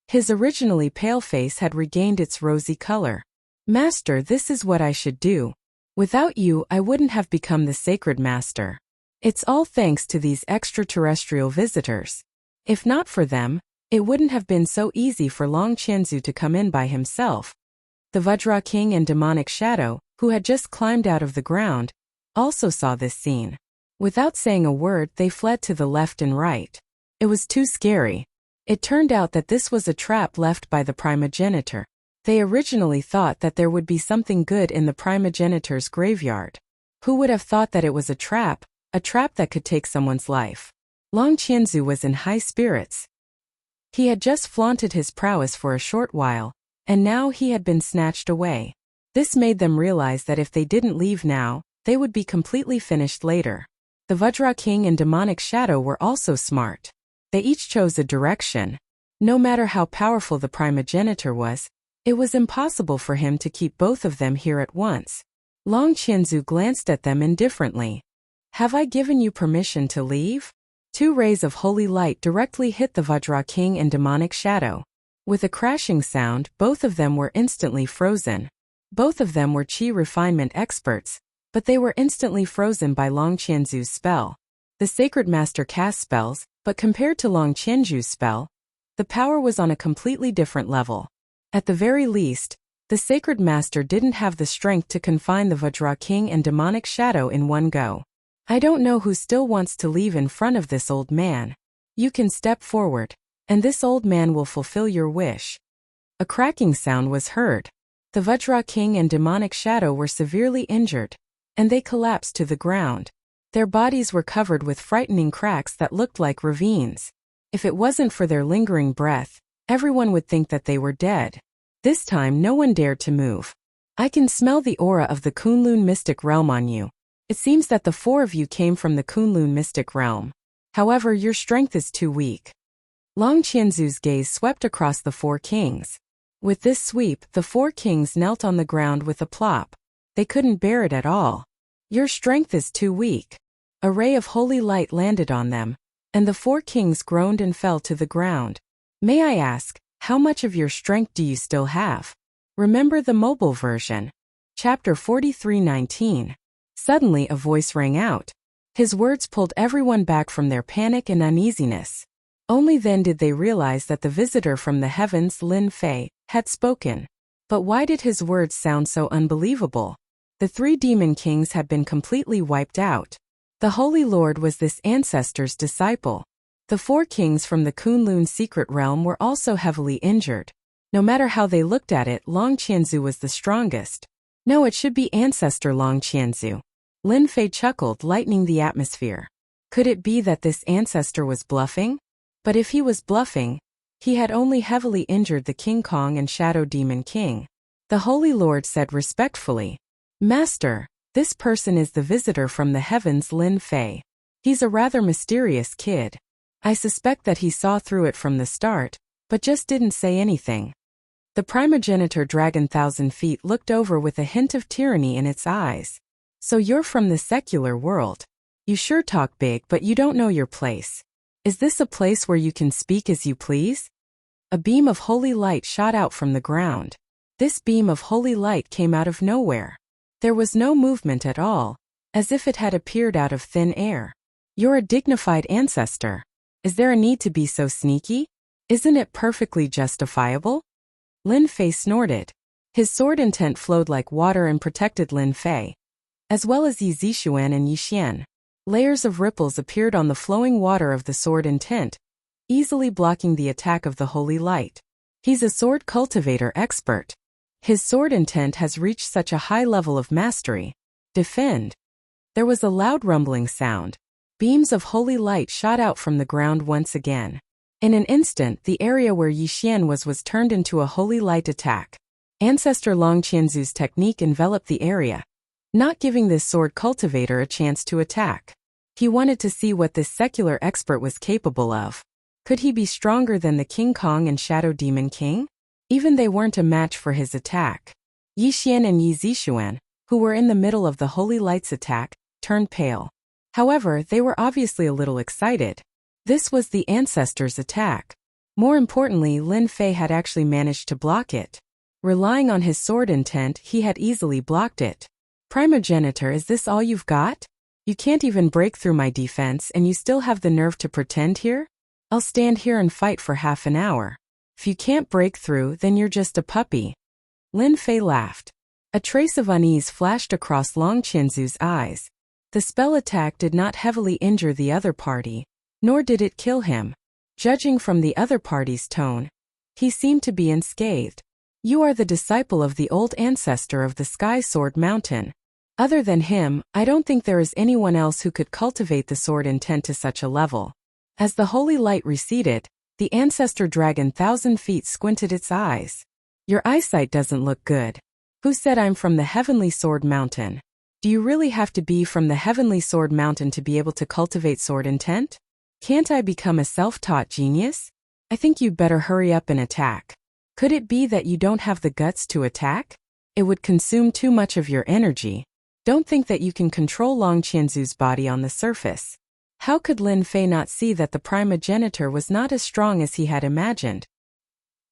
Speaker 1: His originally pale face had regained its rosy color. Master, this is what I should do. Without you, I wouldn't have become the sacred master. It's all thanks to these extraterrestrial visitors. If not for them, it wouldn't have been so easy for Long Qianzu to come in by himself. The Vajra King and Demonic Shadow, who had just climbed out of the ground, also saw this scene. Without saying a word, they fled to the left and right. It was too scary. It turned out that this was a trap left by the primogenitor. They originally thought that there would be something good in the primogenitor's graveyard. Who would have thought that it was a trap that could take someone's life? Long Qianzu was in high spirits. He had just flaunted his prowess for a short while, and now he had been snatched away. This made them realize that if they didn't leave now, they would be completely finished later. The Vajra King and Demonic Shadow were also smart. They each chose a direction. No matter how powerful the primogenitor was, it was impossible for him to keep both of them here at once. Long Qianzu glanced at them indifferently. Have I given you permission to leave? 2 rays of holy light directly hit the Vajra King and Demonic Shadow. With a crashing sound, both of them were instantly frozen. Both of them were Qi refinement experts, but they were instantly frozen by Long Qianzu's spell. The Sacred Master cast spells, but compared to Long Qianzu's spell, the power was on a completely different level. At the very least, the Sacred Master didn't have the strength to confine the Vajra King and Demonic Shadow in one go. I don't know who still wants to leave in front of this old man. You can step forward, and this old man will fulfill your wish. A cracking sound was heard. The Vajra King and Demonic Shadow were severely injured, and they collapsed to the ground. Their bodies were covered with frightening cracks that looked like ravines. If it wasn't for their lingering breath, everyone would think that they were dead. This time no one dared to move. I can smell the aura of the Kunlun mystic realm on you. It seems that the 4 of you came from the Kunlun mystic realm. However, your strength is too weak. Long Qianzu's gaze swept across the 4 kings. With this sweep, the 4 kings knelt on the ground with a plop. They couldn't bear it at all. Your strength is too weak. A ray of holy light landed on them, and the 4 kings groaned and fell to the ground. May I ask, how much of your strength do you still have? Remember the mobile version. Chapter 43:19. Suddenly a voice rang out. His words pulled everyone back from their panic and uneasiness. Only then did they realize that the visitor from the heavens, Lin Fei, had spoken. But why did his words sound so unbelievable? The 3 demon kings had been completely wiped out. The Holy Lord was this ancestor's disciple. The 4 kings from the Kunlun secret realm were also heavily injured. No matter how they looked at it, Long Qianzu was the strongest. No, it should be ancestor Long Qianzu. Lin Fei chuckled, lightening the atmosphere. Could it be that this ancestor was bluffing? But if he was bluffing, he had only heavily injured the King Kong and Shadow Demon King. The Holy Lord said respectfully, "Master, this person is the visitor from the heavens, Lin Fei. He's a rather mysterious kid. I suspect that he saw through it from the start, but just didn't say anything." The primogenitor dragon 1,000 feet looked over with a hint of tyranny in its eyes. "So you're from the secular world. You sure talk big, but you don't know your place. Is this a place where you can speak as you please?" A beam of holy light shot out from the ground. This beam of holy light came out of nowhere. There was no movement at all, as if it had appeared out of thin air. "You're a dignified ancestor. Is there a need to be so sneaky? Isn't it perfectly justifiable?" Lin Fei snorted. His sword intent flowed like water and protected Lin Fei, as well as Yi Zixuan and Yi Xian. Layers of ripples appeared on the flowing water of the sword intent, easily blocking the attack of the holy light. He's a sword cultivator expert. His sword intent has reached such a high level of mastery. Defend. There was a loud rumbling sound. Beams of holy light shot out from the ground once again. In an instant, the area where Yi Xian was turned into a holy light attack. Ancestor Long Qianzu's technique enveloped the area, not giving this sword cultivator a chance to attack. He wanted to see what this secular expert was capable of. Could he be stronger than the King Kong and Shadow Demon King? Even they weren't a match for his attack. Yi Xian and Yi Zixuan, who were in the middle of the holy light's attack, turned pale. However, they were obviously a little excited. This was the ancestor's attack. More importantly, Lin Fei had actually managed to block it. Relying on his sword intent, he had easily blocked it. "Primogenitor, is this all you've got? You can't even break through my defense and you still have the nerve to pretend here? I'll stand here and fight for half an hour. If you can't break through, then you're just a puppy." Lin Fei laughed. A trace of unease flashed across Long Qianzu's eyes. The spell attack did not heavily injure the other party, nor did it kill him. Judging from the other party's tone, he seemed to be unscathed. "You are the disciple of the old ancestor of the Sky Sword Mountain. Other than him, I don't think there is anyone else who could cultivate the sword intent to such a level." As the holy light receded, the ancestor dragon 1,000 feet squinted its eyes. "Your eyesight doesn't look good. Who said I'm from the Heavenly Sword Mountain? Do you really have to be from the Heavenly Sword Mountain to be able to cultivate sword intent? Can't I become a self-taught genius? I think you'd better hurry up and attack. Could it be that you don't have the guts to attack? It would consume too much of your energy. Don't think that you can control Long Qianzu's body on the surface." How could Lin Fei not see that the primogenitor was not as strong as he had imagined?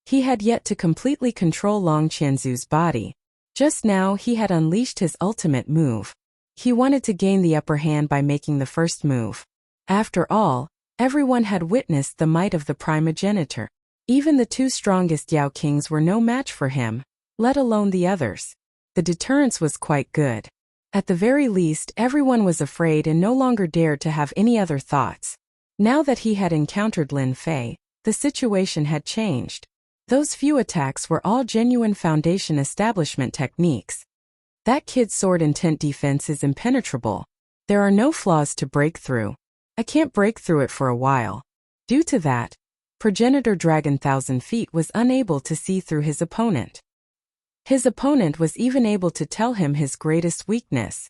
Speaker 1: He had yet to completely control Long Qianzu's body. Just now he had unleashed his ultimate move. He wanted to gain the upper hand by making the first move. After all, everyone had witnessed the might of the primogenitor. Even the 2 strongest Yao Kings were no match for him, let alone the others. The deterrence was quite good. At the very least, everyone was afraid and no longer dared to have any other thoughts. Now that he had encountered Lin Fei, the situation had changed. Those few attacks were all genuine foundation establishment techniques. That kid's sword intent defense is impenetrable. There are no flaws to break through. I can't break through it for a while. Due to that, progenitor dragon 1,000 feet was unable to see through his opponent. His opponent was even able to tell him his greatest weakness.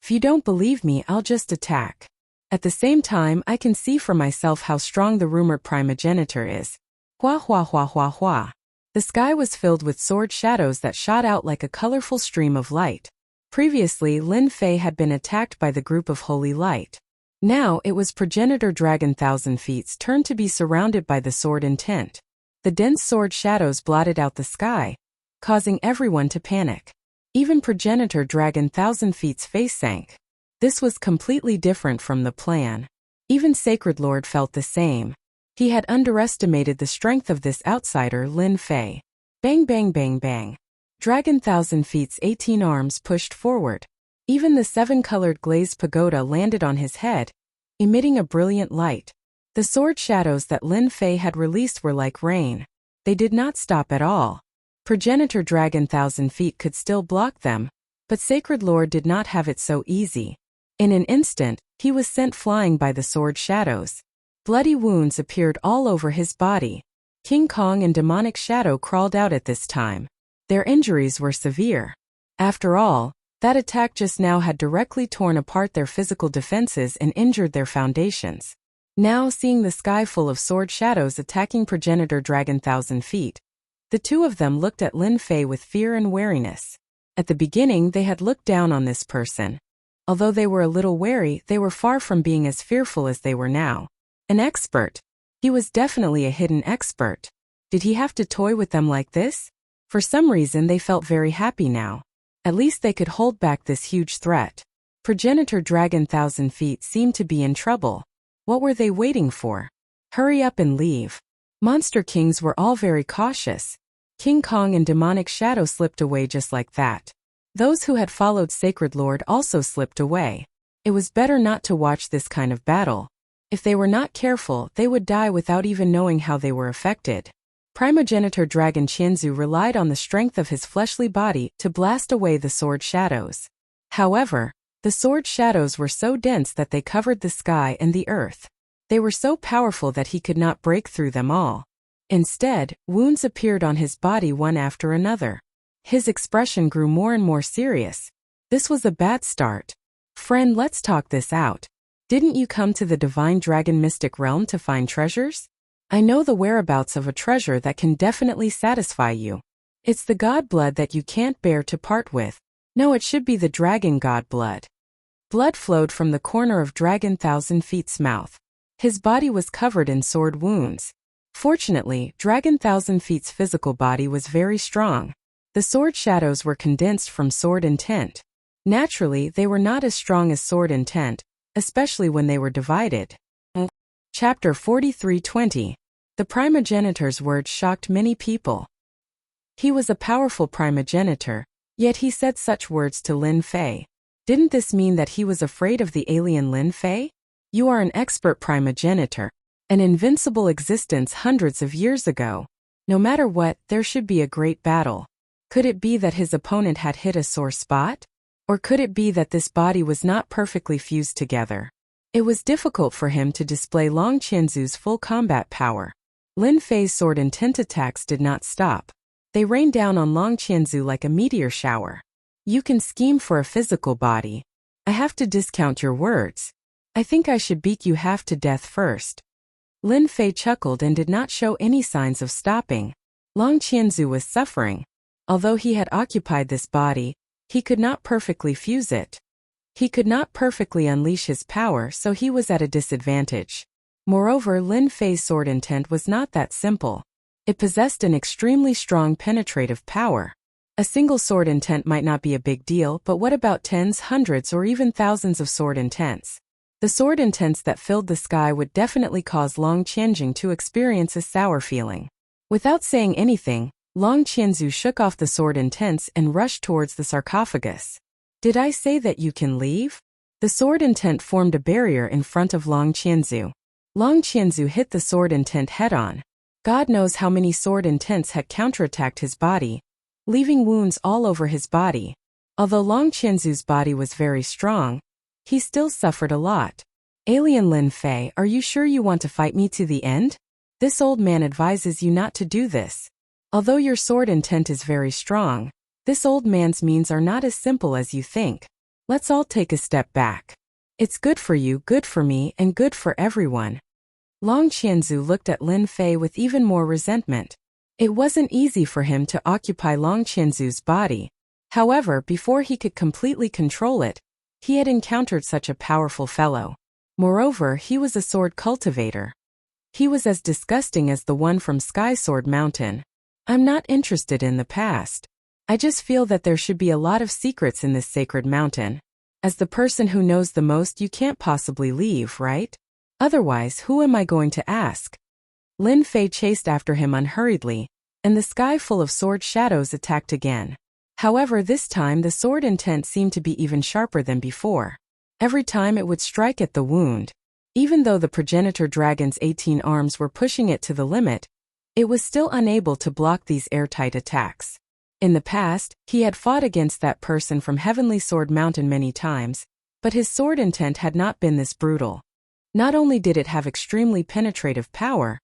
Speaker 1: "If you don't believe me, I'll just attack. At the same time, I can see for myself how strong the rumored primogenitor is." Hua hua hua hua hua. The sky was filled with sword shadows that shot out like a colorful stream of light. Previously, Lin Fei had been attacked by the group of holy light. Now it was progenitor dragon 1,000 feet's turn to be surrounded by the sword intent. The dense sword shadows blotted out the sky, causing everyone to panic. Even progenitor Dragon Thousand Feet's face sank. This was completely different from the plan. Even Sacred Lord felt the same. He had underestimated the strength of this outsider Lin Fei. Bang bang bang bang. Dragon Thousand Feet's 18 arms pushed forward. Even the 7-colored glazed pagoda landed on his head, emitting a brilliant light. The sword shadows that Lin Fei had released were like rain. They did not stop at all. Progenitor Dragon Thousand Feet could still block them, but Sacred Lord did not have it so easy. In an instant, he was sent flying by the sword shadows. Bloody wounds appeared all over his body. King Kong and Demonic Shadow crawled out at this time. Their injuries were severe. After all, that attack just now had directly torn apart their physical defenses and injured their foundations. Now, seeing the sky full of sword shadows attacking Progenitor Dragon Thousand Feet, the two of them looked at Lin Fei with fear and wariness. At the beginning, they had looked down on this person. Although they were a little wary, they were far from being as fearful as they were now. An expert. He was definitely a hidden expert. Did he have to toy with them like this? For some reason, they felt very happy now. At least they could hold back this huge threat. Progenitor Dragon Thousand Feet seemed to be in trouble. What were they waiting for? Hurry up and leave. Monster Kings were all very cautious. King Kong and Demonic Shadow slipped away just like that. Those who had followed Sacred Lord also slipped away. It was better not to watch this kind of battle. If they were not careful, they would die without even knowing how they were affected. Primogenitor Dragon Qianzu relied on the strength of his fleshly body to blast away the sword shadows. However, the sword shadows were so dense that they covered the sky and the earth. They were so powerful that he could not break through them all. Instead, wounds appeared on his body one after another. His expression grew more and more serious. This was a bad start. Friend, let's talk this out. Didn't you come to the Divine Dragon Mystic Realm to find treasures? I know the whereabouts of a treasure that can definitely satisfy you. It's the god blood that you can't bear to part with. No, it should be the dragon god blood. Blood flowed from the corner of Dragon Thousand Feet's mouth. His body was covered in sword wounds. Fortunately, Dragon Thousand Feet's physical body was very strong. The sword shadows were condensed from sword intent. Naturally, they were not as strong as sword intent, especially when they were divided. Chapter 43:20. The primogenitor's words shocked many people. He was a powerful primogenitor, yet he said such words to Lin Fei. Didn't this mean that he was afraid of the alien Lin Fei? You are an expert primogenitor, an invincible existence hundreds of years ago. No matter what, there should be a great battle. Could it be that his opponent had hit a sore spot? Or could it be that this body was not perfectly fused together? It was difficult for him to display Long Qianzu's full combat power. Lin Fei's sword intent attacks did not stop. They rained down on Long Qianzu like a meteor shower. You can scheme for a physical body. I have to discount your words. I think I should beat you half to death first. Lin Fei chuckled and did not show any signs of stopping. Long Qianzu was suffering. Although he had occupied this body, he could not perfectly fuse it. He could not perfectly unleash his power, so he was at a disadvantage. Moreover, Lin Fei's sword intent was not that simple. It possessed an extremely strong penetrative power. A single sword intent might not be a big deal, but what about tens, hundreds, or even thousands of sword intents? The sword intents that filled the sky would definitely cause Long Qianzu to experience a sour feeling. Without saying anything, Long Qianzu shook off the sword intents and rushed towards the sarcophagus. Did I say that you can leave? The sword intent formed a barrier in front of Long Qianzu. Long Qianzu hit the sword intent head-on. God knows how many sword intents had counterattacked his body, leaving wounds all over his body. Although Long Qianzu's body was very strong, he still suffered a lot. Alien Lin Fei, are you sure you want to fight me to the end? This old man advises you not to do this. Although your sword intent is very strong, this old man's means are not as simple as you think. Let's all take a step back. It's good for you, good for me, and good for everyone. Long Qianzu looked at Lin Fei with even more resentment. It wasn't easy for him to occupy Long Qianzu's body. However, before he could completely control it, he had encountered such a powerful fellow. Moreover, he was a sword cultivator. He was as disgusting as the one from Sky Sword Mountain. I'm not interested in the past. I just feel that there should be a lot of secrets in this sacred mountain. As the person who knows the most, you can't possibly leave, right? Otherwise, who am I going to ask? Lin Fei chased after him unhurriedly, and the sky full of sword shadows attacked again. However, this time the sword intent seemed to be even sharper than before. Every time it would strike at the wound. Even though the progenitor dragon's 18 arms were pushing it to the limit, it was still unable to block these airtight attacks. In the past, he had fought against that person from Heavenly Sword Mountain many times, but his sword intent had not been this brutal. Not only did it have extremely penetrative power,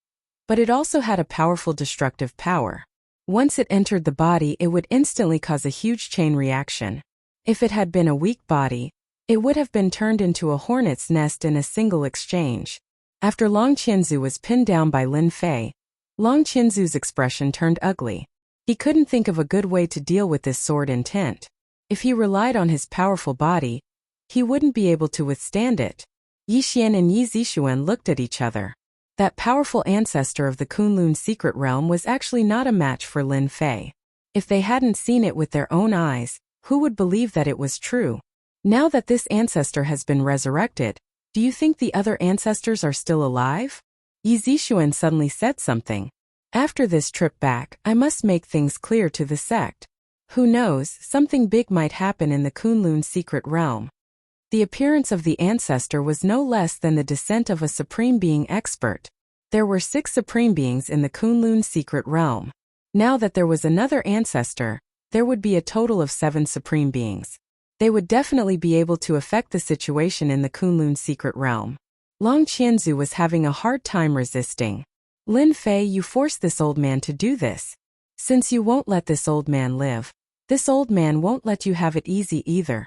Speaker 1: but it also had a powerful destructive power. Once it entered the body, it would instantly cause a huge chain reaction. If it had been a weak body, it would have been turned into a hornet's nest in a single exchange. After Long Qianzu was pinned down by Lin Fei, Long Qianzu's expression turned ugly. He couldn't think of a good way to deal with this sword intent. If he relied on his powerful body, he wouldn't be able to withstand it. Yi Xian and Yi Zixuan looked at each other. That powerful ancestor of the Kunlun secret realm was actually not a match for Lin Fei. If they hadn't seen it with their own eyes, who would believe that it was true? Now that this ancestor has been resurrected, do you think the other ancestors are still alive? Yi Zixuan suddenly said something. After this trip back, I must make things clear to the sect. Who knows, something big might happen in the Kunlun secret realm. The appearance of the ancestor was no less than the descent of a supreme being expert. There were 6 supreme beings in the Kunlun secret realm. Now that there was another ancestor, there would be a total of 7 supreme beings. They would definitely be able to affect the situation in the Kunlun secret realm. Long Qianzu was having a hard time resisting. Lin Fei, you forced this old man to do this. Since you won't let this old man live, this old man won't let you have it easy either.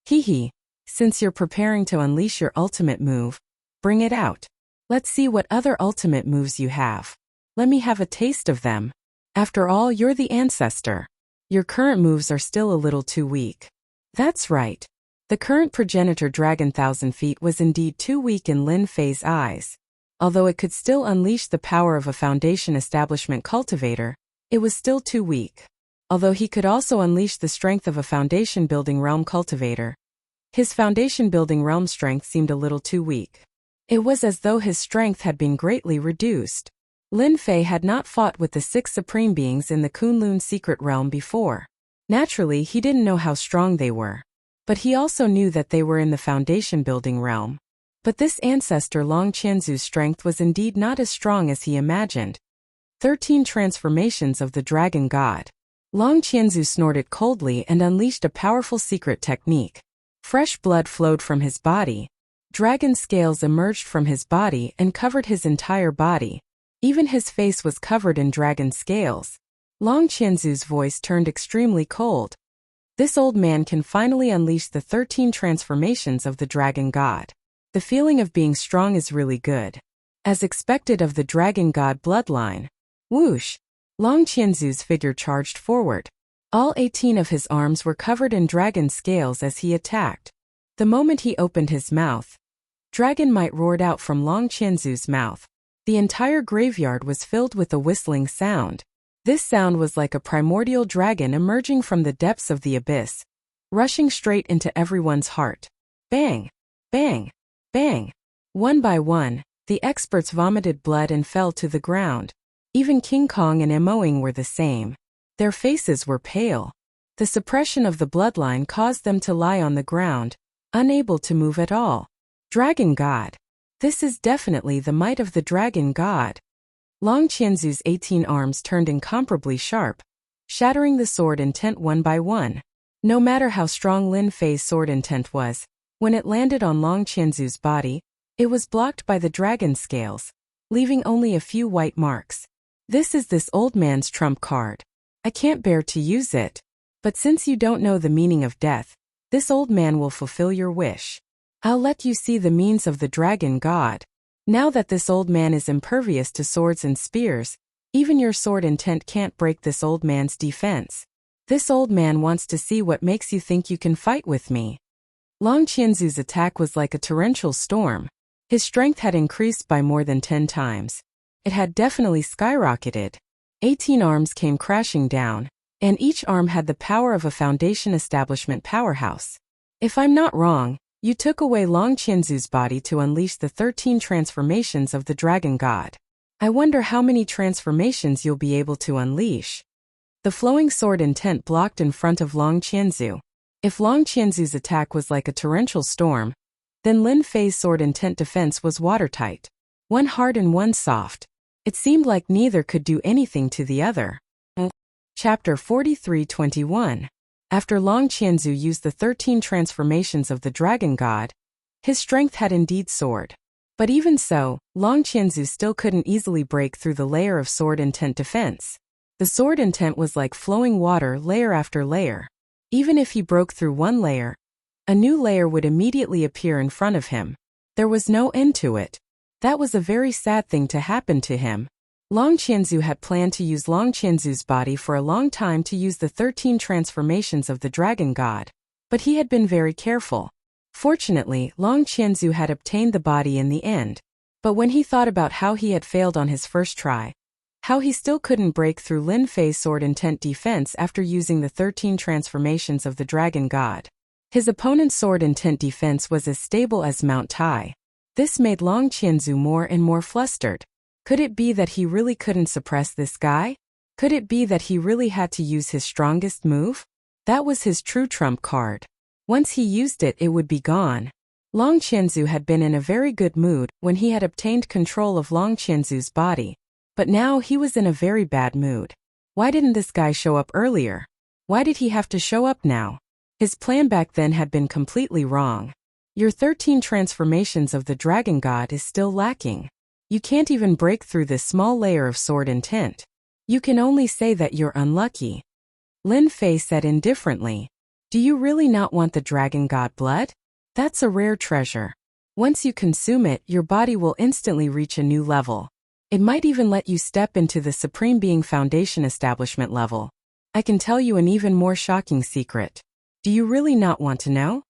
Speaker 1: Hee. Since you're preparing to unleash your ultimate move, bring it out. Let's see what other ultimate moves you have. Let me have a taste of them. After all, you're the ancestor. Your current moves are still a little too weak. That's right. The current progenitor dragon 1,000 feet was indeed too weak in Lin Fei's eyes. Although it could still unleash the power of a foundation establishment cultivator, it was still too weak. Although he could also unleash the strength of a foundation building realm cultivator, his foundation building realm strength seemed a little too weak. It was as though his strength had been greatly reduced. Lin Fei had not fought with the 6 supreme beings in the Kunlun secret realm before. Naturally, he didn't know how strong they were. But he also knew that they were in the foundation building realm. But this ancestor Long Qianzu's strength was indeed not as strong as he imagined. 13 transformations of the dragon god. Long Qianzu snorted coldly and unleashed a powerful secret technique. Fresh blood flowed from his body. Dragon scales emerged from his body and covered his entire body. Even his face was covered in dragon scales. Long Qianzu's voice turned extremely cold. This old man can finally unleash the 13 transformations of the dragon god. The feeling of being strong is really good. As expected of the dragon god bloodline. Whoosh! Long Qianzu's figure charged forward. All 18 of his arms were covered in dragon scales as he attacked. The moment he opened his mouth, dragon might roared out from Long Qianzu's mouth. The entire graveyard was filled with a whistling sound. This sound was like a primordial dragon emerging from the depths of the abyss, rushing straight into everyone's heart. Bang! Bang! Bang! One by one, the experts vomited blood and fell to the ground. Even King Kong and Emoing were the same. Their faces were pale. The suppression of the bloodline caused them to lie on the ground, unable to move at all. Dragon God. This is definitely the might of the dragon god. Long Qianzu's 18 arms turned incomparably sharp, shattering the sword intent one by one. No matter how strong Lin Fei's sword intent was, when it landed on Long Qianzu's body, it was blocked by the dragon scales, leaving only a few white marks. This is this old man's trump card. I can't bear to use it. But since you don't know the meaning of death, this old man will fulfill your wish. I'll let you see the means of the dragon god. Now that this old man is impervious to swords and spears, even your sword intent can't break this old man's defense. This old man wants to see what makes you think you can fight with me. Long Qianzu's attack was like a torrential storm. His strength had increased by more than 10 times. It had definitely skyrocketed. 18 arms came crashing down, and each arm had the power of a foundation establishment powerhouse. If I'm not wrong, you took away Long Qianzu's body to unleash the 13 transformations of the dragon god. I wonder how many transformations you'll be able to unleash. The flowing sword intent blocked in front of Long Qianzu. If Long Qianzu's attack was like a torrential storm, then Lin Fei's sword intent defense was watertight. One hard and one soft. It seemed like neither could do anything to the other. Chapter 43:21. After Long Qianzu used the 13 transformations of the dragon god, his strength had indeed soared. But even so, Long Qianzu still couldn't easily break through the layer of sword intent defense. The sword intent was like flowing water layer after layer. Even if he broke through one layer, a new layer would immediately appear in front of him. There was no end to it. That was a very sad thing to happen to him. Long Qianzu had planned to use Long Qianzu's body for a long time to use the 13 transformations of the dragon god, but he had been very careful. Fortunately, Long Qianzu had obtained the body in the end, but when he thought about how he had failed on his first try, how he still couldn't break through Lin Fei's sword intent defense after using the 13 transformations of the dragon god, his opponent's sword intent defense was as stable as Mount Tai. This made Long Qianzu more and more flustered. Could it be that he really couldn't suppress this guy? Could it be that he really had to use his strongest move? That was his true trump card. Once he used it, it would be gone. Long Qianzu had been in a very good mood when he had obtained control of Long Qianzu's body, but now he was in a very bad mood. Why didn't this guy show up earlier? Why did he have to show up now? His plan back then had been completely wrong. Your 13 transformations of the dragon god is still lacking. You can't even break through this small layer of sword intent. You can only say that you're unlucky. Lin Fei said indifferently. Do you really not want the dragon god blood? That's a rare treasure. Once you consume it, your body will instantly reach a new level. It might even let you step into the Supreme Being Foundation establishment level. I can tell you an even more shocking secret. Do you really not want to know?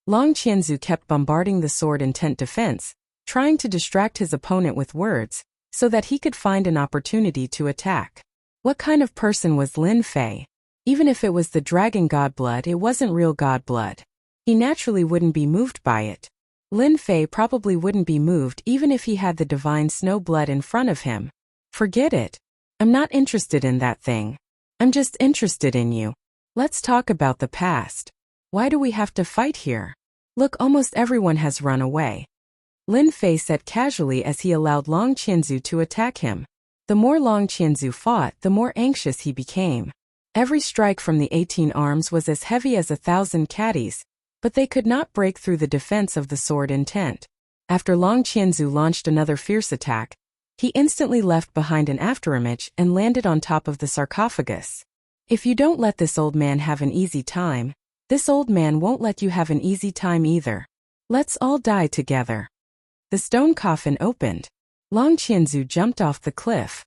Speaker 1: Long Qianzu kept bombarding the sword intent defense, trying to distract his opponent with words, so that he could find an opportunity to attack. What kind of person was Lin Fei? Even if it was the dragon god blood, it wasn't real god blood. He naturally wouldn't be moved by it. Lin Fei probably wouldn't be moved even if he had the divine snow blood in front of him. Forget it. I'm not interested in that thing. I'm just interested in you. Let's talk about the past. Why do we have to fight here? Look, almost everyone has run away. Lin Fei said casually as he allowed Long Qianzu to attack him. The more Long Qianzu fought, the more anxious he became. Every strike from the 18 arms was as heavy as 1,000 caddies, but they could not break through the defense of the sword intent. After Long Qianzu launched another fierce attack, he instantly left behind an afterimage and landed on top of the sarcophagus. If you don't let this old man have an easy time, this old man won't let you have an easy time either. Let's all die together. The stone coffin opened. Long Qianzu jumped off the cliff.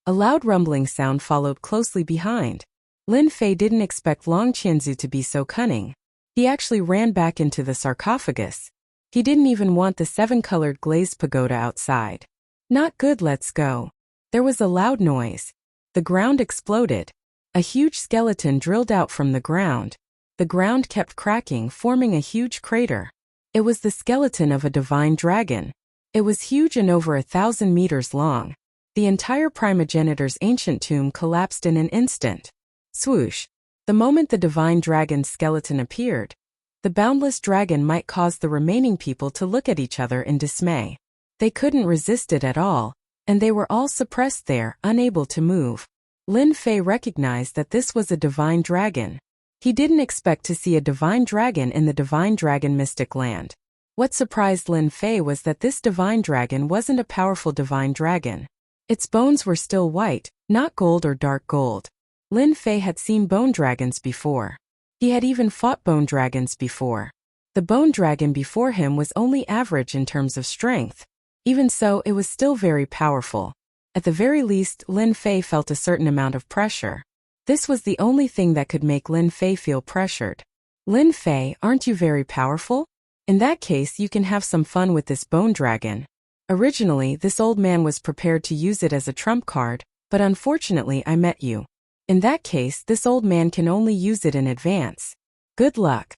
Speaker 1: A loud rumbling sound followed closely behind. Lin Fei didn't expect Long Qianzu to be so cunning. He actually ran back into the sarcophagus. He didn't even want the 7-colored glazed pagoda outside. Not good, let's go. There was a loud noise. The ground exploded. A huge skeleton drilled out from the ground. The ground kept cracking, forming a huge crater. It was the skeleton of a divine dragon. It was huge and over 1,000 meters long. The entire primogenitor's ancient tomb collapsed in an instant. Swoosh. The moment the divine dragon's skeleton appeared, the boundless dragon might cause the remaining people to look at each other in dismay. They couldn't resist it at all, and they were all suppressed there, unable to move. Lin Fei recognized that this was a divine dragon. He didn't expect to see a divine dragon in the divine dragon mystic land. What surprised Lin Fei was that this divine dragon wasn't a powerful divine dragon. Its bones were still white, not gold or dark gold. Lin Fei had seen bone dragons before. He had even fought bone dragons before. The bone dragon before him was only average in terms of strength. Even so, it was still very powerful. At the very least, Lin Fei felt a certain amount of pressure. This was the only thing that could make Lin Fei feel pressured. Lin Fei, aren't you very powerful? In that case, you can have some fun with this bone dragon. Originally, this old man was prepared to use it as a trump card, but unfortunately I met you. In that case, this old man can only use it in advance. Good luck.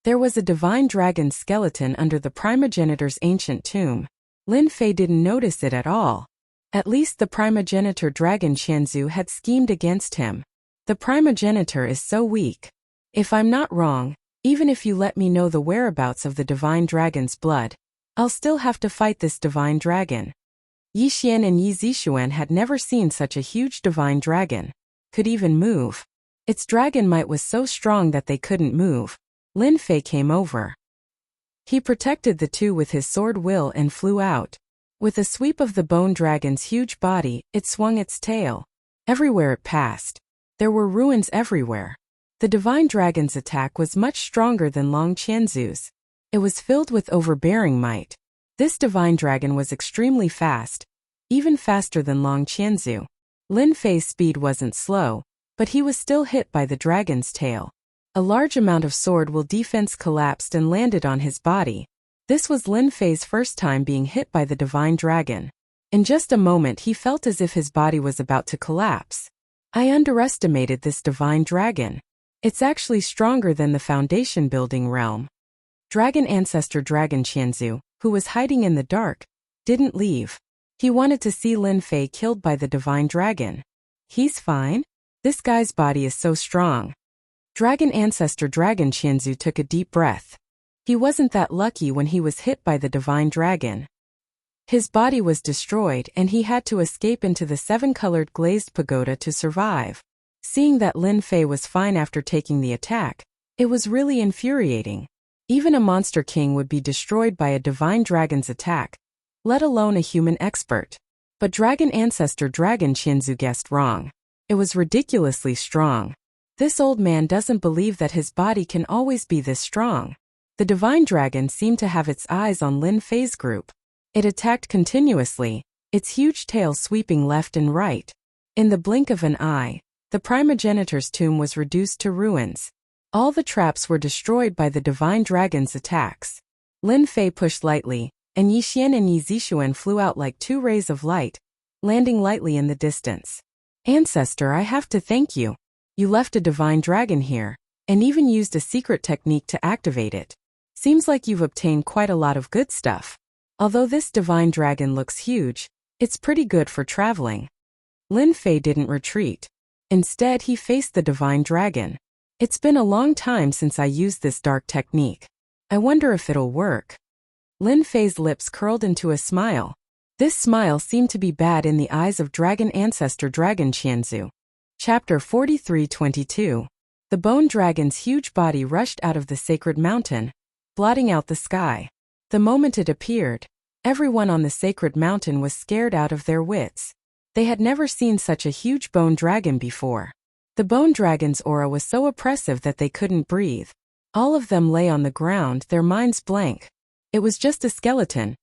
Speaker 1: There was a divine dragon skeleton under the primogenitor's ancient tomb. Lin Fei didn't notice it at all. At least the primogenitor dragon Qianzu had schemed against him. The primogenitor is so weak. If I'm not wrong, even if you let me know the whereabouts of the divine dragon's blood, I'll still have to fight this divine dragon. Yi Xian and Yi Zixuan had never seen such a huge divine dragon. Could even move. Its dragon might was so strong that they couldn't move. Lin Fei came over. He protected the two with his sword will and flew out. With a sweep of the bone dragon's huge body, it swung its tail. Everywhere it passed, there were ruins everywhere. The divine dragon's attack was much stronger than Long Qianzu's. It was filled with overbearing might. This divine dragon was extremely fast, even faster than Long Qianzu. Lin Fei's speed wasn't slow, but he was still hit by the dragon's tail. A large amount of sword will defense collapsed and landed on his body. This was Lin Fei's first time being hit by the divine dragon. In just a moment he felt as if his body was about to collapse. I underestimated this divine dragon. It's actually stronger than the foundation building realm. Dragon ancestor Dragon Qianzu, who was hiding in the dark, didn't leave. He wanted to see Lin Fei killed by the divine dragon. He's fine? This guy's body is so strong. Dragon ancestor Dragon Qianzu took a deep breath. He wasn't that lucky when he was hit by the divine dragon. His body was destroyed and he had to escape into the seven-colored glazed pagoda to survive. Seeing that Lin Fei was fine after taking the attack, it was really infuriating. Even a monster king would be destroyed by a divine dragon's attack, let alone a human expert. But dragon ancestor Dragon Qianzu guessed wrong. It was ridiculously strong. This old man doesn't believe that his body can always be this strong. The divine dragon seemed to have its eyes on Lin Fei's group. It attacked continuously, its huge tail sweeping left and right. In the blink of an eye, the primogenitor's tomb was reduced to ruins. All the traps were destroyed by the divine dragon's attacks. Lin Fei pushed lightly, and Yi Xian and Yi Zixuan flew out like two rays of light, landing lightly in the distance. Ancestor, I have to thank you. You left a divine dragon here, and even used a secret technique to activate it. Seems like you've obtained quite a lot of good stuff. Although this divine dragon looks huge, it's pretty good for traveling. Lin Fei didn't retreat. Instead, he faced the divine dragon. It's been a long time since I used this dark technique. I wonder if it'll work. Lin Fei's lips curled into a smile. This smile seemed to be bad in the eyes of dragon ancestor Dragon Qianzu. Chapter 43:22. The bone dragon's huge body rushed out of the sacred mountain, blotting out the sky. The moment it appeared, everyone on the sacred mountain was scared out of their wits. They had never seen such a huge bone dragon before. The bone dragon's aura was so oppressive that they couldn't breathe. All of them lay on the ground, their minds blank. It was just a skeleton,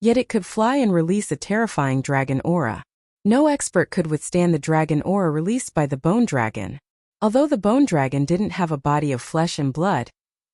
Speaker 1: yet it could fly and release a terrifying dragon aura. No expert could withstand the dragon aura released by the bone dragon. Although the bone dragon didn't have a body of flesh and blood,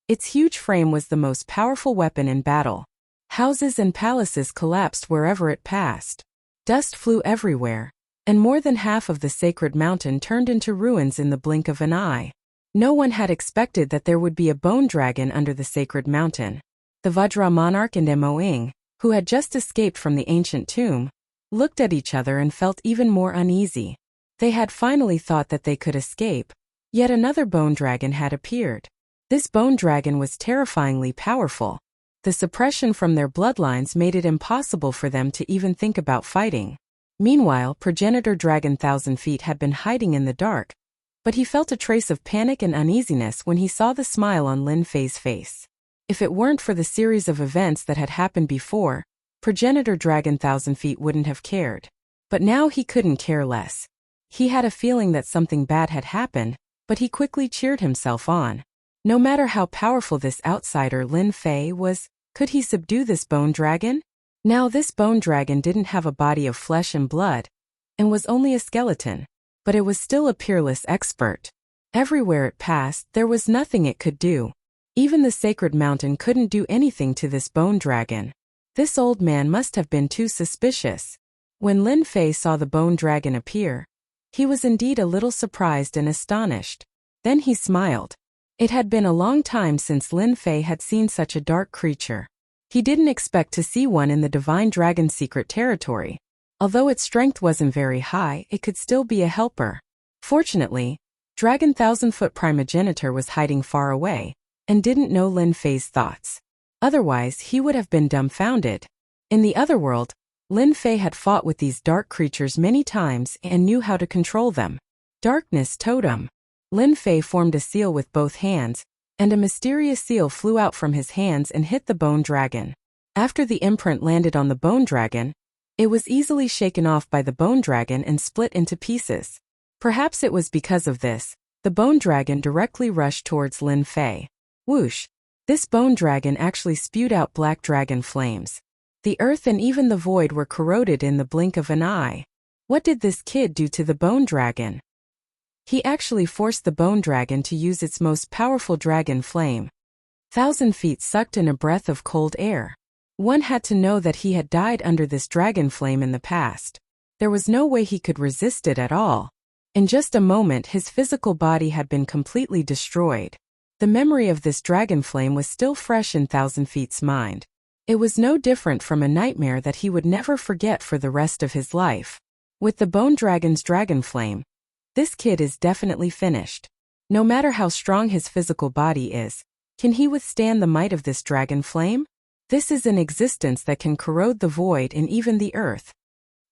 Speaker 1: its huge frame was the most powerful weapon in battle. Houses and palaces collapsed wherever it passed. Dust flew everywhere, and more than half of the sacred mountain turned into ruins in the blink of an eye. No one had expected that there would be a bone dragon under the sacred mountain. The Vajra monarch and Mo Ying, who had just escaped from the ancient tomb, looked at each other and felt even more uneasy. They had finally thought that they could escape. Yet another bone dragon had appeared. This bone dragon was terrifyingly powerful. The suppression from their bloodlines made it impossible for them to even think about fighting. Meanwhile, progenitor Dragon Thousand Feet had been hiding in the dark, but he felt a trace of panic and uneasiness when he saw the smile on Lin Fei's face. If it weren't for the series of events that had happened before, progenitor Dragon Thousand Feet wouldn't have cared. But now he couldn't care less. He had a feeling that something bad had happened, but he quickly cheered himself on. No matter how powerful this outsider Lin Fei was, could he subdue this bone dragon? Now this bone dragon didn't have a body of flesh and blood, and was only a skeleton, but it was still a peerless expert. Everywhere it passed, there was nothing it could do. Even the sacred mountain couldn't do anything to this bone dragon. This old man must have been too suspicious. When Lin Fei saw the bone dragon appear, he was indeed a little surprised and astonished. Then he smiled. It had been a long time since Lin Fei had seen such a dark creature. He didn't expect to see one in the divine dragon's secret territory. Although its strength wasn't very high, it could still be a helper. Fortunately, Dragon Thousand-Foot Primogenitor was hiding far away, and didn't know Lin Fei's thoughts. Otherwise, he would have been dumbfounded. In the other world, Lin Fei had fought with these dark creatures many times and knew how to control them. Darkness Totem. Lin Fei formed a seal with both hands, and a mysterious seal flew out from his hands and hit the bone dragon. After the imprint landed on the bone dragon, it was easily shaken off by the bone dragon and split into pieces. Perhaps it was because of this, the bone dragon directly rushed towards Lin Fei. Whoosh! This bone dragon actually spewed out black dragon flames. The earth and even the void were corroded in the blink of an eye. What did this kid do to the bone dragon? He actually forced the bone dragon to use its most powerful dragon flame. 1,000 feet sucked in a breath of cold air. One had to know that he had died under this dragon flame in the past. There was no way he could resist it at all. In just a moment, his physical body had been completely destroyed. The memory of this dragon flame was still fresh in 1,000 Feet's mind. It was no different from a nightmare that he would never forget for the rest of his life. With the bone dragon's dragon flame, this kid is definitely finished. No matter how strong his physical body is, can he withstand the might of this dragon flame? This is an existence that can corrode the void and even the earth.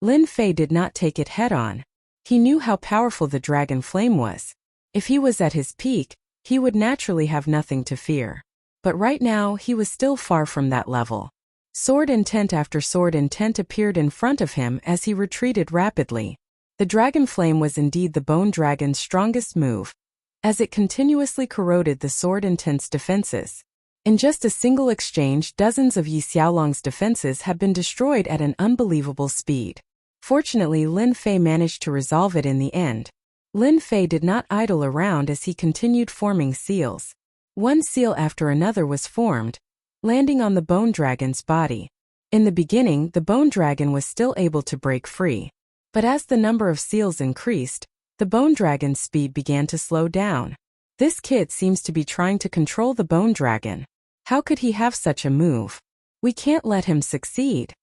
Speaker 1: Lin Fei did not take it head-on. He knew how powerful the dragon flame was. If he was at his peak, he would naturally have nothing to fear. But right now, he was still far from that level. Sword intent after sword intent appeared in front of him as he retreated rapidly. The dragon flame was indeed the bone dragon's strongest move, as it continuously corroded the sword intent's defenses. In just a single exchange, dozens of Yi Xiaolong's defenses had been destroyed at an unbelievable speed. Fortunately, Lin Fei managed to resolve it in the end. Lin Fei did not idle around as he continued forming seals. One seal after another was formed, landing on the bone dragon's body. In the beginning, the bone dragon was still able to break free. But as the number of seals increased, the bone dragon's speed began to slow down. This kid seems to be trying to control the bone dragon. How could he have such a move? We can't let him succeed.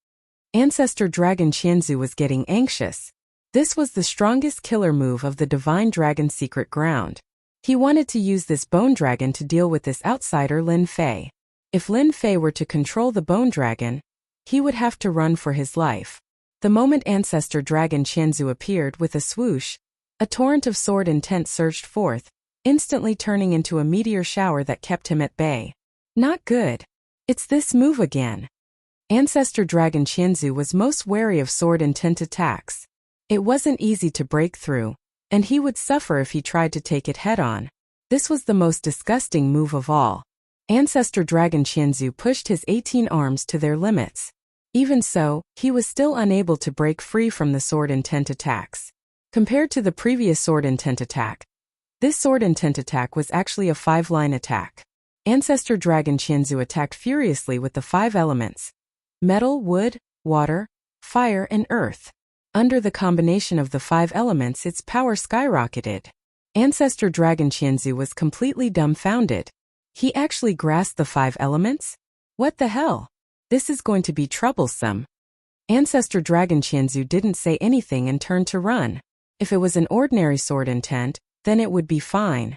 Speaker 1: Ancestor Dragon Qianzu was getting anxious. This was the strongest killer move of the Divine Dragon's secret ground. He wanted to use this bone dragon to deal with this outsider Lin Fei. If Lin Fei were to control the bone dragon, he would have to run for his life. The moment Ancestor Dragon Qianzu appeared with a swoosh, a torrent of sword intent surged forth, instantly turning into a meteor shower that kept him at bay. Not good. It's this move again. Ancestor Dragon Qianzu was most wary of sword intent attacks. It wasn't easy to break through, and he would suffer if he tried to take it head-on. This was the most disgusting move of all. Ancestor Dragon Qianzu pushed his 18 arms to their limits. Even so, he was still unable to break free from the sword intent attacks. Compared to the previous sword intent attack, this sword intent attack was actually a 5-line attack. Ancestor Dragon Qianzu attacked furiously with the 5 elements: metal, wood, water, fire, and earth. Under the combination of the 5 elements, its power skyrocketed. Ancestor Dragon Qianzu was completely dumbfounded. He actually grasped the 5 elements? What the hell? This is going to be troublesome. Ancestor Dragon Qianzu didn't say anything and turned to run. If it was an ordinary sword intent, then it would be fine.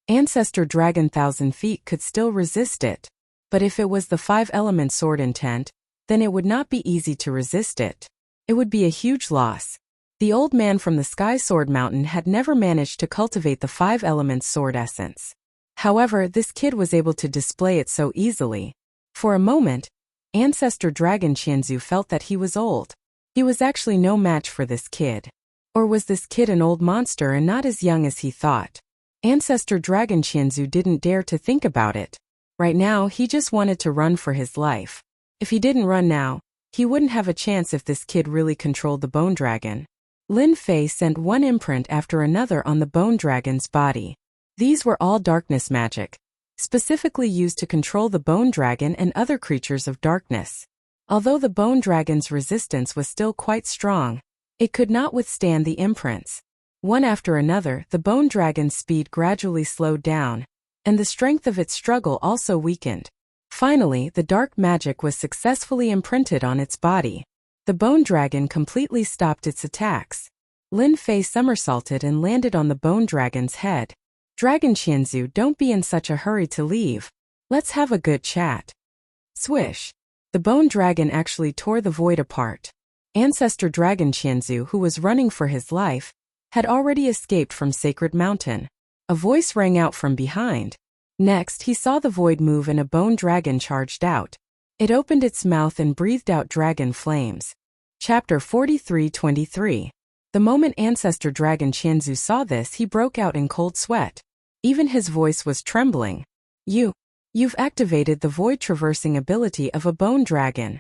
Speaker 1: Ancestor Dragon 1,000 Feet could still resist it. But if it was the 5-element sword intent, then it would not be easy to resist it. It would be a huge loss. The old man from the Sky Sword Mountain had never managed to cultivate the 5-element sword essence. However, this kid was able to display it so easily. For a moment, Ancestor Dragon Qianzu felt that he was old. He was actually no match for this kid. Or was this kid an old monster and not as young as he thought? Ancestor Dragon Qianzu didn't dare to think about it. Right now, he just wanted to run for his life. If he didn't run now, he wouldn't have a chance if this kid really controlled the bone dragon. Lin Fei sent one imprint after another on the bone dragon's body. These were all darkness magic. specifically used to control the bone dragon and other creatures of darkness. Although the bone dragon's resistance was still quite strong, it could not withstand the imprints. One after another, the bone dragon's speed gradually slowed down, and the strength of its struggle also weakened. Finally, the dark magic was successfully imprinted on its body. The bone dragon completely stopped its attacks. Lin Fei somersaulted and landed on the bone dragon's head. Dragon Qianzu, don't be in such a hurry to leave. Let's have a good chat. Swish. The bone dragon actually tore the void apart. Ancestor Dragon Qianzu, who was running for his life, had already escaped from Sacred Mountain. A voice rang out from behind. Next, he saw the void move and a bone dragon charged out. It opened its mouth and breathed out dragon flames. Chapter 43:23. The moment Ancestor Dragon Qianzu saw this, he broke out in cold sweat. Even his voice was trembling. You've activated the void traversing ability of a bone dragon.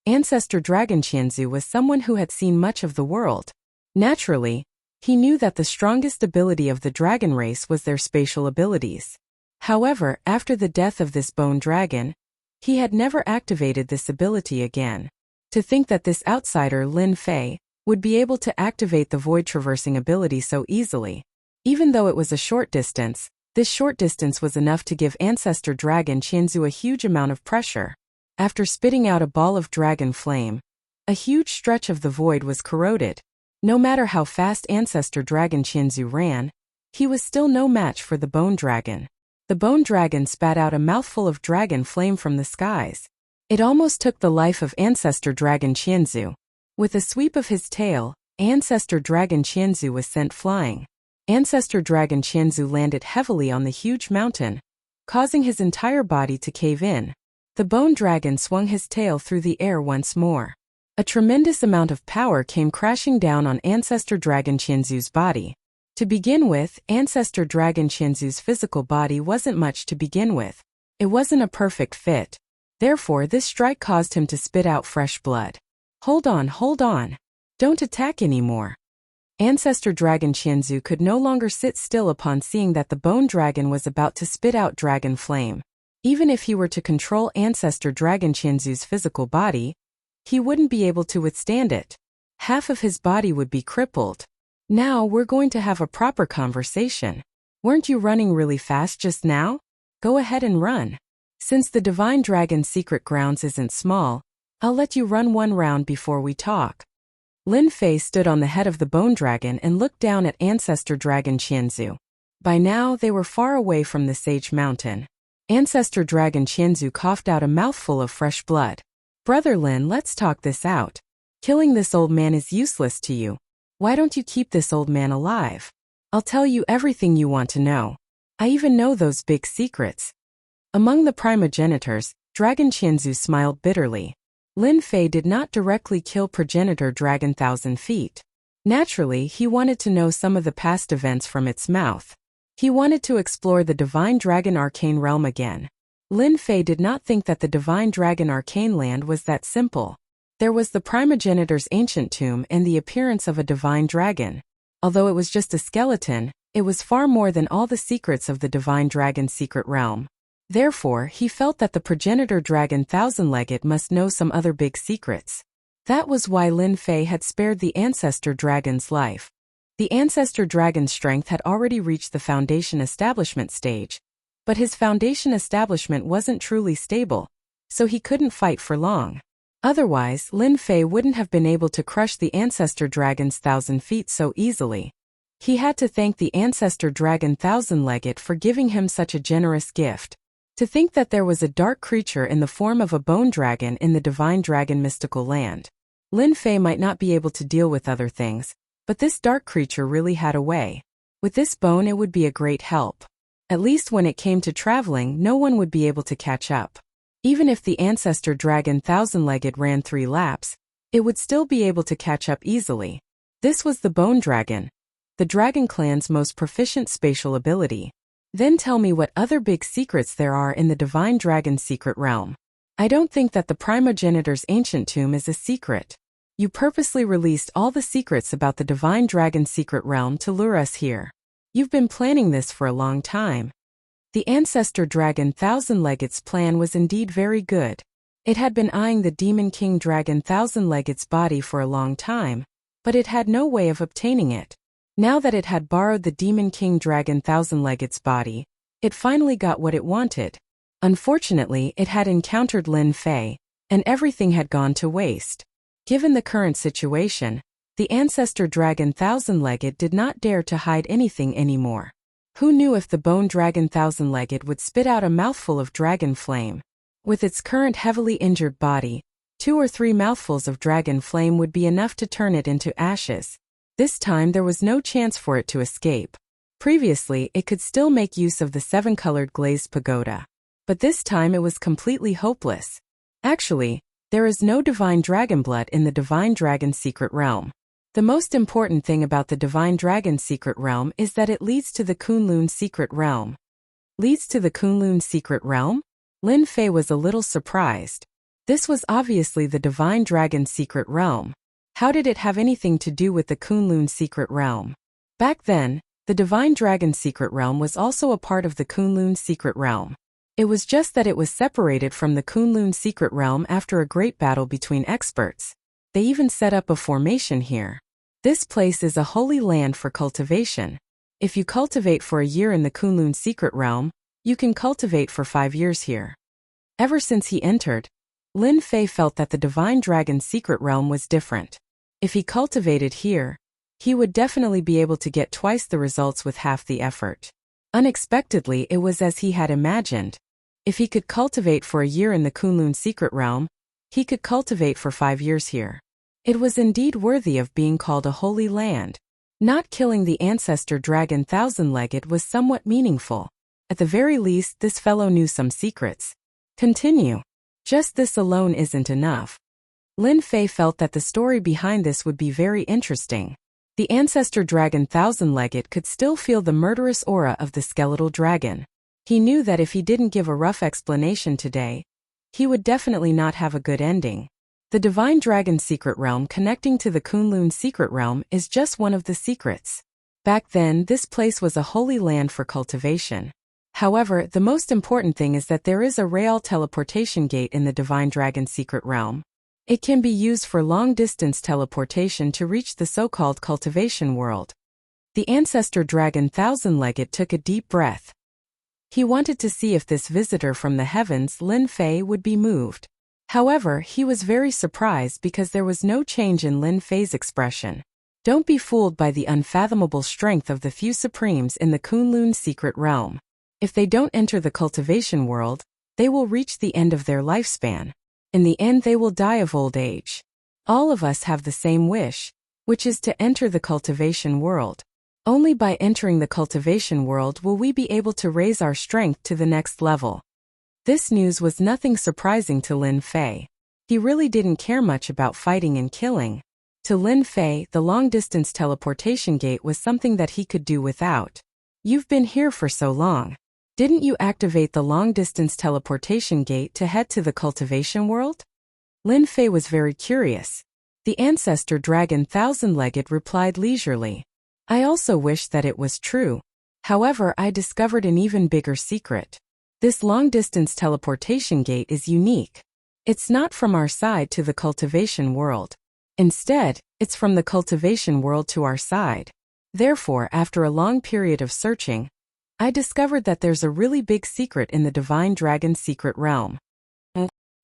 Speaker 1: Ancestor Dragon Qianzu was someone who had seen much of the world. Naturally, he knew that the strongest ability of the dragon race was their spatial abilities. However, after the death of this bone dragon, he had never activated this ability again. To think that this outsider, Lin Fei, would be able to activate the void traversing ability so easily. Even though it was a short distance, this short distance was enough to give Ancestor Dragon Qianzu a huge amount of pressure. After spitting out a ball of dragon flame, a huge stretch of the void was corroded. No matter how fast Ancestor Dragon Qianzu ran, he was still no match for the bone dragon. The bone dragon spat out a mouthful of dragon flame from the skies. It almost took the life of Ancestor Dragon Qianzu. With a sweep of his tail, Ancestor Dragon Qianzu was sent flying. Ancestor Dragon Qianzu landed heavily on the huge mountain, causing his entire body to cave in. The bone dragon swung his tail through the air once more. A tremendous amount of power came crashing down on Ancestor Dragon Qianzu's body. To begin with, Ancestor Dragon Qianzu's physical body wasn't much to begin with. It wasn't a perfect fit. Therefore, this strike caused him to spit out fresh blood. Hold on. Don't attack anymore. Ancestor Dragon Qianzu could no longer sit still upon seeing that the bone dragon was about to spit out dragon flame. Even if he were to control Ancestor Dragon Qianzu's physical body, he wouldn't be able to withstand it. Half of his body would be crippled. Now we're going to have a proper conversation. Weren't you running really fast just now? Go ahead and run. Since the Divine Dragon's secret grounds isn't small, I'll let you run one round before we talk. Lin Fei stood on the head of the bone dragon and looked down at Ancestor Dragon Qianzu. By now, they were far away from the Sage Mountain. Ancestor Dragon Qianzu coughed out a mouthful of fresh blood. Brother Lin, let's talk this out. Killing this old man is useless to you. Why don't you keep this old man alive? I'll tell you everything you want to know. I even know those big secrets. Among the primogenitors, Dragon Qianzu smiled bitterly. Lin Fei did not directly kill progenitor Dragon Thousand Feet. Naturally, he wanted to know some of the past events from its mouth. He wanted to explore the Divine Dragon Arcane Realm again. Lin Fei did not think that the Divine Dragon Arcane Land was that simple. There was the primogenitor's ancient tomb and the appearance of a divine dragon. Although it was just a skeleton, it was far more than all the secrets of the Divine Dragon's secret realm. Therefore, he felt that the progenitor dragon Thousand-Legged must know some other big secrets. That was why Lin Fei had spared the Ancestor Dragon's life. The Ancestor Dragon's strength had already reached the Foundation Establishment stage, but his Foundation Establishment wasn't truly stable, so he couldn't fight for long. Otherwise, Lin Fei wouldn't have been able to crush the Ancestor Dragon's 1,000 feet so easily. He had to thank the Ancestor Dragon Thousand-Legged for giving him such a generous gift. To think that there was a dark creature in the form of a bone dragon in the Divine Dragon mystical land. Lin Fei might not be able to deal with other things, but this dark creature really had a way. With this bone it would be a great help. At least when it came to traveling, no one would be able to catch up. Even if the Ancestor Dragon Thousand-Legged ran 3 laps, it would still be able to catch up easily. This was the Bone Dragon, the Dragon Clan's most proficient spatial ability. Then tell me what other big secrets there are in the Divine Dragon's secret realm. I don't think that the primogenitor's ancient tomb is a secret. You purposely released all the secrets about the Divine Dragon's secret realm to lure us here. You've been planning this for a long time. The ancestor dragon Thousand-Legged's plan was indeed very good. It had been eyeing the Demon King Dragon Thousand-Legged's body for a long time, but it had no way of obtaining it. Now that it had borrowed the Demon King Dragon Thousand-Legged's body, it finally got what it wanted. Unfortunately, it had encountered Lin Fei, and everything had gone to waste. Given the current situation, the ancestor dragon Thousand-Legged did not dare to hide anything anymore. Who knew if the bone dragon Thousand-Legged would spit out a mouthful of dragon flame? With its current heavily injured body, 2 or 3 mouthfuls of dragon flame would be enough to turn it into ashes. This time there was no chance for it to escape. Previously, it could still make use of the 7-colored glazed pagoda. But this time it was completely hopeless. Actually, there is no divine dragon blood in the divine dragon secret realm. The most important thing about the divine dragon secret realm is that it leads to the Kunlun secret realm. Leads to the Kunlun secret realm? Lin Fei was a little surprised. This was obviously the divine dragon secret realm. How did it have anything to do with the Kunlun secret realm? Back then, the divine dragon secret realm was also a part of the Kunlun secret realm. It was just that it was separated from the Kunlun secret realm after a great battle between experts. They even set up a formation here. This place is a holy land for cultivation. If you cultivate for a year in the Kunlun secret realm, you can cultivate for 5 years here. Ever since he entered, Lin Fei felt that the divine dragon secret realm was different. If he cultivated here, he would definitely be able to get twice the results with half the effort. Unexpectedly, it was as he had imagined. If he could cultivate for a year in the Kunlun secret realm, he could cultivate for 5 years here. It was indeed worthy of being called a holy land. Not killing the ancestor dragon Thousand-Legged was somewhat meaningful. At the very least, this fellow knew some secrets. Continue. Just this alone isn't enough. Lin Fei felt that the story behind this would be very interesting. The ancestor dragon Thousand-Legged could still feel the murderous aura of the skeletal dragon. He knew that if he didn't give a rough explanation today, he would definitely not have a good ending. The divine dragon secret realm connecting to the Kunlun secret realm is just one of the secrets. Back then, this place was a holy land for cultivation. However, the most important thing is that there is a real teleportation gate in the divine dragon secret realm. It can be used for long-distance teleportation to reach the so-called cultivation world. The ancestor dragon Thousand-Legged took a deep breath. He wanted to see if this visitor from the heavens, Lin Fei, would be moved. However, he was very surprised because there was no change in Lin Fei's expression. Don't be fooled by the unfathomable strength of the few supremes in the Kunlun secret realm. If they don't enter the cultivation world, they will reach the end of their lifespan. In the end, they will die of old age. All of us have the same wish, which is to enter the cultivation world. Only by entering the cultivation world will we be able to raise our strength to the next level. This news was nothing surprising to Lin Fei. He really didn't care much about fighting and killing. To Lin Fei, the long-distance teleportation gate was something that he could do without. You've been here for so long. Didn't you activate the long-distance teleportation gate to head to the cultivation world? Lin Fei was very curious. The ancestor dragon Thousand-Legged replied leisurely. I also wish that it was true. However, I discovered an even bigger secret. This long-distance teleportation gate is unique. It's not from our side to the cultivation world. Instead, it's from the cultivation world to our side. Therefore, after a long period of searching, I discovered that there's a really big secret in the divine dragon secret realm.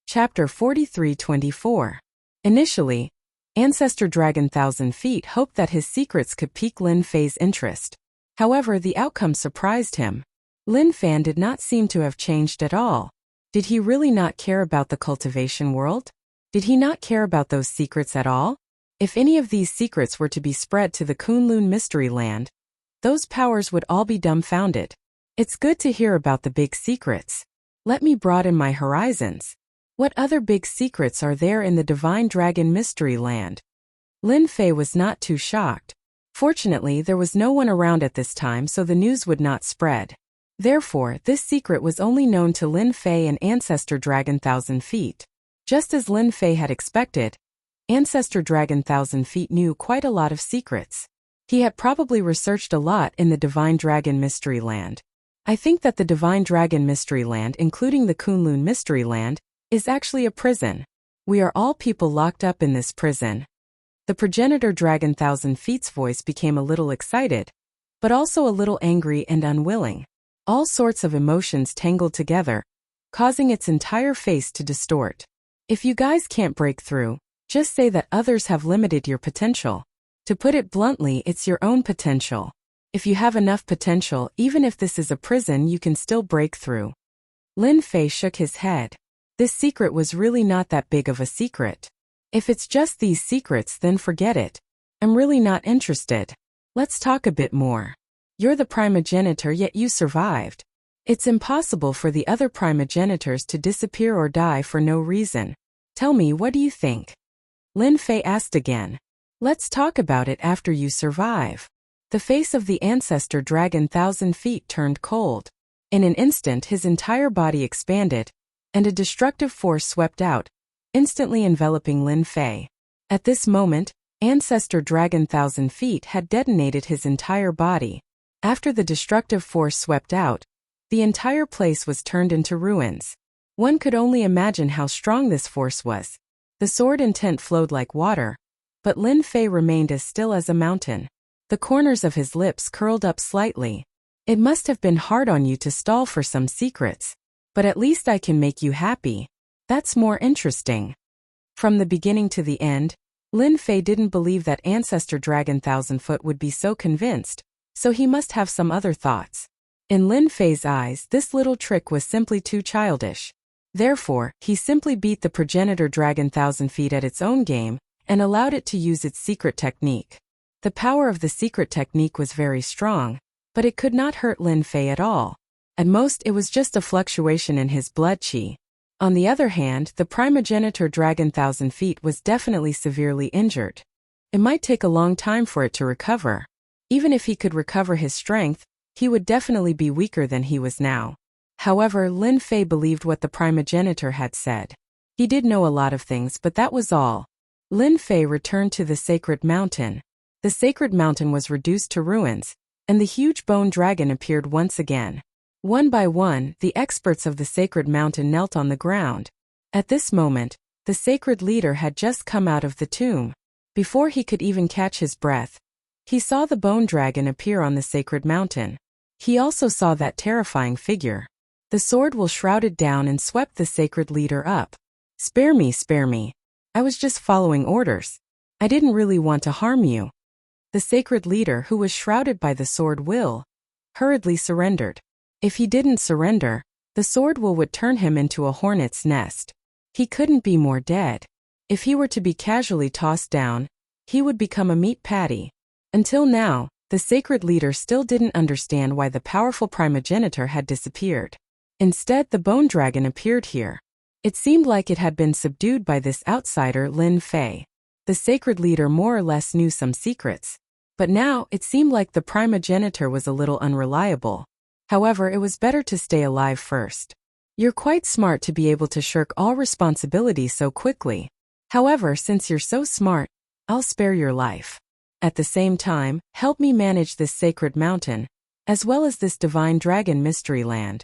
Speaker 1: Chapter 43-24. Initially, Ancestor Dragon Thousand Feet hoped that his secrets could pique Lin Fei's interest. However, the outcome surprised him. Lin Fei did not seem to have changed at all. Did he really not care about the cultivation world? Did he not care about those secrets at all? If any of these secrets were to be spread to the Kunlun Mystery Land, those powers would all be dumbfounded. It's good to hear about the big secrets. Let me broaden my horizons. What other big secrets are there in the Divine Dragon Mystery Land? Lin Fei was not too shocked. Fortunately, there was no one around at this time, so the news would not spread. Therefore, this secret was only known to Lin Fei and Ancestor Dragon Thousand Feet. Just as Lin Fei had expected, Ancestor Dragon Thousand Feet knew quite a lot of secrets. He had probably researched a lot in the Divine Dragon Mystery Land. I think that the Divine Dragon Mystery Land, including the Kunlun Mystery Land, is actually a prison. We are all people locked up in this prison. The progenitor dragon Thousand Feet's voice became a little excited, but also a little angry and unwilling. All sorts of emotions tangled together, causing its entire face to distort. If you guys can't break through, just say that others have limited your potential. To put it bluntly, it's your own potential. If you have enough potential, even if this is a prison, you can still break through. Lin Fei shook his head. This secret was really not that big of a secret. If it's just these secrets, then forget it. I'm really not interested. Let's talk a bit more. You're the primogenitor, yet you survived. It's impossible for the other primogenitors to disappear or die for no reason. Tell me, what do you think? Lin Fei asked again. Let's talk about it after you survive. The face of the ancestor dragon Thousand Feet turned cold. In an instant, his entire body expanded, and a destructive force swept out, instantly enveloping Lin Fei. At this moment, ancestor dragon Thousand Feet had detonated his entire body. After the destructive force swept out, the entire place was turned into ruins. One could only imagine how strong this force was. The sword intent flowed like water, but Lin Fei remained as still as a mountain. The corners of his lips curled up slightly. It must have been hard on you to stall for some secrets, but at least I can make you happy. That's more interesting. From the beginning to the end, Lin Fei didn't believe that ancestor dragon Thousandfoot would be so convinced, so he must have some other thoughts. In Lin Fei's eyes, this little trick was simply too childish. Therefore, he simply beat the progenitor dragon Thousand Feet at its own game, and allowed it to use its secret technique. The power of the secret technique was very strong, but it could not hurt Lin Fei at all. At most, it was just a fluctuation in his blood qi. On the other hand, the primogenitor dragon Thousand Feet was definitely severely injured. It might take a long time for it to recover. Even if he could recover his strength, he would definitely be weaker than he was now. However, Lin Fei believed what the primogenitor had said. He did know a lot of things, but that was all. Lin Fei returned to the sacred mountain. The sacred mountain was reduced to ruins, and the huge bone dragon appeared once again. One by one, the experts of the sacred mountain knelt on the ground. At this moment, the sacred leader had just come out of the tomb. Before he could even catch his breath, he saw the bone dragon appear on the sacred mountain. He also saw that terrifying figure. The sword was shrouded down and swept the sacred leader up. Spare me, spare me. I was just following orders. I didn't really want to harm you. The sacred leader, who was shrouded by the sword will, hurriedly surrendered. If he didn't surrender, the sword will would turn him into a hornet's nest. He couldn't be more dead. If he were to be casually tossed down, he would become a meat patty. Until now, the sacred leader still didn't understand why the powerful primogenitor had disappeared. Instead, the bone dragon appeared here. It seemed like it had been subdued by this outsider Lin Fei. The sacred leader more or less knew some secrets. But now, it seemed like the primogenitor was a little unreliable. However, it was better to stay alive first. You're quite smart to be able to shirk all responsibility so quickly. However, since you're so smart, I'll spare your life. At the same time, help me manage this sacred mountain, as well as this divine dragon mystery land.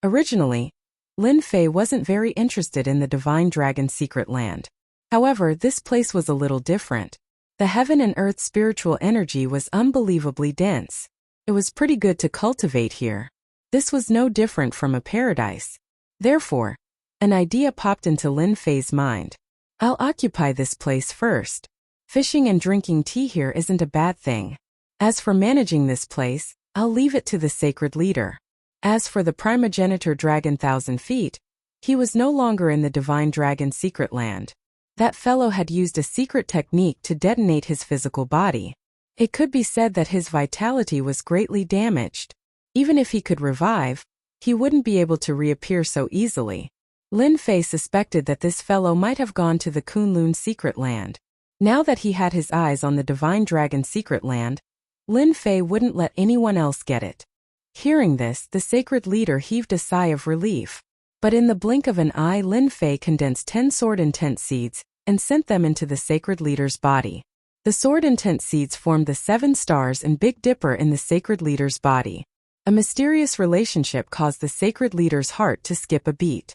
Speaker 1: Originally, Lin Fei wasn't very interested in the divine dragon secret land. However, this place was a little different. The heaven and earth spiritual energy was unbelievably dense. It was pretty good to cultivate here. This was no different from a paradise. Therefore, an idea popped into Lin Fei's mind. I'll occupy this place first. Fishing and drinking tea here isn't a bad thing. As for managing this place, I'll leave it to the sacred leader. As for the primogenitor dragon Thousand Feet, he was no longer in the divine dragon secret land. That fellow had used a secret technique to detonate his physical body. It could be said that his vitality was greatly damaged. Even if he could revive, he wouldn't be able to reappear so easily. Lin Fei suspected that this fellow might have gone to the Kunlun secret land. Now that he had his eyes on the divine dragon secret land, Lin Fei wouldn't let anyone else get it. Hearing this, the sacred leader heaved a sigh of relief. But in the blink of an eye, Lin Fei condensed 10 sword intent seeds and sent them into the sacred leader's body. The sword intent seeds formed the 7 stars and Big Dipper in the sacred leader's body. A mysterious relationship caused the sacred leader's heart to skip a beat.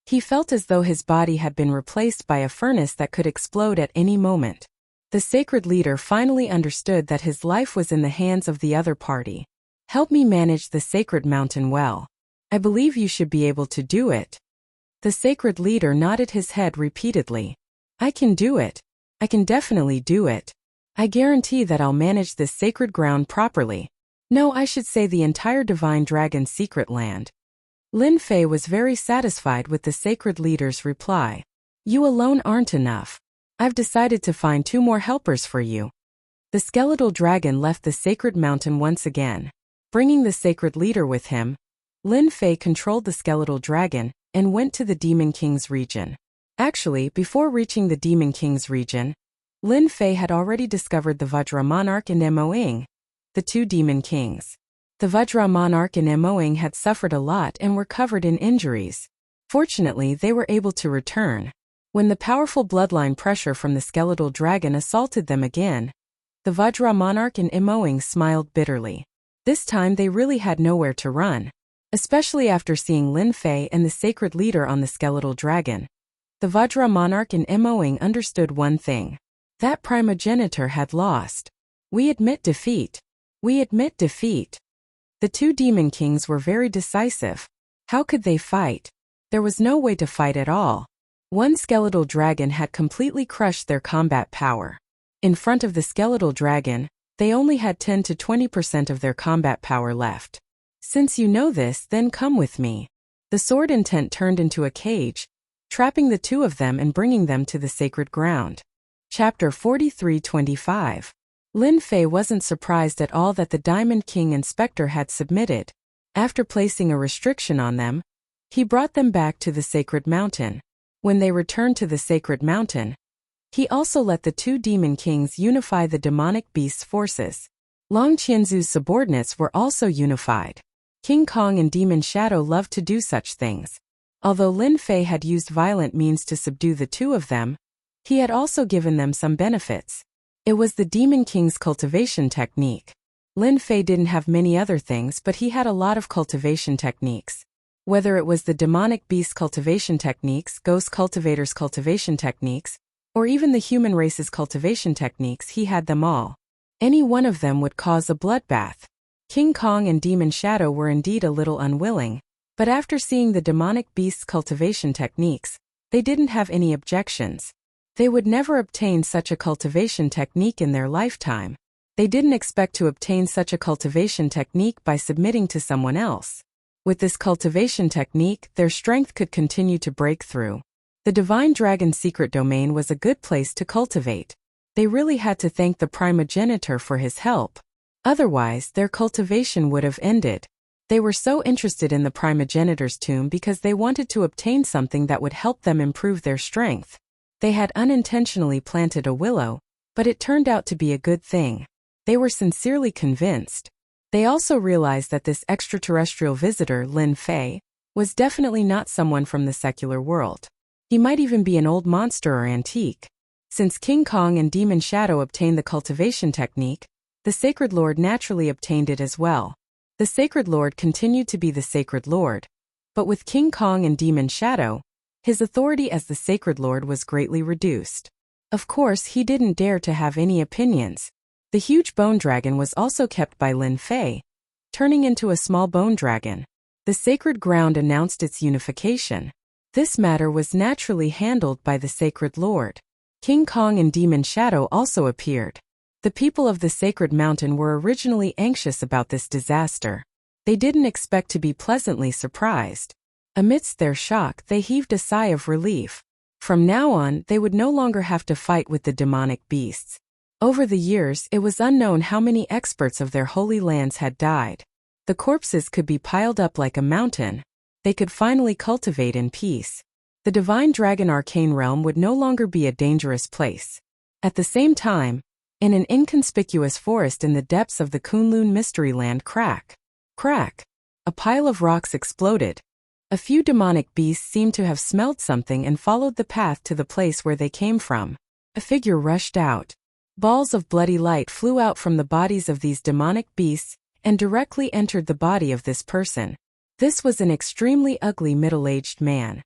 Speaker 1: He felt as though his body had been replaced by a furnace that could explode at any moment. The sacred leader finally understood that his life was in the hands of the other party. Help me manage the sacred mountain well. I believe you should be able to do it. The sacred leader nodded his head repeatedly. I can do it. I can definitely do it. I guarantee that I'll manage this sacred ground properly. No, I should say the entire divine dragon's secret land. Lin Fei was very satisfied with the sacred leader's reply. You alone aren't enough. I've decided to find 2 more helpers for you. The skeletal dragon left the sacred mountain once again. Bringing the sacred leader with him, Lin Fei controlled the skeletal dragon and went to the Demon King's region. Actually, before reaching the Demon King's region, Lin Fei had already discovered the Vajra Monarch and Moing, the 2 Demon Kings. The Vajra Monarch and Moing had suffered a lot and were covered in injuries. Fortunately, they were able to return. When the powerful bloodline pressure from the skeletal dragon assaulted them again, the Vajra Monarch and Moing smiled bitterly. This time they really had nowhere to run, especially after seeing Lin Fei and the sacred leader on the skeletal dragon. The Vajra Monarch and Moing understood one thing. That primogenitor had lost. We admit defeat. We admit defeat. The 2 Demon Kings were very decisive. How could they fight? There was no way to fight at all. One skeletal dragon had completely crushed their combat power. In front of the skeletal dragon, they only had 10 to 20% of their combat power left. Since you know this, then come with me. The sword intent turned into a cage, trapping the 2 of them and bringing them to the sacred ground. Chapter 43-25. Lin Fei wasn't surprised at all that the Diamond King Inspector had submitted. After placing a restriction on them, he brought them back to the sacred mountain. When they returned to the sacred mountain, he also let the 2 Demon Kings unify the demonic beast's forces. Long Qianzu's subordinates were also unified. King Kong and Demon Shadow loved to do such things. Although Lin Fei had used violent means to subdue the 2 of them, he had also given them some benefits. It was the Demon King's cultivation technique. Lin Fei didn't have many other things, but he had a lot of cultivation techniques. Whether it was the demonic beast cultivation techniques, ghost cultivators cultivation techniques, or even the human race's cultivation techniques, he had them all. Any one of them would cause a bloodbath. King Kong and Demon Shadow were indeed a little unwilling, but after seeing the demonic beast's cultivation techniques, they didn't have any objections. They would never obtain such a cultivation technique in their lifetime. They didn't expect to obtain such a cultivation technique by submitting to someone else. With this cultivation technique, their strength could continue to break through. The Divine Dragon's secret domain was a good place to cultivate. They really had to thank the primogenitor for his help. Otherwise, their cultivation would have ended. They were so interested in the primogenitor's tomb because they wanted to obtain something that would help them improve their strength. They had unintentionally planted a willow, but it turned out to be a good thing. They were sincerely convinced. They also realized that this extraterrestrial visitor, Lin Fei, was definitely not someone from the secular world. He might even be an old monster or antique. Since King Kong and Demon Shadow obtained the cultivation technique, the Sacred Lord naturally obtained it as well. The Sacred Lord continued to be the Sacred Lord, but with King Kong and Demon Shadow, his authority as the Sacred Lord was greatly reduced. Of course, he didn't dare to have any opinions. The huge bone dragon was also kept by Lin Fei, turning into a small bone dragon. The sacred ground announced its unification. This matter was naturally handled by the Sacred Lord. King Kong and Demon Shadow also appeared. The people of the Sacred Mountain were originally anxious about this disaster. They didn't expect to be pleasantly surprised. Amidst their shock, they heaved a sigh of relief. From now on, they would no longer have to fight with the demonic beasts. Over the years, it was unknown how many experts of their holy lands had died. The corpses could be piled up like a mountain. They could finally cultivate in peace. The Divine Dragon Arcane Realm would no longer be a dangerous place. At the same time, in an inconspicuous forest in the depths of the Kunlun Mystery Land, crack, a pile of rocks exploded. A few demonic beasts seemed to have smelled something and followed the path to the place where they came from. A figure rushed out. Balls of bloody light flew out from the bodies of these demonic beasts and directly entered the body of this person. This was an extremely ugly middle-aged man.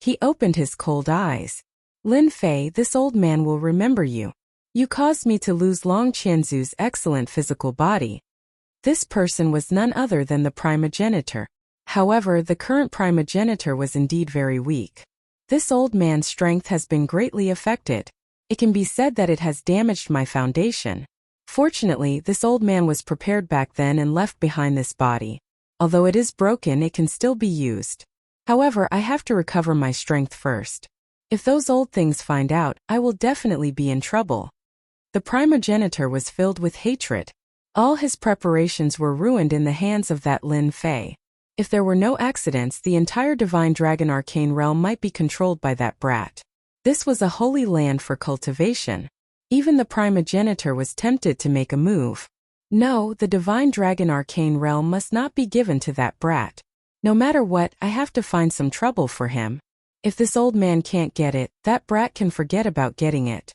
Speaker 1: He opened his cold eyes. Lin Fei, this old man will remember you. You caused me to lose Long Qianzu's excellent physical body. This person was none other than the primogenitor. However, the current primogenitor was indeed very weak. This old man's strength has been greatly affected. It can be said that it has damaged my foundation. Fortunately, this old man was prepared back then and left behind this body. Although it is broken, it can still be used. However, I have to recover my strength first. If those old things find out, I will definitely be in trouble. The primogenitor was filled with hatred. All his preparations were ruined in the hands of that Lin Fei. If there were no accidents, the entire Divine Dragon Arcane Realm might be controlled by that brat. This was a holy land for cultivation. Even the primogenitor was tempted to make a move. No, the Divine Dragon Arcane Realm must not be given to that brat. No matter what, I have to find some trouble for him. If this old man can't get it, that brat can forget about getting it.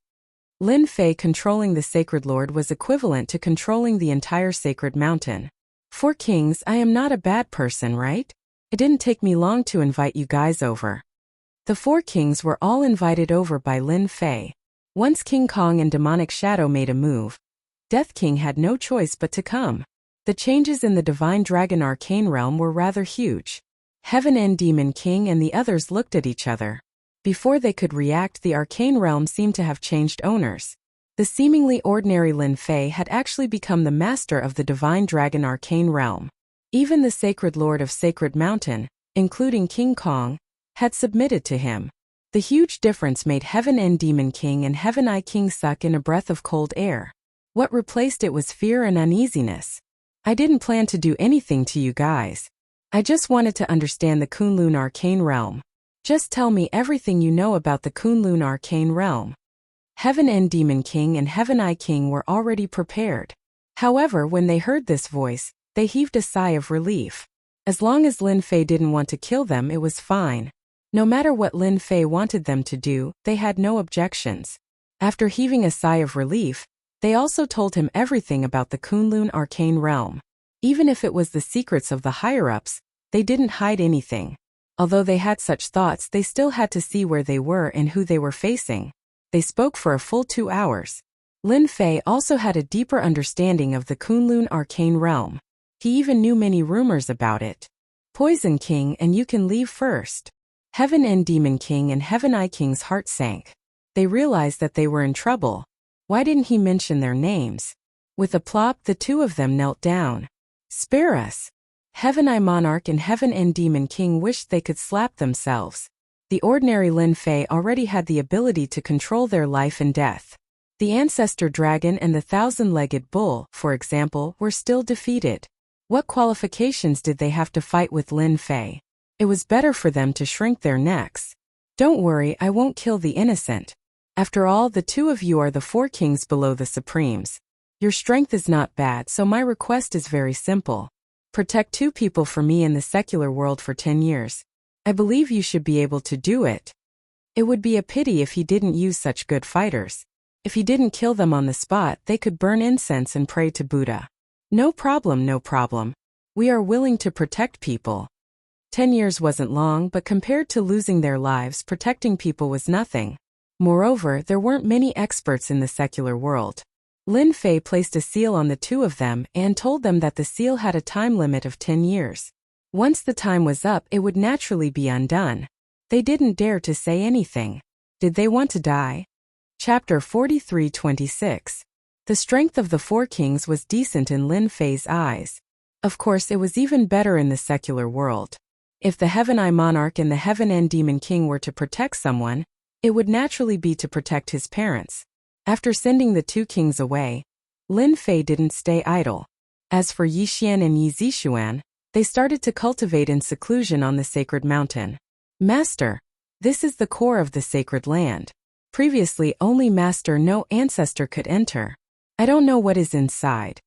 Speaker 1: Lin Fei controlling the Sacred Lord was equivalent to controlling the entire Sacred Mountain. Four Kings, I am not a bad person, right? It didn't take me long to invite you guys over. The Four Kings were all invited over by Lin Fei. Once King Kong and Demonic Shadow made a move, Death King had no choice but to come. The changes in the Divine Dragon Arcane Realm were rather huge. Heaven and Demon King and the others looked at each other. Before they could react, the Arcane Realm seemed to have changed owners. The seemingly ordinary Lin Fei had actually become the master of the Divine Dragon Arcane Realm. Even the Sacred Lord of Sacred Mountain, including King Kong, had submitted to him. The huge difference made Heaven and Demon King and Heaven Eye King suck in a breath of cold air. What replaced it was fear and uneasiness. I didn't plan to do anything to you guys. I just wanted to understand the Kunlun Arcane Realm. Just tell me everything you know about the Kunlun Arcane Realm. Heaven and Demon King and Heaven Eye King were already prepared. However, when they heard this voice, they heaved a sigh of relief. As long as Lin Fei didn't want to kill them, it was fine. No matter what Lin Fei wanted them to do, they had no objections. After heaving a sigh of relief, they also told him everything about the Kunlun Arcane Realm. Even if it was the secrets of the higher-ups, they didn't hide anything. Although they had such thoughts, they still had to see where they were and who they were facing. They spoke for a full 2 hours. Lin Fei also had a deeper understanding of the Kunlun Arcane Realm. He even knew many rumors about it. Poison King, and you can leave first. Heaven and Demon King and Heaven Eye King's heart sank. They realized that they were in trouble. Why didn't he mention their names? With a plop, the two of them knelt down. Spare us. Heaven Eye Monarch and Heaven and Demon King wished they could slap themselves. The ordinary Lin Fei already had the ability to control their life and death. The Ancestor Dragon and the Thousand-Legged Bull, for example, were still defeated. What qualifications did they have to fight with Lin Fei? It was better for them to shrink their necks. Don't worry, I won't kill the innocent. After all, the two of you are the Four Kings below the Supremes. Your strength is not bad, so my request is very simple. Protect 2 people for me in the secular world for 10 years. I believe you should be able to do it. It would be a pity if he didn't use such good fighters. If he didn't kill them on the spot, they could burn incense and pray to Buddha. No problem, no problem. We are willing to protect people. 10 years wasn't long, but compared to losing their lives, protecting people was nothing. Moreover, there weren't many experts in the secular world. Lin Fei placed a seal on the two of them and told them that the seal had a time limit of 10 years. Once the time was up, it would naturally be undone. They didn't dare to say anything. Did they want to die? Chapter 43:26. The strength of the Four Kings was decent in Lin Fei's eyes. Of course, it was even better in the secular world. If the Heaven Eye Monarch and the Heaven and Demon King were to protect someone, it would naturally be to protect his parents. After sending the 2 kings away, Lin Fei didn't stay idle. As for Yixian and Yi Zixuan, they started to cultivate in seclusion on the sacred mountain. Master, this is the core of the sacred land. Previously, only Master, no ancestor could enter. I don't know what is inside.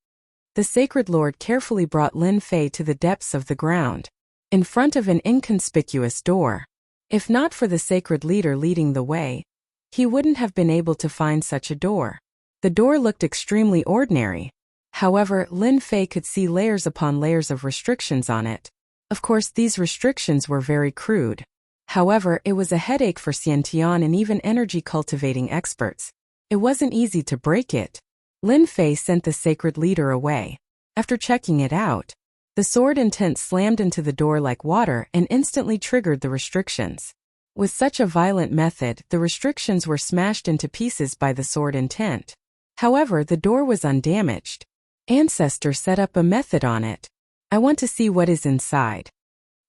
Speaker 1: The Sacred Lord carefully brought Lin Fei to the depths of the ground, in front of an inconspicuous door. If not for the sacred leader leading the way, he wouldn't have been able to find such a door. The door looked extremely ordinary. However, Lin Fei could see layers upon layers of restrictions on it. Of course, these restrictions were very crude. However, it was a headache for Xiantian and even energy-cultivating experts. It wasn't easy to break it. Lin Fei sent the sacred leader away. After checking it out, the sword intent slammed into the door like water and instantly triggered the restrictions. With such a violent method, the restrictions were smashed into pieces by the sword intent. However, the door was undamaged. Ancestor set up a method on it. I want to see what is inside.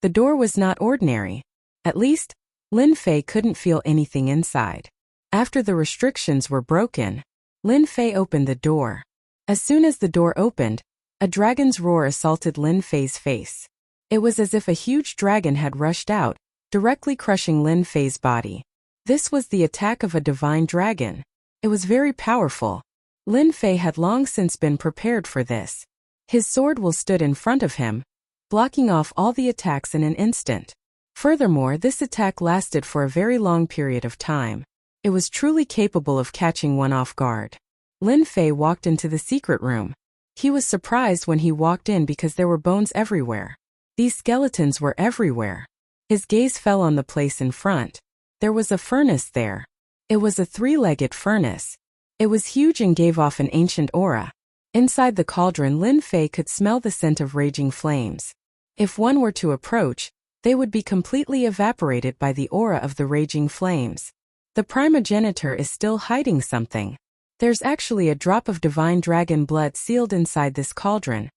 Speaker 1: The door was not ordinary. At least, Lin Fei couldn't feel anything inside. After the restrictions were broken, Lin Fei opened the door. As soon as the door opened, a dragon's roar assaulted Lin Fei's face. It was as if a huge dragon had rushed out, directly crushing Lin Fei's body. This was the attack of a divine dragon. It was very powerful. Lin Fei had long since been prepared for this. His sword will stood in front of him, blocking off all the attacks in an instant. Furthermore, this attack lasted for a very long period of time. It was truly capable of catching one off guard. Lin Fei walked into the secret room. He was surprised when he walked in because there were bones everywhere. These skeletons were everywhere. His gaze fell on the place in front. There was a furnace there. It was a three-legged furnace. It was huge and gave off an ancient aura. Inside the cauldron, Lin Fei could smell the scent of raging flames. If one were to approach, they would be completely evaporated by the aura of the raging flames. The primogenitor is still hiding something. There's actually a drop of divine dragon blood sealed inside this cauldron.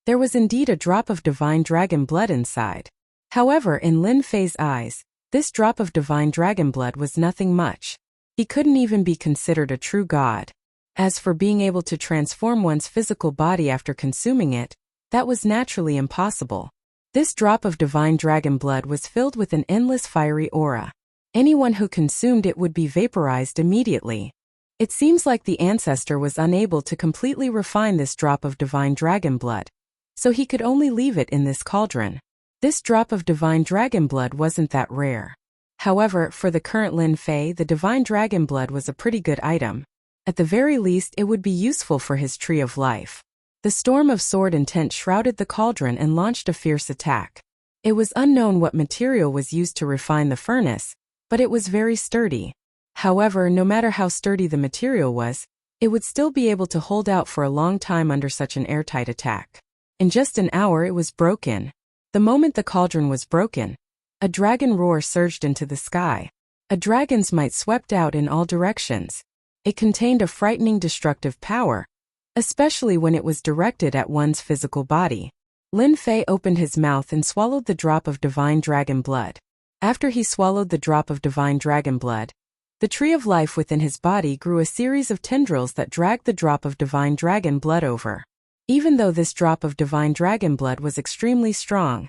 Speaker 1: There was indeed a drop of divine dragon blood inside. However, in Lin Fei's eyes, this drop of divine dragon blood was nothing much. He couldn't even be considered a true god. As for being able to transform one's physical body after consuming it, that was naturally impossible. This drop of divine dragon blood was filled with an endless fiery aura. Anyone who consumed it would be vaporized immediately. It seems like the ancestor was unable to completely refine this drop of divine dragon blood, so he could only leave it in this cauldron. This drop of divine dragon blood wasn't that rare. However, for the current Lin Fei, the divine dragon blood was a pretty good item. At the very least, it would be useful for his tree of life. The storm of sword intent shrouded the cauldron and launched a fierce attack. It was unknown what material was used to refine the furnace, but it was very sturdy. However, no matter how sturdy the material was, it would still be able to hold out for a long time under such an airtight attack. In just an hour it was broken. The moment the cauldron was broken, a dragon roar surged into the sky. A dragon's might swept out in all directions. It contained a frightening destructive power, especially when it was directed at one's physical body. Lin Fei opened his mouth and swallowed the drop of divine dragon blood. After he swallowed the drop of divine dragon blood, the tree of life within his body grew a series of tendrils that dragged the drop of divine dragon blood over. Even though this drop of divine dragon blood was extremely strong,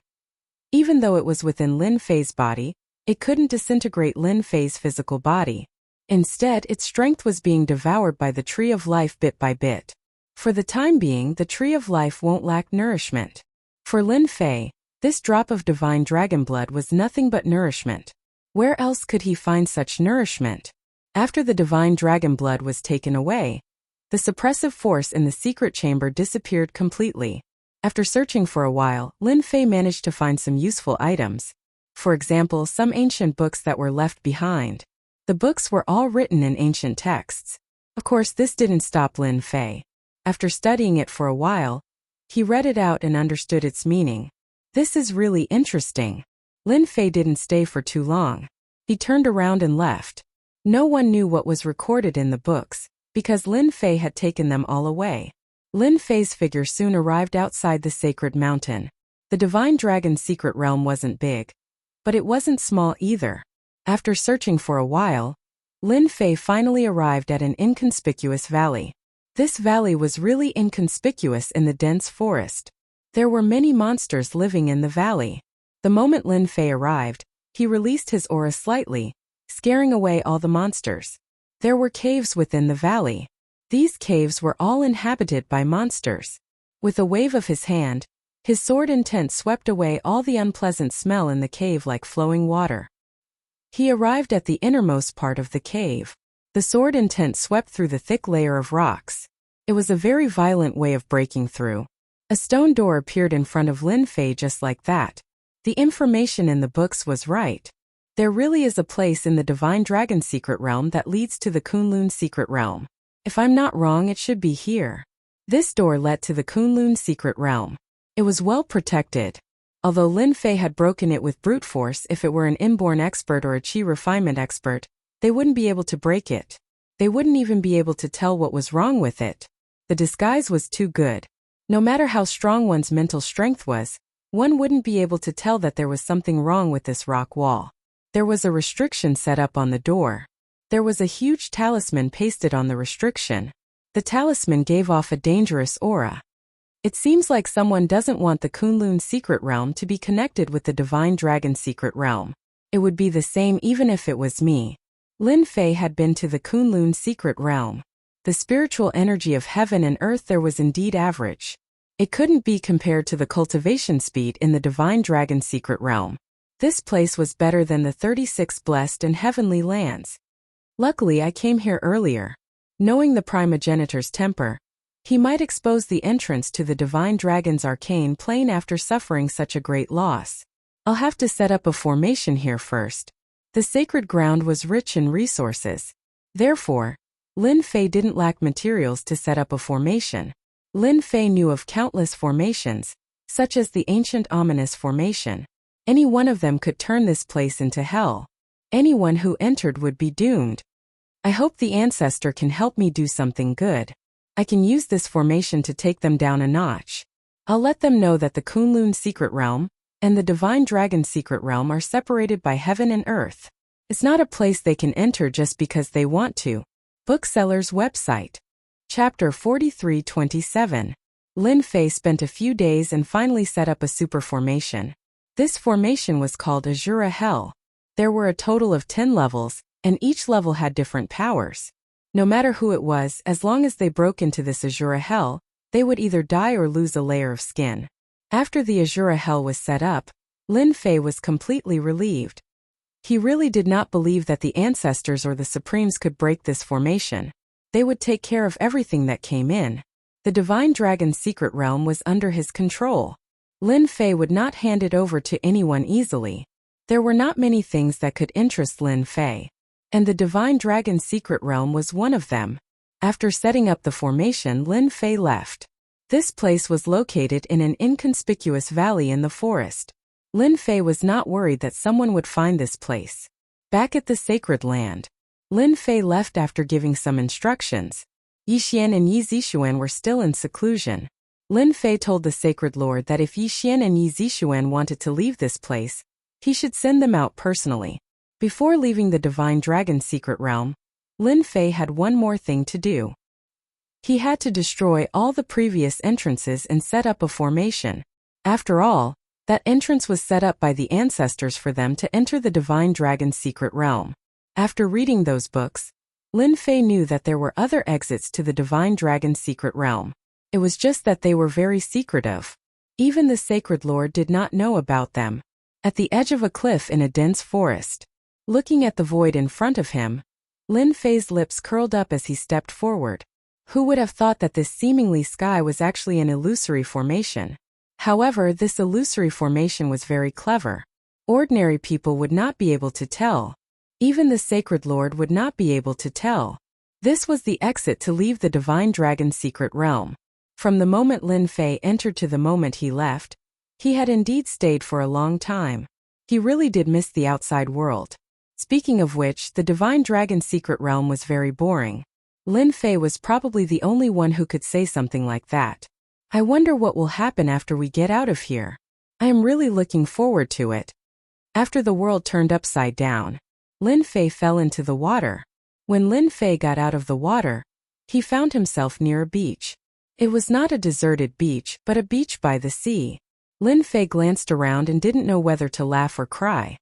Speaker 1: even though it was within Lin Fei's body, it couldn't disintegrate Lin Fei's physical body. Instead, its strength was being devoured by the tree of life bit by bit. For the time being, the tree of life won't lack nourishment. For Lin Fei, this drop of divine dragon blood was nothing but nourishment. Where else could he find such nourishment? After the divine dragon blood was taken away, the suppressive force in the secret chamber disappeared completely. After searching for a while, Lin Fei managed to find some useful items. For example, some ancient books that were left behind. The books were all written in ancient texts. Of course, this didn't stop Lin Fei. After studying it for a while, he read it out and understood its meaning. This is really interesting. Lin Fei didn't stay for too long. He turned around and left. No one knew what was recorded in the books, because Lin Fei had taken them all away. Lin Fei's figure soon arrived outside the sacred mountain. The divine dragon's secret realm wasn't big, but it wasn't small either. After searching for a while, Lin Fei finally arrived at an inconspicuous valley. This valley was really inconspicuous in the dense forest. There were many monsters living in the valley. The moment Lin Fei arrived, he released his aura slightly, scaring away all the monsters. There were caves within the valley. These caves were all inhabited by monsters. With a wave of his hand, his sword intent swept away all the unpleasant smell in the cave like flowing water. He arrived at the innermost part of the cave. The sword intent swept through the thick layer of rocks. It was a very violent way of breaking through. A stone door appeared in front of Lin Fei just like that. The information in the books was right. There really is a place in the Divine Dragon Secret Realm that leads to the Kunlun Secret Realm. If I'm not wrong, it should be here. This door led to the Kunlun Secret Realm. It was well protected. Although Lin Fei had broken it with brute force, if it were an inborn expert or a chi refinement expert, they wouldn't be able to break it. They wouldn't even be able to tell what was wrong with it. The disguise was too good. No matter how strong one's mental strength was, one wouldn't be able to tell that there was something wrong with this rock wall. There was a restriction set up on the door. There was a huge talisman pasted on the restriction. The talisman gave off a dangerous aura. It seems like someone doesn't want the Kunlun Secret Realm to be connected with the Divine Dragon Secret Realm. It would be the same even if it was me. Lin Fei had been to the Kunlun Secret Realm. The spiritual energy of heaven and earth there was indeed average. It couldn't be compared to the cultivation speed in the Divine Dragon Secret Realm. This place was better than the 36 blessed and heavenly lands. Luckily I came here earlier. Knowing the primogenitor's temper, he might expose the entrance to the Divine Dragon's arcane plane after suffering such a great loss. I'll have to set up a formation here first. The sacred ground was rich in resources. Therefore, Lin Fei didn't lack materials to set up a formation. Lin Fei knew of countless formations, such as the ancient ominous formation. Any one of them could turn this place into hell. Anyone who entered would be doomed. I hope the ancestor can help me do something good. I can use this formation to take them down a notch. I'll let them know that the Kunlun Secret Realm and the Divine Dragon Secret Realm are separated by heaven and earth. It's not a place they can enter just because they want to. Bookseller's website. Chapter 43-27. Lin Fei spent a few days and finally set up a super formation. This formation was called Azura Hell. There were a total of 10 levels, and each level had different powers. No matter who it was, as long as they broke into this Azura Hell, they would either die or lose a layer of skin. After the Azura Hell was set up, Lin Fei was completely relieved. He really did not believe that the ancestors or the Supremes could break this formation. They would take care of everything that came in. The Divine Dragon Secret Realm was under his control. Lin Fei would not hand it over to anyone easily. There were not many things that could interest Lin Fei, and the Divine Dragon Secret Realm was one of them. After setting up the formation, Lin Fei left. This place was located in an inconspicuous valley in the forest. Lin Fei was not worried that someone would find this place. Back at the sacred land, Lin Fei left after giving some instructions. Yixian and Yi Zixuan were still in seclusion. Lin Fei told the Sacred Lord that if Yixian and Yi Zixuan wanted to leave this place, he should send them out personally. Before leaving the Divine Dragon Secret Realm, Lin Fei had one more thing to do. He had to destroy all the previous entrances and set up a formation. After all, that entrance was set up by the ancestors for them to enter the Divine Dragon Secret Realm. After reading those books, Lin Fei knew that there were other exits to the Divine Dragon Secret Realm. It was just that they were very secretive. Even the Sacred Lord did not know about them. At the edge of a cliff in a dense forest, looking at the void in front of him, Lin Fei's lips curled up as he stepped forward. Who would have thought that this seemingly sky was actually an illusory formation? However, this illusory formation was very clever. Ordinary people would not be able to tell. Even the Sacred Lord would not be able to tell. This was the exit to leave the Divine Dragon Secret Realm. From the moment Lin Fei entered to the moment he left, he had indeed stayed for a long time. He really did miss the outside world. Speaking of which, the Divine Dragon Secret Realm was very boring. Lin Fei was probably the only one who could say something like that. I wonder what will happen after we get out of here. I am really looking forward to it. After the world turned upside down, Lin Fei fell into the water. When Lin Fei got out of the water, he found himself near a beach. It was not a deserted beach, but a beach by the sea. Lin Fei glanced around and didn't know whether to laugh or cry.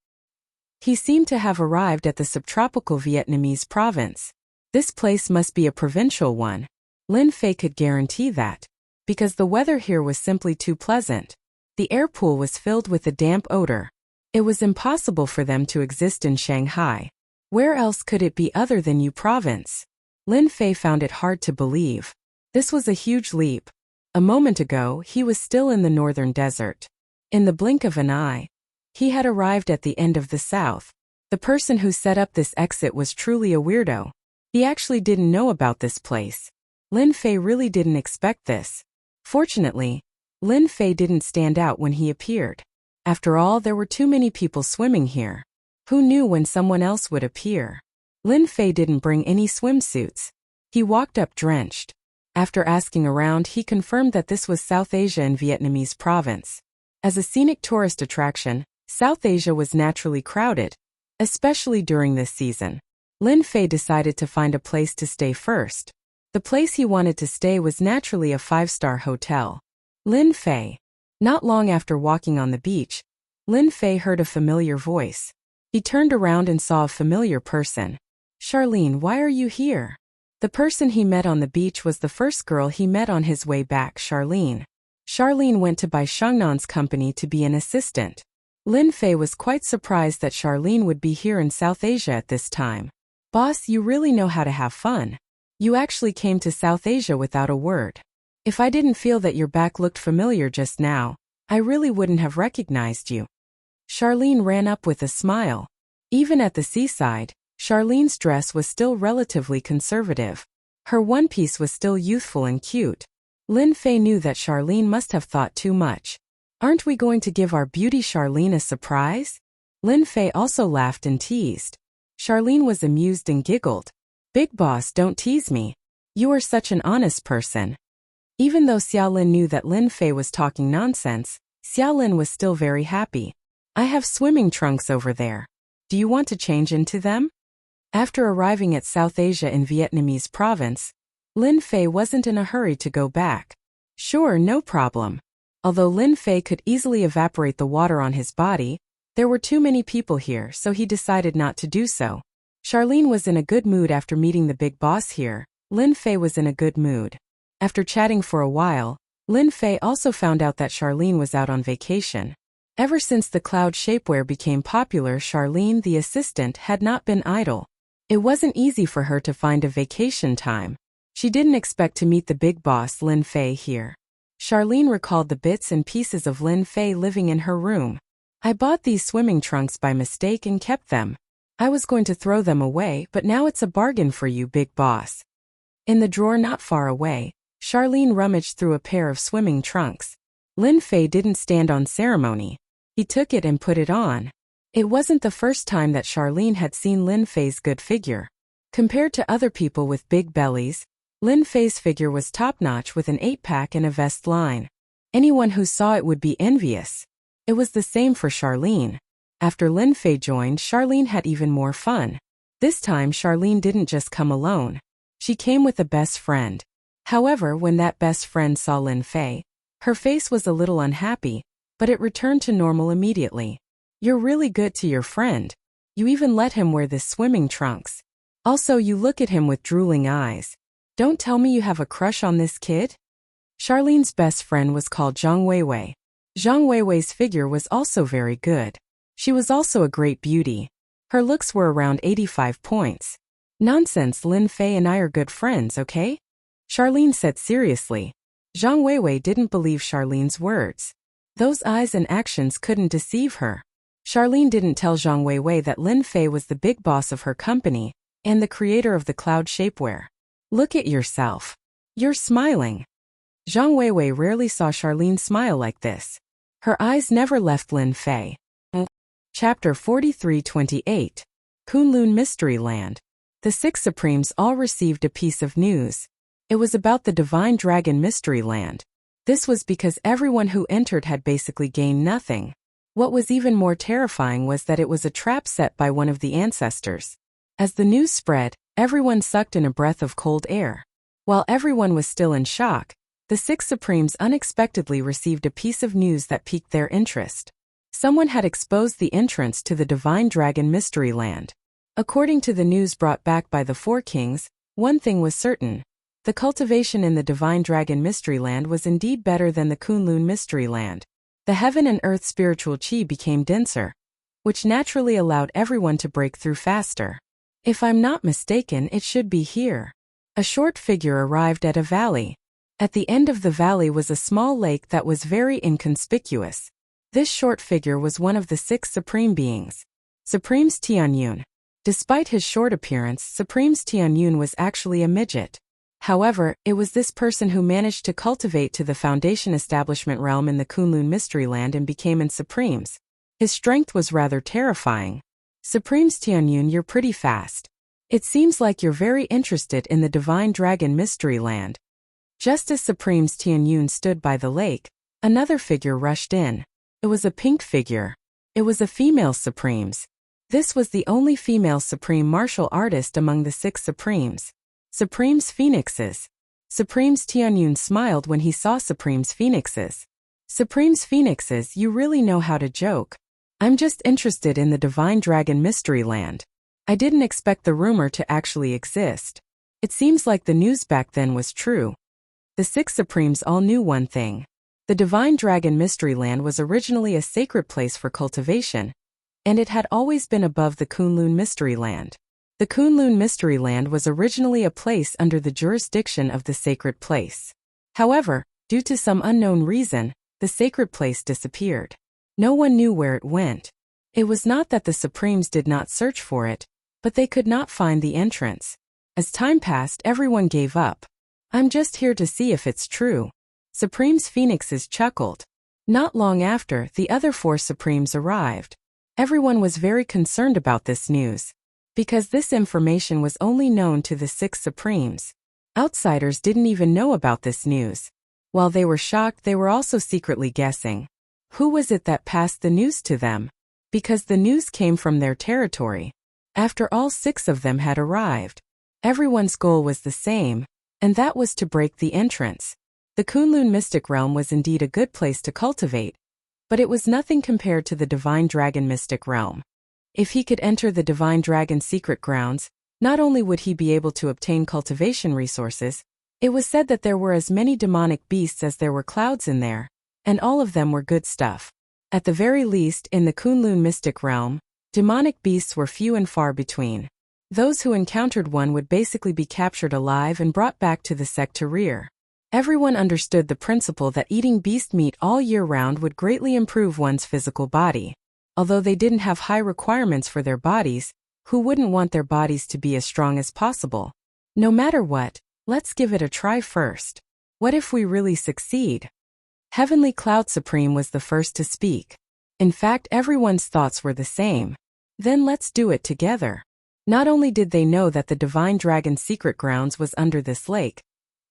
Speaker 1: He seemed to have arrived at the subtropical Vietnamese province. This place must be a provincial one. Lin Fei could guarantee that, because the weather here was simply too pleasant. The air pool was filled with a damp odor. It was impossible for them to exist in Shanghai. Where else could it be other than Yu Province? Lin Fei found it hard to believe. This was a huge leap. A moment ago, he was still in the northern desert. In the blink of an eye, he had arrived at the end of the south. The person who set up this exit was truly a weirdo. He actually didn't know about this place. Lin Fei really didn't expect this. Fortunately, Lin Fei didn't stand out when he appeared. After all, there were too many people swimming here. Who knew when someone else would appear? Lin Fei didn't bring any swimsuits. He walked up drenched. After asking around, he confirmed that this was South Asia in Vietnamese province. As a scenic tourist attraction, South Asia was naturally crowded, especially during this season. Lin Fei decided to find a place to stay first. The place he wanted to stay was naturally a 5-star hotel. Lin Fei. Not long after walking on the beach, Lin Fei heard a familiar voice. He turned around and saw a familiar person. Charlene, why are you here? The person he met on the beach was the first girl he met on his way back, Charlene. Charlene went to Bai Shangnan's company to be an assistant. Lin Fei was quite surprised that Charlene would be here in South Asia at this time. Boss, you really know how to have fun. You actually came to South Asia without a word. If I didn't feel that your back looked familiar just now, I really wouldn't have recognized you. Charlene ran up with a smile. Even at the seaside, Charlene's dress was still relatively conservative. Her one-piece was still youthful and cute. Lin Fei knew that Charlene must have thought too much. Aren't we going to give our beauty Charlene a surprise? Lin Fei also laughed and teased. Charlene was amused and giggled. Big boss, don't tease me. You are such an honest person. Even though Xiaolin knew that Lin Fei was talking nonsense, Xiaolin was still very happy. I have swimming trunks over there. Do you want to change into them? After arriving at South Asia in Vietnamese province, Lin Fei wasn't in a hurry to go back. Sure, no problem. Although Lin Fei could easily evaporate the water on his body, there were too many people here, so he decided not to do so. Charlene was in a good mood after meeting the big boss here. Lin Fei was in a good mood. After chatting for a while, Lin Fei also found out that Charlene was out on vacation. Ever since the cloud shapewear became popular, Charlene, the assistant, had not been idle. It wasn't easy for her to find a vacation time. She didn't expect to meet the big boss Lin Fei here. Charlene recalled the bits and pieces of Lin Fei living in her room. I bought these swimming trunks by mistake and kept them. I was going to throw them away, but now it's a bargain for you, big boss. In the drawer not far away, Charlene rummaged through a pair of swimming trunks. Lin Fei didn't stand on ceremony. He took it and put it on. It wasn't the first time that Charlene had seen Lin Fei's good figure. Compared to other people with big bellies, Lin Fei's figure was top-notch with an 8-pack and a vest line. Anyone who saw it would be envious. It was the same for Charlene. After Lin Fei joined, Charlene had even more fun. This time Charlene didn't just come alone. She came with a best friend. However, when that best friend saw Lin Fei, her face was a little unhappy, but it returned to normal immediately. You're really good to your friend. You even let him wear the swimming trunks. Also, you look at him with drooling eyes. Don't tell me you have a crush on this kid? Charlene's best friend was called Zhang Weiwei. Zhang Weiwei's figure was also very good. She was also a great beauty. Her looks were around 85 points. Nonsense, Lin Fei and I are good friends, okay? Charlene said seriously. Zhang Weiwei didn't believe Charlene's words. Those eyes and actions couldn't deceive her. Charlene didn't tell Zhang Weiwei that Lin Fei was the big boss of her company and the creator of the cloud shapewear. Look at yourself. You're smiling. Zhang Weiwei rarely saw Charlene smile like this. Her eyes never left Lin Fei. Chapter 43-28. Kunlun Mystery Land. The 6 Supremes all received a piece of news. It was about the Divine Dragon Mystery Land. This was because everyone who entered had basically gained nothing. What was even more terrifying was that it was a trap set by one of the ancestors. As the news spread, everyone sucked in a breath of cold air. While everyone was still in shock, the 6 Supremes unexpectedly received a piece of news that piqued their interest. Someone had exposed the entrance to the Divine Dragon Mystery Land. According to the news brought back by the 4 kings, one thing was certain. The cultivation in the Divine Dragon Mystery Land was indeed better than the Kunlun Mystery Land. The heaven and earth spiritual qi became denser, which naturally allowed everyone to break through faster. If I'm not mistaken, it should be here. A short figure arrived at a valley. At the end of the valley was a small lake that was very inconspicuous. This short figure was one of the 6 Supreme Beings. Supreme's Tianyun. Despite his short appearance, Supreme's Tianyun was actually a midget. However, it was this person who managed to cultivate to the Foundation Establishment realm in the Kunlun Mystery Land and became in Supremes. His strength was rather terrifying. Supreme's Tianyun, you're pretty fast. It seems like you're very interested in the Divine Dragon Mystery Land. Just as Supreme's Tianyun stood by the lake, another figure rushed in. It was a pink figure. It was a female Supremes. This was the only female Supreme martial artist among the 6 Supremes. Supreme's Phoenixes. Supreme's Tianyun smiled when he saw Supreme's Phoenixes. Supreme's Phoenixes, you really know how to joke. I'm just interested in the Divine Dragon Mystery Land. I didn't expect the rumor to actually exist. It seems like the news back then was true. The 6 Supremes all knew one thing. The Divine Dragon Mystery Land was originally a sacred place for cultivation, and it had always been above the Kunlun Mystery Land. The Kunlun Mystery Land was originally a place under the jurisdiction of the sacred place. However, due to some unknown reason, the sacred place disappeared. No one knew where it went. It was not that the Supremes did not search for it, but they could not find the entrance. As time passed, everyone gave up. I'm just here to see if it's true. Supreme's Phoenixes chuckled. Not long after, the other 4 Supremes arrived. Everyone was very concerned about this news, because this information was only known to the 6 Supremes. Outsiders didn't even know about this news. While they were shocked, they were also secretly guessing. Who was it that passed the news to them? Because the news came from their territory. After all 6 of them had arrived, everyone's goal was the same, and that was to break the entrance. The Kunlun Mystic Realm was indeed a good place to cultivate, but it was nothing compared to the Divine Dragon Mystic Realm. If he could enter the Divine Dragon secret grounds, not only would he be able to obtain cultivation resources, it was said that there were as many demonic beasts as there were clouds in there, and all of them were good stuff. At the very least, in the Kunlun Mystic Realm, demonic beasts were few and far between. Those who encountered one would basically be captured alive and brought back to the sect to rear. Everyone understood the principle that eating beast meat all year round would greatly improve one's physical body. Although they didn't have high requirements for their bodies, who wouldn't want their bodies to be as strong as possible? No matter what, let's give it a try first. What if we really succeed? Heavenly Cloud Supreme was the first to speak. In fact, everyone's thoughts were the same. Then let's do it together. Not only did they know that the Divine Dragon secret grounds was under this lake,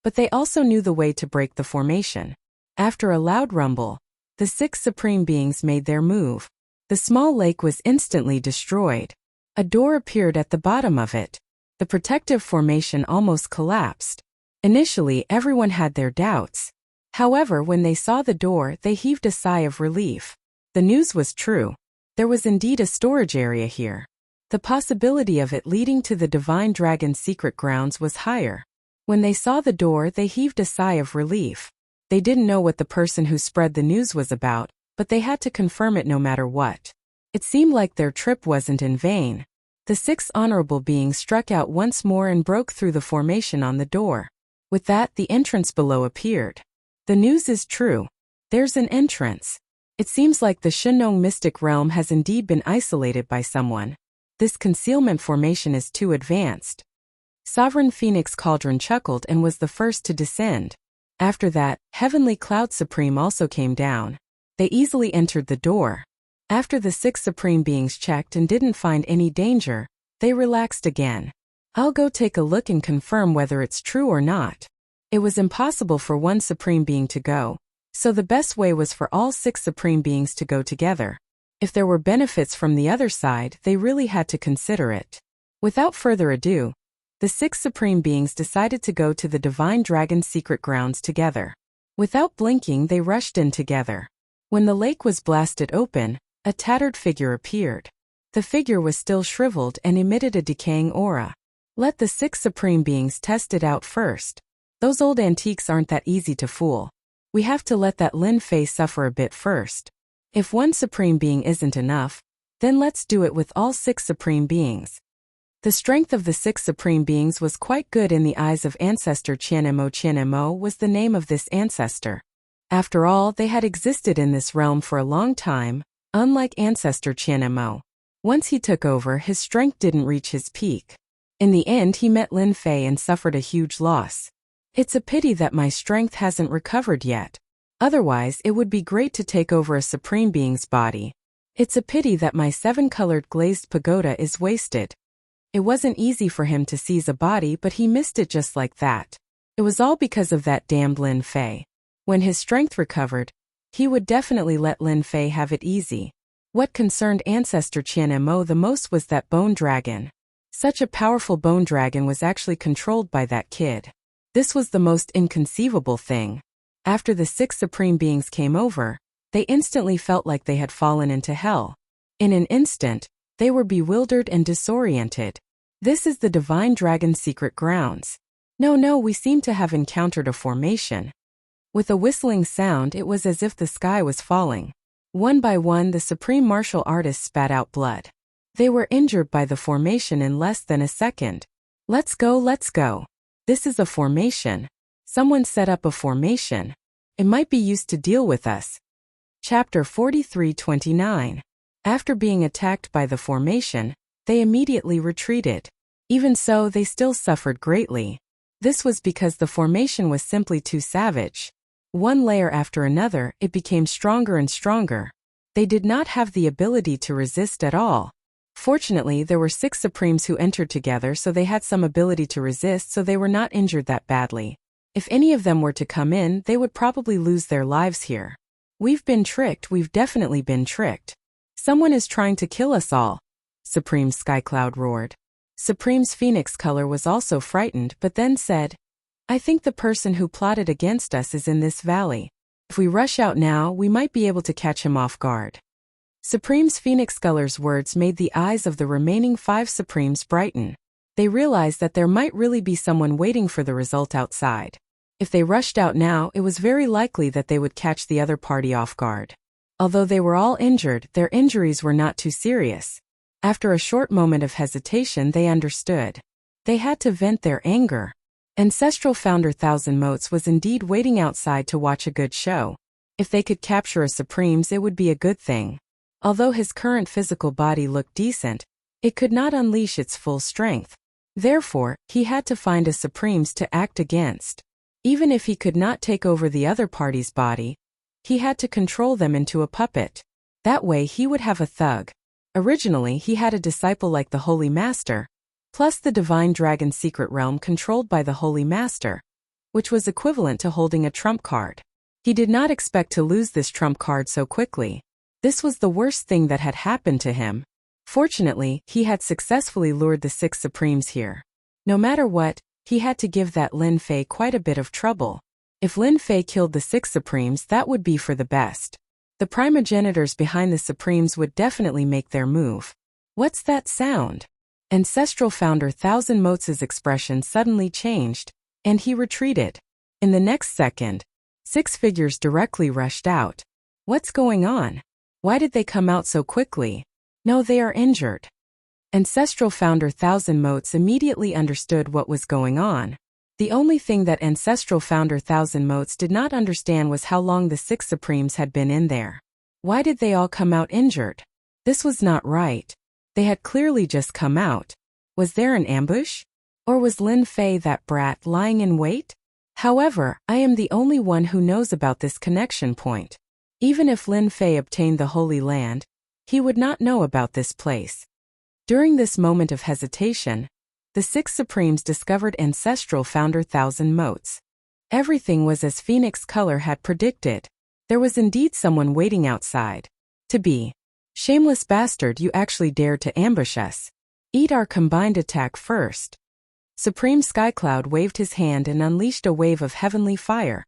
Speaker 1: but they also knew the way to break the formation. After a loud rumble, the 6 Supreme Beings made their move. The small lake was instantly destroyed. A door appeared at the bottom of it. The protective formation almost collapsed. Initially, everyone had their doubts. However, when they saw the door, they heaved a sigh of relief. The news was true. There was indeed a storage area here. The possibility of it leading to the Divine Dragon's secret grounds was higher. When they saw the door, they heaved a sigh of relief. They didn't know what the person who spread the news was about, but they had to confirm it no matter what. It seemed like their trip wasn't in vain. The 6 honorable beings struck out once more and broke through the formation on the door. With that, the entrance below appeared. The news is true. There's an entrance. It seems like the Shinong Mystic Realm has indeed been isolated by someone. This concealment formation is too advanced. Sovereign Phoenix Cauldron chuckled and was the first to descend. After that, Heavenly Cloud Supreme also came down. They easily entered the door. After the 6 Supreme Beings checked and didn't find any danger, they relaxed again. I'll go take a look and confirm whether it's true or not. It was impossible for one Supreme Being to go, so the best way was for all 6 Supreme Beings to go together. If there were benefits from the other side, they really had to consider it. Without further ado, the 6 Supreme Beings decided to go to the Divine Dragon's secret grounds together. Without blinking, they rushed in together. When the lake was blasted open, a tattered figure appeared. The figure was still shriveled and emitted a decaying aura. Let the 6 Supreme Beings test it out first. Those old antiques aren't that easy to fool. We have to let that Lin Fei suffer a bit first. If one Supreme Being isn't enough, then let's do it with all 6 Supreme Beings. The strength of the 6 supreme beings was quite good in the eyes of ancestor Qianemo. Qianemo was the name of this ancestor. After all, they had existed in this realm for a long time, unlike ancestor Qianemo. Once he took over, his strength didn't reach his peak. In the end, he met Lin Fei and suffered a huge loss. It's a pity that my strength hasn't recovered yet. Otherwise, it would be great to take over a supreme being's body. It's a pity that my 7-colored glazed pagoda is wasted. It wasn't easy for him to seize a body, but he missed it just like that. It was all because of that damned Lin Fei. When his strength recovered, he would definitely let Lin Fei have it easy. What concerned ancestor Qianemo the most was that bone dragon. Such a powerful bone dragon was actually controlled by that kid. This was the most inconceivable thing. After the 6 supreme beings came over, they instantly felt like they had fallen into hell. In an instant, they were bewildered and disoriented. This is the divine dragon's secret grounds. No, we seem to have encountered a formation. With a whistling sound, it was as if the sky was falling. One by one, the supreme martial artists spat out blood. They were injured by the formation in less than a second. Let's go. This is a formation. Someone set up a formation. It might be used to deal with us. Chapter 43:29. After being attacked by the formation, they immediately retreated. Even so, they still suffered greatly. This was because the formation was simply too savage. One layer after another, it became stronger and stronger. They did not have the ability to resist at all. Fortunately, there were 6 supremes who entered together, so they had some ability to resist, so they were not injured that badly. If any of them were to come in, they would probably lose their lives here. We've been tricked, we've definitely been tricked. Someone is trying to kill us all, Supreme Skycloud roared. Supreme's Phoenix Color was also frightened, but then said, I think the person who plotted against us is in this valley. If we rush out now, we might be able to catch him off guard. Supreme's Phoenix Color's words made the eyes of the remaining 5 Supremes brighten. They realized that there might really be someone waiting for the result outside. If they rushed out now, it was very likely that they would catch the other party off guard. Although they were all injured, their injuries were not too serious. After a short moment of hesitation, they understood. They had to vent their anger. Ancestral founder Thousand Motes was indeed waiting outside to watch a good show. If they could capture a Supremes, it would be a good thing. Although his current physical body looked decent, it could not unleash its full strength. Therefore, he had to find a Supremes to act against. Even if he could not take over the other party's body, he had to control them into a puppet. That way he would have a thug. Originally, he had a disciple like the Holy Master, plus the Divine Dragon's secret realm controlled by the Holy Master, which was equivalent to holding a trump card. He did not expect to lose this trump card so quickly. This was the worst thing that had happened to him. Fortunately, he had successfully lured the 6 Supremes here. No matter what, he had to give that Lin Fei quite a bit of trouble. If Lin Fei killed the 6 Supremes, that would be for the best. The primogenitors behind the Supremes would definitely make their move. What's that sound? Ancestral founder Thousand Motes' expression suddenly changed, and he retreated. In the next second, 6 figures directly rushed out. What's going on? Why did they come out so quickly? No, they are injured. Ancestral founder Thousand Motes immediately understood what was going on. The only thing that Ancestral founder Thousand Motes did not understand was how long the 6 Supremes had been in there. Why did they all come out injured? This was not right. They had clearly just come out. Was there an ambush? Or was Lin Fei that brat lying in wait? However, I am the only one who knows about this connection point. Even if Lin Fei obtained the Holy Land, he would not know about this place. During this moment of hesitation, the 6 Supremes discovered Ancestral founder Thousand Motes. Everything was as Phoenix Color had predicted. There was indeed someone waiting outside. To be. Shameless bastard, you actually dared to ambush us. Eat our combined attack first. Supreme Skycloud waved his hand and unleashed a wave of heavenly fire,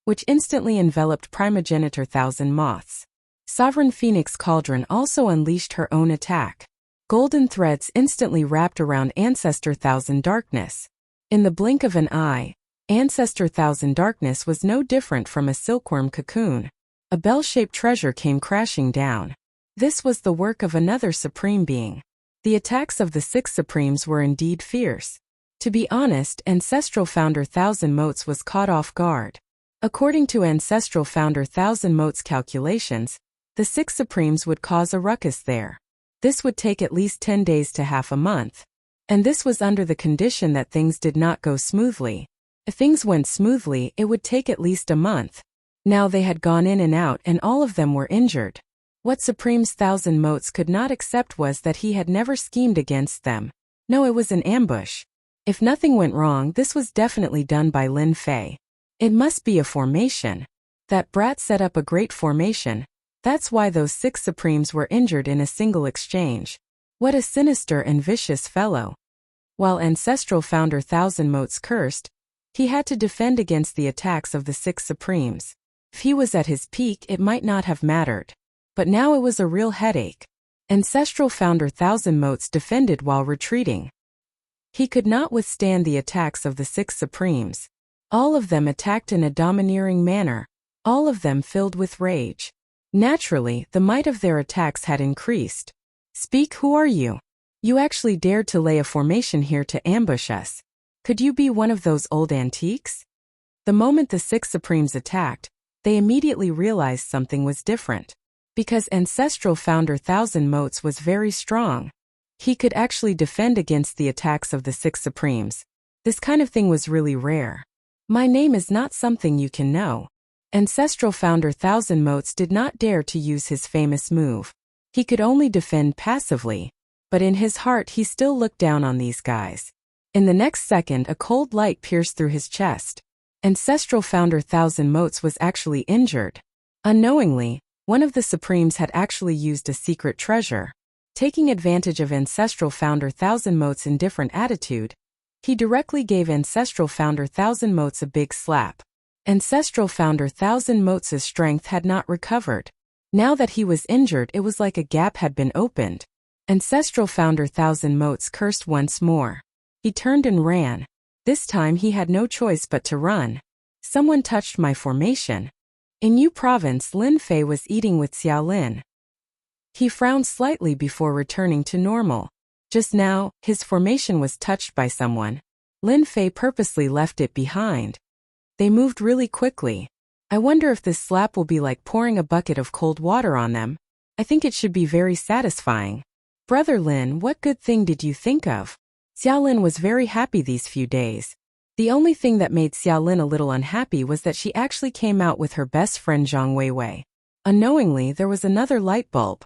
Speaker 1: which instantly enveloped Primogenitor Thousand Moths. Sovereign Phoenix Cauldron also unleashed her own attack. Golden threads instantly wrapped around Ancestor Thousand Darkness. In the blink of an eye, Ancestor Thousand Darkness was no different from a silkworm cocoon. A bell-shaped treasure came crashing down. This was the work of another supreme being. The attacks of the six Supremes were indeed fierce. To be honest, Ancestral Founder Thousand Motes was caught off guard. According to Ancestral Founder Thousand Motes calculations, the six Supremes would cause a ruckus there. This would take at least 10 days to half a month. And this was under the condition that things did not go smoothly. If things went smoothly, it would take at least a month. Now they had gone in and out and all of them were injured. What Supreme's Thousand Motes could not accept was that he had never schemed against them. No, it was an ambush. If nothing went wrong, this was definitely done by Lin Fei. It must be a formation. That brat set up a great formation. That's why those six Supremes were injured in a single exchange. What a sinister and vicious fellow. While Ancestral Founder Thousand Motes cursed, he had to defend against the attacks of the six Supremes. If he was at his peak, it might not have mattered. But now it was a real headache. Ancestral Founder Thousand Motes defended while retreating. He could not withstand the attacks of the six Supremes. All of them attacked in a domineering manner, all of them filled with rage. Naturally, the might of their attacks had increased. Speak, who are you? You actually dared to lay a formation here to ambush us. Could you be one of those old antiques? The moment the six Supremes attacked, they immediately realized something was different. Because Ancestral Founder Thousand Motes was very strong. He could actually defend against the attacks of the six Supremes. This kind of thing was really rare. My name is not something you can know. Ancestral Founder Thousand Motes did not dare to use his famous move. He could only defend passively, but in his heart he still looked down on these guys. In the next second, a cold light pierced through his chest. Ancestral Founder Thousand Motes was actually injured. Unknowingly, one of the Supremes had actually used a secret treasure. Taking advantage of Ancestral Founder Thousand Motes' indifferent attitude, he directly gave Ancestral Founder Thousand Motes a big slap. Ancestral Founder Thousand Motes' strength had not recovered. Now that he was injured, it was like a gap had been opened. Ancestral Founder Thousand Motes cursed once more. He turned and ran. This time he had no choice but to run. Someone touched my formation. In Yu Province, Lin Fei was eating with Xiaolin. He frowned slightly before returning to normal. Just now, his formation was touched by someone. Lin Fei purposely left it behind. They moved really quickly. I wonder if this slap will be like pouring a bucket of cold water on them. I think it should be very satisfying. Brother Lin, what good thing did you think of? Xiaolin was very happy these few days. The only thing that made Xiaolin a little unhappy was that she actually came out with her best friend Zhang Weiwei. Unknowingly, there was another light bulb.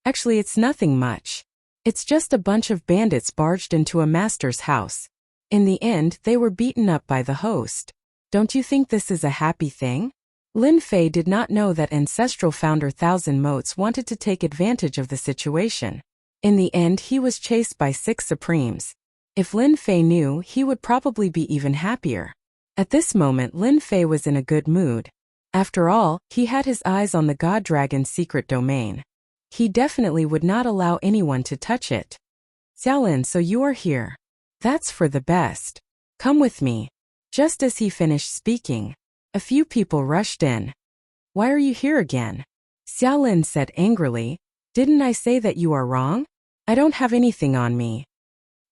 Speaker 1: Actually, it's nothing much. It's just a bunch of bandits barged into a master's house. In the end, they were beaten up by the host. Don't you think this is a happy thing? Lin Fei did not know that Ancestral Founder Thousand Motes wanted to take advantage of the situation. In the end, he was chased by six Supremes. If Lin Fei knew, he would probably be even happier. At this moment, Lin Fei was in a good mood. After all, he had his eyes on the God Dragon's secret domain. He definitely would not allow anyone to touch it. Xiaolin, so you are here. That's for the best. Come with me. Just as he finished speaking, a few people rushed in. Why are you here again? Xiaolin said angrily. Didn't I say that you are wrong? I don't have anything on me.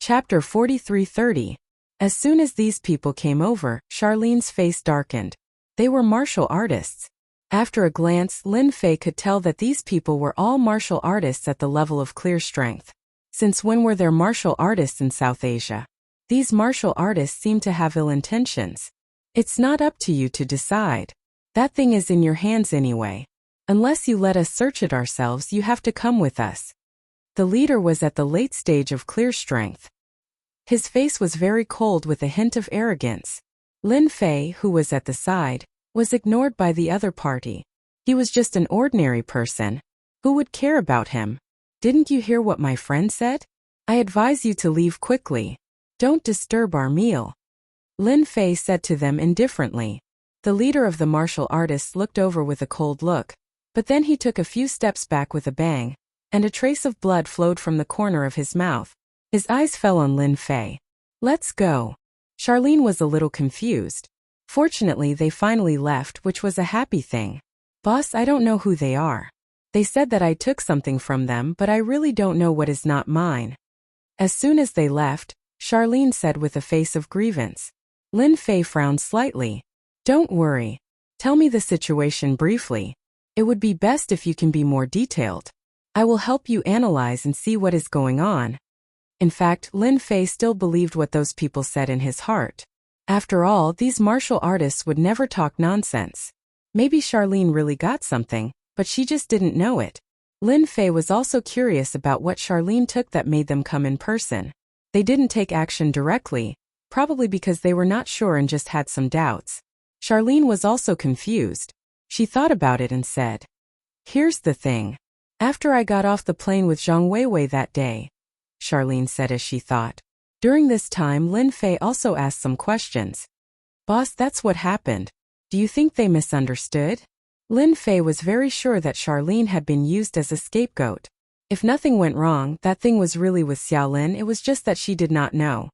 Speaker 1: Chapter 43:30. As soon as these people came over, Charlene's face darkened. They were martial artists. After a glance, Lin Fei could tell that these people were all martial artists at the level of clear strength. Since when were there martial artists in South Asia? These martial artists seem to have ill intentions. It's not up to you to decide. That thing is in your hands anyway. Unless you let us search it ourselves, you have to come with us. The leader was at the late stage of clear strength. His face was very cold with a hint of arrogance. Lin Fei, who was at the side, was ignored by the other party. He was just an ordinary person. Who would care about him? Didn't you hear what my friend said? I advise you to leave quickly. Don't disturb our meal. Lin Fei said to them indifferently. The leader of the martial artists looked over with a cold look, but then he took a few steps back with a bang, and a trace of blood flowed from the corner of his mouth. His eyes fell on Lin Fei. Let's go. Charlene was a little confused. Fortunately, they finally left, which was a happy thing. Boss, I don't know who they are. They said that I took something from them, but I really don't know what is not mine. As soon as they left, Charlene said with a face of grievance. Lin Fei frowned slightly. Don't worry. Tell me the situation briefly. It would be best if you can be more detailed. I will help you analyze and see what is going on. In fact, Lin Fei still believed what those people said in his heart. After all, these martial artists would never talk nonsense. Maybe Charlene really got something, but she just didn't know it. Lin Fei was also curious about what Charlene took that made them come in person. They didn't take action directly, probably because they were not sure and just had some doubts. Charlene was also confused. She thought about it and said, Here's the thing. After I got off the plane with Zhang Weiwei that day, Charlene said as she thought. During this time, Lin Fei also asked some questions. Boss, that's what happened. Do you think they misunderstood? Lin Fei was very sure that Charlene had been used as a scapegoat. If nothing went wrong, that thing was really with Xiaolin, it was just that she did not know.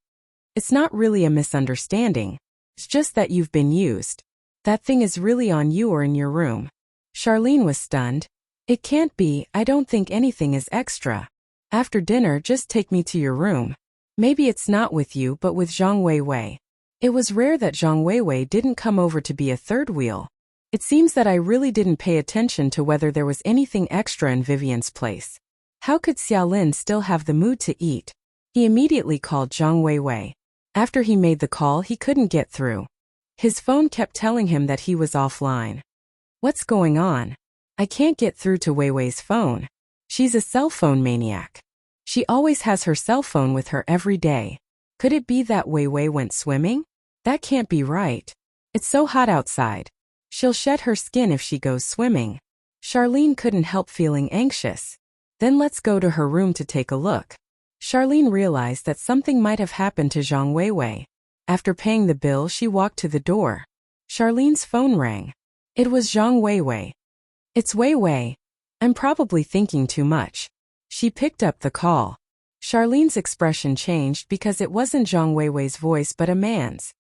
Speaker 1: It's not really a misunderstanding. It's just that you've been used. That thing is really on you or in your room. Charlene was stunned. It can't be, I don't think anything is extra. After dinner, just take me to your room. Maybe it's not with you but with Zhang Weiwei. It was rare that Zhang Weiwei didn't come over to be a third wheel. It seems that I really didn't pay attention to whether there was anything extra in Vivian's place. How could Xiaolin still have the mood to eat? He immediately called Zhang Weiwei. After he made the call, he couldn't get through. His phone kept telling him that he was offline. What's going on? I can't get through to Weiwei's phone. She's a cell phone maniac. She always has her cell phone with her every day. Could it be that Weiwei went swimming? That can't be right. It's so hot outside. She'll shed her skin if she goes swimming. Charlene couldn't help feeling anxious. Then let's go to her room to take a look. Charlene realized that something might have happened to Zhang Weiwei. After paying the bill, she walked to the door. Charlene's phone rang. It was Zhang Weiwei. It's Weiwei. I'm probably thinking too much. She picked up the call. Charlene's expression changed because it wasn't Zhang Weiwei's voice but a man's.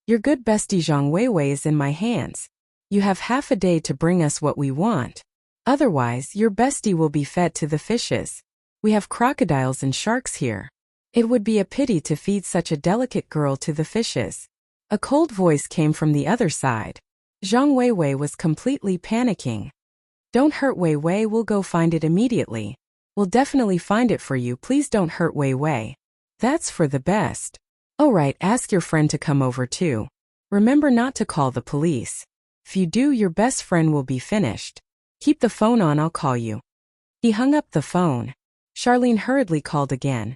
Speaker 1: Your good bestie Zhang Weiwei is in my hands. You have half a day to bring us what we want. Otherwise, your bestie will be fed to the fishes. We have crocodiles and sharks here. It would be a pity to feed such a delicate girl to the fishes. A cold voice came from the other side. Zhang Weiwei was completely panicking. Don't hurt Weiwei, we'll go find it immediately. We'll definitely find it for you, please don't hurt Weiwei. That's for the best. Alright, ask your friend to come over too. Remember not to call the police. If you do, your best friend will be finished. Keep the phone on, I'll call you. He hung up the phone. Charlene hurriedly called again,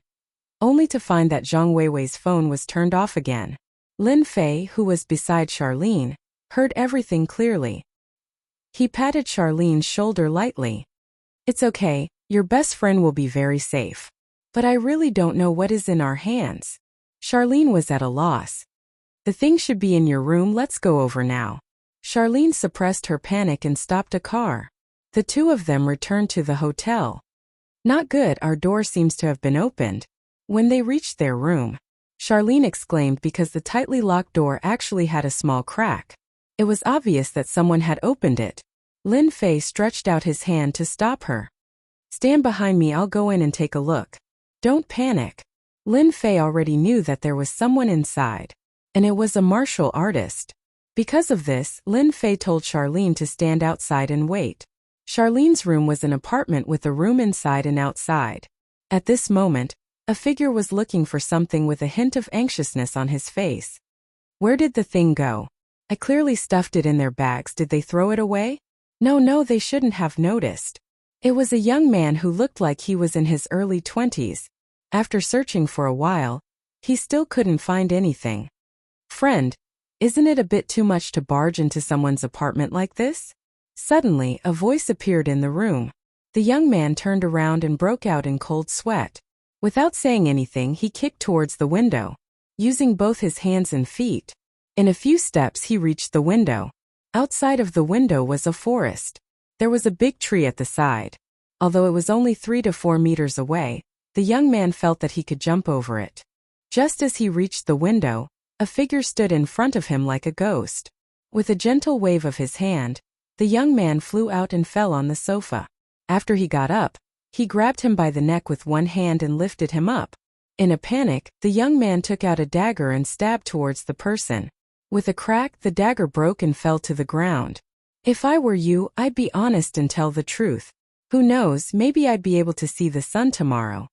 Speaker 1: only to find that Zhang Weiwei's phone was turned off again. Lin Fei, who was beside Charlene, heard everything clearly. He patted Charlene's shoulder lightly. It's okay, your best friend will be very safe. But I really don't know what is in our hands. Charlene was at a loss. The thing should be in your room, let's go over now. Charlene suppressed her panic and stopped a car. The two of them returned to the hotel. Not good, our door seems to have been opened. When they reached their room, Charlene exclaimed because the tightly locked door actually had a small crack. It was obvious that someone had opened it. Lin Fei stretched out his hand to stop her. Stand behind me, I'll go in and take a look. Don't panic. Lin Fei already knew that there was someone inside, and it was a martial artist. Because of this, Lin Fei told Charlene to stand outside and wait. Charlene's room was an apartment with a room inside and outside. At this moment, a figure was looking for something with a hint of anxiousness on his face. Where did the thing go? I clearly stuffed it in their bags, did they throw it away? No, they shouldn't have noticed. It was a young man who looked like he was in his early 20s. After searching for a while, he still couldn't find anything. Friend, isn't it a bit too much to barge into someone's apartment like this? Suddenly, a voice appeared in the room. The young man turned around and broke out in cold sweat. Without saying anything, he kicked towards the window, using both his hands and feet. In a few steps, he reached the window. Outside of the window was a forest. There was a big tree at the side. Although it was only 3 to 4 meters away, the young man felt that he could jump over it. Just as he reached the window, a figure stood in front of him like a ghost. With a gentle wave of his hand, the young man flew out and fell on the sofa. After he got up, he grabbed him by the neck with one hand and lifted him up. In a panic, the young man took out a dagger and stabbed towards the person. With a crack, the dagger broke and fell to the ground. If I were you, I'd be honest and tell the truth. Who knows, maybe I'd be able to see the sun tomorrow.